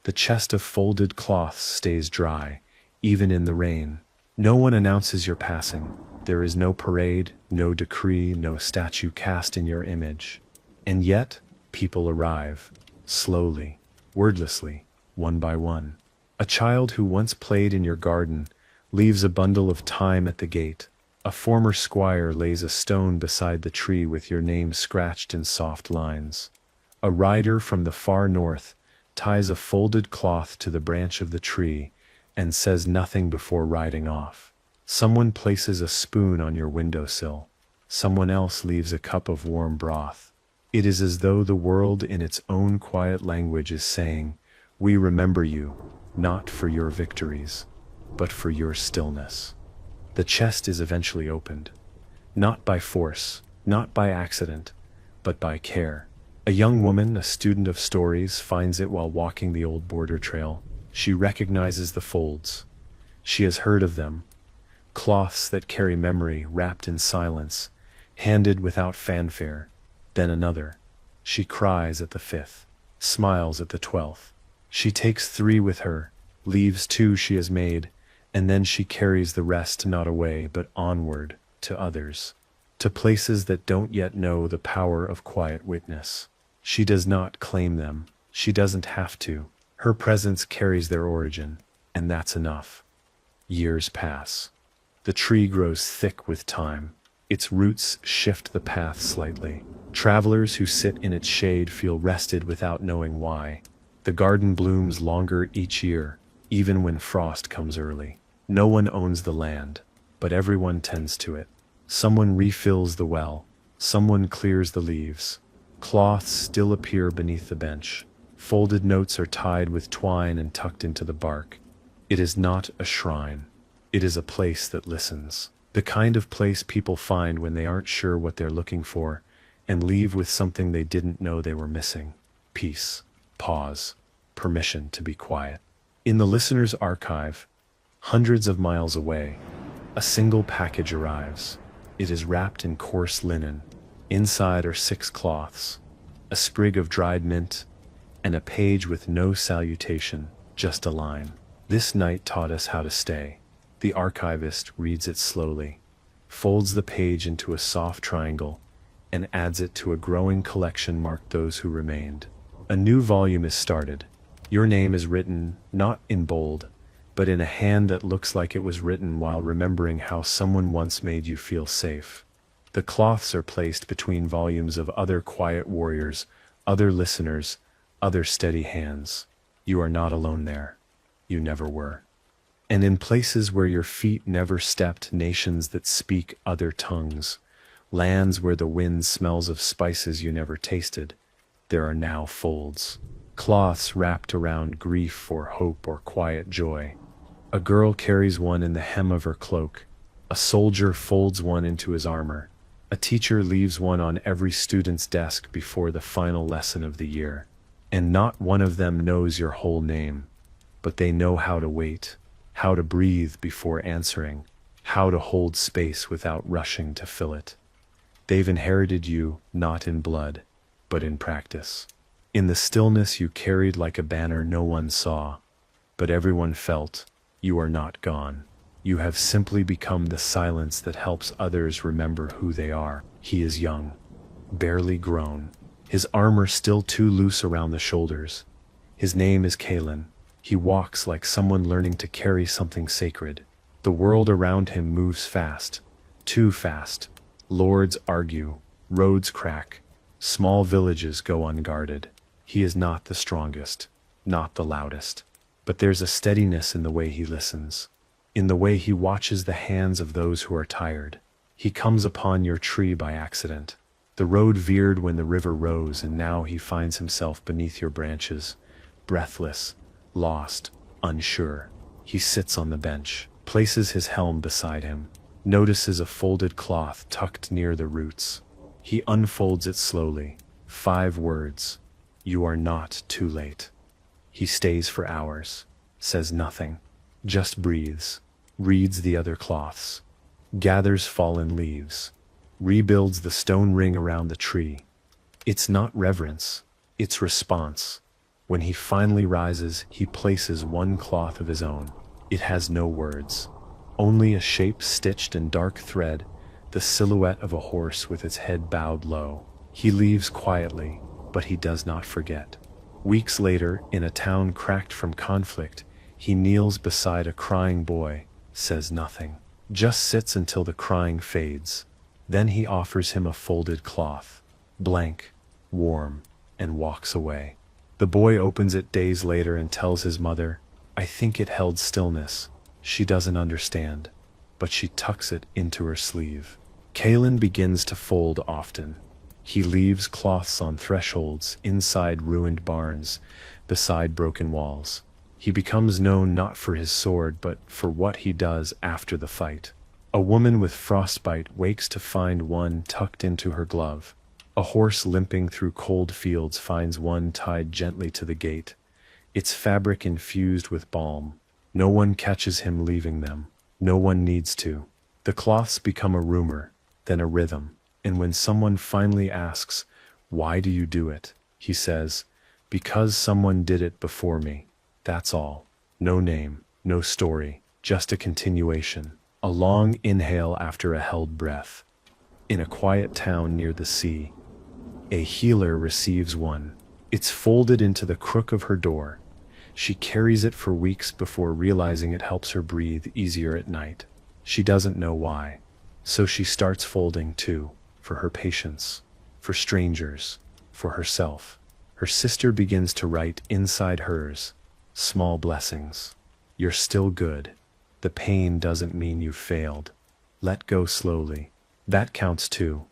The chest of folded cloths stays dry, even in the rain. No one announces your passing. There is no parade, no decree, no statue cast in your image. And yet, people arrive, slowly, wordlessly, one by one. A child who once played in your garden leaves a bundle of time at the gate. A former squire lays a stone beside the tree with your name scratched in soft lines. A rider from the far north ties a folded cloth to the branch of the tree and says nothing before riding off. Someone places a spoon on your windowsill. Someone else leaves a cup of warm broth. It is as though the world in its own quiet language is saying, we remember you, not for your victories, but for your stillness. The chest is eventually opened, not by force, not by accident, but by care. A young woman, a student of stories, finds it while walking the old border trail. She recognizes the folds. She has heard of them. Cloths that carry memory wrapped in silence, handed without fanfare. Then another. She cries at the 5th, smiles at the 12th. She takes 3 with her, leaves 2 she has made, and then she carries the rest not away but onward, to others, to places that don't yet know the power of quiet witness. She does not claim them. She doesn't have to. Her presence carries their origin, and that's enough. Years pass. The tree grows thick with time. Its roots shift the path slightly. Travelers who sit in its shade feel rested without knowing why. The garden blooms longer each year, even when frost comes early. No one owns the land, but everyone tends to it. Someone refills the well, someone clears the leaves. Cloths still appear beneath the bench. Folded notes are tied with twine and tucked into the bark. It is not a shrine. It is a place that listens. The kind of place people find when they aren't sure what they're looking for, and leave with something they didn't know they were missing. Peace, pause, permission to be quiet. In the listener's archive, hundreds of miles away, a single package arrives. It is wrapped in coarse linen. Inside are 6 cloths, a sprig of dried mint, and a page with no salutation, just a line. This night taught us how to stay. The archivist reads it slowly, folds the page into a soft triangle, and adds it to a growing collection marked Those Who Remained. A new volume is started. Your name is written, not in bold, but in a hand that looks like it was written while remembering how someone once made you feel safe. The cloths are placed between volumes of other quiet warriors, other listeners, other steady hands. You are not alone there. You never were. And in places where your feet never stepped, nations that speak other tongues, lands where the wind smells of spices you never tasted, there are now folds. Cloths wrapped around grief or hope or quiet joy. A girl carries one in the hem of her cloak. A soldier folds one into his armor. A teacher leaves one on every student's desk before the final lesson of the year. And not one of them knows your whole name, but they know how to wait, how to breathe before answering, how to hold space without rushing to fill it. They've inherited you, not in blood, but in practice. In the stillness you carried like a banner no one saw, but everyone felt. You are not gone. You have simply become the silence that helps others remember who they are. He is young, barely grown, his armor still too loose around the shoulders. His name is Kalen. He walks like someone learning to carry something sacred. The world around him moves fast, too fast. Lords argue, roads crack, small villages go unguarded. He is not the strongest, not the loudest, but there's a steadiness in the way he listens, in the way he watches the hands of those who are tired. He comes upon your tree by accident. The road veered when the river rose, and now he finds himself beneath your branches, breathless, lost, unsure. He sits on the bench, places his helm beside him, notices a folded cloth tucked near the roots. He unfolds it slowly. 5 words. You are not too late. He stays for hours, says nothing, just breathes, reads the other cloths, gathers fallen leaves, rebuilds the stone ring around the tree. It's not reverence, it's response. When he finally rises, he places one cloth of his own. It has no words, only a shape stitched in dark thread, the silhouette of a horse with its head bowed low. He leaves quietly, but he does not forget. Weeks later, in a town cracked from conflict, he kneels beside a crying boy, says nothing, just sits until the crying fades. Then he offers him a folded cloth, blank, warm, and walks away. The boy opens it days later and tells his mother, I think it held stillness. She doesn't understand, but she tucks it into her sleeve. Kalen begins to fold often. He leaves cloths on thresholds, inside ruined barns, beside broken walls. He becomes known not for his sword, but for what he does after the fight. A woman with frostbite wakes to find one tucked into her glove. A horse limping through cold fields finds one tied gently to the gate, its fabric infused with balm. No one catches him leaving them. No one needs to. The cloths become a rumor, then a rhythm. And when someone finally asks, why do you do it? He says, because someone did it before me. That's all. No name, no story, just a continuation. A long inhale after a held breath. In a quiet town near the sea, a healer receives one. It's folded into the crook of her door. She carries it for weeks before realizing it helps her breathe easier at night. She doesn't know why. So she starts folding too, for her patients, for strangers, for herself. Her sister begins to write inside hers, small blessings. You're still good. The pain doesn't mean you failed. Let go slowly. That counts too.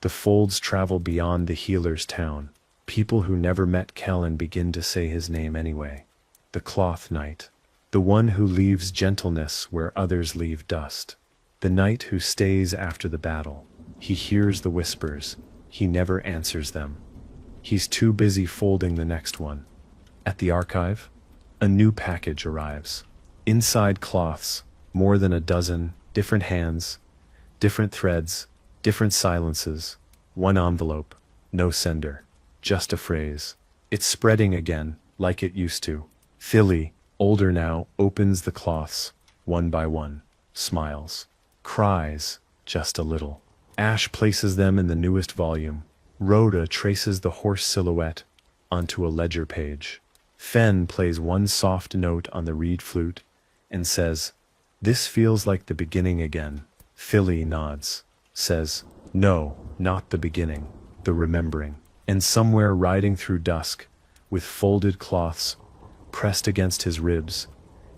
The folds travel beyond the healer's town. People who never met Kellen begin to say his name anyway. The cloth knight. The one who leaves gentleness where others leave dust. The knight who stays after the battle. He hears the whispers. He never answers them. He's too busy folding the next one. At the archive, a new package arrives. Inside cloths, more than a dozen, different hands, different threads, different silences. One envelope, no sender, just a phrase. It's spreading again, like it used to. Philly, older now, opens the cloths, one by one, smiles, cries, just a little. Ash places them in the newest volume. Rhoda traces the horse silhouette onto a ledger page. Fen plays one soft note on the reed flute and says, "This feels like the beginning again." Philly nods, says, "No, not the beginning, the remembering." And somewhere riding through dusk, with folded cloths pressed against his ribs,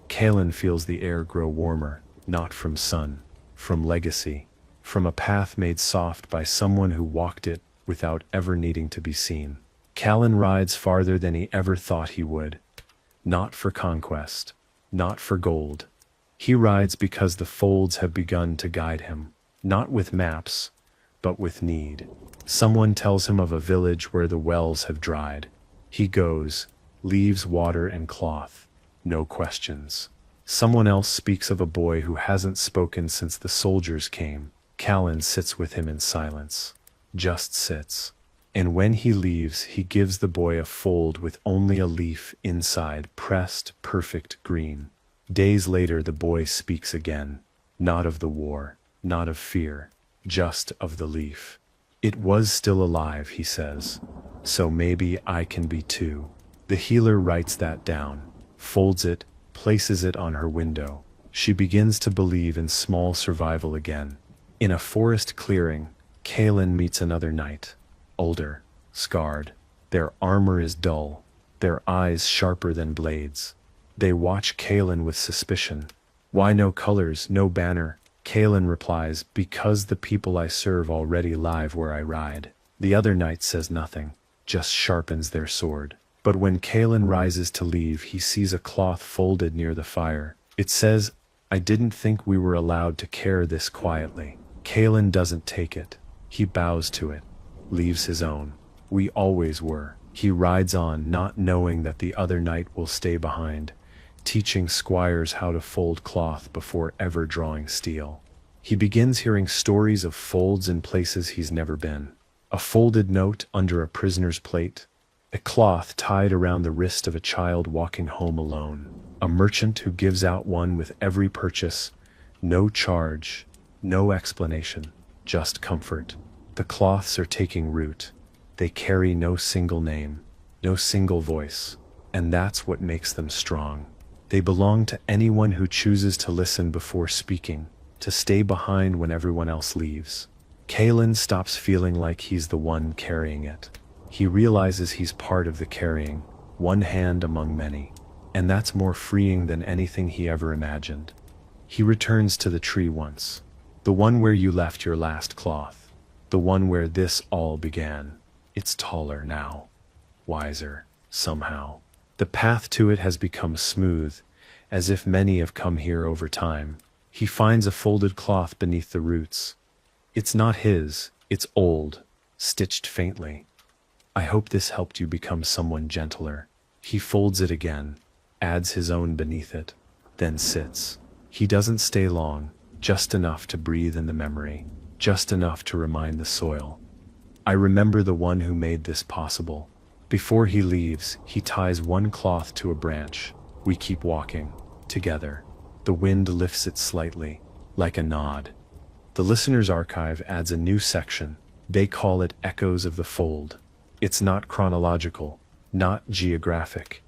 Kalen feels the air grow warmer, not from sun, from legacy, from a path made soft by someone who walked it without ever needing to be seen. Kalen rides farther than he ever thought he would. Not for conquest, not for gold. He rides because the folds have begun to guide him, not with maps, but with need. Someone tells him of a village where the wells have dried. He goes, leaves water and cloth, no questions. Someone else speaks of a boy who hasn't spoken since the soldiers came. Kalen sits with him in silence, just sits. And when he leaves, he gives the boy a fold with only a leaf inside, pressed perfect green. Days later, the boy speaks again, not of the war, not of fear, just of the leaf. It was still alive, he says, so maybe I can be too. The healer writes that down, folds it, places it on her window. She begins to believe in small survival again. In a forest clearing, Kalen meets another knight, older, scarred. Their armor is dull, their eyes sharper than blades. They watch Kalen with suspicion. "Why no colors, no banner?" Kalen replies, "Because the people I serve already live where I ride." The other knight says nothing, just sharpens their sword. But when Kalen rises to leave, he sees a cloth folded near the fire. It says, "I didn't think we were allowed to care this quietly." Kalen doesn't take it. He bows to it, leaves his own. We always were. He rides on, not knowing that the other knight will stay behind, teaching squires how to fold cloth before ever drawing steel. He begins hearing stories of folds in places he's never been. A folded note under a prisoner's plate, a cloth tied around the wrist of a child walking home alone, a merchant who gives out one with every purchase, no charge, no explanation, just comfort. The cloths are taking root. They carry no single name, no single voice, and that's what makes them strong. They belong to anyone who chooses to listen before speaking, to stay behind when everyone else leaves. Kalen stops feeling like he's the one carrying it. He realizes he's part of the carrying, one hand among many, and that's more freeing than anything he ever imagined. He returns to the tree once, the one where you left your last cloth, the one where this all began. It's taller now, wiser, somehow. The path to it has become smooth, as if many have come here over time. He finds a folded cloth beneath the roots. It's not his, it's old, stitched faintly. "I hope this helped you become someone gentler." He folds it again, adds his own beneath it, then sits. He doesn't stay long, just enough to breathe in the memory, just enough to remind the soil. "I remember the one who made this possible." Before he leaves, he ties one cloth to a branch. We keep walking, together. The wind lifts it slightly, like a nod. The listener's archive adds a new section. They call it Echoes of the Fold. It's not chronological, not geographic.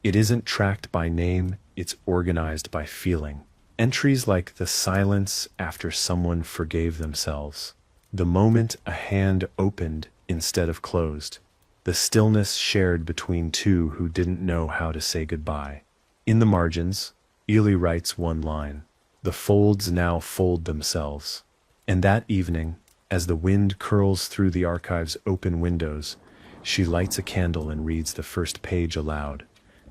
It isn't tracked by name, it's organized by feeling. Entries like the silence after someone forgave themselves, the moment a hand opened instead of closed, the stillness shared between two who didn't know how to say goodbye. In the margins, Ely writes one line, "The folds now fold themselves." And that evening, as the wind curls through the archive's open windows, she lights a candle and reads the first page aloud,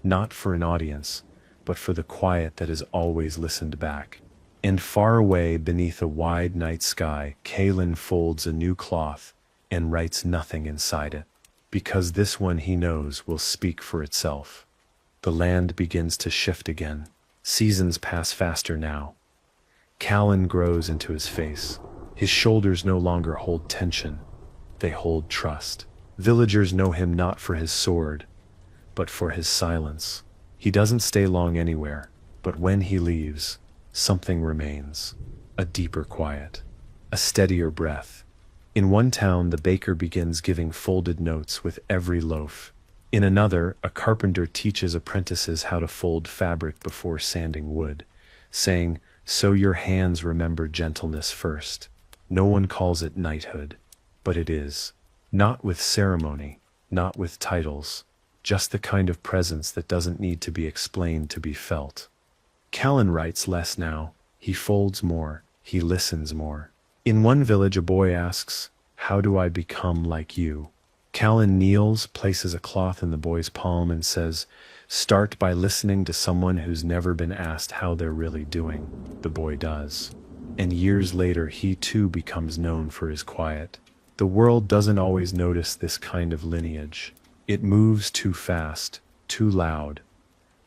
not for an audience, but for the quiet that has always listened back. And far away beneath a wide night sky, Kalen folds a new cloth and writes nothing inside it, because this one he knows will speak for itself. The land begins to shift again. Seasons pass faster now. Callan grows into his face. His shoulders no longer hold tension. They hold trust. Villagers know him not for his sword, but for his silence. He doesn't stay long anywhere, but when he leaves, something remains. A deeper quiet, a steadier breath. In one town, the baker begins giving folded notes with every loaf. In another, a carpenter teaches apprentices how to fold fabric before sanding wood, saying, "So your hands remember gentleness first." No one calls it knighthood, but it is. Not with ceremony, not with titles, just the kind of presence that doesn't need to be explained to be felt. Callan writes less now. He folds more. He listens more. In one village, a boy asks, "How do I become like you?" Callan kneels, places a cloth in the boy's palm, and says, "Start by listening to someone who's never been asked how they're really doing." The boy does. And years later, he too becomes known for his quiet. The world doesn't always notice this kind of lineage. It moves too fast, too loud.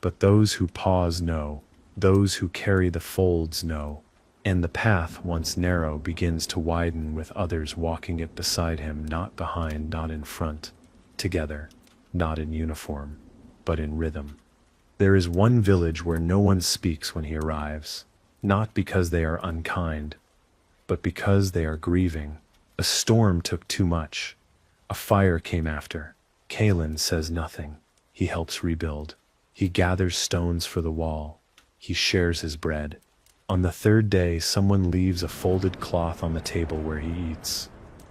But those who pause know. Those who carry the folds know. And the path, once narrow, begins to widen with others walking it beside him, not behind, not in front. Together, not in uniform, but in rhythm. There is one village where no one speaks when he arrives. Not because they are unkind, but because they are grieving. A storm took too much. A fire came after. Kalen says nothing. He helps rebuild. He gathers stones for the wall. He shares his bread. On the third day, someone leaves a folded cloth on the table where he eats.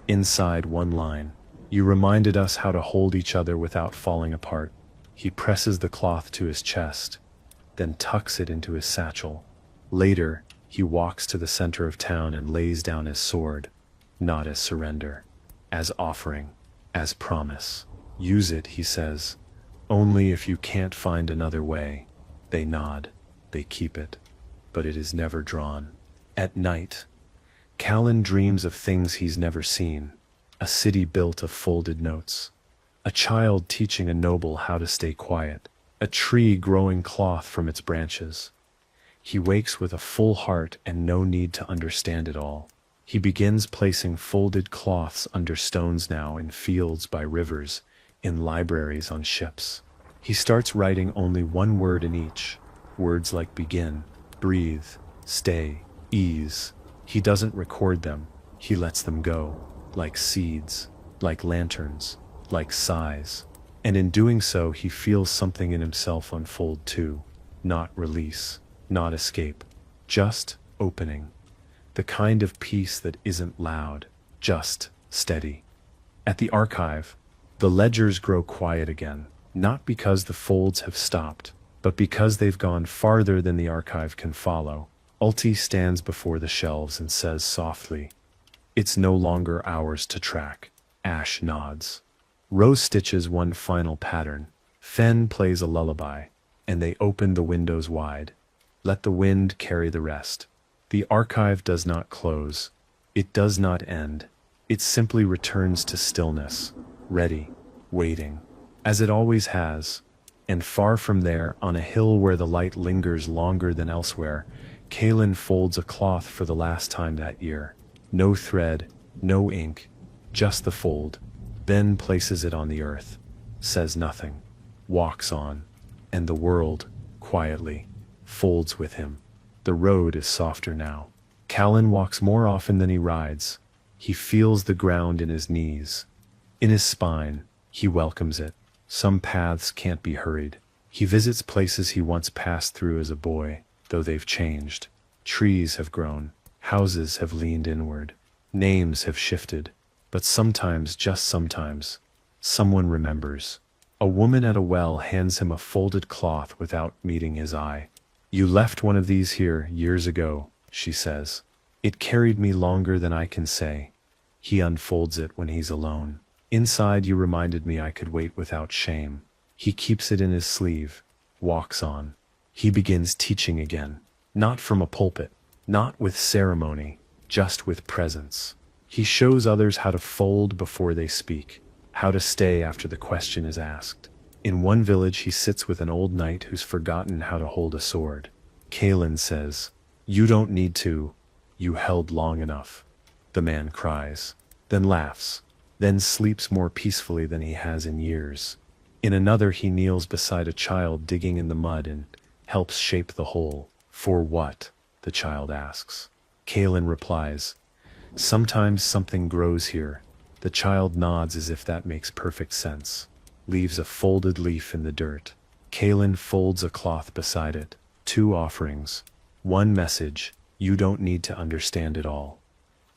Inside, one line, "You reminded us how to hold each other without falling apart." He presses the cloth to his chest, then tucks it into his satchel. Later, he walks to the center of town and lays down his sword, not as surrender, as offering, as promise. "Use it," he says, "only if you can't find another way." They nod, they keep it, but it is never drawn. At night, Callan dreams of things he's never seen, a city built of folded notes, a child teaching a noble how to stay quiet, a tree growing cloth from its branches. He wakes with a full heart and no need to understand it all. He begins placing folded cloths under stones now, in fields by rivers, in libraries on ships. He starts writing only one word in each, words like begin, breathe, stay, ease. He doesn't record them, he lets them go, like seeds, like lanterns, like sighs. And in doing so, he feels something in himself unfold too, not release. Not escape, just opening. The kind of peace that isn't loud, just steady. At the archive, the ledgers grow quiet again, not because the folds have stopped, but because they've gone farther than the archive can follow. Ulti stands before the shelves and says softly, "It's no longer ours to track." Ash nods. Rose stitches one final pattern. Fen plays a lullaby, and they open the windows wide. Let the wind carry the rest. The archive does not close. It does not end. It simply returns to stillness, ready, waiting, as it always has. And far from there, on a hill where the light lingers longer than elsewhere, Kalen folds a cloth for the last time that year. No thread, no ink, just the fold. Then places it on the earth, says nothing, walks on, and the world, quietly, folds with him. The road is softer now. Callan walks more often than he rides. He feels the ground in his knees. In his spine, he welcomes it. Some paths can't be hurried. He visits places he once passed through as a boy, though they've changed. Trees have grown, houses have leaned inward, names have shifted, but sometimes, just sometimes, someone remembers. A woman at a well hands him a folded cloth without meeting his eye. "You left one of these here years ago," she says. "It carried me longer than I can say." He unfolds it when he's alone. "Inside you reminded me I could wait without shame." He keeps it in his sleeve, walks on. He begins teaching again, not from a pulpit, not with ceremony, just with presence. He shows others how to fold before they speak, how to stay after the question is asked. In one village he sits with an old knight who's forgotten how to hold a sword. Kalen says, "You don't need to, you held long enough." The man cries, then laughs, then sleeps more peacefully than he has in years. In another he kneels beside a child digging in the mud and helps shape the hole. "For what?" the child asks. Kalen replies, "Sometimes something grows here." The child nods as if that makes perfect sense, leaves a folded leaf in the dirt. Kalen folds a cloth beside it. 2 offerings. 1 message, "You don't need to understand it all."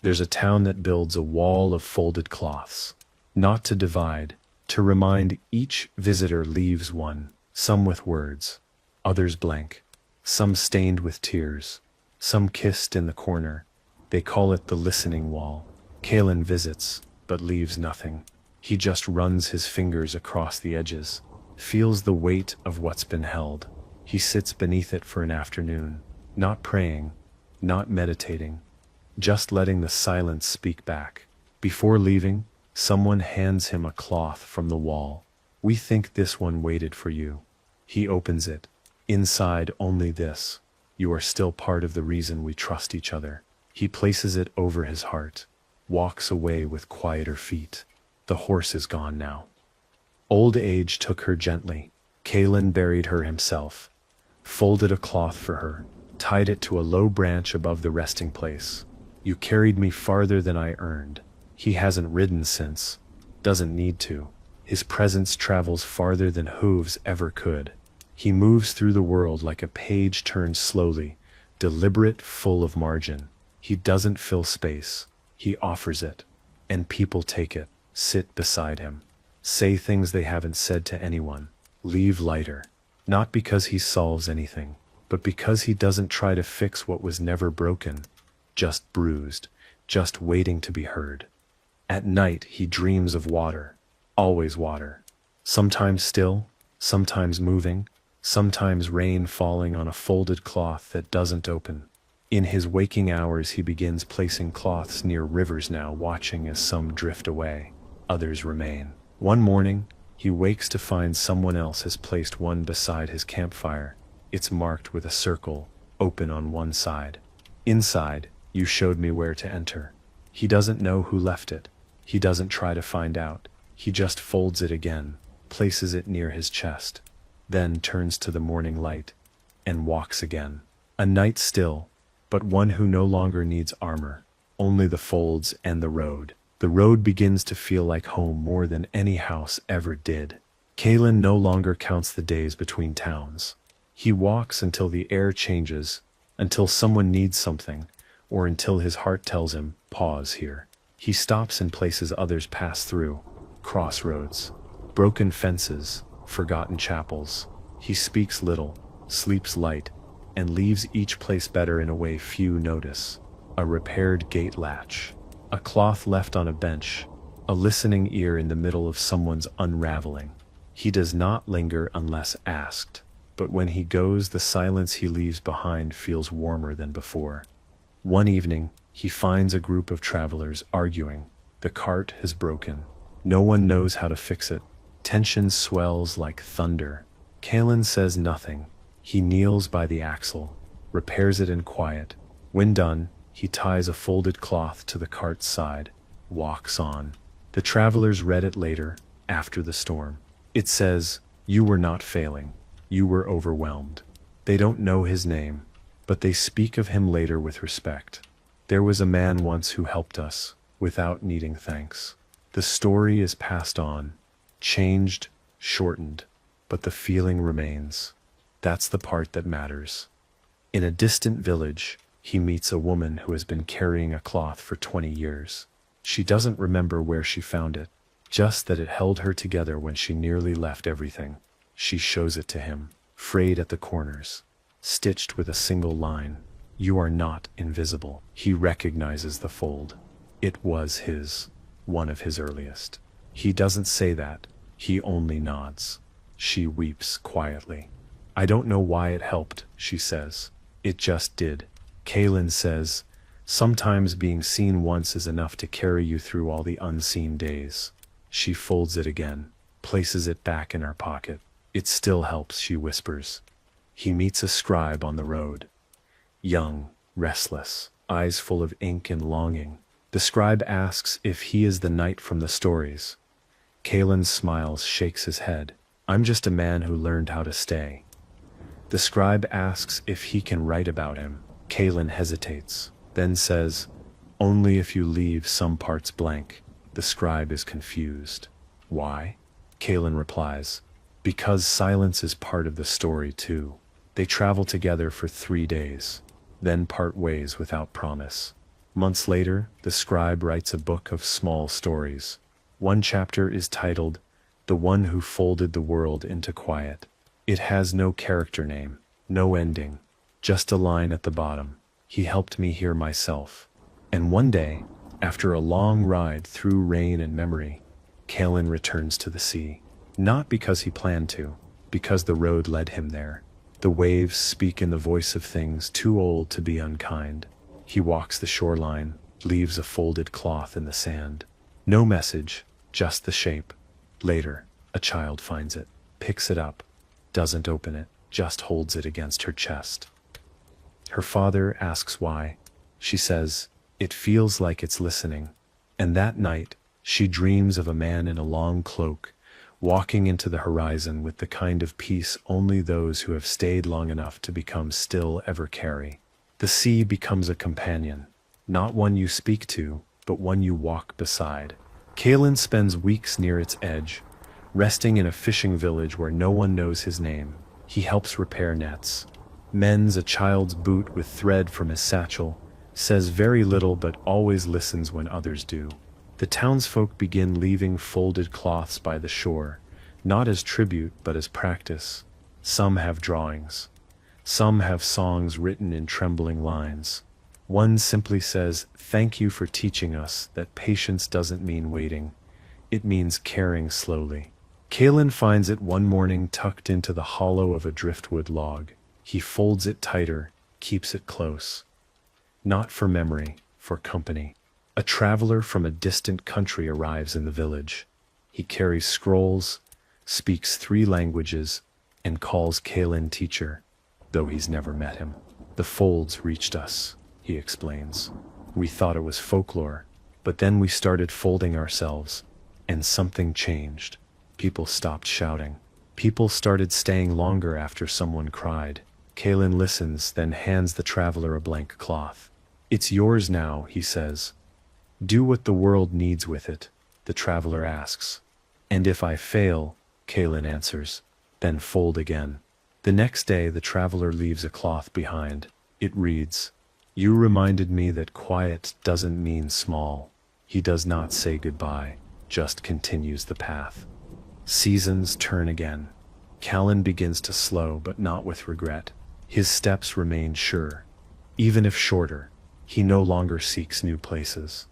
There's a town that builds a wall of folded cloths, not to divide, to remind each visitor leaves one, some with words, others blank, some stained with tears, some kissed in the corner. They call it the listening wall. Kalen visits, but leaves nothing. He just runs his fingers across the edges, feels the weight of what's been held. He sits beneath it for an afternoon, not praying, not meditating, just letting the silence speak back. Before leaving, someone hands him a cloth from the wall. "We think this one waited for you." He opens it. Inside only this: "You are still part of the reason we trust each other." He places it over his heart, walks away with quieter feet. The horse is gone now. Old age took her gently. Kalen buried her himself, folded a cloth for her, tied it to a low branch above the resting place. "You carried me farther than I earned." He hasn't ridden since, doesn't need to. His presence travels farther than hooves ever could. He moves through the world like a page turned slowly, deliberate, full of margin. He doesn't fill space, he offers it. And people take it, sit beside him, say things they haven't said to anyone, leave lighter. Not because he solves anything, but because he doesn't try to fix what was never broken, just bruised, just waiting to be heard. At night he dreams of water, always water. Sometimes still, sometimes moving, sometimes rain falling on a folded cloth that doesn't open. In his waking hours he begins placing cloths near rivers now, watching as some drift away, others remain. One morning, he wakes to find someone else has placed one beside his campfire. It's marked with a circle, open on one side. Inside, "You showed me where to enter." He doesn't know who left it. He doesn't try to find out. He just folds it again, places it near his chest, then turns to the morning light, and walks again. A night still, but one who no longer needs armor, only the folds and the road. The road begins to feel like home more than any house ever did. Kalen no longer counts the days between towns. He walks until the air changes, until someone needs something, or until his heart tells him, pause here. He stops in places others pass through, crossroads, broken fences, forgotten chapels. He speaks little, sleeps light, and leaves each place better in a way few notice. A repaired gate latch, a cloth left on a bench, a listening ear in the middle of someone's unraveling. He does not linger unless asked, but when he goes, the silence he leaves behind feels warmer than before. One evening, he finds a group of travelers arguing. The cart has broken. No one knows how to fix it. Tension swells like thunder. Kalen says nothing. He kneels by the axle, repairs it in quiet. When done, he ties a folded cloth to the cart's side, walks on. The travelers read it later, after the storm. It says, "You were not failing. You were overwhelmed." They don't know his name, but they speak of him later with respect. "There was a man once who helped us, without needing thanks." The story is passed on, changed, shortened, but the feeling remains. That's the part that matters. In a distant village, He meets a woman who has been carrying a cloth for 20 years. She doesn't remember where she found it, just that it held her together when she nearly left everything. She shows it to him, frayed at the corners, stitched with a single line. "You are not invisible." He recognizes the fold. It was his, one of his earliest. He doesn't say that, he only nods. She weeps quietly. "I don't know why it helped," she says. "It just did." Kaylin says, "Sometimes being seen once is enough to carry you through all the unseen days." She folds it again, places it back in her pocket. "It still helps," she whispers. He meets a scribe on the road. Young, restless, eyes full of ink and longing. The scribe asks if he is the knight from the stories. Kaylin smiles, shakes his head. "I'm just a man who learned how to stay." The scribe asks if he can write about him. Kaylin hesitates, then says, "Only if you leave some parts blank." The scribe is confused. "Why?" Kaylin replies, "Because silence is part of the story too." They travel together for 3 days, then part ways without promise. Months later, the scribe writes a book of small stories. One chapter is titled, "The One Who Folded the World into Quiet." It has no character name, no ending, just a line at the bottom. "He helped me hear myself." And one day, after a long ride through rain and memory, Kaylin returns to the sea. Not because he planned to, because the road led him there. The waves speak in the voice of things too old to be unkind. He walks the shoreline, leaves a folded cloth in the sand. No message, just the shape. Later, a child finds it, picks it up, doesn't open it, just holds it against her chest. Her father asks why. She says, "It feels like it's listening." And that night, she dreams of a man in a long cloak, walking into the horizon with the kind of peace only those who have stayed long enough to become still ever carry. The sea becomes a companion, not one you speak to, but one you walk beside. Kaylin spends weeks near its edge, resting in a fishing village where no one knows his name. He helps repair nets, mends a child's boot with thread from his satchel, says very little but always listens when others do. The townsfolk begin leaving folded cloths by the shore, not as tribute but as practice. Some have drawings. Some have songs written in trembling lines. One simply says, "Thank you for teaching us that patience doesn't mean waiting. It means caring slowly." Kaylin finds it one morning tucked into the hollow of a driftwood log. He folds it tighter, keeps it close. Not for memory, for company. A traveler from a distant country arrives in the village. He carries scrolls, speaks 3 languages, and calls Kaylin teacher, though he's never met him. "The folds reached us," he explains. "We thought it was folklore, but then we started folding ourselves, and something changed. People stopped shouting. People started staying longer after someone cried." Kaylin listens, then hands the traveler a blank cloth. "It's yours now," he says. "Do what the world needs with it," the traveler asks. "And if I fail," Kaylin answers, "then fold again." The next day the traveler leaves a cloth behind. It reads, "You reminded me that quiet doesn't mean small." He does not say goodbye, just continues the path. Seasons turn again. Callan begins to slow, but not with regret. His steps remain sure. Even if shorter, he no longer seeks new places.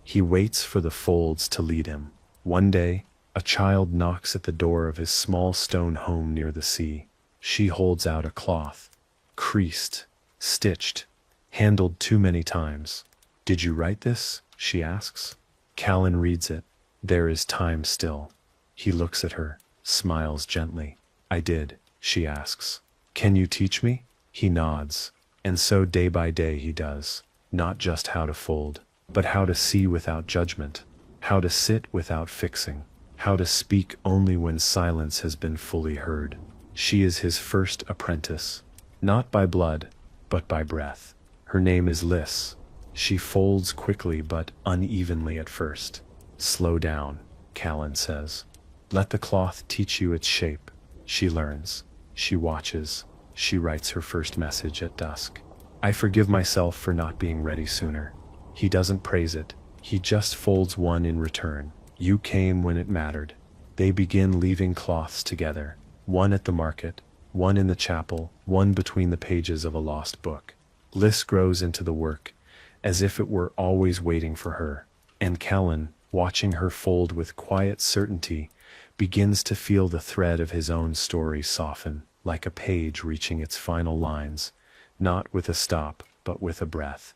He waits for the folds to lead him. One day, a child knocks at the door of his small stone home near the sea. She holds out a cloth, creased, stitched, handled too many times. "Did you write this?" she asks. Callan reads it. There is time still. He looks at her, smiles gently. "I did," she asks. "Can you teach me?" He nods. And so day by day he does. Not just how to fold, but how to see without judgment, how to sit without fixing, how to speak only when silence has been fully heard. She is his first apprentice, not by blood, but by breath. Her name is Liz. She folds quickly but unevenly at first. "Slow down," Callan says. "Let the cloth teach you its shape." She learns. She watches. She writes her first message at dusk. I forgive myself for not being ready sooner. He doesn't praise it. He just folds one in return. You came when it mattered. They begin leaving cloths together. One at the market, one in the chapel, one between the pages of a lost book. Liz grows into the work, as if it were always waiting for her. And Callan, watching her fold with quiet certainty, begins to feel the thread of his own story soften, like a page reaching its final lines, not with a stop, but with a breath.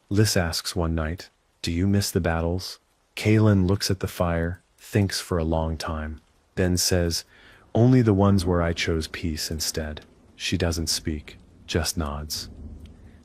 Liz asks one night, "Do you miss the battles?" Callan looks at the fire, thinks for a long time, then says, "Only the ones where I chose peace instead." She doesn't speak, just nods.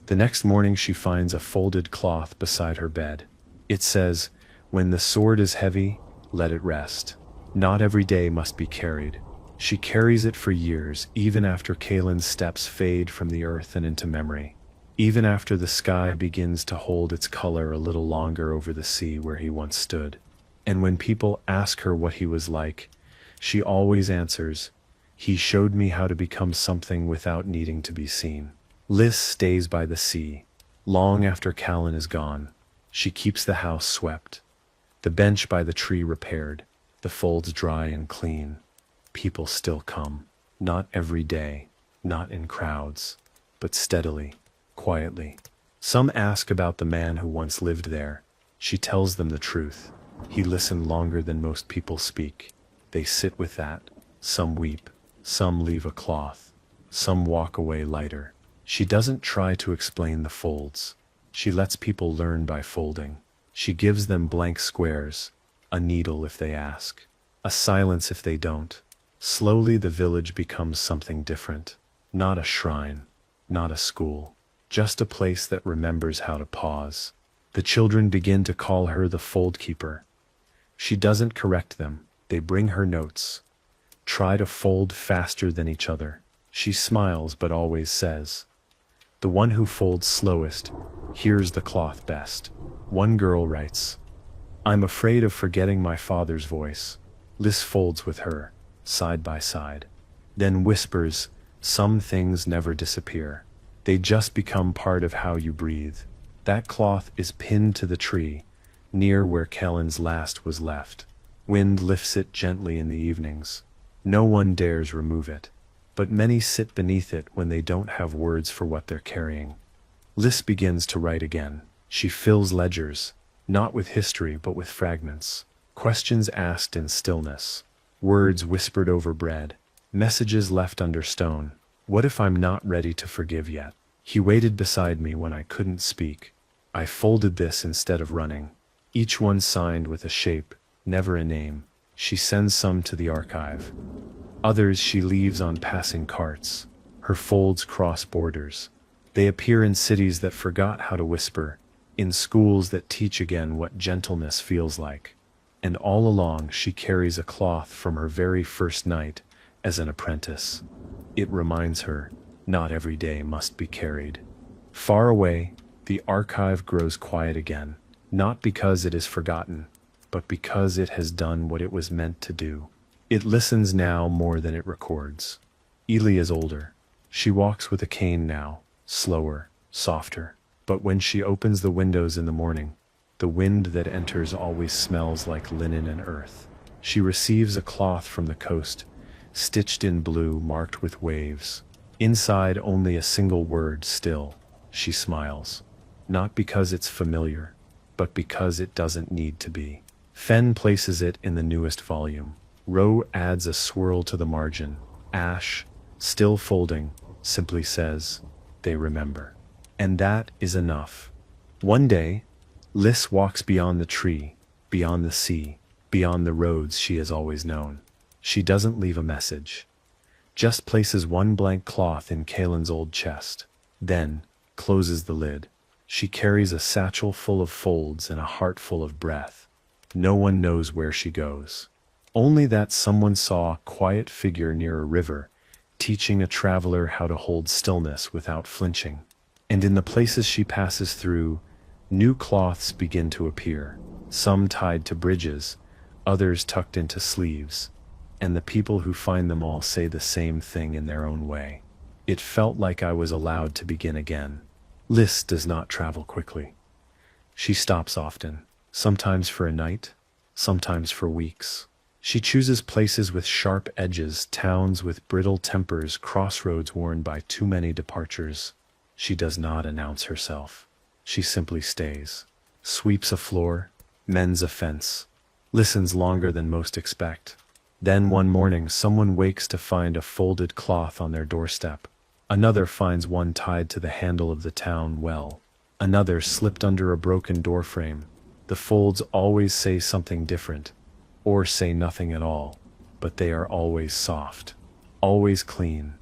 The next morning she finds a folded cloth beside her bed. It says, "When the sword is heavy, let it rest." Not every day must be carried. She carries it for years, even after Callan's steps fade from the earth and into memory. Even after the sky begins to hold its color a little longer over the sea where he once stood. And when people ask her what he was like, she always answers, "He showed me how to become something without needing to be seen." Liz stays by the sea, long after Callan is gone. She keeps the house swept, the bench by the tree repaired, the folds dry and clean. People still come, not every day, not in crowds, but steadily, quietly. Some ask about the man who once lived there. She tells them the truth. He listened longer than most people speak. They sit with that. Some weep, some leave a cloth, some walk away lighter. She doesn't try to explain the folds. She lets people learn by folding. She gives them blank squares, a needle if they ask, a silence if they don't. Slowly the village becomes something different. Not a shrine, not a school, just a place that remembers how to pause. The children begin to call her the fold keeper. She doesn't correct them. They bring her notes. Try to fold faster than each other. She smiles but always says, "The one who folds slowest hears the cloth best." One girl writes, "I'm afraid of forgetting my father's voice." Liz folds with her, side by side. Then whispers, "Some things never disappear. They just become part of how you breathe." That cloth is pinned to the tree, near where Callan's last was left. Wind lifts it gently in the evenings. No one dares remove it, but many sit beneath it when they don't have words for what they're carrying. Liz begins to write again. She fills ledgers, not with history but with fragments. Questions asked in stillness, words whispered over bread, messages left under stone. What if I'm not ready to forgive yet? He waited beside me when I couldn't speak. I folded this instead of running. Each one signed with a shape, never a name. She sends some to the archive. Others she leaves on passing carts. Her folds cross borders. They appear in cities that forgot how to whisper, in schools that teach again what gentleness feels like. And all along she carries a cloth from her very first night as an apprentice. It reminds her, not every day must be carried. Far away, the archive grows quiet again, not because it is forgotten, but because it has done what it was meant to do. It listens now more than it records. Ely is older. She walks with a cane now, slower, softer. But when she opens the windows in the morning, the wind that enters always smells like linen and earth. She receives a cloth from the coast, stitched in blue, marked with waves. Inside only a single word, still. She smiles. Not because it's familiar, but because it doesn't need to be. Fenn places it in the newest volume. Rowe adds a swirl to the margin. Ash, still folding, simply says, "They remember." And that is enough. One day, Liz walks beyond the tree, beyond the sea, beyond the roads she has always known. She doesn't leave a message, just places one blank cloth in Callan's old chest, then closes the lid. She carries a satchel full of folds and a heart full of breath. No one knows where she goes. Only that someone saw a quiet figure near a river, teaching a traveler how to hold stillness without flinching. And in the places she passes through, new cloths begin to appear, some tied to bridges, others tucked into sleeves, and the people who find them all say the same thing in their own way. It felt like I was allowed to begin again. Lys does not travel quickly. She stops often, sometimes for a night, sometimes for weeks. She chooses places with sharp edges, towns with brittle tempers, crossroads worn by too many departures. She does not announce herself. She simply stays, sweeps a floor, mends a fence, listens longer than most expect. Then one morning someone wakes to find a folded cloth on their doorstep. Another finds one tied to the handle of the town well. Another slipped under a broken doorframe. The folds always say something different, or say nothing at all, but they are always soft, always clean,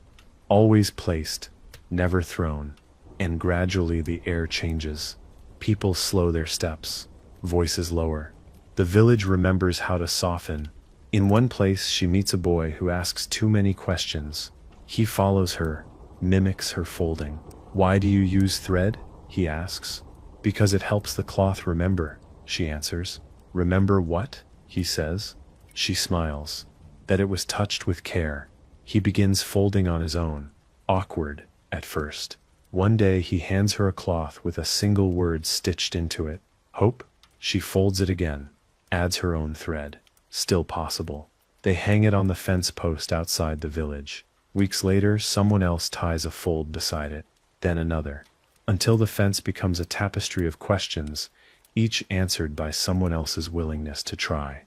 always placed, never thrown. And gradually the air changes. People slow their steps, voices lower. The village remembers how to soften. In one place she meets a boy who asks too many questions. He follows her, mimics her folding. "Why do you use thread?" he asks. "Because it helps the cloth remember," she answers. "Remember what?" he says. She smiles. That it was touched with care. He begins folding on his own, awkward at first. One day he hands her a cloth with a single word stitched into it. Hope? She folds it again, adds her own thread. Still possible. They hang it on the fence post outside the village. Weeks later, someone else ties a fold beside it, then another, until the fence becomes a tapestry of questions, each answered by someone else's willingness to try.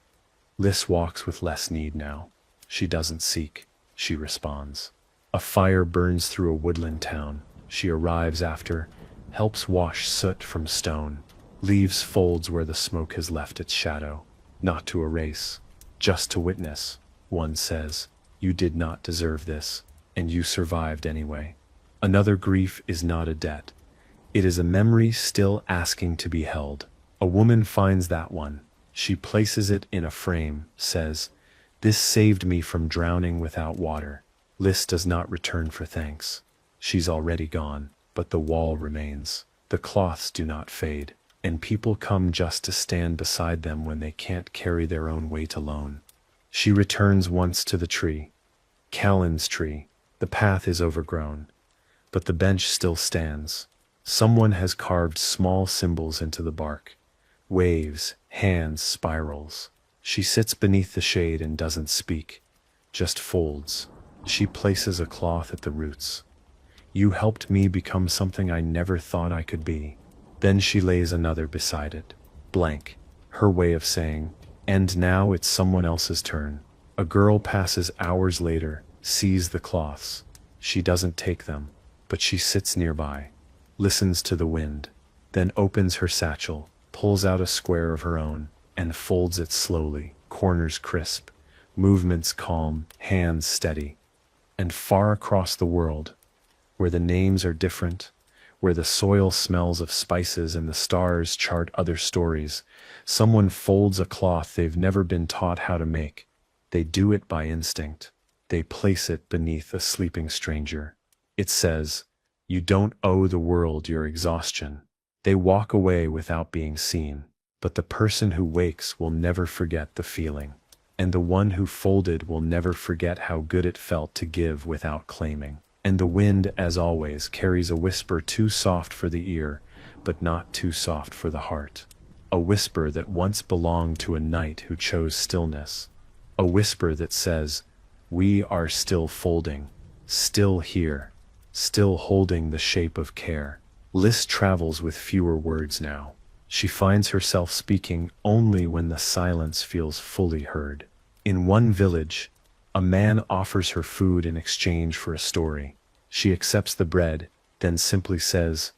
Lys walks with less need now. She doesn't seek, she responds. A fire burns through a woodland town. She arrives after, helps wash soot from stone, leaves folds where the smoke has left its shadow. Not to erase, just to witness. One says, "You did not deserve this, and you survived anyway." Another grief is not a debt. It is a memory still asking to be held. A woman finds that one. She places it in a frame, says, "This saved me from drowning without water." Lys does not return for thanks. She's already gone, but the wall remains. The cloths do not fade, and people come just to stand beside them when they can't carry their own weight alone. She returns once to the tree, Callan's tree. The path is overgrown, but the bench still stands. Someone has carved small symbols into the bark. Waves, hands, spirals. She sits beneath the shade and doesn't speak, just folds. She places a cloth at the roots. "You helped me become something I never thought I could be." Then she lays another beside it, blank, her way of saying, "And now it's someone else's turn." A girl passes hours later, sees the cloths. She doesn't take them, but she sits nearby, listens to the wind, then opens her satchel, pulls out a square of her own, and folds it slowly, corners crisp, movements calm, hands steady. And far across the world, where the names are different, where the soil smells of spices and the stars chart other stories, someone folds a cloth they've never been taught how to make. They do it by instinct. They place it beneath a sleeping stranger. It says, "You don't owe the world your exhaustion." They walk away without being seen, but the person who wakes will never forget the feeling, and the one who folded will never forget how good it felt to give without claiming. And the wind, as always, carries a whisper too soft for the ear, but not too soft for the heart. A whisper that once belonged to a knight who chose stillness. A whisper that says, "We are still folding, still here, still holding the shape of care." Lys travels with fewer words now. She finds herself speaking only when the silence feels fully heard. In one village, a man offers her food in exchange for a story. She accepts the bread, then simply says,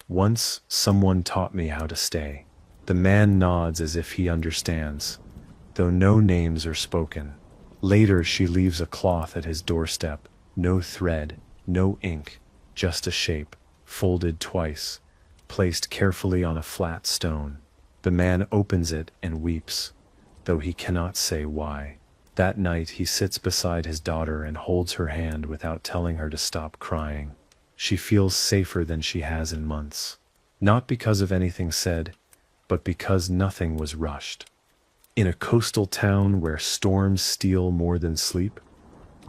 "Once someone taught me how to stay." The man nods as if he understands, though no names are spoken. Later she leaves a cloth at his doorstep, no thread, no ink, just a shape, folded twice, placed carefully on a flat stone. The man opens it and weeps, though he cannot say why. That night he sits beside his daughter and holds her hand without telling her to stop crying. She feels safer than she has in months. Not because of anything said, but because nothing was rushed. In a coastal town where storms steal more than sleep,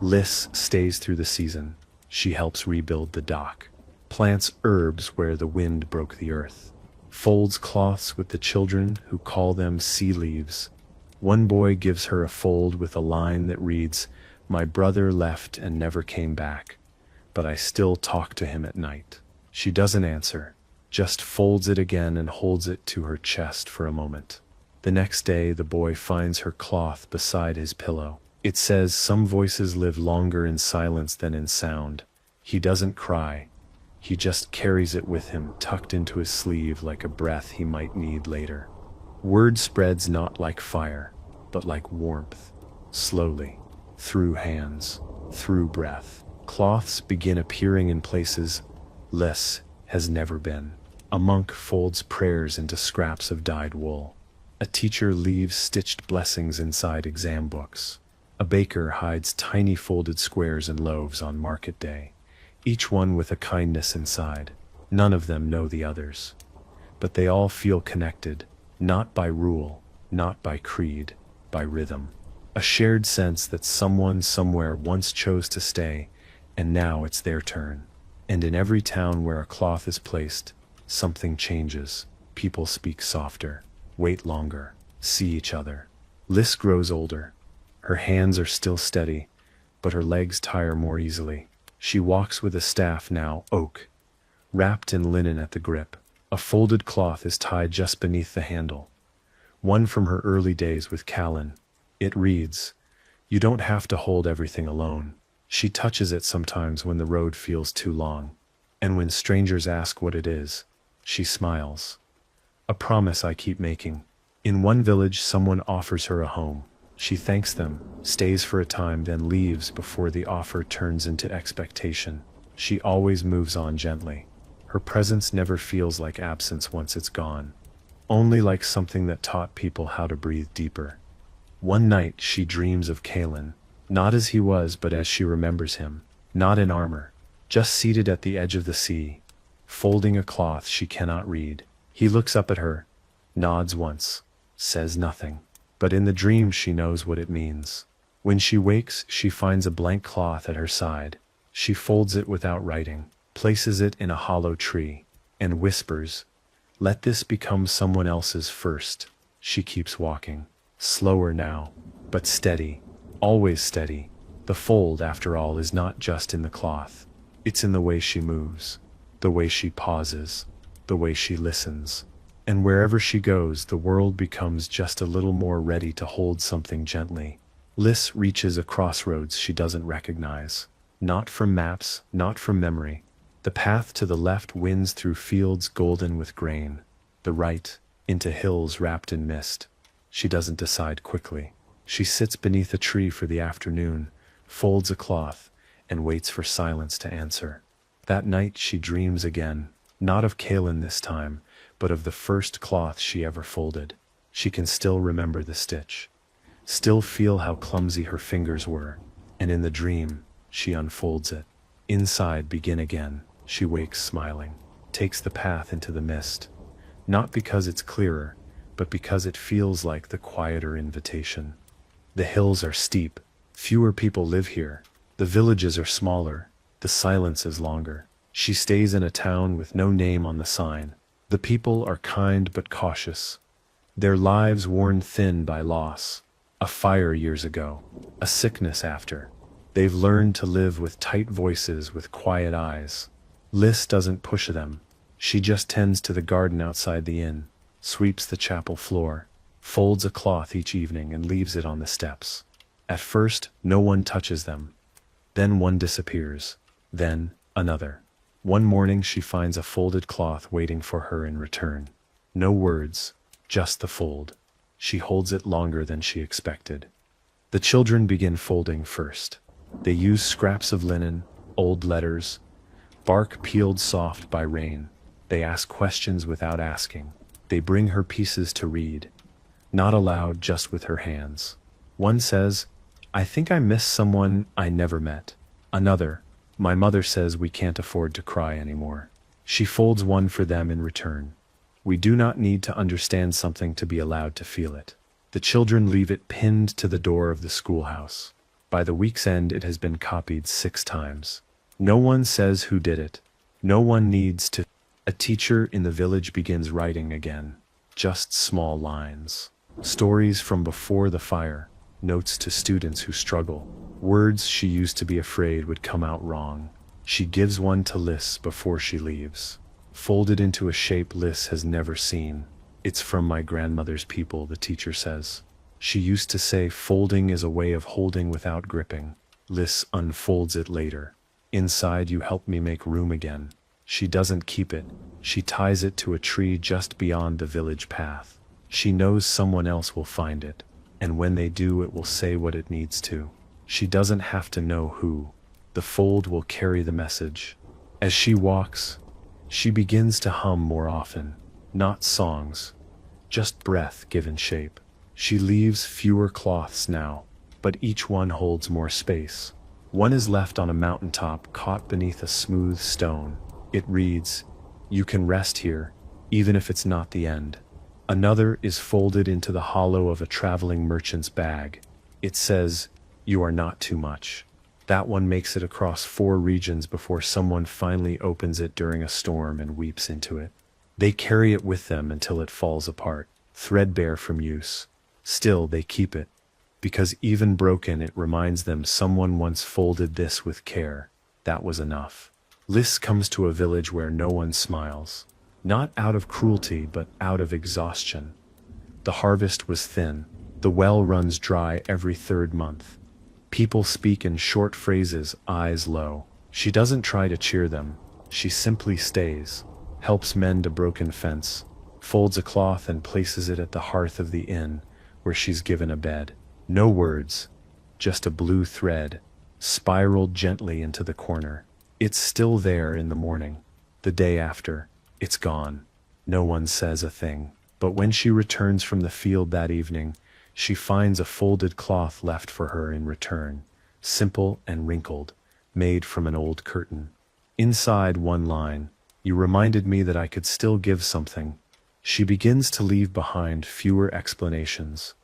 Lys stays through the season. She helps rebuild the dock, plants herbs where the wind broke the earth, folds cloths with the children who call them sea leaves. One boy gives her a fold with a line that reads, "My brother left and never came back, but I still talk to him at night." She doesn't answer, just folds it again and holds it to her chest for a moment. The next day, the boy finds her cloth beside his pillow. It says some voices live longer in silence than in sound. He doesn't cry. He just carries it with him, tucked into his sleeve like a breath he might need later. Word spreads not like fire, but like warmth, slowly, through hands, through breath. Cloths begin appearing in places less has never been. A monk folds prayers into scraps of dyed wool. A teacher leaves stitched blessings inside exam books. A baker hides tiny folded squares and loaves on market day, each one with a kindness inside. None of them know the others, but they all feel connected, not by rule, not by creed, by rhythm. A shared sense that someone somewhere once chose to stay, and now it's their turn. And in every town where a cloth is placed, something changes. People speak softer, wait longer, see each other. Liz grows older. Her hands are still steady, but her legs tire more easily. She walks with a staff now, oak, wrapped in linen at the grip. A folded cloth is tied just beneath the handle, one from her early days with Callan. It reads, "You don't have to hold everything alone." She touches it sometimes when the road feels too long, and when strangers ask what it is, she smiles. A promise I keep making. In one village, someone offers her a home. She thanks them, stays for a time, then leaves before the offer turns into expectation. She always moves on gently. Her presence never feels like absence once it's gone, only like something that taught people how to breathe deeper. One night she dreams of Callan, not as he was but as she remembers him, not in armor, just seated at the edge of the sea, folding a cloth she cannot read. He looks up at her, nods once, says nothing, but in the dream she knows what it means. When she wakes, she finds a blank cloth at her side. She folds it without writing, places it in a hollow tree, and whispers, "Let this become someone else's first." She keeps walking, slower now, but steady, always steady. The fold, after all, is not just in the cloth. It's in the way she moves, the way she pauses, the way she listens. And wherever she goes, the world becomes just a little more ready to hold something gently. Liz reaches a crossroads she doesn't recognize. Not from maps, not from memory. The path to the left winds through fields golden with grain. The right, into hills wrapped in mist. She doesn't decide quickly. She sits beneath a tree for the afternoon, folds a cloth, and waits for silence to answer. That night she dreams again, not of Callan this time, but of the first cloth she ever folded. She can still remember the stitch, still feel how clumsy her fingers were, and in the dream, she unfolds it. Inside, begin again. She wakes smiling, takes the path into the mist, not because it's clearer, but because it feels like the quieter invitation. The hills are steep, fewer people live here, the villages are smaller, the silence is longer. She stays in a town with no name on the sign. The people are kind but cautious, their lives worn thin by loss. A fire years ago, a sickness after. They've learned to live with tight voices, with quiet eyes. Liz doesn't push them. She just tends to the garden outside the inn, sweeps the chapel floor, folds a cloth each evening and leaves it on the steps. At first, no one touches them. Then one disappears. Then another. One morning she finds a folded cloth waiting for her in return. No words, just the fold. She holds it longer than she expected. The children begin folding first. They use scraps of linen, old letters, bark peeled soft by rain. They ask questions without asking. They bring her pieces to read, not aloud, just with her hands. One says, "I think I miss someone I never met." Another, "My mother says we can't afford to cry anymore." She folds one for them in return. We do not need to understand something to be allowed to feel it. The children leave it pinned to the door of the schoolhouse. By the week's end, it has been copied 6 times. No one says who did it. No one needs to. A teacher in the village begins writing again. Just small lines. Stories from before the fire. Notes to students who struggle. Words she used to be afraid would come out wrong. She gives one to Liz before she leaves. Folded into a shape Liz has never seen. It's from my grandmother's people, the teacher says. She used to say folding is a way of holding without gripping. Liz unfolds it later. Inside you help me make room again. She doesn't keep it. She ties it to a tree just beyond the village path. She knows someone else will find it, and when they do it will say what it needs to. She doesn't have to know who. The fold will carry the message. As she walks, she begins to hum more often. Not songs, just breath given shape. She leaves fewer cloths now, but each one holds more space. One is left on a mountaintop caught beneath a smooth stone. It reads, "You can rest here, even if it's not the end." Another is folded into the hollow of a traveling merchant's bag. It says, "You are not too much." That one makes it across 4 regions before someone finally opens it during a storm and weeps into it. They carry it with them until it falls apart, threadbare from use. Still, they keep it, because even broken it reminds them someone once folded this with care. That was enough. Liz comes to a village where no one smiles. Not out of cruelty, but out of exhaustion. The harvest was thin. The well runs dry every 3rd month. People speak in short phrases, eyes low. She doesn't try to cheer them. She simply stays, helps mend a broken fence, folds a cloth and places it at the hearth of the inn, where she's given a bed. No words, just a blue thread, spiraled gently into the corner. It's still there in the morning. The day after, it's gone. No one says a thing. But when she returns from the field that evening, she finds a folded cloth left for her in return, simple and wrinkled, made from an old curtain. Inside one line, "You reminded me that I could still give something." She begins to leave behind fewer explanations,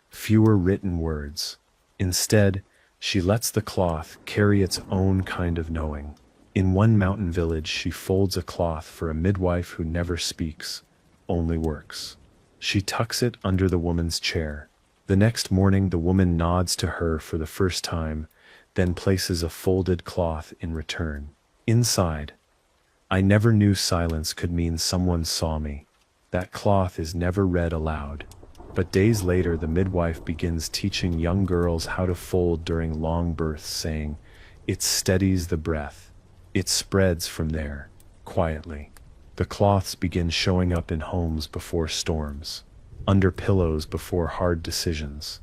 fewer written words. Instead, she lets the cloth carry its own kind of knowing. In one mountain village, she folds a cloth for a midwife who never speaks, only works. She tucks it under the woman's chair. The next morning, the woman nods to her for the first time, then places a folded cloth in return. Inside, "I never knew silence could mean someone saw me." That cloth is never read aloud. But days later, the midwife begins teaching young girls how to fold during long births, saying, "It steadies the breath. It spreads from there, quietly." The cloths begin showing up in homes before storms, under pillows before hard decisions,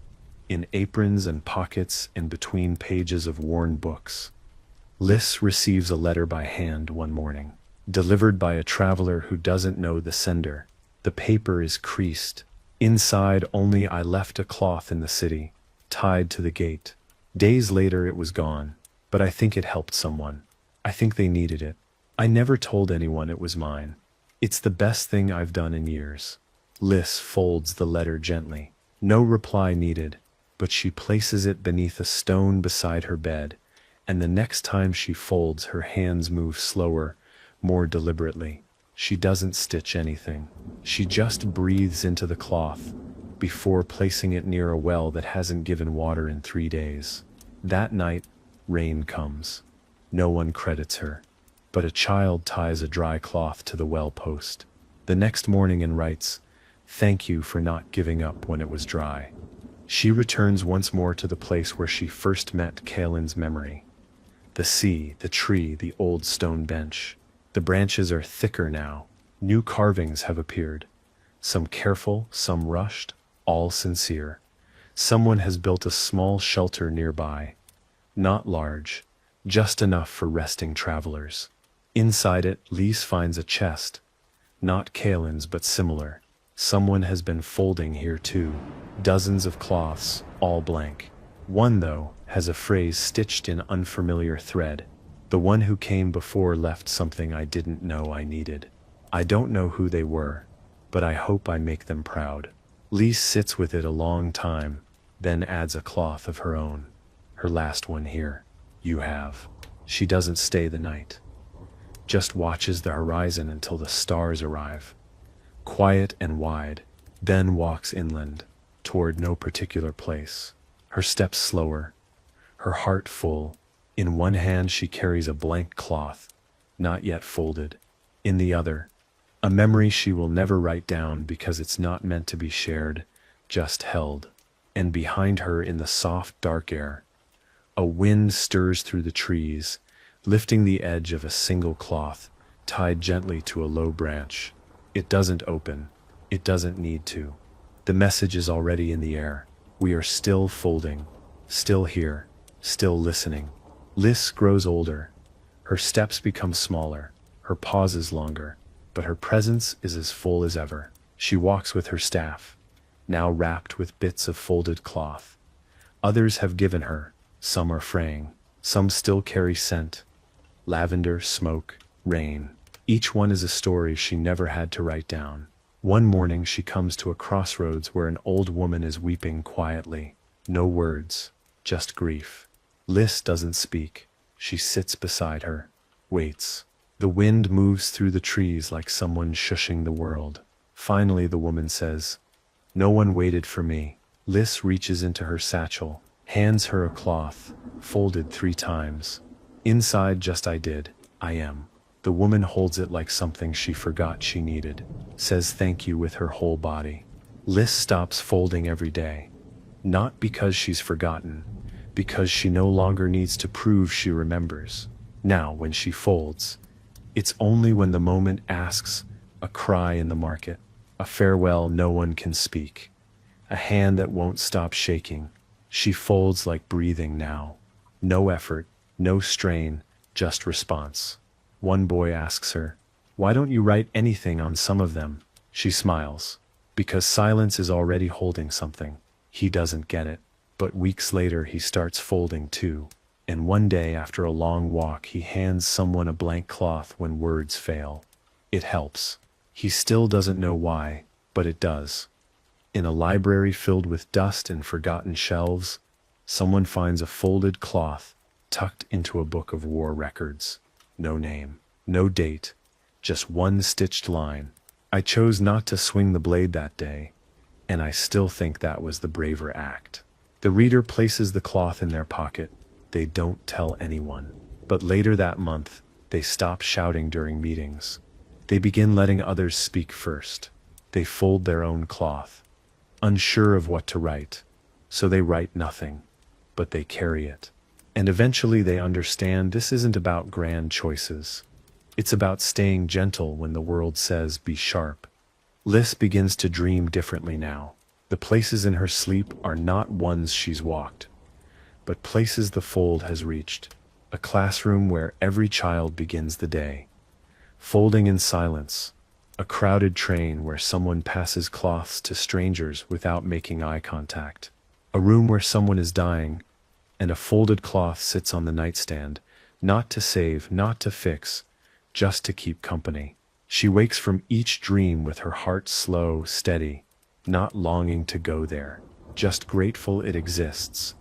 in aprons and pockets and between pages of worn books. Liz receives a letter by hand one morning, delivered by a traveler who doesn't know the sender. The paper is creased. Inside only, "I left a cloth in the city, tied to the gate. Days later it was gone, but I think it helped someone. I think they needed it. I never told anyone it was mine. It's the best thing I've done in years." Liz folds the letter gently. No reply needed, but she places it beneath a stone beside her bed, and the next time she folds, her hands move slower, more deliberately. She doesn't stitch anything. She just breathes into the cloth before placing it near a well that hasn't given water in 3 days. That night, rain comes. No one credits her, but a child ties a dry cloth to the well post. The next morning and writes, "Thank you for not giving up when it was dry." She returns once more to the place where she first met Kaelin's memory. The sea, the tree, the old stone bench. The branches are thicker now. New carvings have appeared. Some careful, some rushed, all sincere. Someone has built a small shelter nearby. Not large, just enough for resting travelers. Inside it, Liz finds a chest. Not Kaelin's, but similar. Someone has been folding here too. Dozens of cloths, all blank. One, though, has a phrase stitched in unfamiliar thread. "The one who came before left something I didn't know I needed. I don't know who they were, but I hope I make them proud." Liz sits with it a long time, then adds a cloth of her own. Her last one here. "You have." She doesn't stay the night. just watches the horizon until the stars arrive. Quiet and wide, then walks inland, toward no particular place. Her steps slower, her heart full. In one hand she carries a blank cloth, not yet folded. In the other, a memory she will never write down because it's not meant to be shared, just held. And behind her in the soft dark air, a wind stirs through the trees, lifting the edge of a single cloth, tied gently to a low branch. It doesn't open. It doesn't need to. The message is already in the air. We are still folding, still here, still listening. Liz grows older. Her steps become smaller, her pauses longer, but her presence is as full as ever. She walks with her staff, now wrapped with bits of folded cloth. Others have given her. Some are fraying. Some still carry scent. Lavender, smoke, rain. Each one is a story she never had to write down. One morning she comes to a crossroads where an old woman is weeping quietly. No words, just grief. Liz doesn't speak. She sits beside her, waits. The wind moves through the trees like someone shushing the world. Finally the woman says, "No one waited for me." Liz reaches into her satchel, hands her a cloth, folded 3 times. Inside just I did, I am. The woman holds it like something she forgot she needed, says thank you with her whole body. Liz stops folding every day. Not because she's forgotten, because she no longer needs to prove she remembers. Now when she folds, it's only when the moment asks, a cry in the market, a farewell no one can speak, a hand that won't stop shaking. She folds like breathing now. No effort, no strain, just response. One boy asks her, "Why don't you write anything on some of them?" She smiles. Because silence is already holding something. He doesn't get it. But weeks later he starts folding too. And one day after a long walk he hands someone a blank cloth when words fail. It helps. He still doesn't know why, but it does. In a library filled with dust and forgotten shelves, someone finds a folded cloth tucked into a book of war records. No name, no date, just one stitched line. I chose not to swing the blade that day, and I still think that was the braver act. The reader places the cloth in their pocket. They don't tell anyone. But later that month, they stop shouting during meetings. They begin letting others speak first. They fold their own cloth, unsure of what to write. So they write nothing, but they carry it. And eventually they understand this isn't about grand choices. It's about staying gentle when the world says be sharp. Liz begins to dream differently now. The places in her sleep are not ones she's walked, but places the fold has reached. A classroom where every child begins the day. Folding in silence. A crowded train where someone passes cloths to strangers without making eye contact. A room where someone is dying, and a folded cloth sits on the nightstand, not to save, not to fix, just to keep company. She wakes from each dream with her heart slow, steady, not longing to go there, just grateful it exists.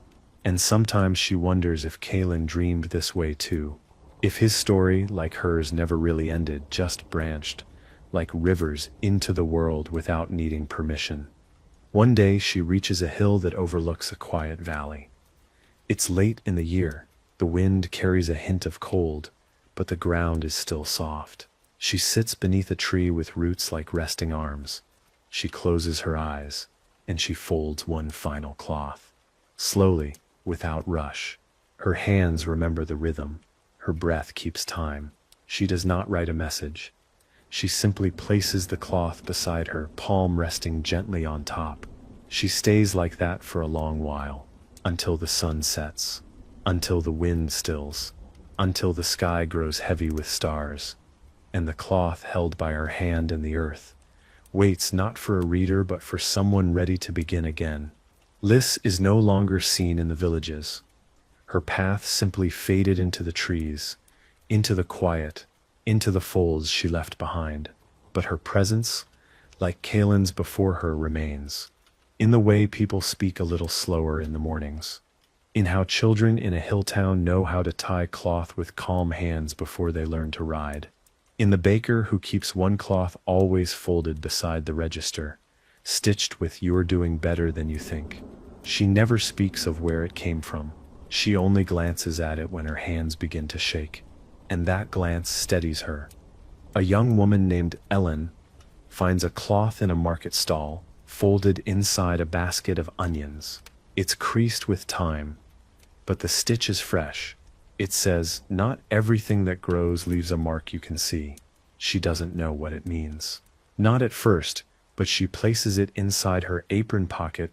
And sometimes she wonders if Kalen dreamed this way too. If his story, like hers, never really ended, just branched, like rivers, into the world without needing permission. One day she reaches a hill that overlooks a quiet valley. It's late in the year. The wind carries a hint of cold, but the ground is still soft. She sits beneath a tree with roots like resting arms. She closes her eyes, and she folds one final cloth. Slowly, without rush. Her hands remember the rhythm. Her breath keeps time. She does not write a message. She simply places the cloth beside her, palm resting gently on top. She stays like that for a long while, until the sun sets, until the wind stills, until the sky grows heavy with stars, and the cloth held by her hand in the earth waits not for a reader but for someone ready to begin again. Liz is no longer seen in the villages. Her path simply faded into the trees, into the quiet, into the folds she left behind. But her presence, like Kalen's before her, remains. In the way people speak a little slower in the mornings. In how children in a hill town know how to tie cloth with calm hands before they learn to ride. In the baker who keeps one cloth always folded beside the register, stitched with "You're doing better than you think." She never speaks of where it came from. She only glances at it when her hands begin to shake, and that glance steadies her. A young woman named Ellen finds a cloth in a market stall, folded inside a basket of onions. It's creased with time, but the stitch is fresh. It says, "Not everything that grows leaves a mark you can see." She doesn't know what it means. Not at first, but she places it inside her apron pocket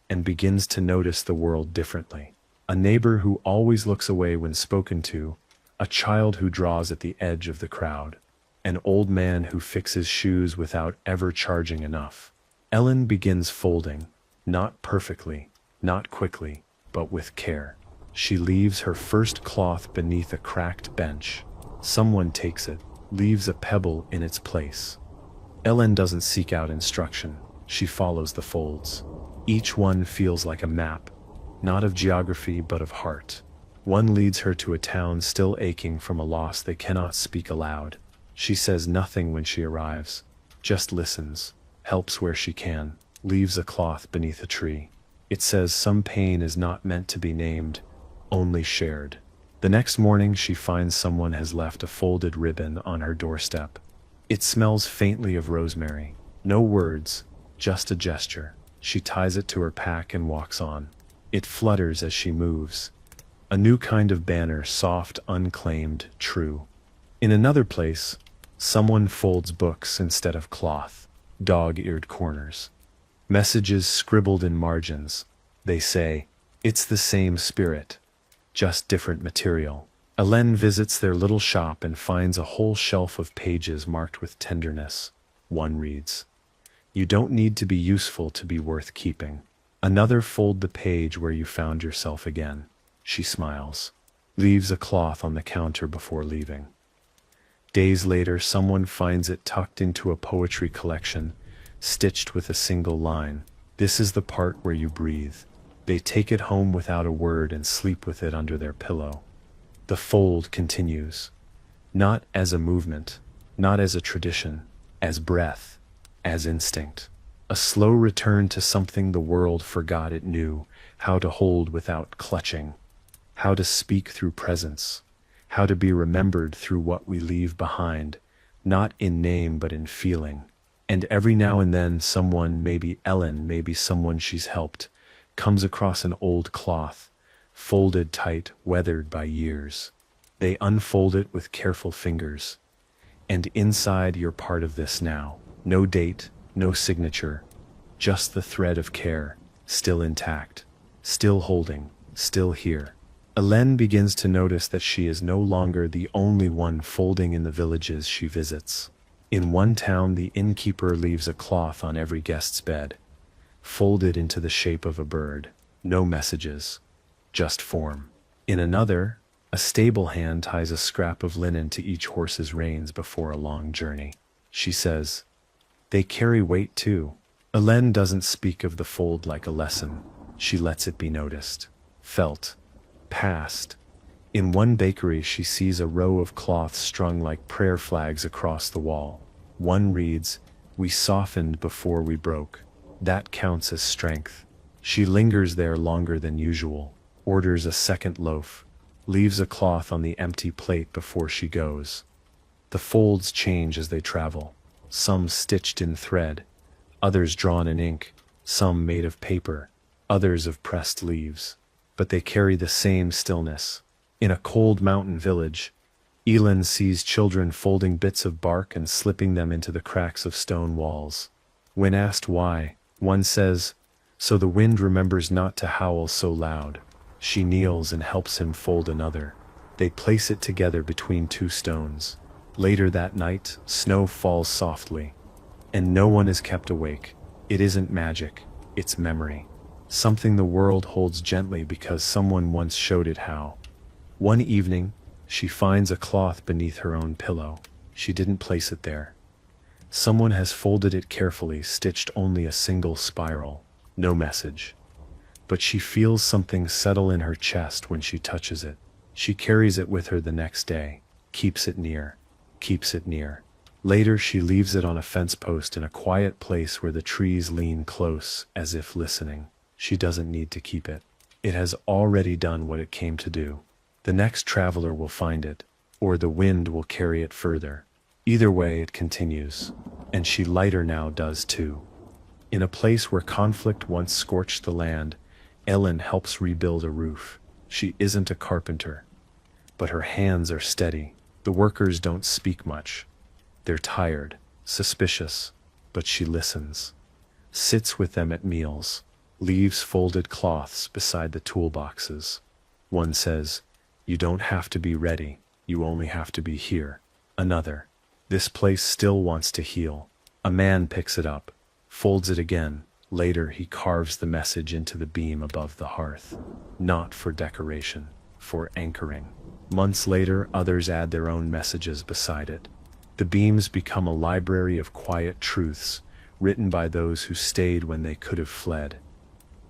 and begins to notice the world differently. A neighbor who always looks away when spoken to, a child who draws at the edge of the crowd, an old man who fixes shoes without ever charging enough. Ellen begins folding, not perfectly, not quickly, but with care. She leaves her first cloth beneath a cracked bench. Someone takes it, leaves a pebble in its place. Ellen doesn't seek out instruction. She follows the folds. Each one feels like a map, not of geography but of heart. One leads her to a town still aching from a loss they cannot speak aloud. She says nothing when she arrives, just listens, helps where she can, leaves a cloth beneath a tree. It says some pain is not meant to be named, only shared. The next morning she finds someone has left a folded ribbon on her doorstep. It smells faintly of rosemary. No words, just a gesture. She ties it to her pack and walks on. It flutters as she moves. A new kind of banner, soft, unclaimed, true. In another place, someone folds books instead of cloth, dog-eared corners. Messages scribbled in margins. They say, "It's the same spirit, just different material." Ellen visits their little shop and finds a whole shelf of pages marked with tenderness. One reads, "You don't need to be useful to be worth keeping." Another, "Fold the page where you found yourself again." She smiles, leaves a cloth on the counter before leaving. Days later, someone finds it tucked into a poetry collection, stitched with a single line. "This is the part where you breathe." They take it home without a word and sleep with it under their pillow. The fold continues, not as a movement, not as a tradition, as breath, as instinct. A slow return to something the world forgot it knew, how to hold without clutching, how to speak through presence, how to be remembered through what we leave behind, not in name but in feeling. And every now and then someone, maybe Ellen, maybe someone she's helped, comes across an old cloth, folded tight, weathered by years. They unfold it with careful fingers. And inside, you're part of this now. No date, no signature, just the thread of care, still intact, still holding, still here. Ellen begins to notice that she is no longer the only one folding in the villages she visits. In one town, the innkeeper leaves a cloth on every guest's bed, folded into the shape of a bird. No messages, just form. In another, a stable hand ties a scrap of linen to each horse's reins before a long journey. She says, "They carry weight too." Ellen doesn't speak of the fold like a lesson. She lets it be noticed, felt, passed. In one bakery, she sees a row of cloths strung like prayer flags across the wall. One reads, "We softened before we broke." That counts as strength. She lingers there longer than usual, orders a second loaf, leaves a cloth on the empty plate before she goes. The folds change as they travel, some stitched in thread, others drawn in ink, some made of paper, others of pressed leaves. But they carry the same stillness. In a cold mountain village, Elin sees children folding bits of bark and slipping them into the cracks of stone walls. When asked why, one says, "So the wind remembers not to howl so loud." She kneels and helps him fold another. They place it together between two stones. Later that night, snow falls softly, and no one is kept awake. It isn't magic, it's memory. Something the world holds gently because someone once showed it how. One evening, she finds a cloth beneath her own pillow. She didn't place it there. Someone has folded it carefully, stitched only a single spiral. No message. But she feels something settle in her chest when she touches it. She carries it with her the next day, keeps it near, keeps it near. Later she leaves it on a fence post in a quiet place where the trees lean close, as if listening. She doesn't need to keep it. It has already done what it came to do. The next traveler will find it, or the wind will carry it further. Either way it continues, and she lighter now does too. In a place where conflict once scorched the land, Ellen helps rebuild a roof. She isn't a carpenter, but her hands are steady. The workers don't speak much. They're tired, suspicious, but she listens. Sits with them at meals, leaves folded cloths beside the toolboxes. One says, "You don't have to be ready, you only have to be here." Another, "This place still wants to heal." A man picks it up, folds it again. Later he carves the message into the beam above the hearth. Not for decoration, for anchoring. Months later, others add their own messages beside it. The beams become a library of quiet truths, written by those who stayed when they could have fled.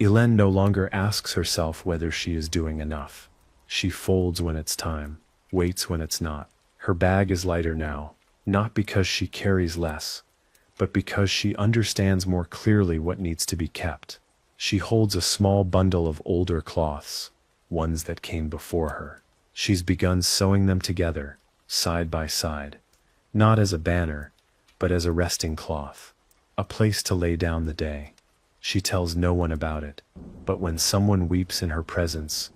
Elaine no longer asks herself whether she is doing enough. She folds when it's time, waits when it's not. Her bag is lighter now, not because she carries less, but because she understands more clearly what needs to be kept. She holds a small bundle of older cloths, ones that came before her. She's begun sewing them together, side by side, not as a banner, but as a resting cloth, a place to lay down the day. She tells no one about it, but when someone weeps in her presence,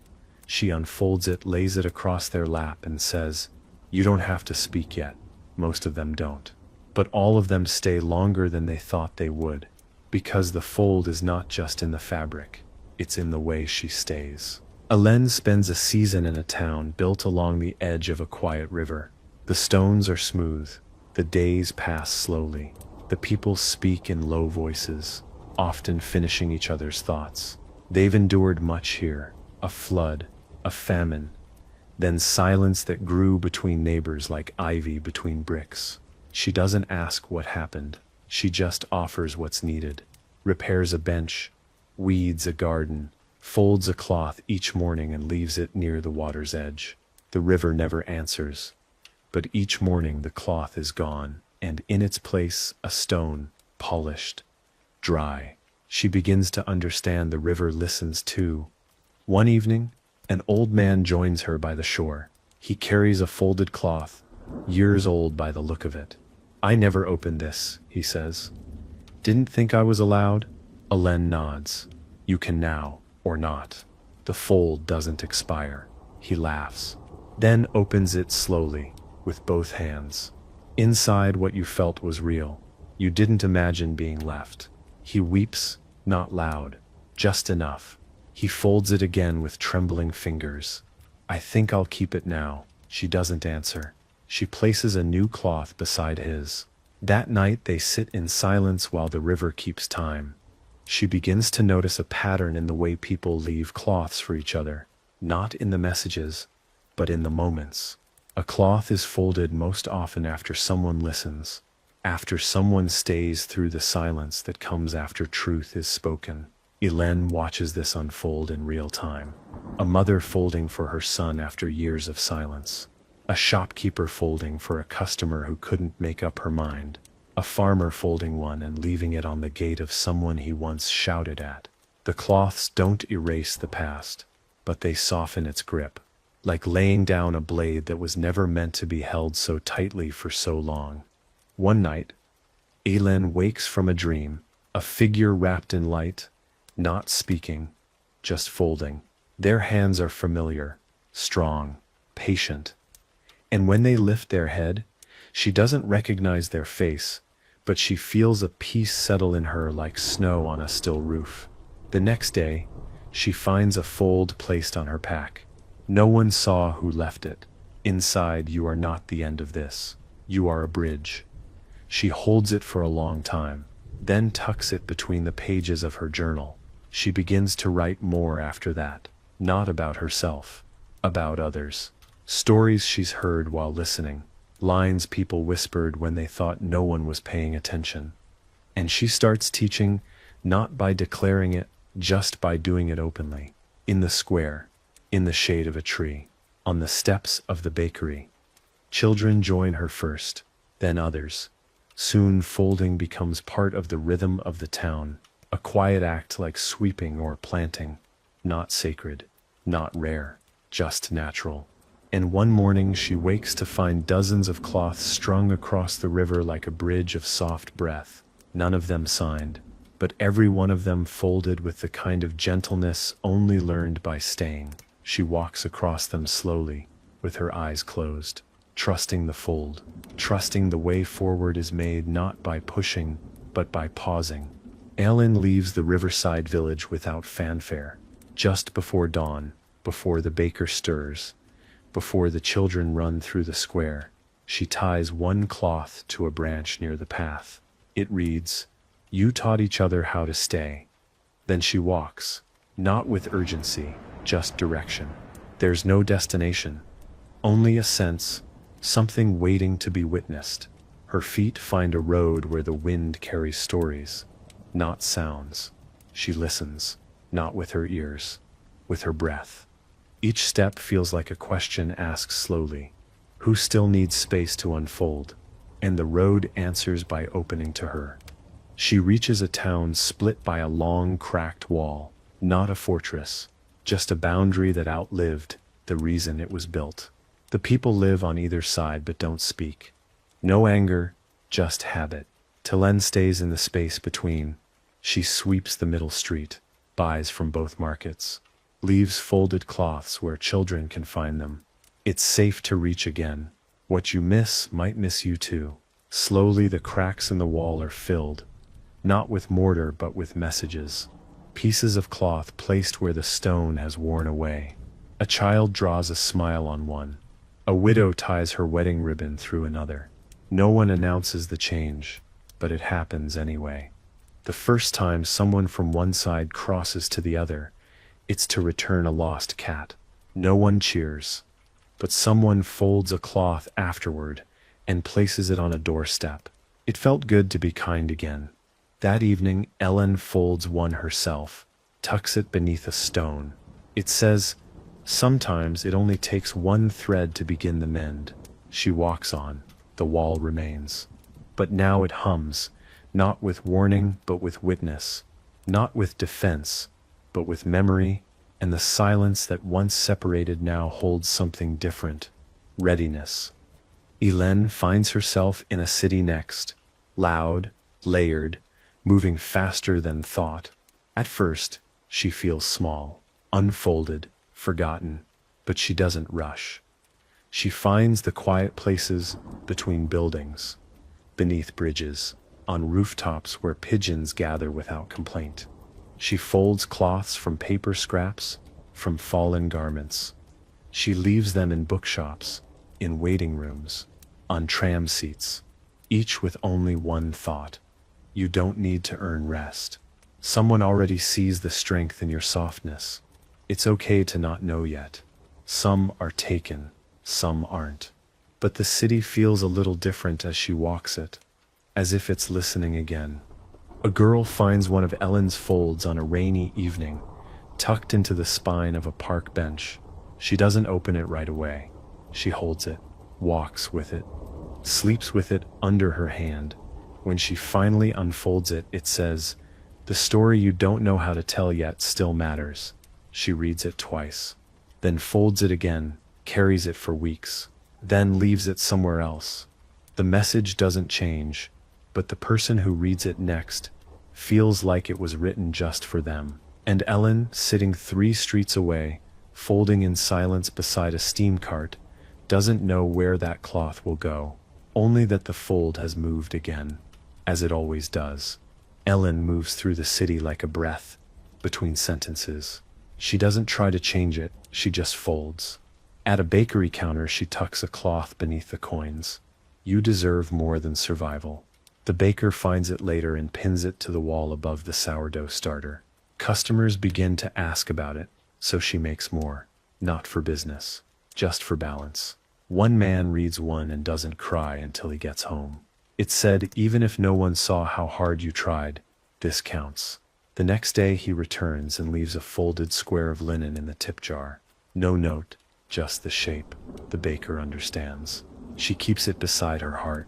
she unfolds it, lays it across their lap, and says, "You don't have to speak yet." Most of them don't, but all of them stay longer than they thought they would, because the fold is not just in the fabric, it's in the way she stays. Elaine spends a season in a town built along the edge of a quiet river. The stones are smooth, the days pass slowly, the people speak in low voices, often finishing each other's thoughts. They've endured much here, a flood, a famine, then silence that grew between neighbors like ivy between bricks. She doesn't ask what happened, she just offers what's needed. Repairs a bench, weeds a garden, folds a cloth each morning and leaves it near the water's edge. The river never answers, but each morning the cloth is gone, and in its place a stone, polished, dry. She begins to understand the river listens too. One evening, an old man joins her by the shore. He carries a folded cloth, years old by the look of it. "I never opened this," he says. "Didn't think I was allowed?" Elaine nods. "You can now, or not. The fold doesn't expire." He laughs, then opens it slowly, with both hands. Inside, what you felt was real. You didn't imagine being left. He weeps, not loud, just enough. He folds it again with trembling fingers. "I think I'll keep it now." She doesn't answer. She places a new cloth beside his. That night they sit in silence while the river keeps time. She begins to notice a pattern in the way people leave cloths for each other, not in the messages, but in the moments. A cloth is folded most often after someone listens, after someone stays through the silence that comes after truth is spoken. Elaine watches this unfold in real time. A mother folding for her son after years of silence. A shopkeeper folding for a customer who couldn't make up her mind. A farmer folding one and leaving it on the gate of someone he once shouted at. The cloths don't erase the past, but they soften its grip, like laying down a blade that was never meant to be held so tightly for so long. One night, Elaine wakes from a dream, a figure wrapped in light, not speaking, just folding. Their hands are familiar, strong, patient. And when they lift their head, she doesn't recognize their face, but she feels a peace settle in her like snow on a still roof. The next day, she finds a fold placed on her pack. No one saw who left it. Inside, "You are not the end of this. You are a bridge." She holds it for a long time, then tucks it between the pages of her journal. She begins to write more after that, not about herself, about others. Stories she's heard while listening, lines people whispered when they thought no one was paying attention. And she starts teaching, not by declaring it, just by doing it openly. In the square, in the shade of a tree, on the steps of the bakery, Children join her first, then others. Soon folding becomes part of the rhythm of the town, a quiet act like sweeping or planting, not sacred, not rare, just natural. And one morning she wakes to find dozens of cloths strung across the river like a bridge of soft breath, none of them signed, but every one of them folded with the kind of gentleness only learned by staying. She walks across them slowly, with her eyes closed, trusting the fold, trusting the way forward is made not by pushing, but by pausing. Ellen leaves the riverside village without fanfare, just before dawn, before the baker stirs, before the children run through the square. She ties one cloth to a branch near the path. It reads, "You taught each other how to stay." Then she walks, not with urgency, just direction. There's no destination, only a sense, something waiting to be witnessed. Her feet find a road where the wind carries stories, not sounds. She listens, not with her ears, with her breath. Each step feels like a question asked slowly. Who still needs space to unfold? And the road answers by opening to her. She reaches a town split by a long, cracked wall, not a fortress, just a boundary that outlived the reason it was built. The people live on either side but don't speak. No anger, just habit. Telen stays in the space between. She sweeps the middle street, buys from both markets, leaves folded cloths where children can find them. It's safe to reach again. What you miss might miss you too. Slowly the cracks in the wall are filled, not with mortar but with messages. Pieces of cloth placed where the stone has worn away. A child draws a smile on one. A widow ties her wedding ribbon through another. No one announces the change, but it happens anyway. The first time someone from one side crosses to the other, it's to return a lost cat. No one cheers, but someone folds a cloth afterward and places it on a doorstep. It felt good to be kind again. That evening, Ellen folds one herself, tucks it beneath a stone. It says, "Sometimes it only takes one thread to begin the mend." She walks on. The wall remains. But now it hums, not with warning, but with witness. Not with defense, but with memory, and the silence that once separated now holds something different. Readiness. Elen finds herself in a city next. Loud, layered, moving faster than thought. At first, she feels small, unfolded, forgotten, but she doesn't rush. She finds the quiet places between buildings, beneath bridges, on rooftops where pigeons gather without complaint. She folds cloths from paper scraps, from fallen garments. She leaves them in bookshops, in waiting rooms, on tram seats, each with only one thought. You don't need to earn rest. Someone already sees the strength in your softness. It's okay to not know yet. Some are taken, some aren't. But the city feels a little different as she walks it, as if it's listening again. A girl finds one of Ellen's folds on a rainy evening, tucked into the spine of a park bench. She doesn't open it right away. She holds it, walks with it, sleeps with it under her hand. When she finally unfolds it, it says, "The story you don't know how to tell yet still matters." She reads it twice, then folds it again, carries it for weeks, then leaves it somewhere else. The message doesn't change, but the person who reads it next feels like it was written just for them. And Ellen, sitting 3 streets away, folding in silence beside a steam cart, doesn't know where that cloth will go, only that the fold has moved again, as it always does. Ellen moves through the city like a breath, between sentences. She doesn't try to change it, she just folds. At a bakery counter, she tucks a cloth beneath the coins. "You deserve more than survival." The baker finds it later and pins it to the wall above the sourdough starter. Customers begin to ask about it, so she makes more. Not for business, just for balance. One man reads one and doesn't cry until he gets home. It said, "Even if no one saw how hard you tried, this counts." The next day he returns and leaves a folded square of linen in the tip jar. No note, just the shape. The baker understands. She keeps it beside her heart.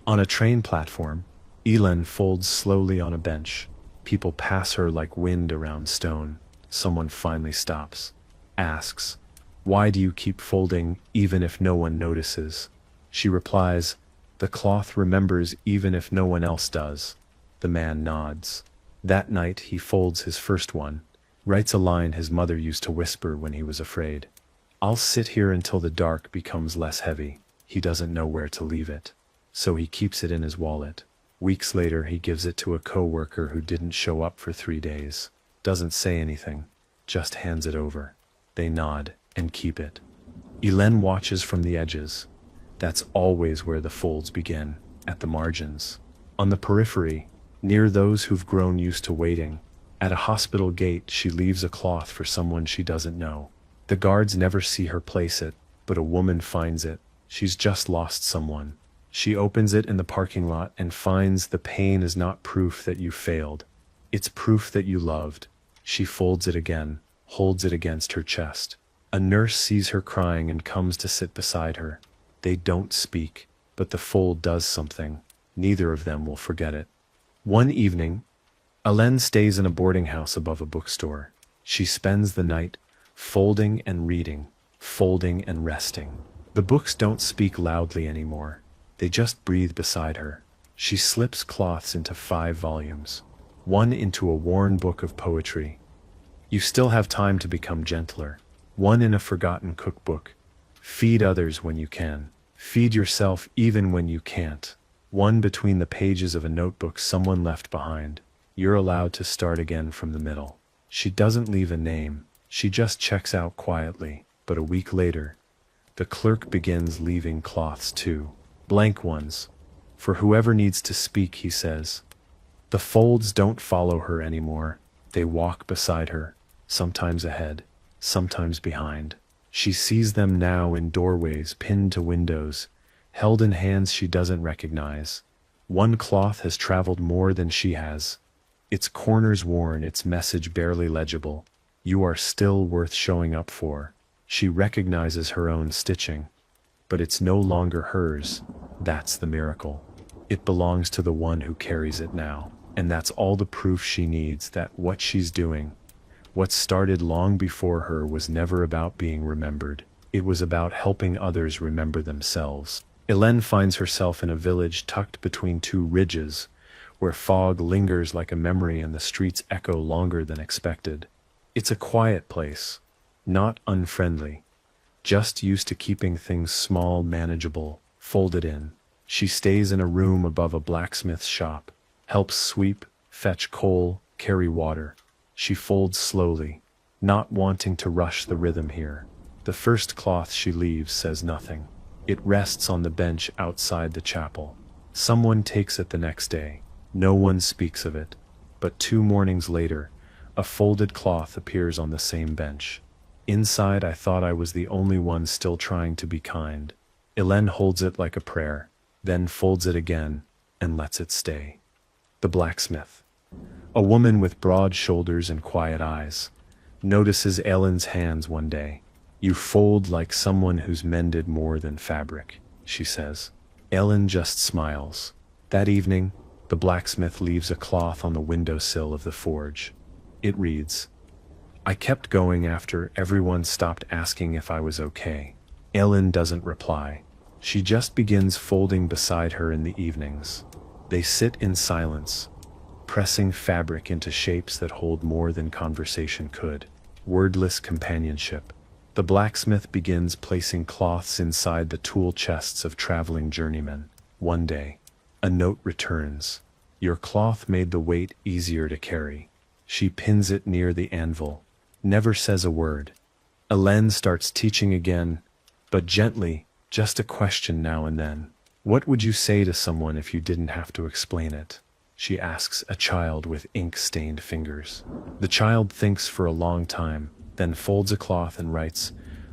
On a train platform, Elin folds slowly on a bench. People pass her like wind around stone. Someone finally stops, asks, "Why do you keep folding even if no one notices?" She replies, "The cloth remembers even if no one else does." The man nods. That night he folds his first one, writes a line his mother used to whisper when he was afraid. "I'll sit here until the dark becomes less heavy." He doesn't know where to leave it, so he keeps it in his wallet. Weeks later he gives it to a co-worker who didn't show up for 3 days. Doesn't say anything, just hands it over. They nod and keep it. Elin watches from the edges. That's always where the folds begin, at the margins. On the periphery, near those who've grown used to waiting. At a hospital gate she leaves a cloth for someone she doesn't know. The guards never see her place it, but a woman finds it. She's just lost someone. She opens it in the parking lot and finds the pain is not proof that you failed. It's proof that you loved. She folds it again, holds it against her chest. A nurse sees her crying and comes to sit beside her. They don't speak, but the fold does something. Neither of them will forget it. One evening, Elin stays in a boarding house above a bookstore. She spends the night folding and reading, folding and resting. The books don't speak loudly anymore. They just breathe beside her. She slips cloths into 5 volumes, one into a worn book of poetry. You still have time to become gentler. One in a forgotten cookbook. Feed others when you can. Feed yourself even when you can't. One between the pages of a notebook someone left behind. You're allowed to start again from the middle. She doesn't leave a name. She just checks out quietly. But a week later, the clerk begins leaving cloths too. Blank ones. For whoever needs to speak, he says. The folds don't follow her anymore. They walk beside her, sometimes ahead, sometimes behind. She sees them now in doorways pinned to windows, held in hands she doesn't recognize. One cloth has traveled more than she has. Its corners worn, its message barely legible. You are still worth showing up for. She recognizes her own stitching, but it's no longer hers. That's the miracle. It belongs to the one who carries it now. And that's all the proof she needs that what she's doing, what started long before her, was never about being remembered. It was about helping others remember themselves. Elin finds herself in a village tucked between 2 ridges, where fog lingers like a memory and the streets echo longer than expected. It's a quiet place, not unfriendly, just used to keeping things small, manageable, folded in. She stays in a room above a blacksmith's shop, helps sweep, fetch coal, carry water. She folds slowly, not wanting to rush the rhythm here. The first cloth she leaves says nothing. It rests on the bench outside the chapel. Someone takes it the next day. No one speaks of it. But 2 mornings later, a folded cloth appears on the same bench. Inside, I thought I was the only one still trying to be kind. Elin holds it like a prayer, then folds it again and lets it stay. The blacksmith, a woman with broad shoulders and quiet eyes, notices Elin's hands one day. "You fold like someone who's mended more than fabric," she says. Elin just smiles. That evening, the blacksmith leaves a cloth on the windowsill of the forge. It reads, "I kept going after everyone stopped asking if I was okay." Elin doesn't reply. She just begins folding beside her in the evenings. They sit in silence, pressing fabric into shapes that hold more than conversation could. Wordless companionship. The blacksmith begins placing cloths inside the tool chests of traveling journeymen. One day, a note returns. "Your cloth made the weight easier to carry." She pins it near the anvil, never says a word. Elin starts teaching again, but gently, just a question now and then. "What would you say to someone if you didn't have to explain it?" she asks a child with ink-stained fingers. The child thinks for a long time, then folds a cloth and writes,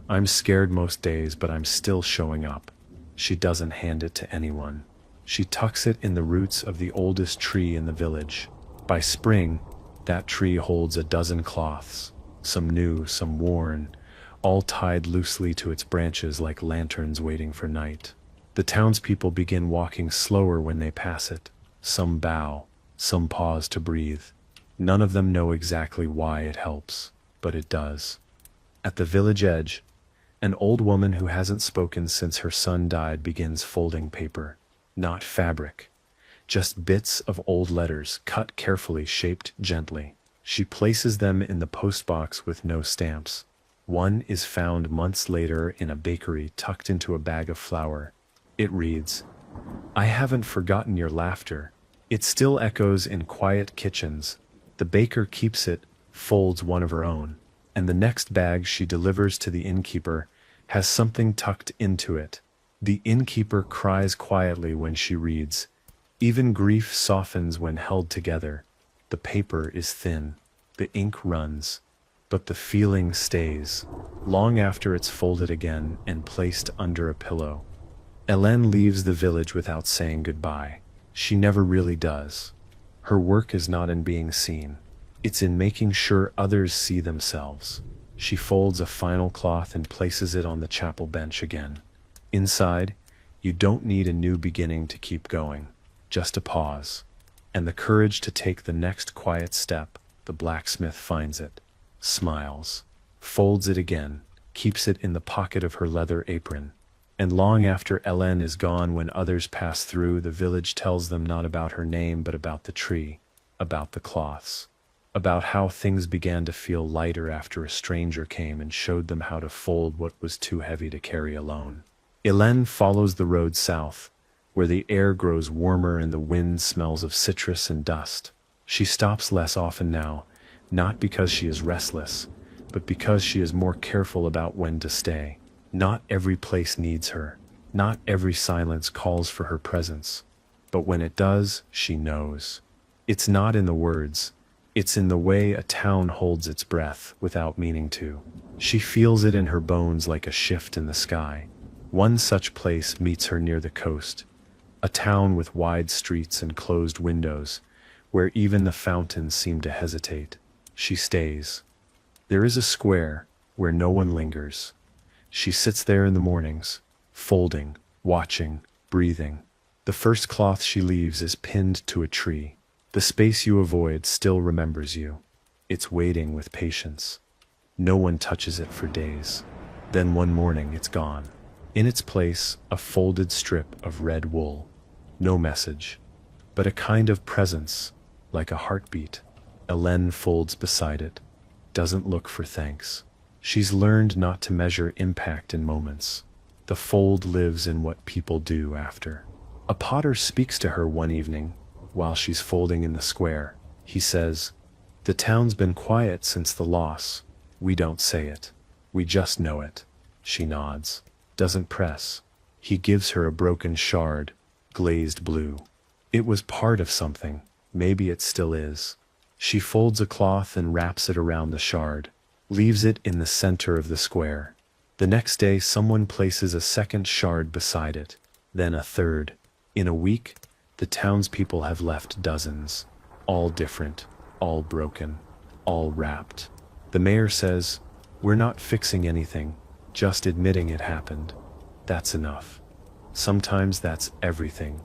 "I'm scared most days, but I'm still showing up." She doesn't hand it to anyone. She tucks it in the roots of the oldest tree in the village. By spring, that tree holds a dozen cloths, some new, some worn, all tied loosely to its branches like lanterns waiting for night. The townspeople begin walking slower when they pass it. Some bow, some pause to breathe. None of them know exactly why it helps, but it does. At the village edge, an old woman who hasn't spoken since her son died begins folding paper. Not fabric, just bits of old letters, cut carefully, shaped gently. She places them in the postbox with no stamps. One is found months later in a bakery tucked into a bag of flour. It reads, "I haven't forgotten your laughter. It still echoes in quiet kitchens." The baker keeps it, folds one of her own, and the next bag she delivers to the innkeeper has something tucked into it. The innkeeper cries quietly when she reads, "Even grief softens when held together." The paper is thin, the ink runs, but the feeling stays, long after it's folded again and placed under a pillow. Hélène leaves the village without saying goodbye. She never really does. Her work is not in being seen. It's in making sure others see themselves. She folds a final cloth and places it on the chapel bench again. Inside, you don't need a new beginning to keep going, just a pause, and the courage to take the next quiet step. The blacksmith finds it, smiles, folds it again, keeps it in the pocket of her leather apron. And long after Hélène is gone, when others pass through, the village tells them not about her name but about the tree, about the cloths, about how things began to feel lighter after a stranger came and showed them how to fold what was too heavy to carry alone. Hélène follows the road south, where the air grows warmer and the wind smells of citrus and dust. She stops less often now, not because she is restless, but because she is more careful about when to stay. Not every place needs her. Not every silence calls for her presence. But when it does, she knows. It's not in the words. It's in the way a town holds its breath without meaning to. She feels it in her bones like a shift in the sky. One such place meets her near the coast. A town with wide streets and closed windows, where even the fountains seem to hesitate. She stays. There is a square where no one lingers. She sits there in the mornings, folding, watching, breathing. The first cloth she leaves is pinned to a tree. The space you avoid still remembers you. It's waiting with patience. No one touches it for days. Then one morning it's gone. In its place, a folded strip of red wool. No message, but a kind of presence, like a heartbeat. Hélène folds beside it, doesn't look for thanks. She's learned not to measure impact in moments. The fold lives in what people do after. A potter speaks to her one evening while she's folding in the square. He says, "The town's been quiet since the loss. We don't say it. We just know it." She nods, doesn't press. He gives her a broken shard, glazed blue. It was part of something. Maybe it still is. She folds a cloth and wraps it around the shard, leaves it in the center of the square. The next day, someone places a second shard beside it, then a third. In a week, the townspeople have left dozens, all different, all broken, all wrapped. The mayor says, "We're not fixing anything, just admitting it happened. That's enough." Sometimes that's everything.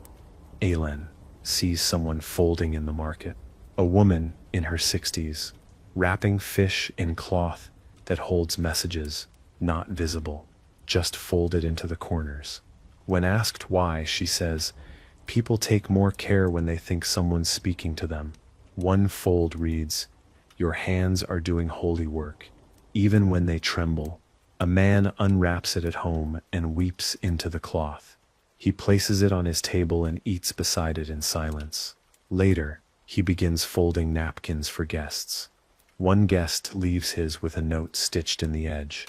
Hélène sees someone folding in the market. A woman in her 60s, wrapping fish in cloth that holds messages, not visible, just folded into the corners. When asked why, she says, "People take more care when they think someone's speaking to them." One fold reads, "Your hands are doing holy work, even when they tremble." A man unwraps it at home and weeps into the cloth. He places it on his table and eats beside it in silence. Later, he begins folding napkins for guests. One guest leaves his with a note stitched in the edge.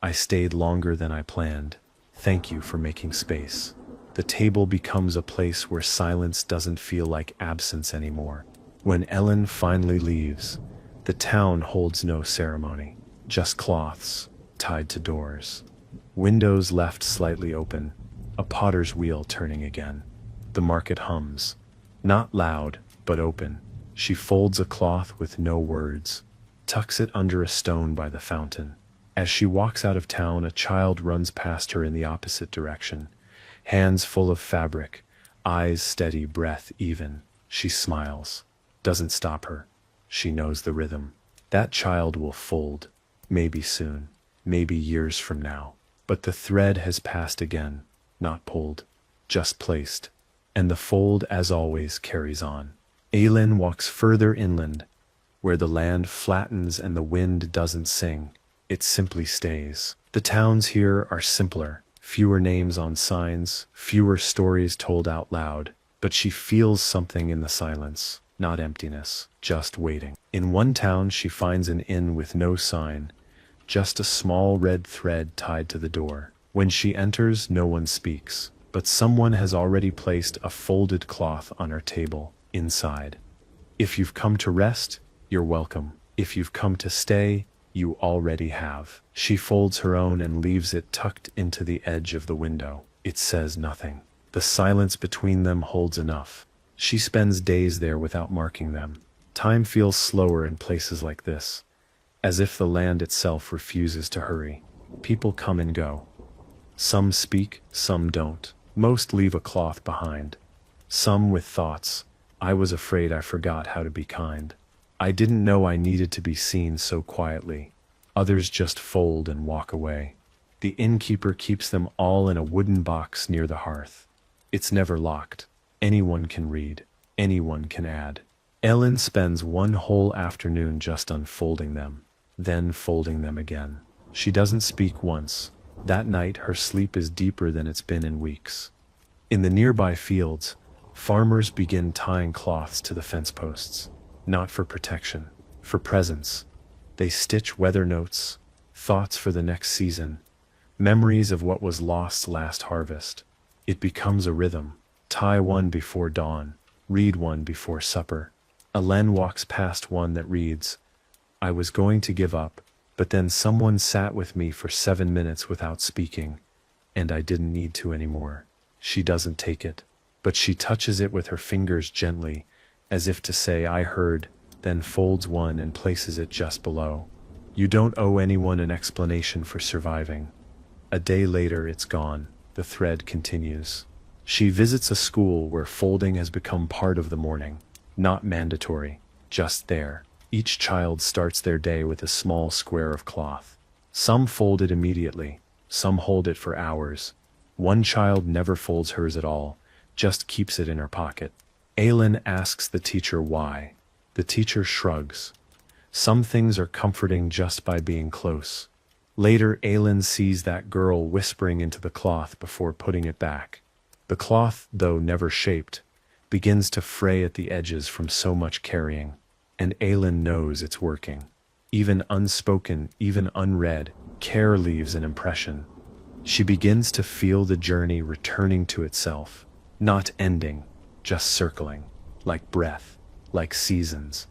"I stayed longer than I planned. Thank you for making space." The table becomes a place where silence doesn't feel like absence anymore. When Hélène finally leaves, the town holds no ceremony, just cloths tied to doors. Windows left slightly open, a potter's wheel turning again. The market hums. Not loud, but open. She folds a cloth with no words, tucks it under a stone by the fountain. As she walks out of town, a child runs past her in the opposite direction. Hands full of fabric, eyes steady, breath even. She smiles. Doesn't stop her. She knows the rhythm. That child will fold. Maybe soon. Maybe years from now. But the thread has passed again. Not pulled. Just placed. And the fold, as always, carries on. Aylin walks further inland, where the land flattens and the wind doesn't sing. It simply stays. The towns here are simpler. Fewer names on signs, fewer stories told out loud. But she feels something in the silence. Not emptiness, just waiting. In one town she finds an inn with no sign, just a small red thread tied to the door. When she enters, no one speaks, but someone has already placed a folded cloth on her table, inside. If you've come to rest, you're welcome. If you've come to stay, you already have. She folds her own and leaves it tucked into the edge of the window. It says nothing. The silence between them holds enough. She spends days there without marking them. Time feels slower in places like this, as if the land itself refuses to hurry. People come and go. Some speak, some don't. Most leave a cloth behind. Some with thoughts. I was afraid I forgot how to be kind. I didn't know I needed to be seen so quietly. Others just fold and walk away. The innkeeper keeps them all in a wooden box near the hearth. It's never locked. Anyone can read. Anyone can add. Ellen spends one whole afternoon just unfolding them, then folding them again. She doesn't speak once. That night her sleep is deeper than it's been in weeks. In the nearby fields, farmers begin tying cloths to the fence posts. Not for protection, for presence. They stitch weather notes, thoughts for the next season, memories of what was lost last harvest. It becomes a rhythm. Tie one before dawn, read one before supper. Alen walks past one that reads, I was going to give up, but then someone sat with me for 7 minutes without speaking, and I didn't need to anymore. She doesn't take it, but she touches it with her fingers gently, as if to say, I heard, then folds one and places it just below. You don't owe anyone an explanation for surviving. A day later it's gone. The thread continues. She visits a school where folding has become part of the morning. Not mandatory, just there. Each child starts their day with a small square of cloth. Some fold it immediately, some hold it for hours. One child never folds hers at all, just keeps it in her pocket. Aylin asks the teacher why. The teacher shrugs. Some things are comforting just by being close. Later, Aylin sees that girl whispering into the cloth before putting it back. The cloth, though never shaped, begins to fray at the edges from so much carrying, and Aylin knows it's working. Even unspoken, even unread, care leaves an impression. She begins to feel the journey returning to itself, not ending, just circling, like breath, like seasons,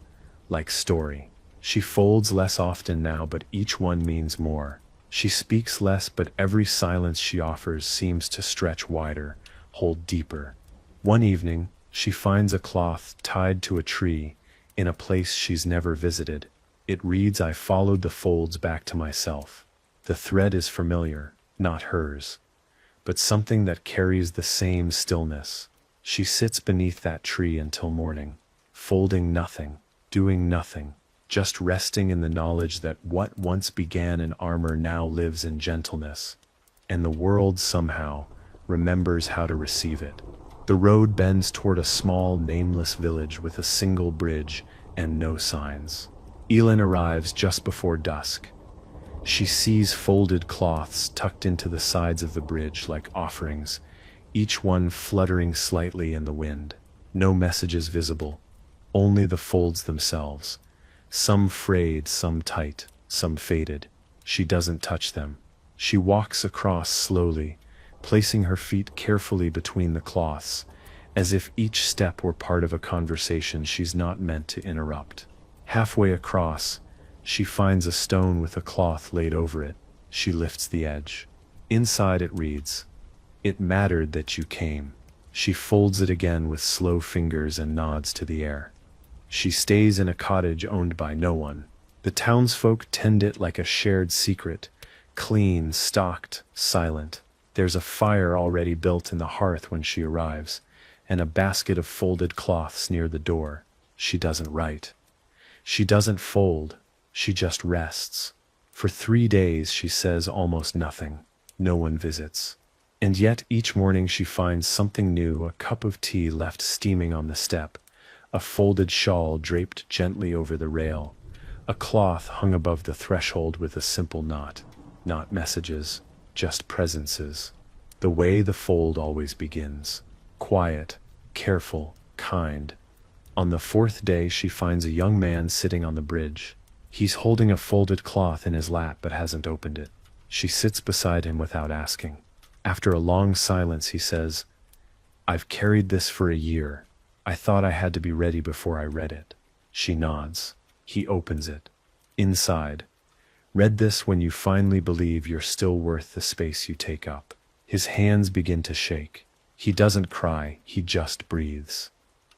like story. She folds less often now, but each one means more. She speaks less, but every silence she offers seems to stretch wider, hold deeper. One evening, she finds a cloth tied to a tree in a place she's never visited. It reads, I followed the folds back to myself. The thread is familiar, not hers, but something that carries the same stillness. She sits beneath that tree until morning, folding nothing, doing nothing, just resting in the knowledge that what once began in armor now lives in gentleness, and the world somehow remembers how to receive it. The road bends toward a small, nameless village with a single bridge and no signs. Elin arrives just before dusk. She sees folded cloths tucked into the sides of the bridge like offerings, each one fluttering slightly in the wind. No messages visible, only the folds themselves. Some frayed, some tight, some faded. She doesn't touch them. She walks across slowly, placing her feet carefully between the cloths, as if each step were part of a conversation she's not meant to interrupt. Halfway across, she finds a stone with a cloth laid over it. She lifts the edge. Inside it reads, It mattered that you came. She folds it again with slow fingers and nods to the air. She stays in a cottage owned by no one. The townsfolk tend it like a shared secret, clean, stocked, silent. There's a fire already built in the hearth when she arrives, and a basket of folded cloths near the door. She doesn't write. She doesn't fold. She just rests. For 3 days she says almost nothing. No one visits. And yet each morning she finds something new, a cup of tea left steaming on the step, a folded shawl draped gently over the rail, a cloth hung above the threshold with a simple knot. Not messages, just presences. The way the fold always begins. Quiet, careful, kind. On the 4th day she finds a young man sitting on the bridge. He's holding a folded cloth in his lap but hasn't opened it. She sits beside him without asking. After a long silence he says, "I've carried this for a year. I thought I had to be ready before I read it." She nods. He opens it. Inside, "Read this when you finally believe you're still worth the space you take up." His hands begin to shake. He doesn't cry, he just breathes.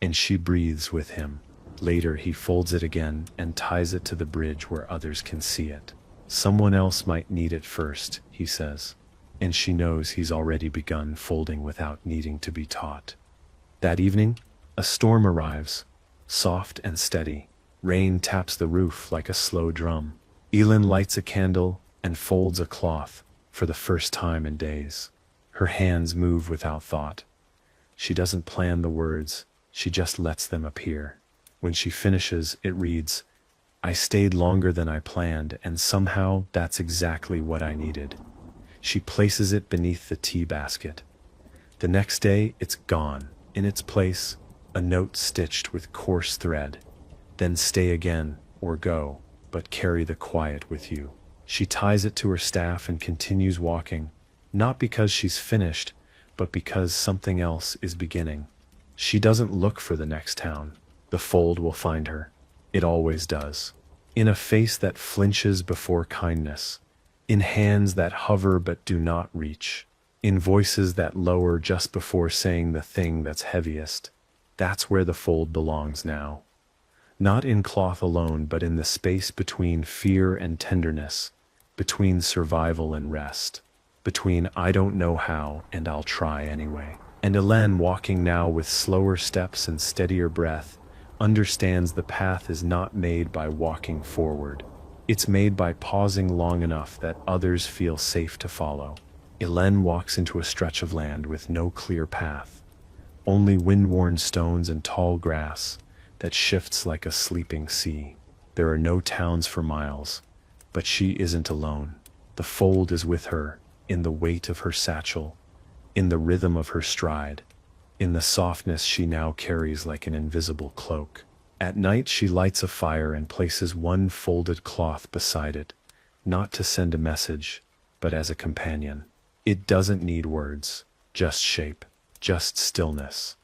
And she breathes with him. Later he folds it again and ties it to the bridge where others can see it. "Someone else might need it first," he says. And she knows he's already begun folding without needing to be taught. That evening, a storm arrives, soft and steady. Rain taps the roof like a slow drum. Elin lights a candle and folds a cloth for the first time in days. Her hands move without thought. She doesn't plan the words, she just lets them appear. When she finishes, it reads, "I stayed longer than I planned, and somehow that's exactly what I needed." She places it beneath the tea basket. The next day, it's gone. In its place, a note stitched with coarse thread. "Then stay again, or go, but carry the quiet with you." She ties it to her staff and continues walking, not because she's finished, but because something else is beginning. She doesn't look for the next town. The fold will find her. It always does. In a face that flinches before kindness. In hands that hover but do not reach. In voices that lower just before saying the thing that's heaviest. That's where the fold belongs now. Not in cloth alone, but in the space between fear and tenderness, between survival and rest, between "I don't know how and I'll try anyway." And Elin, walking now with slower steps and steadier breath, understands the path is not made by walking forward. It's made by pausing long enough that others feel safe to follow. Elin walks into a stretch of land with no clear path, only wind-worn stones and tall grass that shifts like a sleeping sea. There are no towns for miles, but she isn't alone. The fold is with her, in the weight of her satchel, in the rhythm of her stride, in the softness she now carries like an invisible cloak. At night she lights a fire and places one folded cloth beside it, not to send a message, but as a companion. It doesn't need words, just shape, just stillness.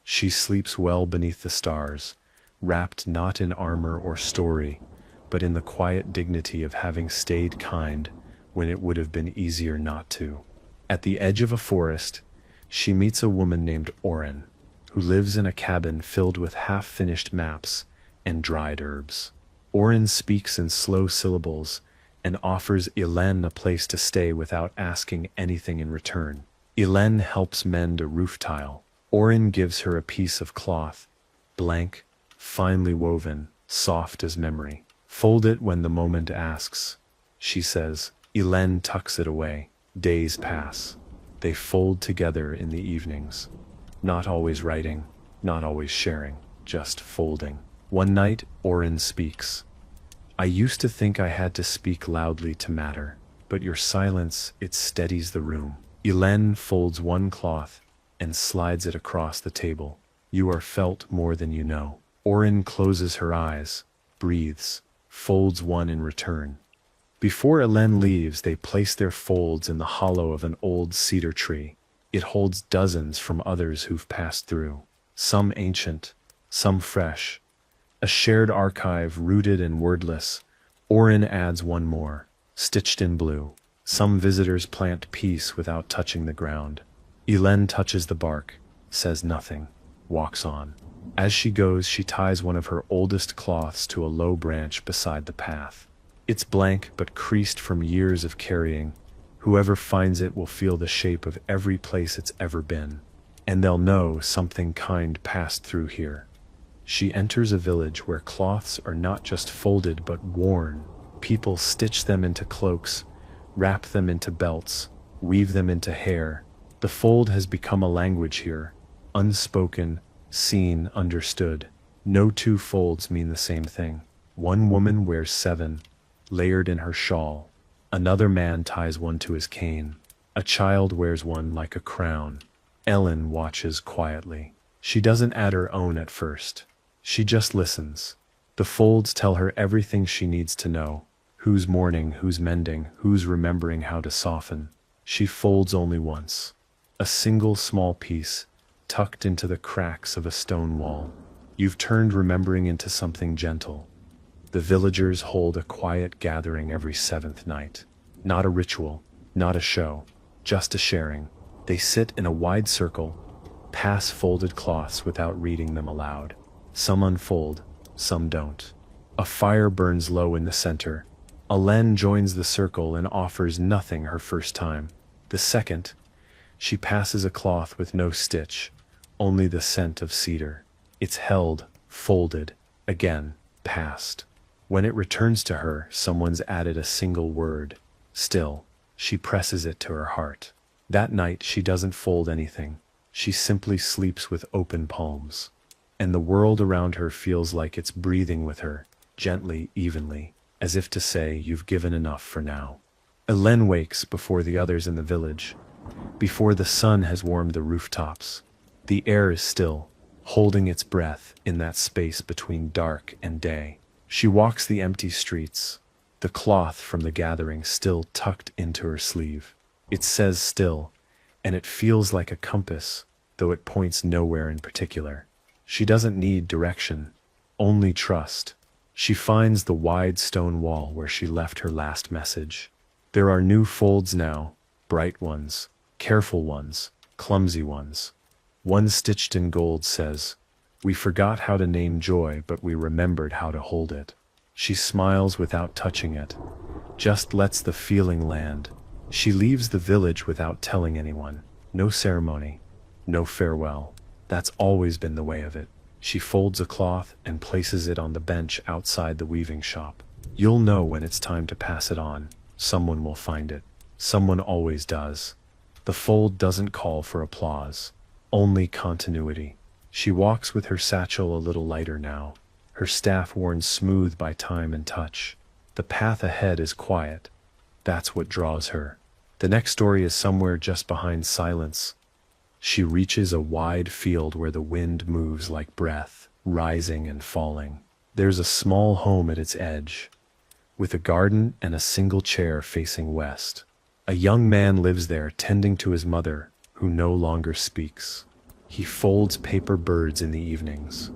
She sleeps well beneath the stars, wrapped not in armor or story, but in the quiet dignity of having stayed kind when it would have been easier not to. At the edge of a forest, she meets a woman named Oren, who lives in a cabin filled with half-finished maps and dried herbs. Oren speaks in slow syllables and offers Elin a place to stay without asking anything in return. Elin helps mend a roof tile. Oren gives her a piece of cloth, blank, finely woven, soft as memory. "Fold it when the moment asks," she says. Elin tucks it away. Days pass. They fold together in the evenings. Not always writing, not always sharing, just folding. One night, Oren speaks. "I used to think I had to speak loudly to matter, but your silence, it steadies the room." Elin folds one cloth and slides it across the table. "You are felt more than you know." Oren closes her eyes, breathes, folds one in return. Before Elin leaves, they place their folds in the hollow of an old cedar tree. It holds dozens from others who've passed through, some ancient, some fresh. A shared archive rooted and wordless. Oren adds one more, stitched in blue. Some visitors plant peace without touching the ground. Elin touches the bark, says nothing, walks on. As she goes, she ties one of her oldest cloths to a low branch beside the path. It's blank but creased from years of carrying, Whoever finds it will feel the shape of every place it's ever been, and they'll know something kind passed through here. She enters a village where cloths are not just folded but worn. People stitch them into cloaks, wrap them into belts, weave them into hair. The fold has become a language here, unspoken, seen, understood. No two folds mean the same thing. One woman wears 7, layered in her shawl. Another man ties one to his cane. A child wears one like a crown. Ellen watches quietly. She doesn't add her own at first. She just listens. The folds tell her everything she needs to know. Who's mourning, who's mending, who's remembering how to soften. She folds only once. A single small piece, tucked into the cracks of a stone wall. You've turned remembering into something gentle. The villagers hold a quiet gathering every 7th night. Not a ritual, not a show, just a sharing. They sit in a wide circle, pass folded cloths without reading them aloud. Some unfold, some don't. A fire burns low in the center. Ellen joins the circle and offers nothing her first time. The second, she passes a cloth with no stitch, only the scent of cedar. It's held, folded, again, passed. When it returns to her, someone's added a single word. Still, she presses it to her heart. That night she doesn't fold anything. She simply sleeps with open palms. And the world around her feels like it's breathing with her, gently, evenly, as if to say, you've given enough for now. Ellen wakes before the others in the village, before the sun has warmed the rooftops. The air is still, holding its breath in that space between dark and day. She walks the empty streets, the cloth from the gathering still tucked into her sleeve. It says still, and it feels like a compass, though it points nowhere in particular. She doesn't need direction, only trust. She finds the wide stone wall where she left her last message. There are new folds now, bright ones, careful ones, clumsy ones. One stitched in gold says, "We forgot how to name joy, but we remembered how to hold it." She smiles without touching it, just lets the feeling land. She leaves the village without telling anyone. No ceremony, no farewell. That's always been the way of it. She folds a cloth and places it on the bench outside the weaving shop. You'll know when it's time to pass it on. Someone will find it. Someone always does. The fold doesn't call for applause, only continuity. She walks with her satchel a little lighter now, her staff worn smooth by time and touch. The path ahead is quiet. That's what draws her. The next story is somewhere just behind silence. She reaches a wide field where the wind moves like breath, rising and falling. There's a small home at its edge, with a garden and a single chair facing west. A young man lives there tending to his mother, who no longer speaks. He folds paper birds in the evenings.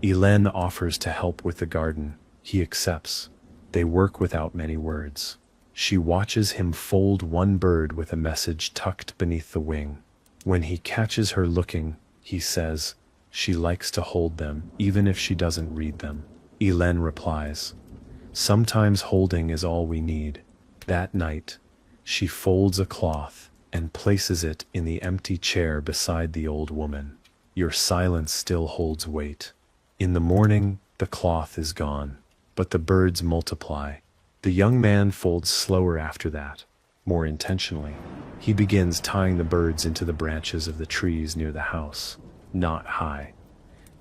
Elen offers to help with the garden. He accepts. They work without many words. She watches him fold one bird with a message tucked beneath the wing. When he catches her looking, he says, she likes to hold them, even if she doesn't read them. Elen replies, sometimes holding is all we need. That night, she folds a cloth and places it in the empty chair beside the old woman. Your silence still holds weight. In the morning, the cloth is gone, but the birds multiply. The young man folds slower after that, more intentionally. He begins tying the birds into the branches of the trees near the house, not high,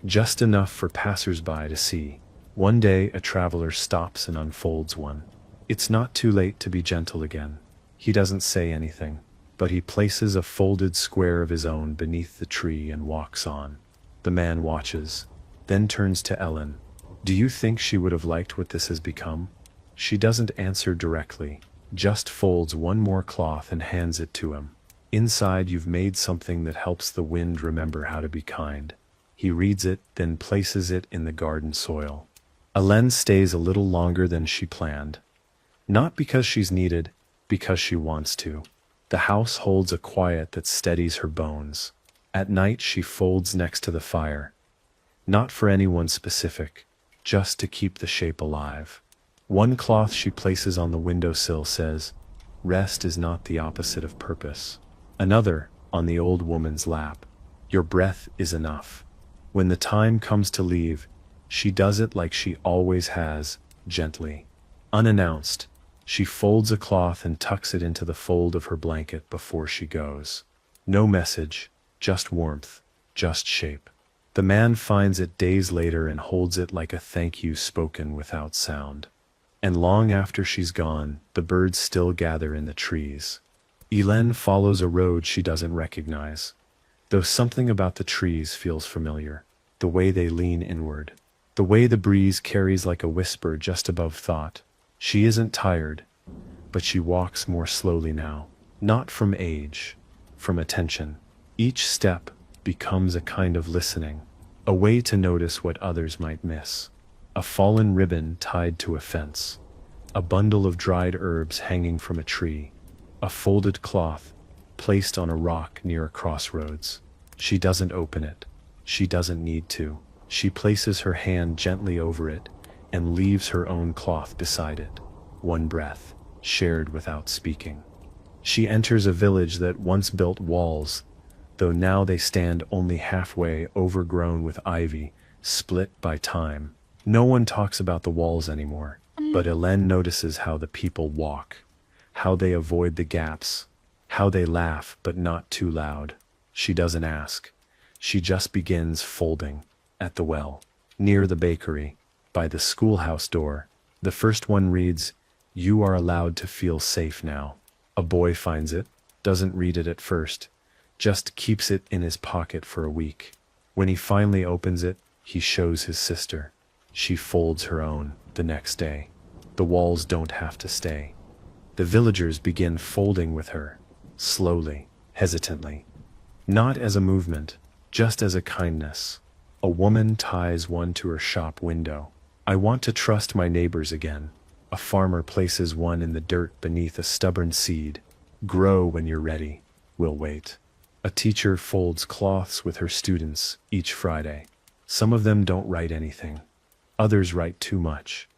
just enough for passers-by to see. One day, a traveler stops and unfolds one. It's not too late to be gentle again. He doesn't say anything, but he places a folded square of his own beneath the tree and walks on. The man watches, then turns to Ellen. Do you think she would have liked what this has become? She doesn't answer directly, just folds one more cloth and hands it to him. Inside, you've made something that helps the wind remember how to be kind. He reads it, then places it in the garden soil. Ellen stays a little longer than she planned. Not because she's needed, because she wants to. The house holds a quiet that steadies her bones. At night, she folds next to the fire. Not for anyone specific, just to keep the shape alive. One cloth she places on the windowsill says, Rest is not the opposite of purpose. Another, on the old woman's lap. Your breath is enough. When the time comes to leave, she does it like she always has, gently. Unannounced, she folds a cloth and tucks it into the fold of her blanket before she goes. No message, just warmth, just shape. The man finds it days later and holds it like a thank you spoken without sound. And long after she's gone, the birds still gather in the trees. Hélène follows a road she doesn't recognize, though something about the trees feels familiar. The way they lean inward. The way the breeze carries like a whisper just above thought. She isn't tired, but she walks more slowly now. Not from age, from attention. Each step becomes a kind of listening, a way to notice what others might miss. A fallen ribbon tied to a fence, a bundle of dried herbs hanging from a tree, a folded cloth placed on a rock near a crossroads. She doesn't open it. She doesn't need to. She places her hand gently over it and leaves her own cloth beside it. One breath, shared without speaking. She enters a village that once built walls, though now they stand only halfway, overgrown with ivy, split by time. No one talks about the walls anymore, but Hélène notices how the people walk, how they avoid the gaps, how they laugh but not too loud. She doesn't ask. She just begins folding. At the well, near the bakery, by the schoolhouse door. The first one reads, "You are allowed to feel safe now." A boy finds it, doesn't read it at first, just keeps it in his pocket for a week. When he finally opens it, he shows his sister. She folds her own the next day. The walls don't have to stay. The villagers begin folding with her, slowly, hesitantly. Not as a movement, just as a kindness. A woman ties one to her shop window. I want to trust my neighbors again. A farmer places one in the dirt beneath a stubborn seed. Grow when you're ready. We'll wait. A teacher folds cloths with her students each Friday. Some of them don't write anything. Others write too much.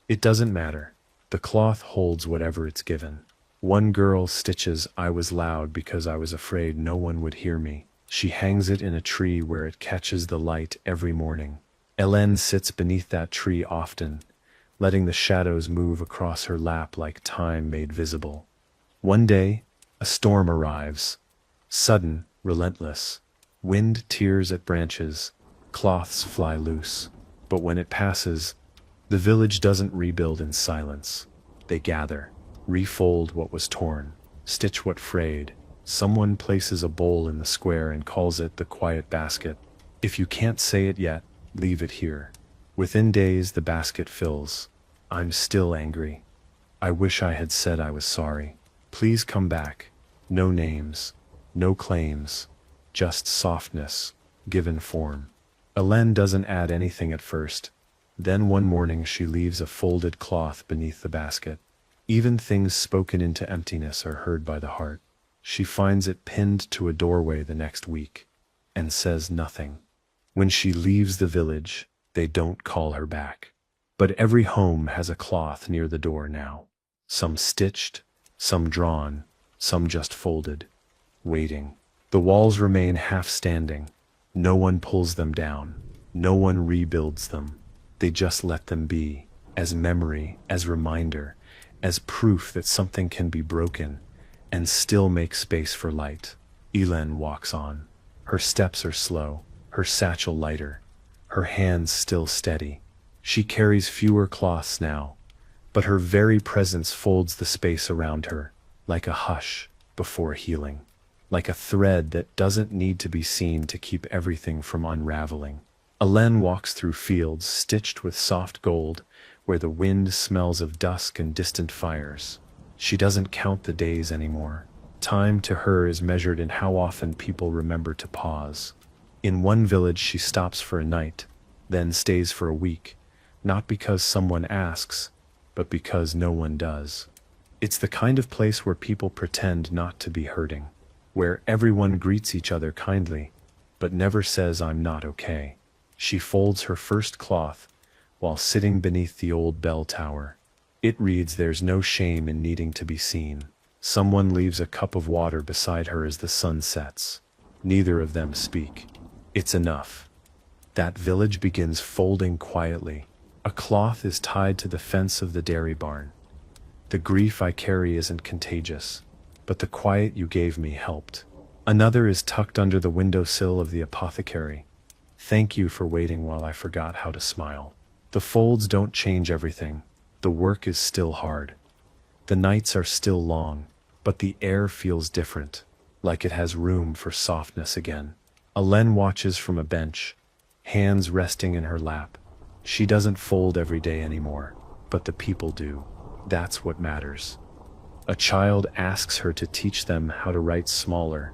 It doesn't matter. The cloth holds whatever it's given. One girl stitches, "I was loud because I was afraid no one would hear me." She hangs it in a tree where it catches the light every morning. Hélène sits beneath that tree often, letting the shadows move across her lap like time made visible. One day, a storm arrives. Sudden, relentless. Wind tears at branches, cloths fly loose. But when it passes, the village doesn't rebuild in silence. They gather, refold what was torn, stitch what frayed. Someone places a bowl in the square and calls it the quiet basket. If you can't say it yet, leave it here. Within days the basket fills. I'm still angry. I wish I had said I was sorry. Please come back. No names, no claims, just softness, given form. Hélène doesn't add anything at first. Then one morning she leaves a folded cloth beneath the basket. Even things spoken into emptiness are heard by the heart. She finds it pinned to a doorway the next week, and says nothing. When she leaves the village, they don't call her back. But every home has a cloth near the door now. Some stitched, some drawn, some just folded, waiting. The walls remain half standing. No one pulls them down. No one rebuilds them. They just let them be, as memory, as reminder, as proof that something can be broken and still make space for light. Hélène walks on. Her steps are slow, her satchel lighter, her hands still steady. She carries fewer cloths now, but her very presence folds the space around her, like a hush before healing, like a thread that doesn't need to be seen to keep everything from unraveling. Hélène walks through fields stitched with soft gold, where the wind smells of dusk and distant fires. She doesn't count the days anymore. Time to her is measured in how often people remember to pause. In one village she stops for a night, then stays for a week, not because someone asks, but because no one does. It's the kind of place where people pretend not to be hurting, where everyone greets each other kindly, but never says "I'm not okay." She folds her first cloth while sitting beneath the old bell tower. It reads, "There's no shame in needing to be seen." Someone leaves a cup of water beside her as the sun sets. Neither of them speak. It's enough. That village begins folding quietly. A cloth is tied to the fence of the dairy barn. The grief I carry isn't contagious, but the quiet you gave me helped. Another is tucked under the windowsill of the apothecary. Thank you for waiting while I forgot how to smile. The folds don't change everything. The work is still hard. The nights are still long, but the air feels different, like it has room for softness again. Alen watches from a bench, hands resting in her lap. She doesn't fold every day anymore, but the people do. That's what matters. A child asks her to teach them how to write smaller,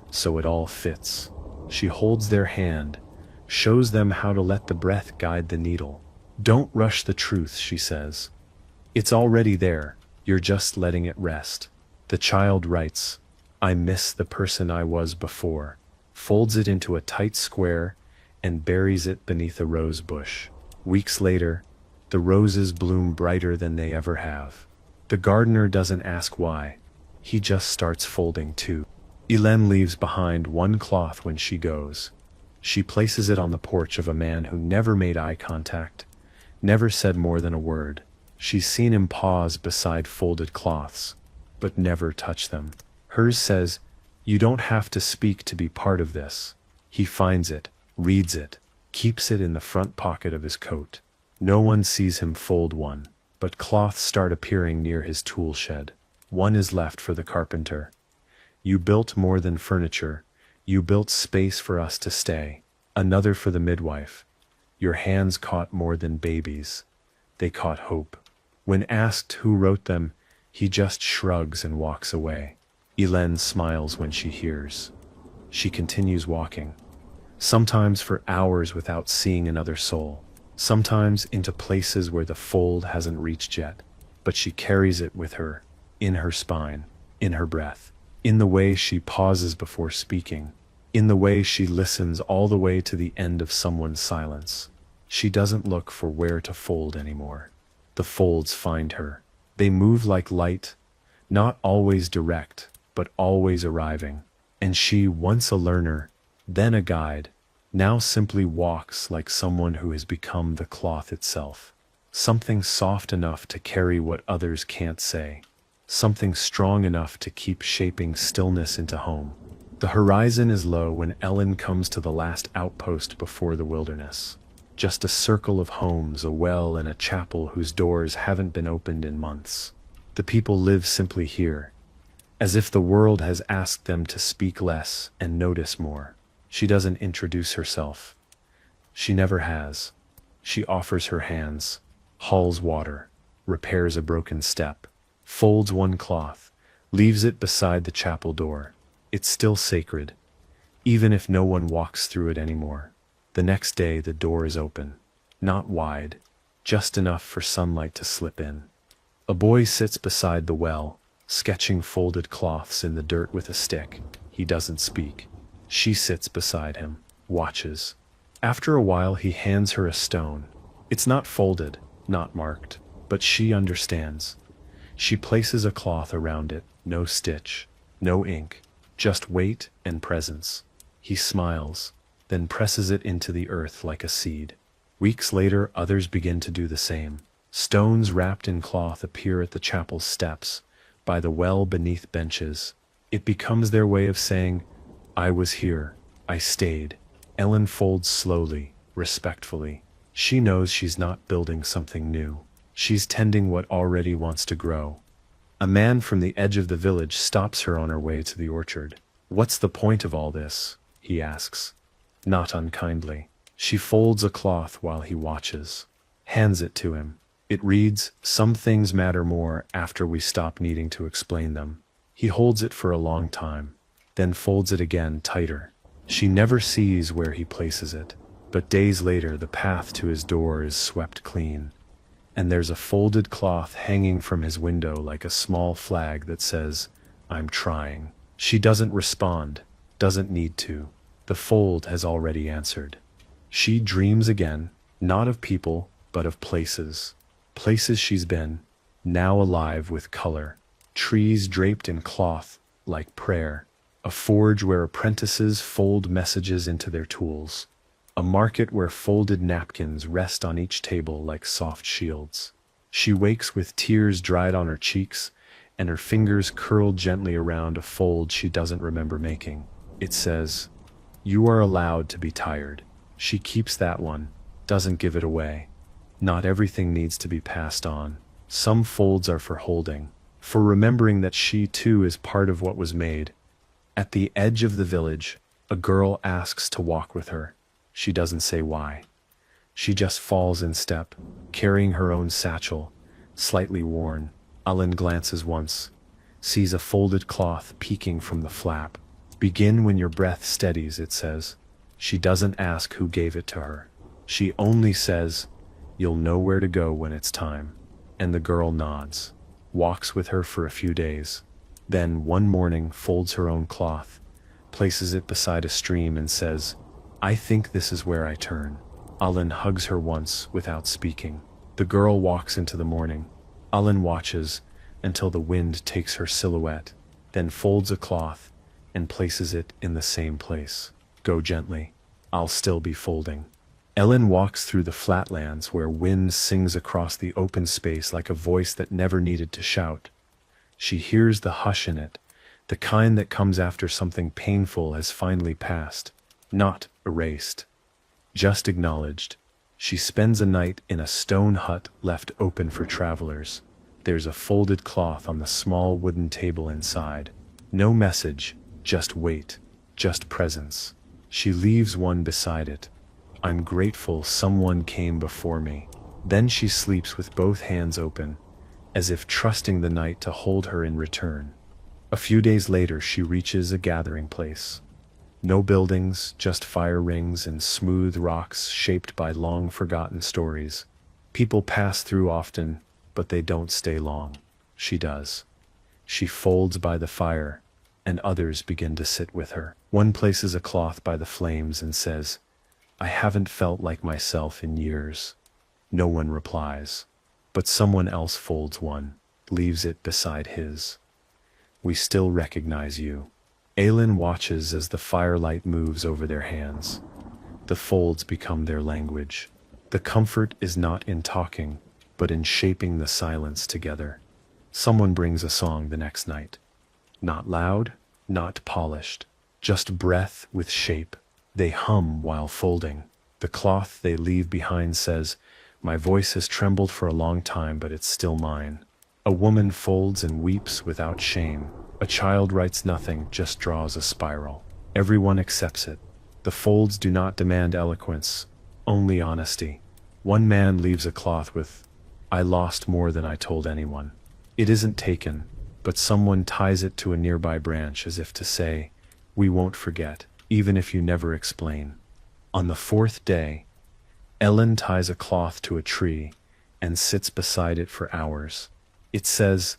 so it all fits. She holds their hand, shows them how to let the breath guide the needle. Don't rush the truth, she says. It's already there, you're just letting it rest. The child writes, I miss the person I was before, folds it into a tight square, and buries it beneath a rose bush. Weeks later, the roses bloom brighter than they ever have. The gardener doesn't ask why. He just starts folding too. Elen leaves behind one cloth when she goes. She places it on the porch of a man who never made eye contact, never said more than a word. She's seen him pause beside folded cloths, but never touch them. Hers says, you don't have to speak to be part of this. He finds it, reads it, keeps it in the front pocket of his coat. No one sees him fold one, but cloths start appearing near his tool shed. One is left for the carpenter. You built more than furniture. You built space for us to stay. Another for the midwife. Your hands caught more than babies. They caught hope. When asked who wrote them, he just shrugs and walks away. Elen smiles when she hears. She continues walking, sometimes for hours without seeing another soul, sometimes into places where the fold hasn't reached yet, but she carries it with her, in her spine, in her breath, in the way she pauses before speaking, in the way she listens all the way to the end of someone's silence. She doesn't look for where to fold anymore. The folds find her. They move like light, not always direct, but always arriving. And she, once a learner, then a guide, now simply walks like someone who has become the cloth itself. Something soft enough to carry what others can't say. Something strong enough to keep shaping stillness into home. The horizon is low when Ellen comes to the last outpost before the wilderness. Just a circle of homes, a well, and a chapel whose doors haven't been opened in months. The people live simply here, as if the world has asked them to speak less and notice more. She doesn't introduce herself. She never has. She offers her hands, hauls water, repairs a broken step, folds one cloth, leaves it beside the chapel door. It's still sacred, even if no one walks through it anymore. The next day the door is open, not wide, just enough for sunlight to slip in. A boy sits beside the well, sketching folded cloths in the dirt with a stick. He doesn't speak. She sits beside him, watches. After a while he hands her a stone. It's not folded, not marked, but she understands. She places a cloth around it, no stitch, no ink, just weight and presence. He smiles, then presses it into the earth like a seed. Weeks later, others begin to do the same. Stones wrapped in cloth appear at the chapel's steps, by the well beneath benches. It becomes their way of saying, I was here, I stayed. Ellen folds slowly, respectfully. She knows she's not building something new. She's tending what already wants to grow. A man from the edge of the village stops her on her way to the orchard. What's the point of all this? He asks. Not unkindly. She folds a cloth while he watches, hands it to him. It reads, some things matter more after we stop needing to explain them. He holds it for a long time, then folds it again tighter. She never sees where he places it, but days later the path to his door is swept clean, and there's a folded cloth hanging from his window like a small flag that says, I'm trying. She doesn't respond, doesn't need to. The fold has already answered. She dreams again, not of people, but of places. Places she's been, now alive with color, trees draped in cloth, like prayer, a forge where apprentices fold messages into their tools, a market where folded napkins rest on each table like soft shields. She wakes with tears dried on her cheeks, and her fingers curled gently around a fold she doesn't remember making. It says, "You are allowed to be tired." She keeps that one, doesn't give it away. Not everything needs to be passed on. Some folds are for holding, for remembering that she too is part of what was made. At the edge of the village, a girl asks to walk with her. She doesn't say why. She just falls in step, carrying her own satchel, slightly worn. Alan glances once, sees a folded cloth peeking from the flap. "Begin when your breath steadies," it says. She doesn't ask who gave it to her. She only says, "You'll know where to go when it's time." And the girl nods, walks with her for a few days. Then one morning folds her own cloth, places it beside a stream and says, "I think this is where I turn." Alan hugs her once without speaking. The girl walks into the morning. Alan watches until the wind takes her silhouette, then folds a cloth and places it in the same place. "Go gently. I'll still be folding." Ellen walks through the flatlands where wind sings across the open space like a voice that never needed to shout. She hears the hush in it, the kind that comes after something painful has finally passed, not erased, just acknowledged. She spends a night in a stone hut left open for travelers. There's a folded cloth on the small wooden table inside. No message, just weight, just presence. She leaves one beside it. "I'm grateful someone came before me." Then she sleeps with both hands open, as if trusting the night to hold her in return. A few days later she reaches a gathering place. No buildings, just fire rings and smooth rocks shaped by long-forgotten stories. People pass through often, but they don't stay long. She does. She folds by the fire, and others begin to sit with her. One places a cloth by the flames and says, "I haven't felt like myself in years." No one replies, but someone else folds one, leaves it beside his. "We still recognize you." Aelin watches as the firelight moves over their hands. The folds become their language. The comfort is not in talking, but in shaping the silence together. Someone brings a song the next night. Not loud, not polished, just breath with shape. They hum while folding. The cloth they leave behind says, "My voice has trembled for a long time, but it's still mine." A woman folds and weeps without shame. A child writes nothing, just draws a spiral. Everyone accepts it. The folds do not demand eloquence, only honesty. One man leaves a cloth with, "I lost more than I told anyone." It isn't taken, but someone ties it to a nearby branch as if to say, "We won't forget, even if you never explain." On the fourth day, Ellen ties a cloth to a tree and sits beside it for hours. It says,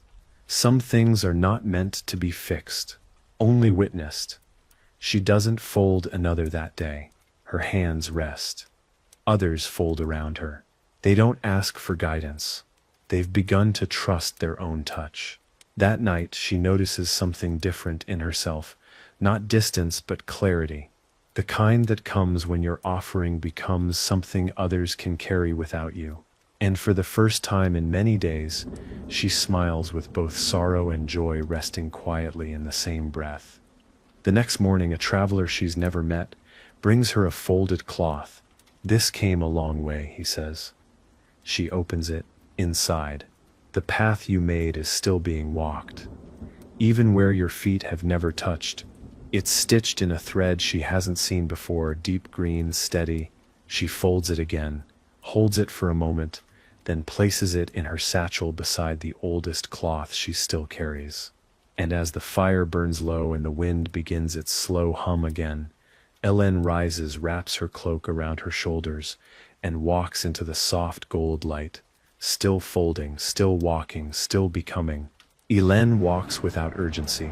"Some things are not meant to be fixed, only witnessed." She doesn't fold another that day. Her hands rest. Others fold around her. They don't ask for guidance. They've begun to trust their own touch. That night she notices something different in herself, not distance but clarity. The kind that comes when your offering becomes something others can carry without you. And for the first time in many days, she smiles with both sorrow and joy resting quietly in the same breath. The next morning, a traveler she's never met brings her a folded cloth. "This came a long way," he says. She opens it. Inside, the path you made is still being walked. Even where your feet have never touched. It's stitched in a thread she hasn't seen before, deep green, steady. She folds it again, holds it for a moment, then places it in her satchel beside the oldest cloth she still carries. And as the fire burns low and the wind begins its slow hum again, Ellen rises, wraps her cloak around her shoulders, and walks into the soft gold light, still folding, still walking, still becoming. Elen walks without urgency.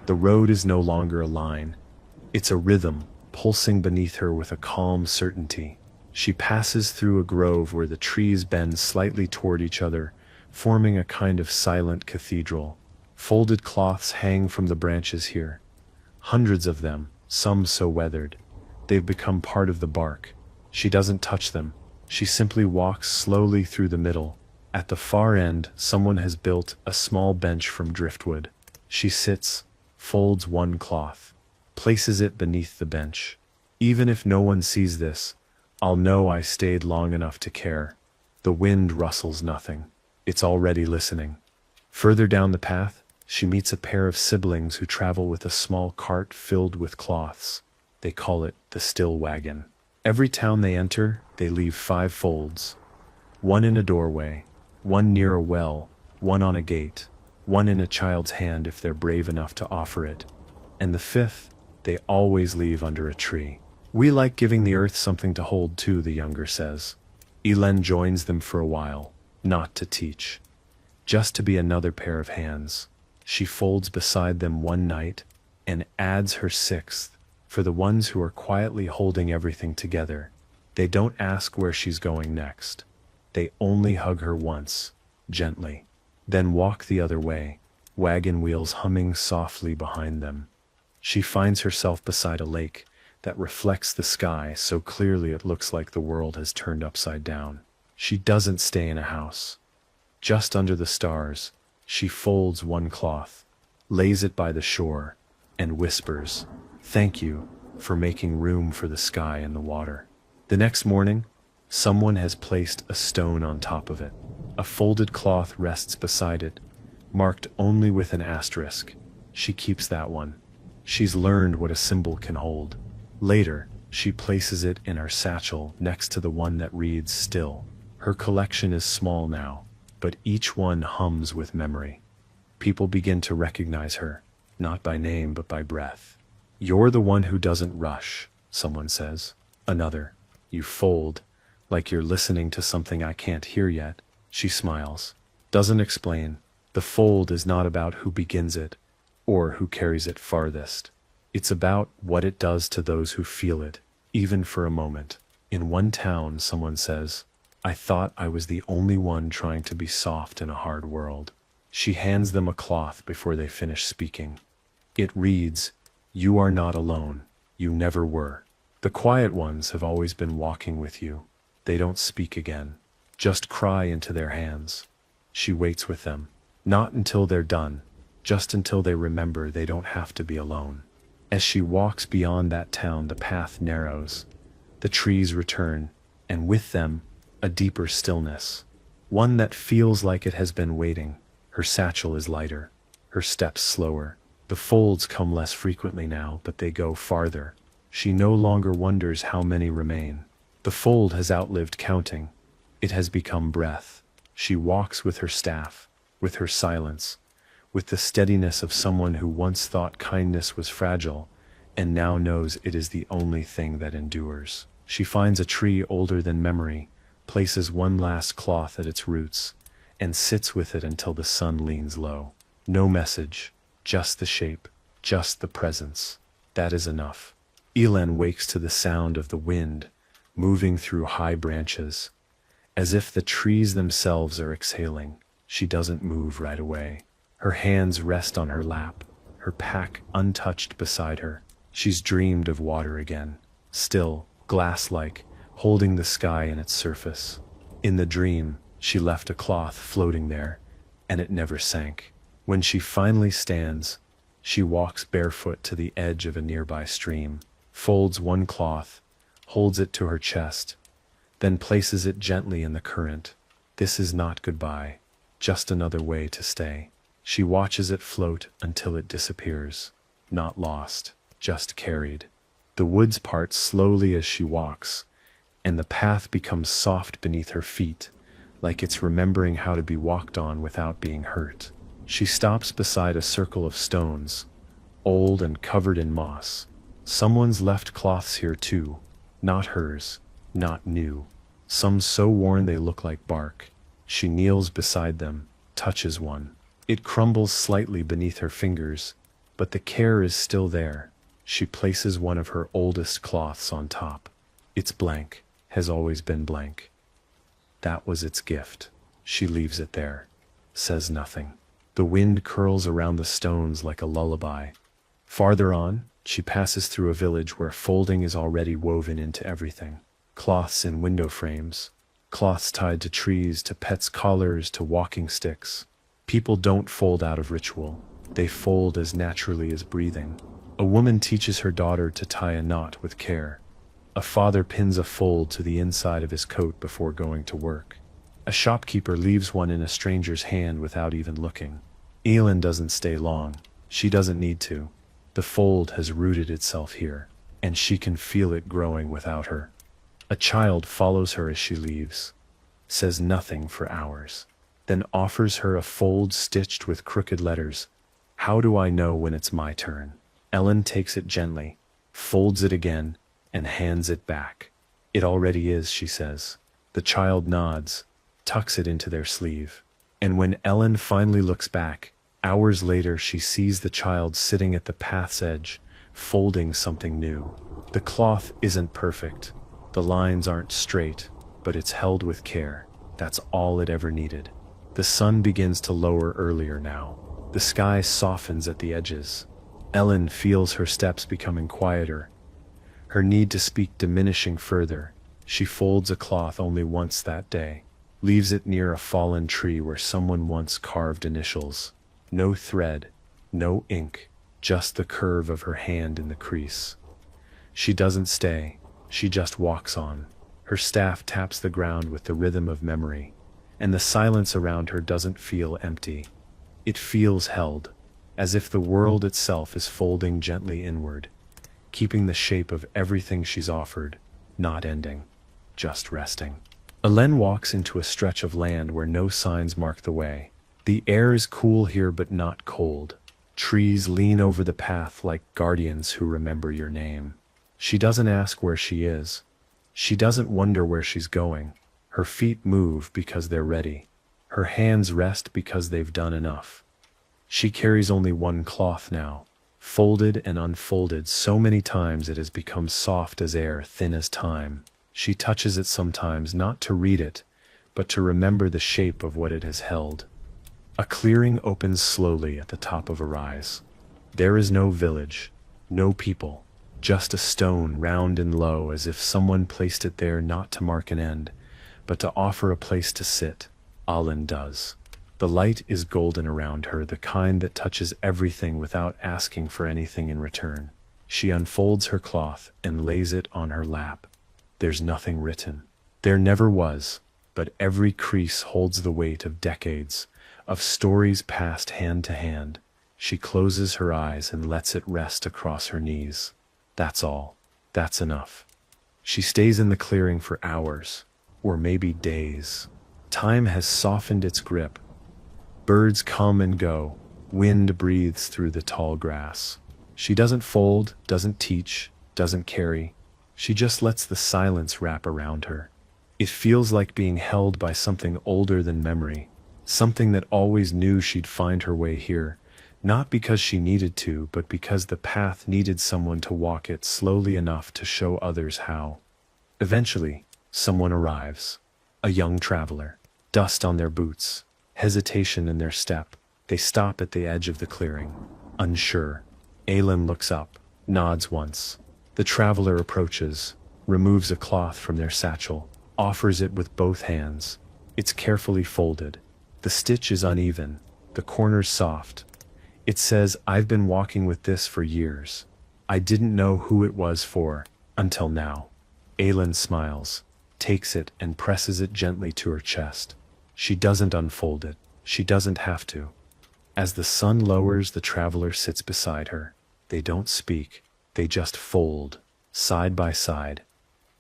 The road is no longer a line. It's a rhythm, pulsing beneath her with a calm certainty. She passes through a grove where the trees bend slightly toward each other, forming a kind of silent cathedral. Folded cloths hang from the branches here. Hundreds of them, some so weathered. They've become part of the bark. She doesn't touch them. She simply walks slowly through the middle. At the far end, someone has built a small bench from driftwood. She sits, folds one cloth, places it beneath the bench. Even if no one sees this, I'll know I stayed long enough to care. The wind rustles nothing. It's already listening. Further down the path, she meets a pair of siblings who travel with a small cart filled with cloths. They call it the still wagon. Every town they enter, they leave 5 folds. One in a doorway, one near a well, one on a gate, one in a child's hand if they're brave enough to offer it, and the 5th, they always leave under a tree. We like giving the earth something to hold too, the younger says. Elen joins them for a while, not to teach, just to be another pair of hands. She folds beside them one night and adds her 6th for the ones who are quietly holding everything together. They don't ask where she's going next. They only hug her once, gently, then walk the other way, wagon wheels humming softly behind them. She finds herself beside a lake that reflects the sky so clearly it looks like the world has turned upside down. She doesn't stay in a house. Just under the stars, she folds one cloth, lays it by the shore, and whispers, "Thank you for making room for the sky and the water." The next morning, someone has placed a stone on top of it. A folded cloth rests beside it, marked only with an asterisk. She keeps that one. She's learned what a symbol can hold. Later, she places it in her satchel next to the one that reads still. Her collection is small now, but each one hums with memory. People begin to recognize her, not by name but by breath. "You're the one who doesn't rush," someone says. Another, "You fold, like you're listening to something I can't hear yet." She smiles, doesn't explain. The fold is not about who begins it, or who carries it farthest. It's about what it does to those who feel it, even for a moment. In one town, someone says, "I thought I was the only one trying to be soft in a hard world." She hands them a cloth before they finish speaking. It reads, "You are not alone. You never were. The quiet ones have always been walking with you." They don't speak again, just cry into their hands. She waits with them, not until they're done, just until they remember they don't have to be alone. As she walks beyond that town, the path narrows. The trees return, and with them, a deeper stillness. One that feels like it has been waiting. Her satchel is lighter, her steps slower. The folds come less frequently now, but they go farther. She no longer wonders how many remain. The fold has outlived counting. It has become breath. She walks with her staff, with her silence, with the steadiness of someone who once thought kindness was fragile, and now knows it is the only thing that endures. She finds a tree older than memory, places one last cloth at its roots, and sits with it until the sun leans low. No message, just the shape, just the presence. That is enough. Elen wakes to the sound of the wind, moving through high branches. As if the trees themselves are exhaling, she doesn't move right away. Her hands rest on her lap, her pack untouched beside her. She's dreamed of water again, still, glass-like, holding the sky in its surface. In the dream, she left a cloth floating there, and it never sank. When she finally stands, she walks barefoot to the edge of a nearby stream, folds one cloth, holds it to her chest, then places it gently in the current. This is not goodbye, just another way to stay. She watches it float until it disappears, not lost, just carried. The woods part slowly as she walks, and the path becomes soft beneath her feet, like it's remembering how to be walked on without being hurt. She stops beside a circle of stones, old and covered in moss. Someone's left cloths here too, not hers, not new. Some so worn they look like bark. She kneels beside them, touches one. It crumbles slightly beneath her fingers, but the care is still there. She places one of her oldest cloths on top. It's blank, has always been blank. That was its gift. She leaves it there, says nothing. The wind curls around the stones like a lullaby. Farther on, she passes through a village where folding is already woven into everything. Cloths in window frames, cloths tied to trees, to pets' collars, to walking sticks. People don't fold out of ritual. They fold as naturally as breathing. A woman teaches her daughter to tie a knot with care. A father pins a fold to the inside of his coat before going to work. A shopkeeper leaves one in a stranger's hand without even looking. Elin doesn't stay long. She doesn't need to. The fold has rooted itself here, and she can feel it growing without her. A child follows her as she leaves, says nothing for hours, then offers her a fold stitched with crooked letters. How do I know when it's my turn? Ellen takes it gently, folds it again, and hands it back. It already is, she says. The child nods, tucks it into their sleeve. And when Ellen finally looks back, hours later, she sees the child sitting at the path's edge, folding something new. The cloth isn't perfect. The lines aren't straight, but it's held with care. That's all it ever needed. The sun begins to lower earlier now. The sky softens at the edges. Ellen feels her steps becoming quieter, her need to speak diminishing further. She folds a cloth only once that day, leaves it near a fallen tree where someone once carved initials. No thread, no ink, just the curve of her hand in the crease. She doesn't stay, she just walks on. Her staff taps the ground with the rhythm of memory, and the silence around her doesn't feel empty. It feels held, as if the world itself is folding gently inward, keeping the shape of everything she's offered, not ending, just resting. Ellen walks into a stretch of land where no signs mark the way. The air is cool here but not cold. Trees lean over the path like guardians who remember your name. She doesn't ask where she is. She doesn't wonder where she's going. Her feet move because they're ready. Her hands rest because they've done enough. She carries only one cloth now, folded and unfolded so many times it has become soft as air, thin as time. She touches it sometimes not to read it, but to remember the shape of what it has held. A clearing opens slowly at the top of a rise. There is no village, no people, just a stone round and low, as if someone placed it there not to mark an end, but to offer a place to sit. Ellen does. The light is golden around her, the kind that touches everything without asking for anything in return. She unfolds her cloth and lays it on her lap. There's nothing written. There never was, but every crease holds the weight of decades, of stories passed hand to hand. She closes her eyes and lets it rest across her knees. That's all. That's enough. She stays in the clearing for hours, or maybe days. Time has softened its grip. Birds come and go. Wind breathes through the tall grass. She doesn't fold, doesn't teach, doesn't carry. She just lets the silence wrap around her. It feels like being held by something older than memory, something that always knew she'd find her way here, not because she needed to, but because the path needed someone to walk it slowly enough to show others how. Eventually, someone arrives. A young traveler. Dust on their boots, hesitation in their step. They stop at the edge of the clearing, unsure. Aelin looks up, nods once. The traveler approaches, removes a cloth from their satchel, offers it with both hands. It's carefully folded. The stitch is uneven, the corners soft. It says, "I've been walking with this for years. I didn't know who it was for, until now." Aelin smiles, takes it and presses it gently to her chest. She doesn't unfold it. She doesn't have to. As the sun lowers, the traveler sits beside her. They don't speak. They just fold, side by side.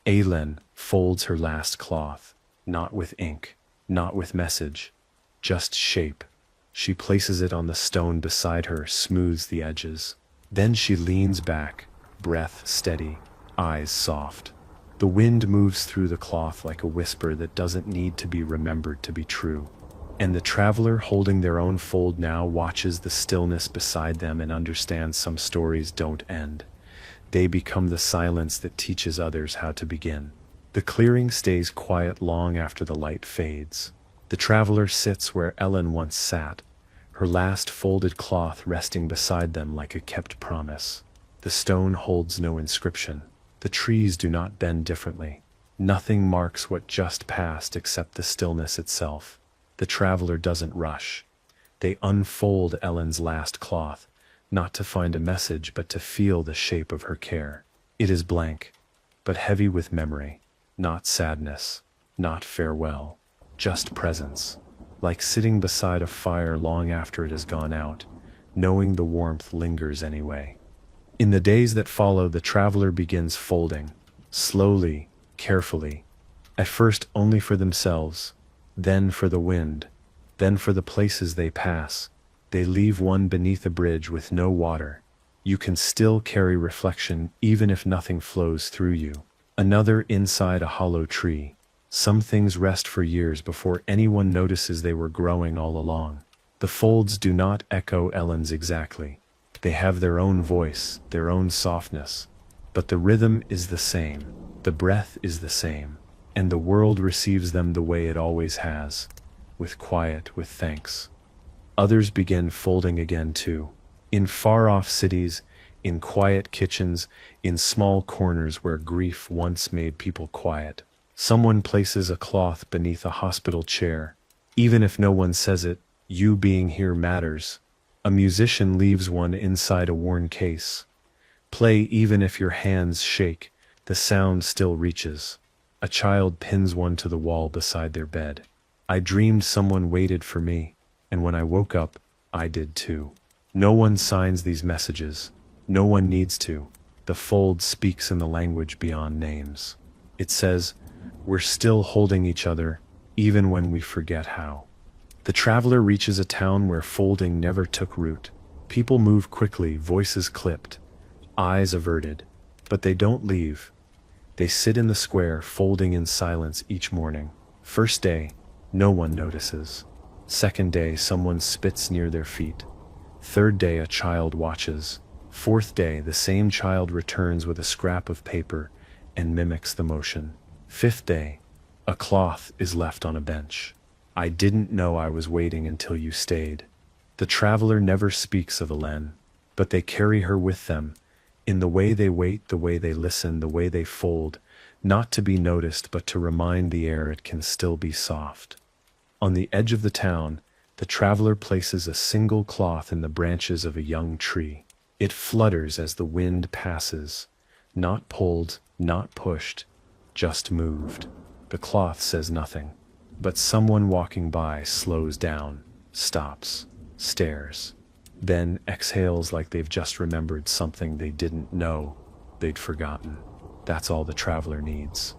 Aelin folds her last cloth, not with ink, not with message, just shape. She places it on the stone beside her, smooths the edges. Then she leans back, breath steady, eyes soft. The wind moves through the cloth like a whisper that doesn't need to be remembered to be true. And the traveler, holding their own fold now, watches the stillness beside them and understands some stories don't end. They become the silence that teaches others how to begin. The clearing stays quiet long after the light fades. The traveler sits where Ellen once sat, her last folded cloth resting beside them like a kept promise. The stone holds no inscription. The trees do not bend differently. Nothing marks what just passed except the stillness itself. The traveler doesn't rush. They unfold Ellen's last cloth, not to find a message but to feel the shape of her care. It is blank, but heavy with memory, not sadness, not farewell, just presence, like sitting beside a fire long after it has gone out, knowing the warmth lingers anyway. In the days that follow, the traveler begins folding, slowly, carefully, at first only for themselves, then for the wind, then for the places they pass. They leave one beneath a bridge with no water. You can still carry reflection even if nothing flows through you. Another inside a hollow tree. Some things rest for years before anyone notices they were growing all along. The folds do not echo Ellen's exactly. They have their own voice, their own softness. But the rhythm is the same, the breath is the same, and the world receives them the way it always has, with quiet, with thanks. Others begin folding again too, in far-off cities, in quiet kitchens, in small corners where grief once made people quiet. Someone places a cloth beneath a hospital chair. Even if no one says it, you being here matters. A musician leaves one inside a worn case. Play even if your hands shake, the sound still reaches. A child pins one to the wall beside their bed. I dreamed someone waited for me, and when I woke up, I did too. No one signs these messages. No one needs to. The fold speaks in the language beyond names. It says, we're still holding each other, even when we forget how. The traveler reaches a town where folding never took root. People move quickly, voices clipped, eyes averted, but they don't leave. They sit in the square, folding in silence each morning. First day, no one notices. Second day, someone spits near their feet. Third day, a child watches. Fourth day, the same child returns with a scrap of paper and mimics the motion. Fifth day, a cloth is left on a bench. I didn't know I was waiting until you stayed. The traveler never speaks of Elen, but they carry her with them, in the way they wait, the way they listen, the way they fold, not to be noticed but to remind the air it can still be soft. On the edge of the town, the traveler places a single cloth in the branches of a young tree. It flutters as the wind passes, not pulled, not pushed, just moved. The cloth says nothing, but someone walking by slows down, stops, stares, then exhales like they've just remembered something they didn't know they'd forgotten. That's all the traveler needs.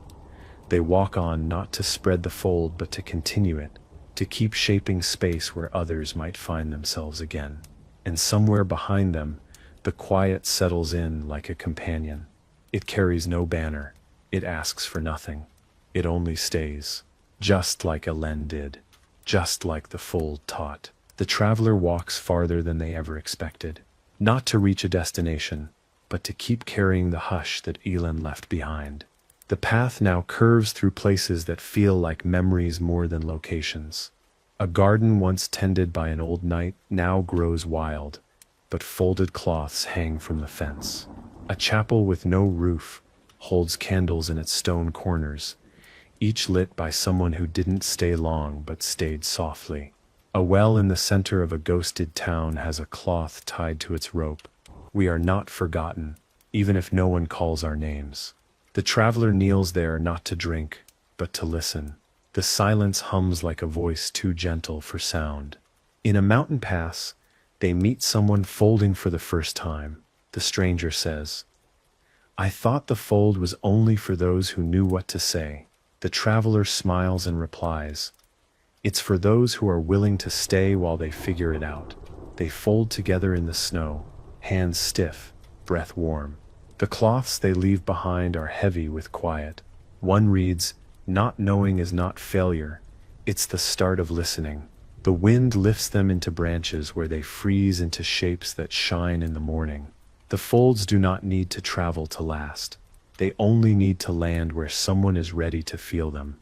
They walk on not to spread the fold but to continue it, to keep shaping space where others might find themselves again. And somewhere behind them, the quiet settles in like a companion. It carries no banner. It asks for nothing. It only stays, just like Elen did, just like the fold taught. The traveler walks farther than they ever expected, not to reach a destination, but to keep carrying the hush that Elen left behind. The path now curves through places that feel like memories more than locations. A garden once tended by an old knight now grows wild, but folded cloths hang from the fence. A chapel with no roof holds candles in its stone corners, each lit by someone who didn't stay long but stayed softly. A well in the center of a ghosted town has a cloth tied to its rope. We are not forgotten, even if no one calls our names. The traveler kneels there not to drink, but to listen. The silence hums like a voice too gentle for sound. In a mountain pass, they meet someone folding for the first time. The stranger says, I thought the fold was only for those who knew what to say. The traveler smiles and replies, it's for those who are willing to stay while they figure it out. They fold together in the snow, hands stiff, breath warm. The cloths they leave behind are heavy with quiet. One reads, not knowing is not failure. It's the start of listening. The wind lifts them into branches where they freeze into shapes that shine in the morning. The folds do not need to travel to last. They only need to land where someone is ready to feel them.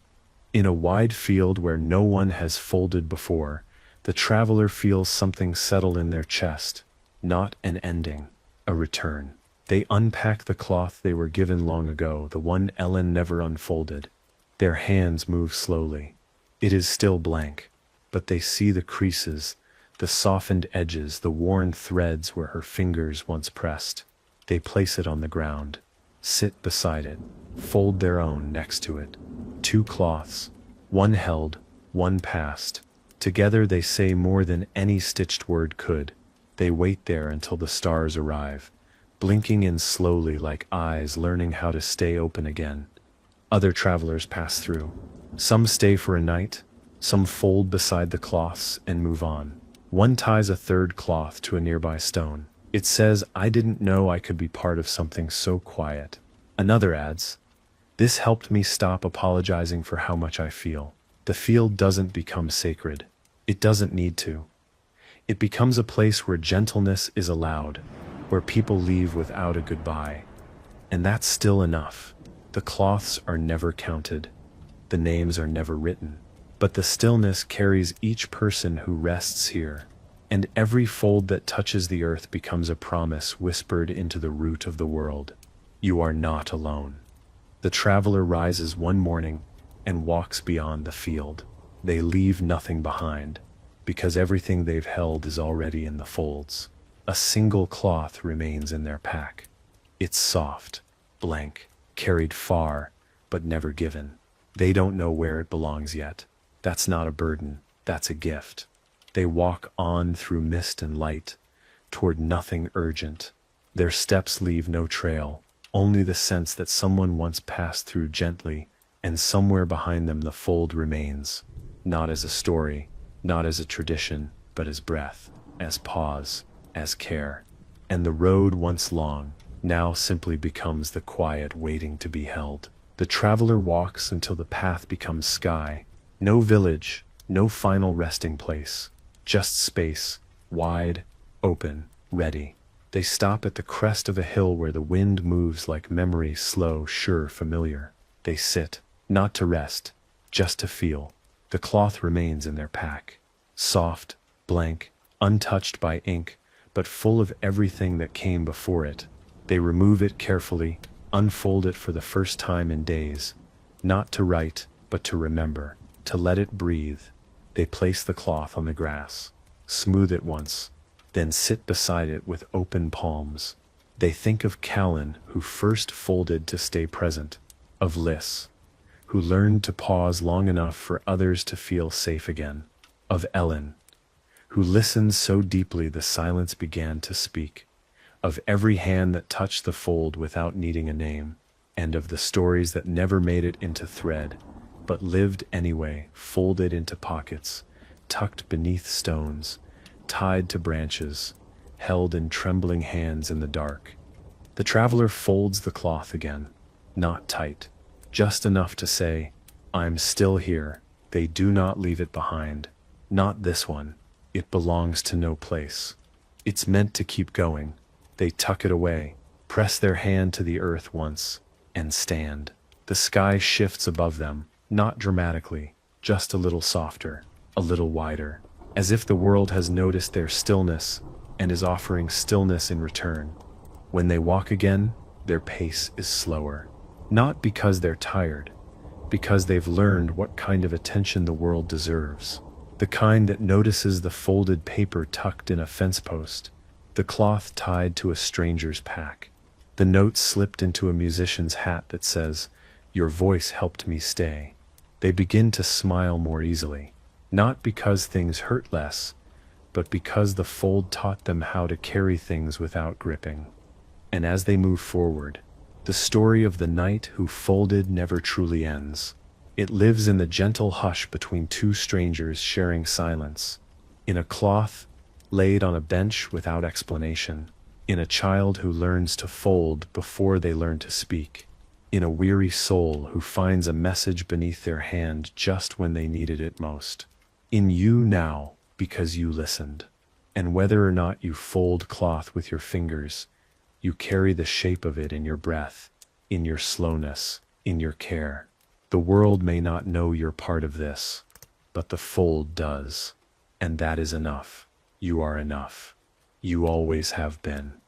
In a wide field where no one has folded before, The traveler feels something settle in their chest, not an ending, a return. They unpack the cloth they were given long ago, the one Ellen never unfolded. Their hands move slowly. It is still blank, but they see the creases, the softened edges, the worn threads where her fingers once pressed. They place it on the ground, sit beside it, fold their own next to it. Two cloths, one held, one passed. Together they say more than any stitched word could. They wait there until the stars arrive, blinking in slowly like eyes learning how to stay open again. Other travelers pass through. Some stay for a night, some fold beside the cloths and move on. One ties a third cloth to a nearby stone. It says, "I didn't know I could be part of something so quiet." Another adds, "This helped me stop apologizing for how much I feel." The field doesn't become sacred. It doesn't need to. It becomes a place where gentleness is allowed, where people leave without a goodbye. And that's still enough. The cloths are never counted. The names are never written. But the stillness carries each person who rests here. And every fold that touches the earth becomes a promise whispered into the root of the world. You are not alone. The traveler rises one morning and walks beyond the field. They leave nothing behind, because everything they've held is already in the folds. A single cloth remains in their pack. It's soft, blank, carried far, but never given. They don't know where it belongs yet. That's not a burden, that's a gift. They walk on through mist and light, toward nothing urgent. Their steps leave no trail, only the sense that someone once passed through gently, and somewhere behind them the fold remains, not as a story, not as a tradition, but as breath, as pause, as care. And the road once long, now simply becomes the quiet waiting to be held. The traveler walks until the path becomes sky. No village, no final resting place, just space, wide, open, ready. They stop at the crest of a hill where the wind moves like memory, slow, sure, familiar. They sit, not to rest, just to feel. The cloth remains in their pack, soft, blank, untouched by ink, but full of everything that came before it. They remove it carefully, unfold it for the first time in days, not to write, but to remember, to let it breathe. They place the cloth on the grass, smooth it once, then sit beside it with open palms. They think of Callan, who first folded to stay present, of Liss, who learned to pause long enough for others to feel safe again, of Ellen, who listened so deeply the silence began to speak, of every hand that touched the fold without needing a name, and of the stories that never made it into thread, but lived anyway, folded into pockets, tucked beneath stones, tied to branches, held in trembling hands in the dark. The traveler folds the cloth again, not tight, just enough to say, "I'm still here." They do not leave it behind. Not this one. It belongs to no place. It's meant to keep going. They tuck it away, press their hand to the earth once, and stand. The sky shifts above them, not dramatically, just a little softer, a little wider, as if the world has noticed their stillness and is offering stillness in return. When they walk again, their pace is slower. Not because they're tired, because they've learned what kind of attention the world deserves. The kind that notices the folded paper tucked in a fence post, the cloth tied to a stranger's pack, the note slipped into a musician's hat that says, "Your voice helped me stay." They begin to smile more easily, not because things hurt less, but because the fold taught them how to carry things without gripping. And as they move forward, the story of the knight who folded never truly ends. It lives in the gentle hush between two strangers sharing silence, in a cloth laid on a bench without explanation, in a child who learns to fold before they learn to speak, in a weary soul who finds a message beneath their hand just when they needed it most. In you now, because you listened. And whether or not you fold cloth with your fingers, you carry the shape of it in your breath, in your slowness, in your care. The world may not know you're part of this, but the fold does. And that is enough. You are enough. You always have been.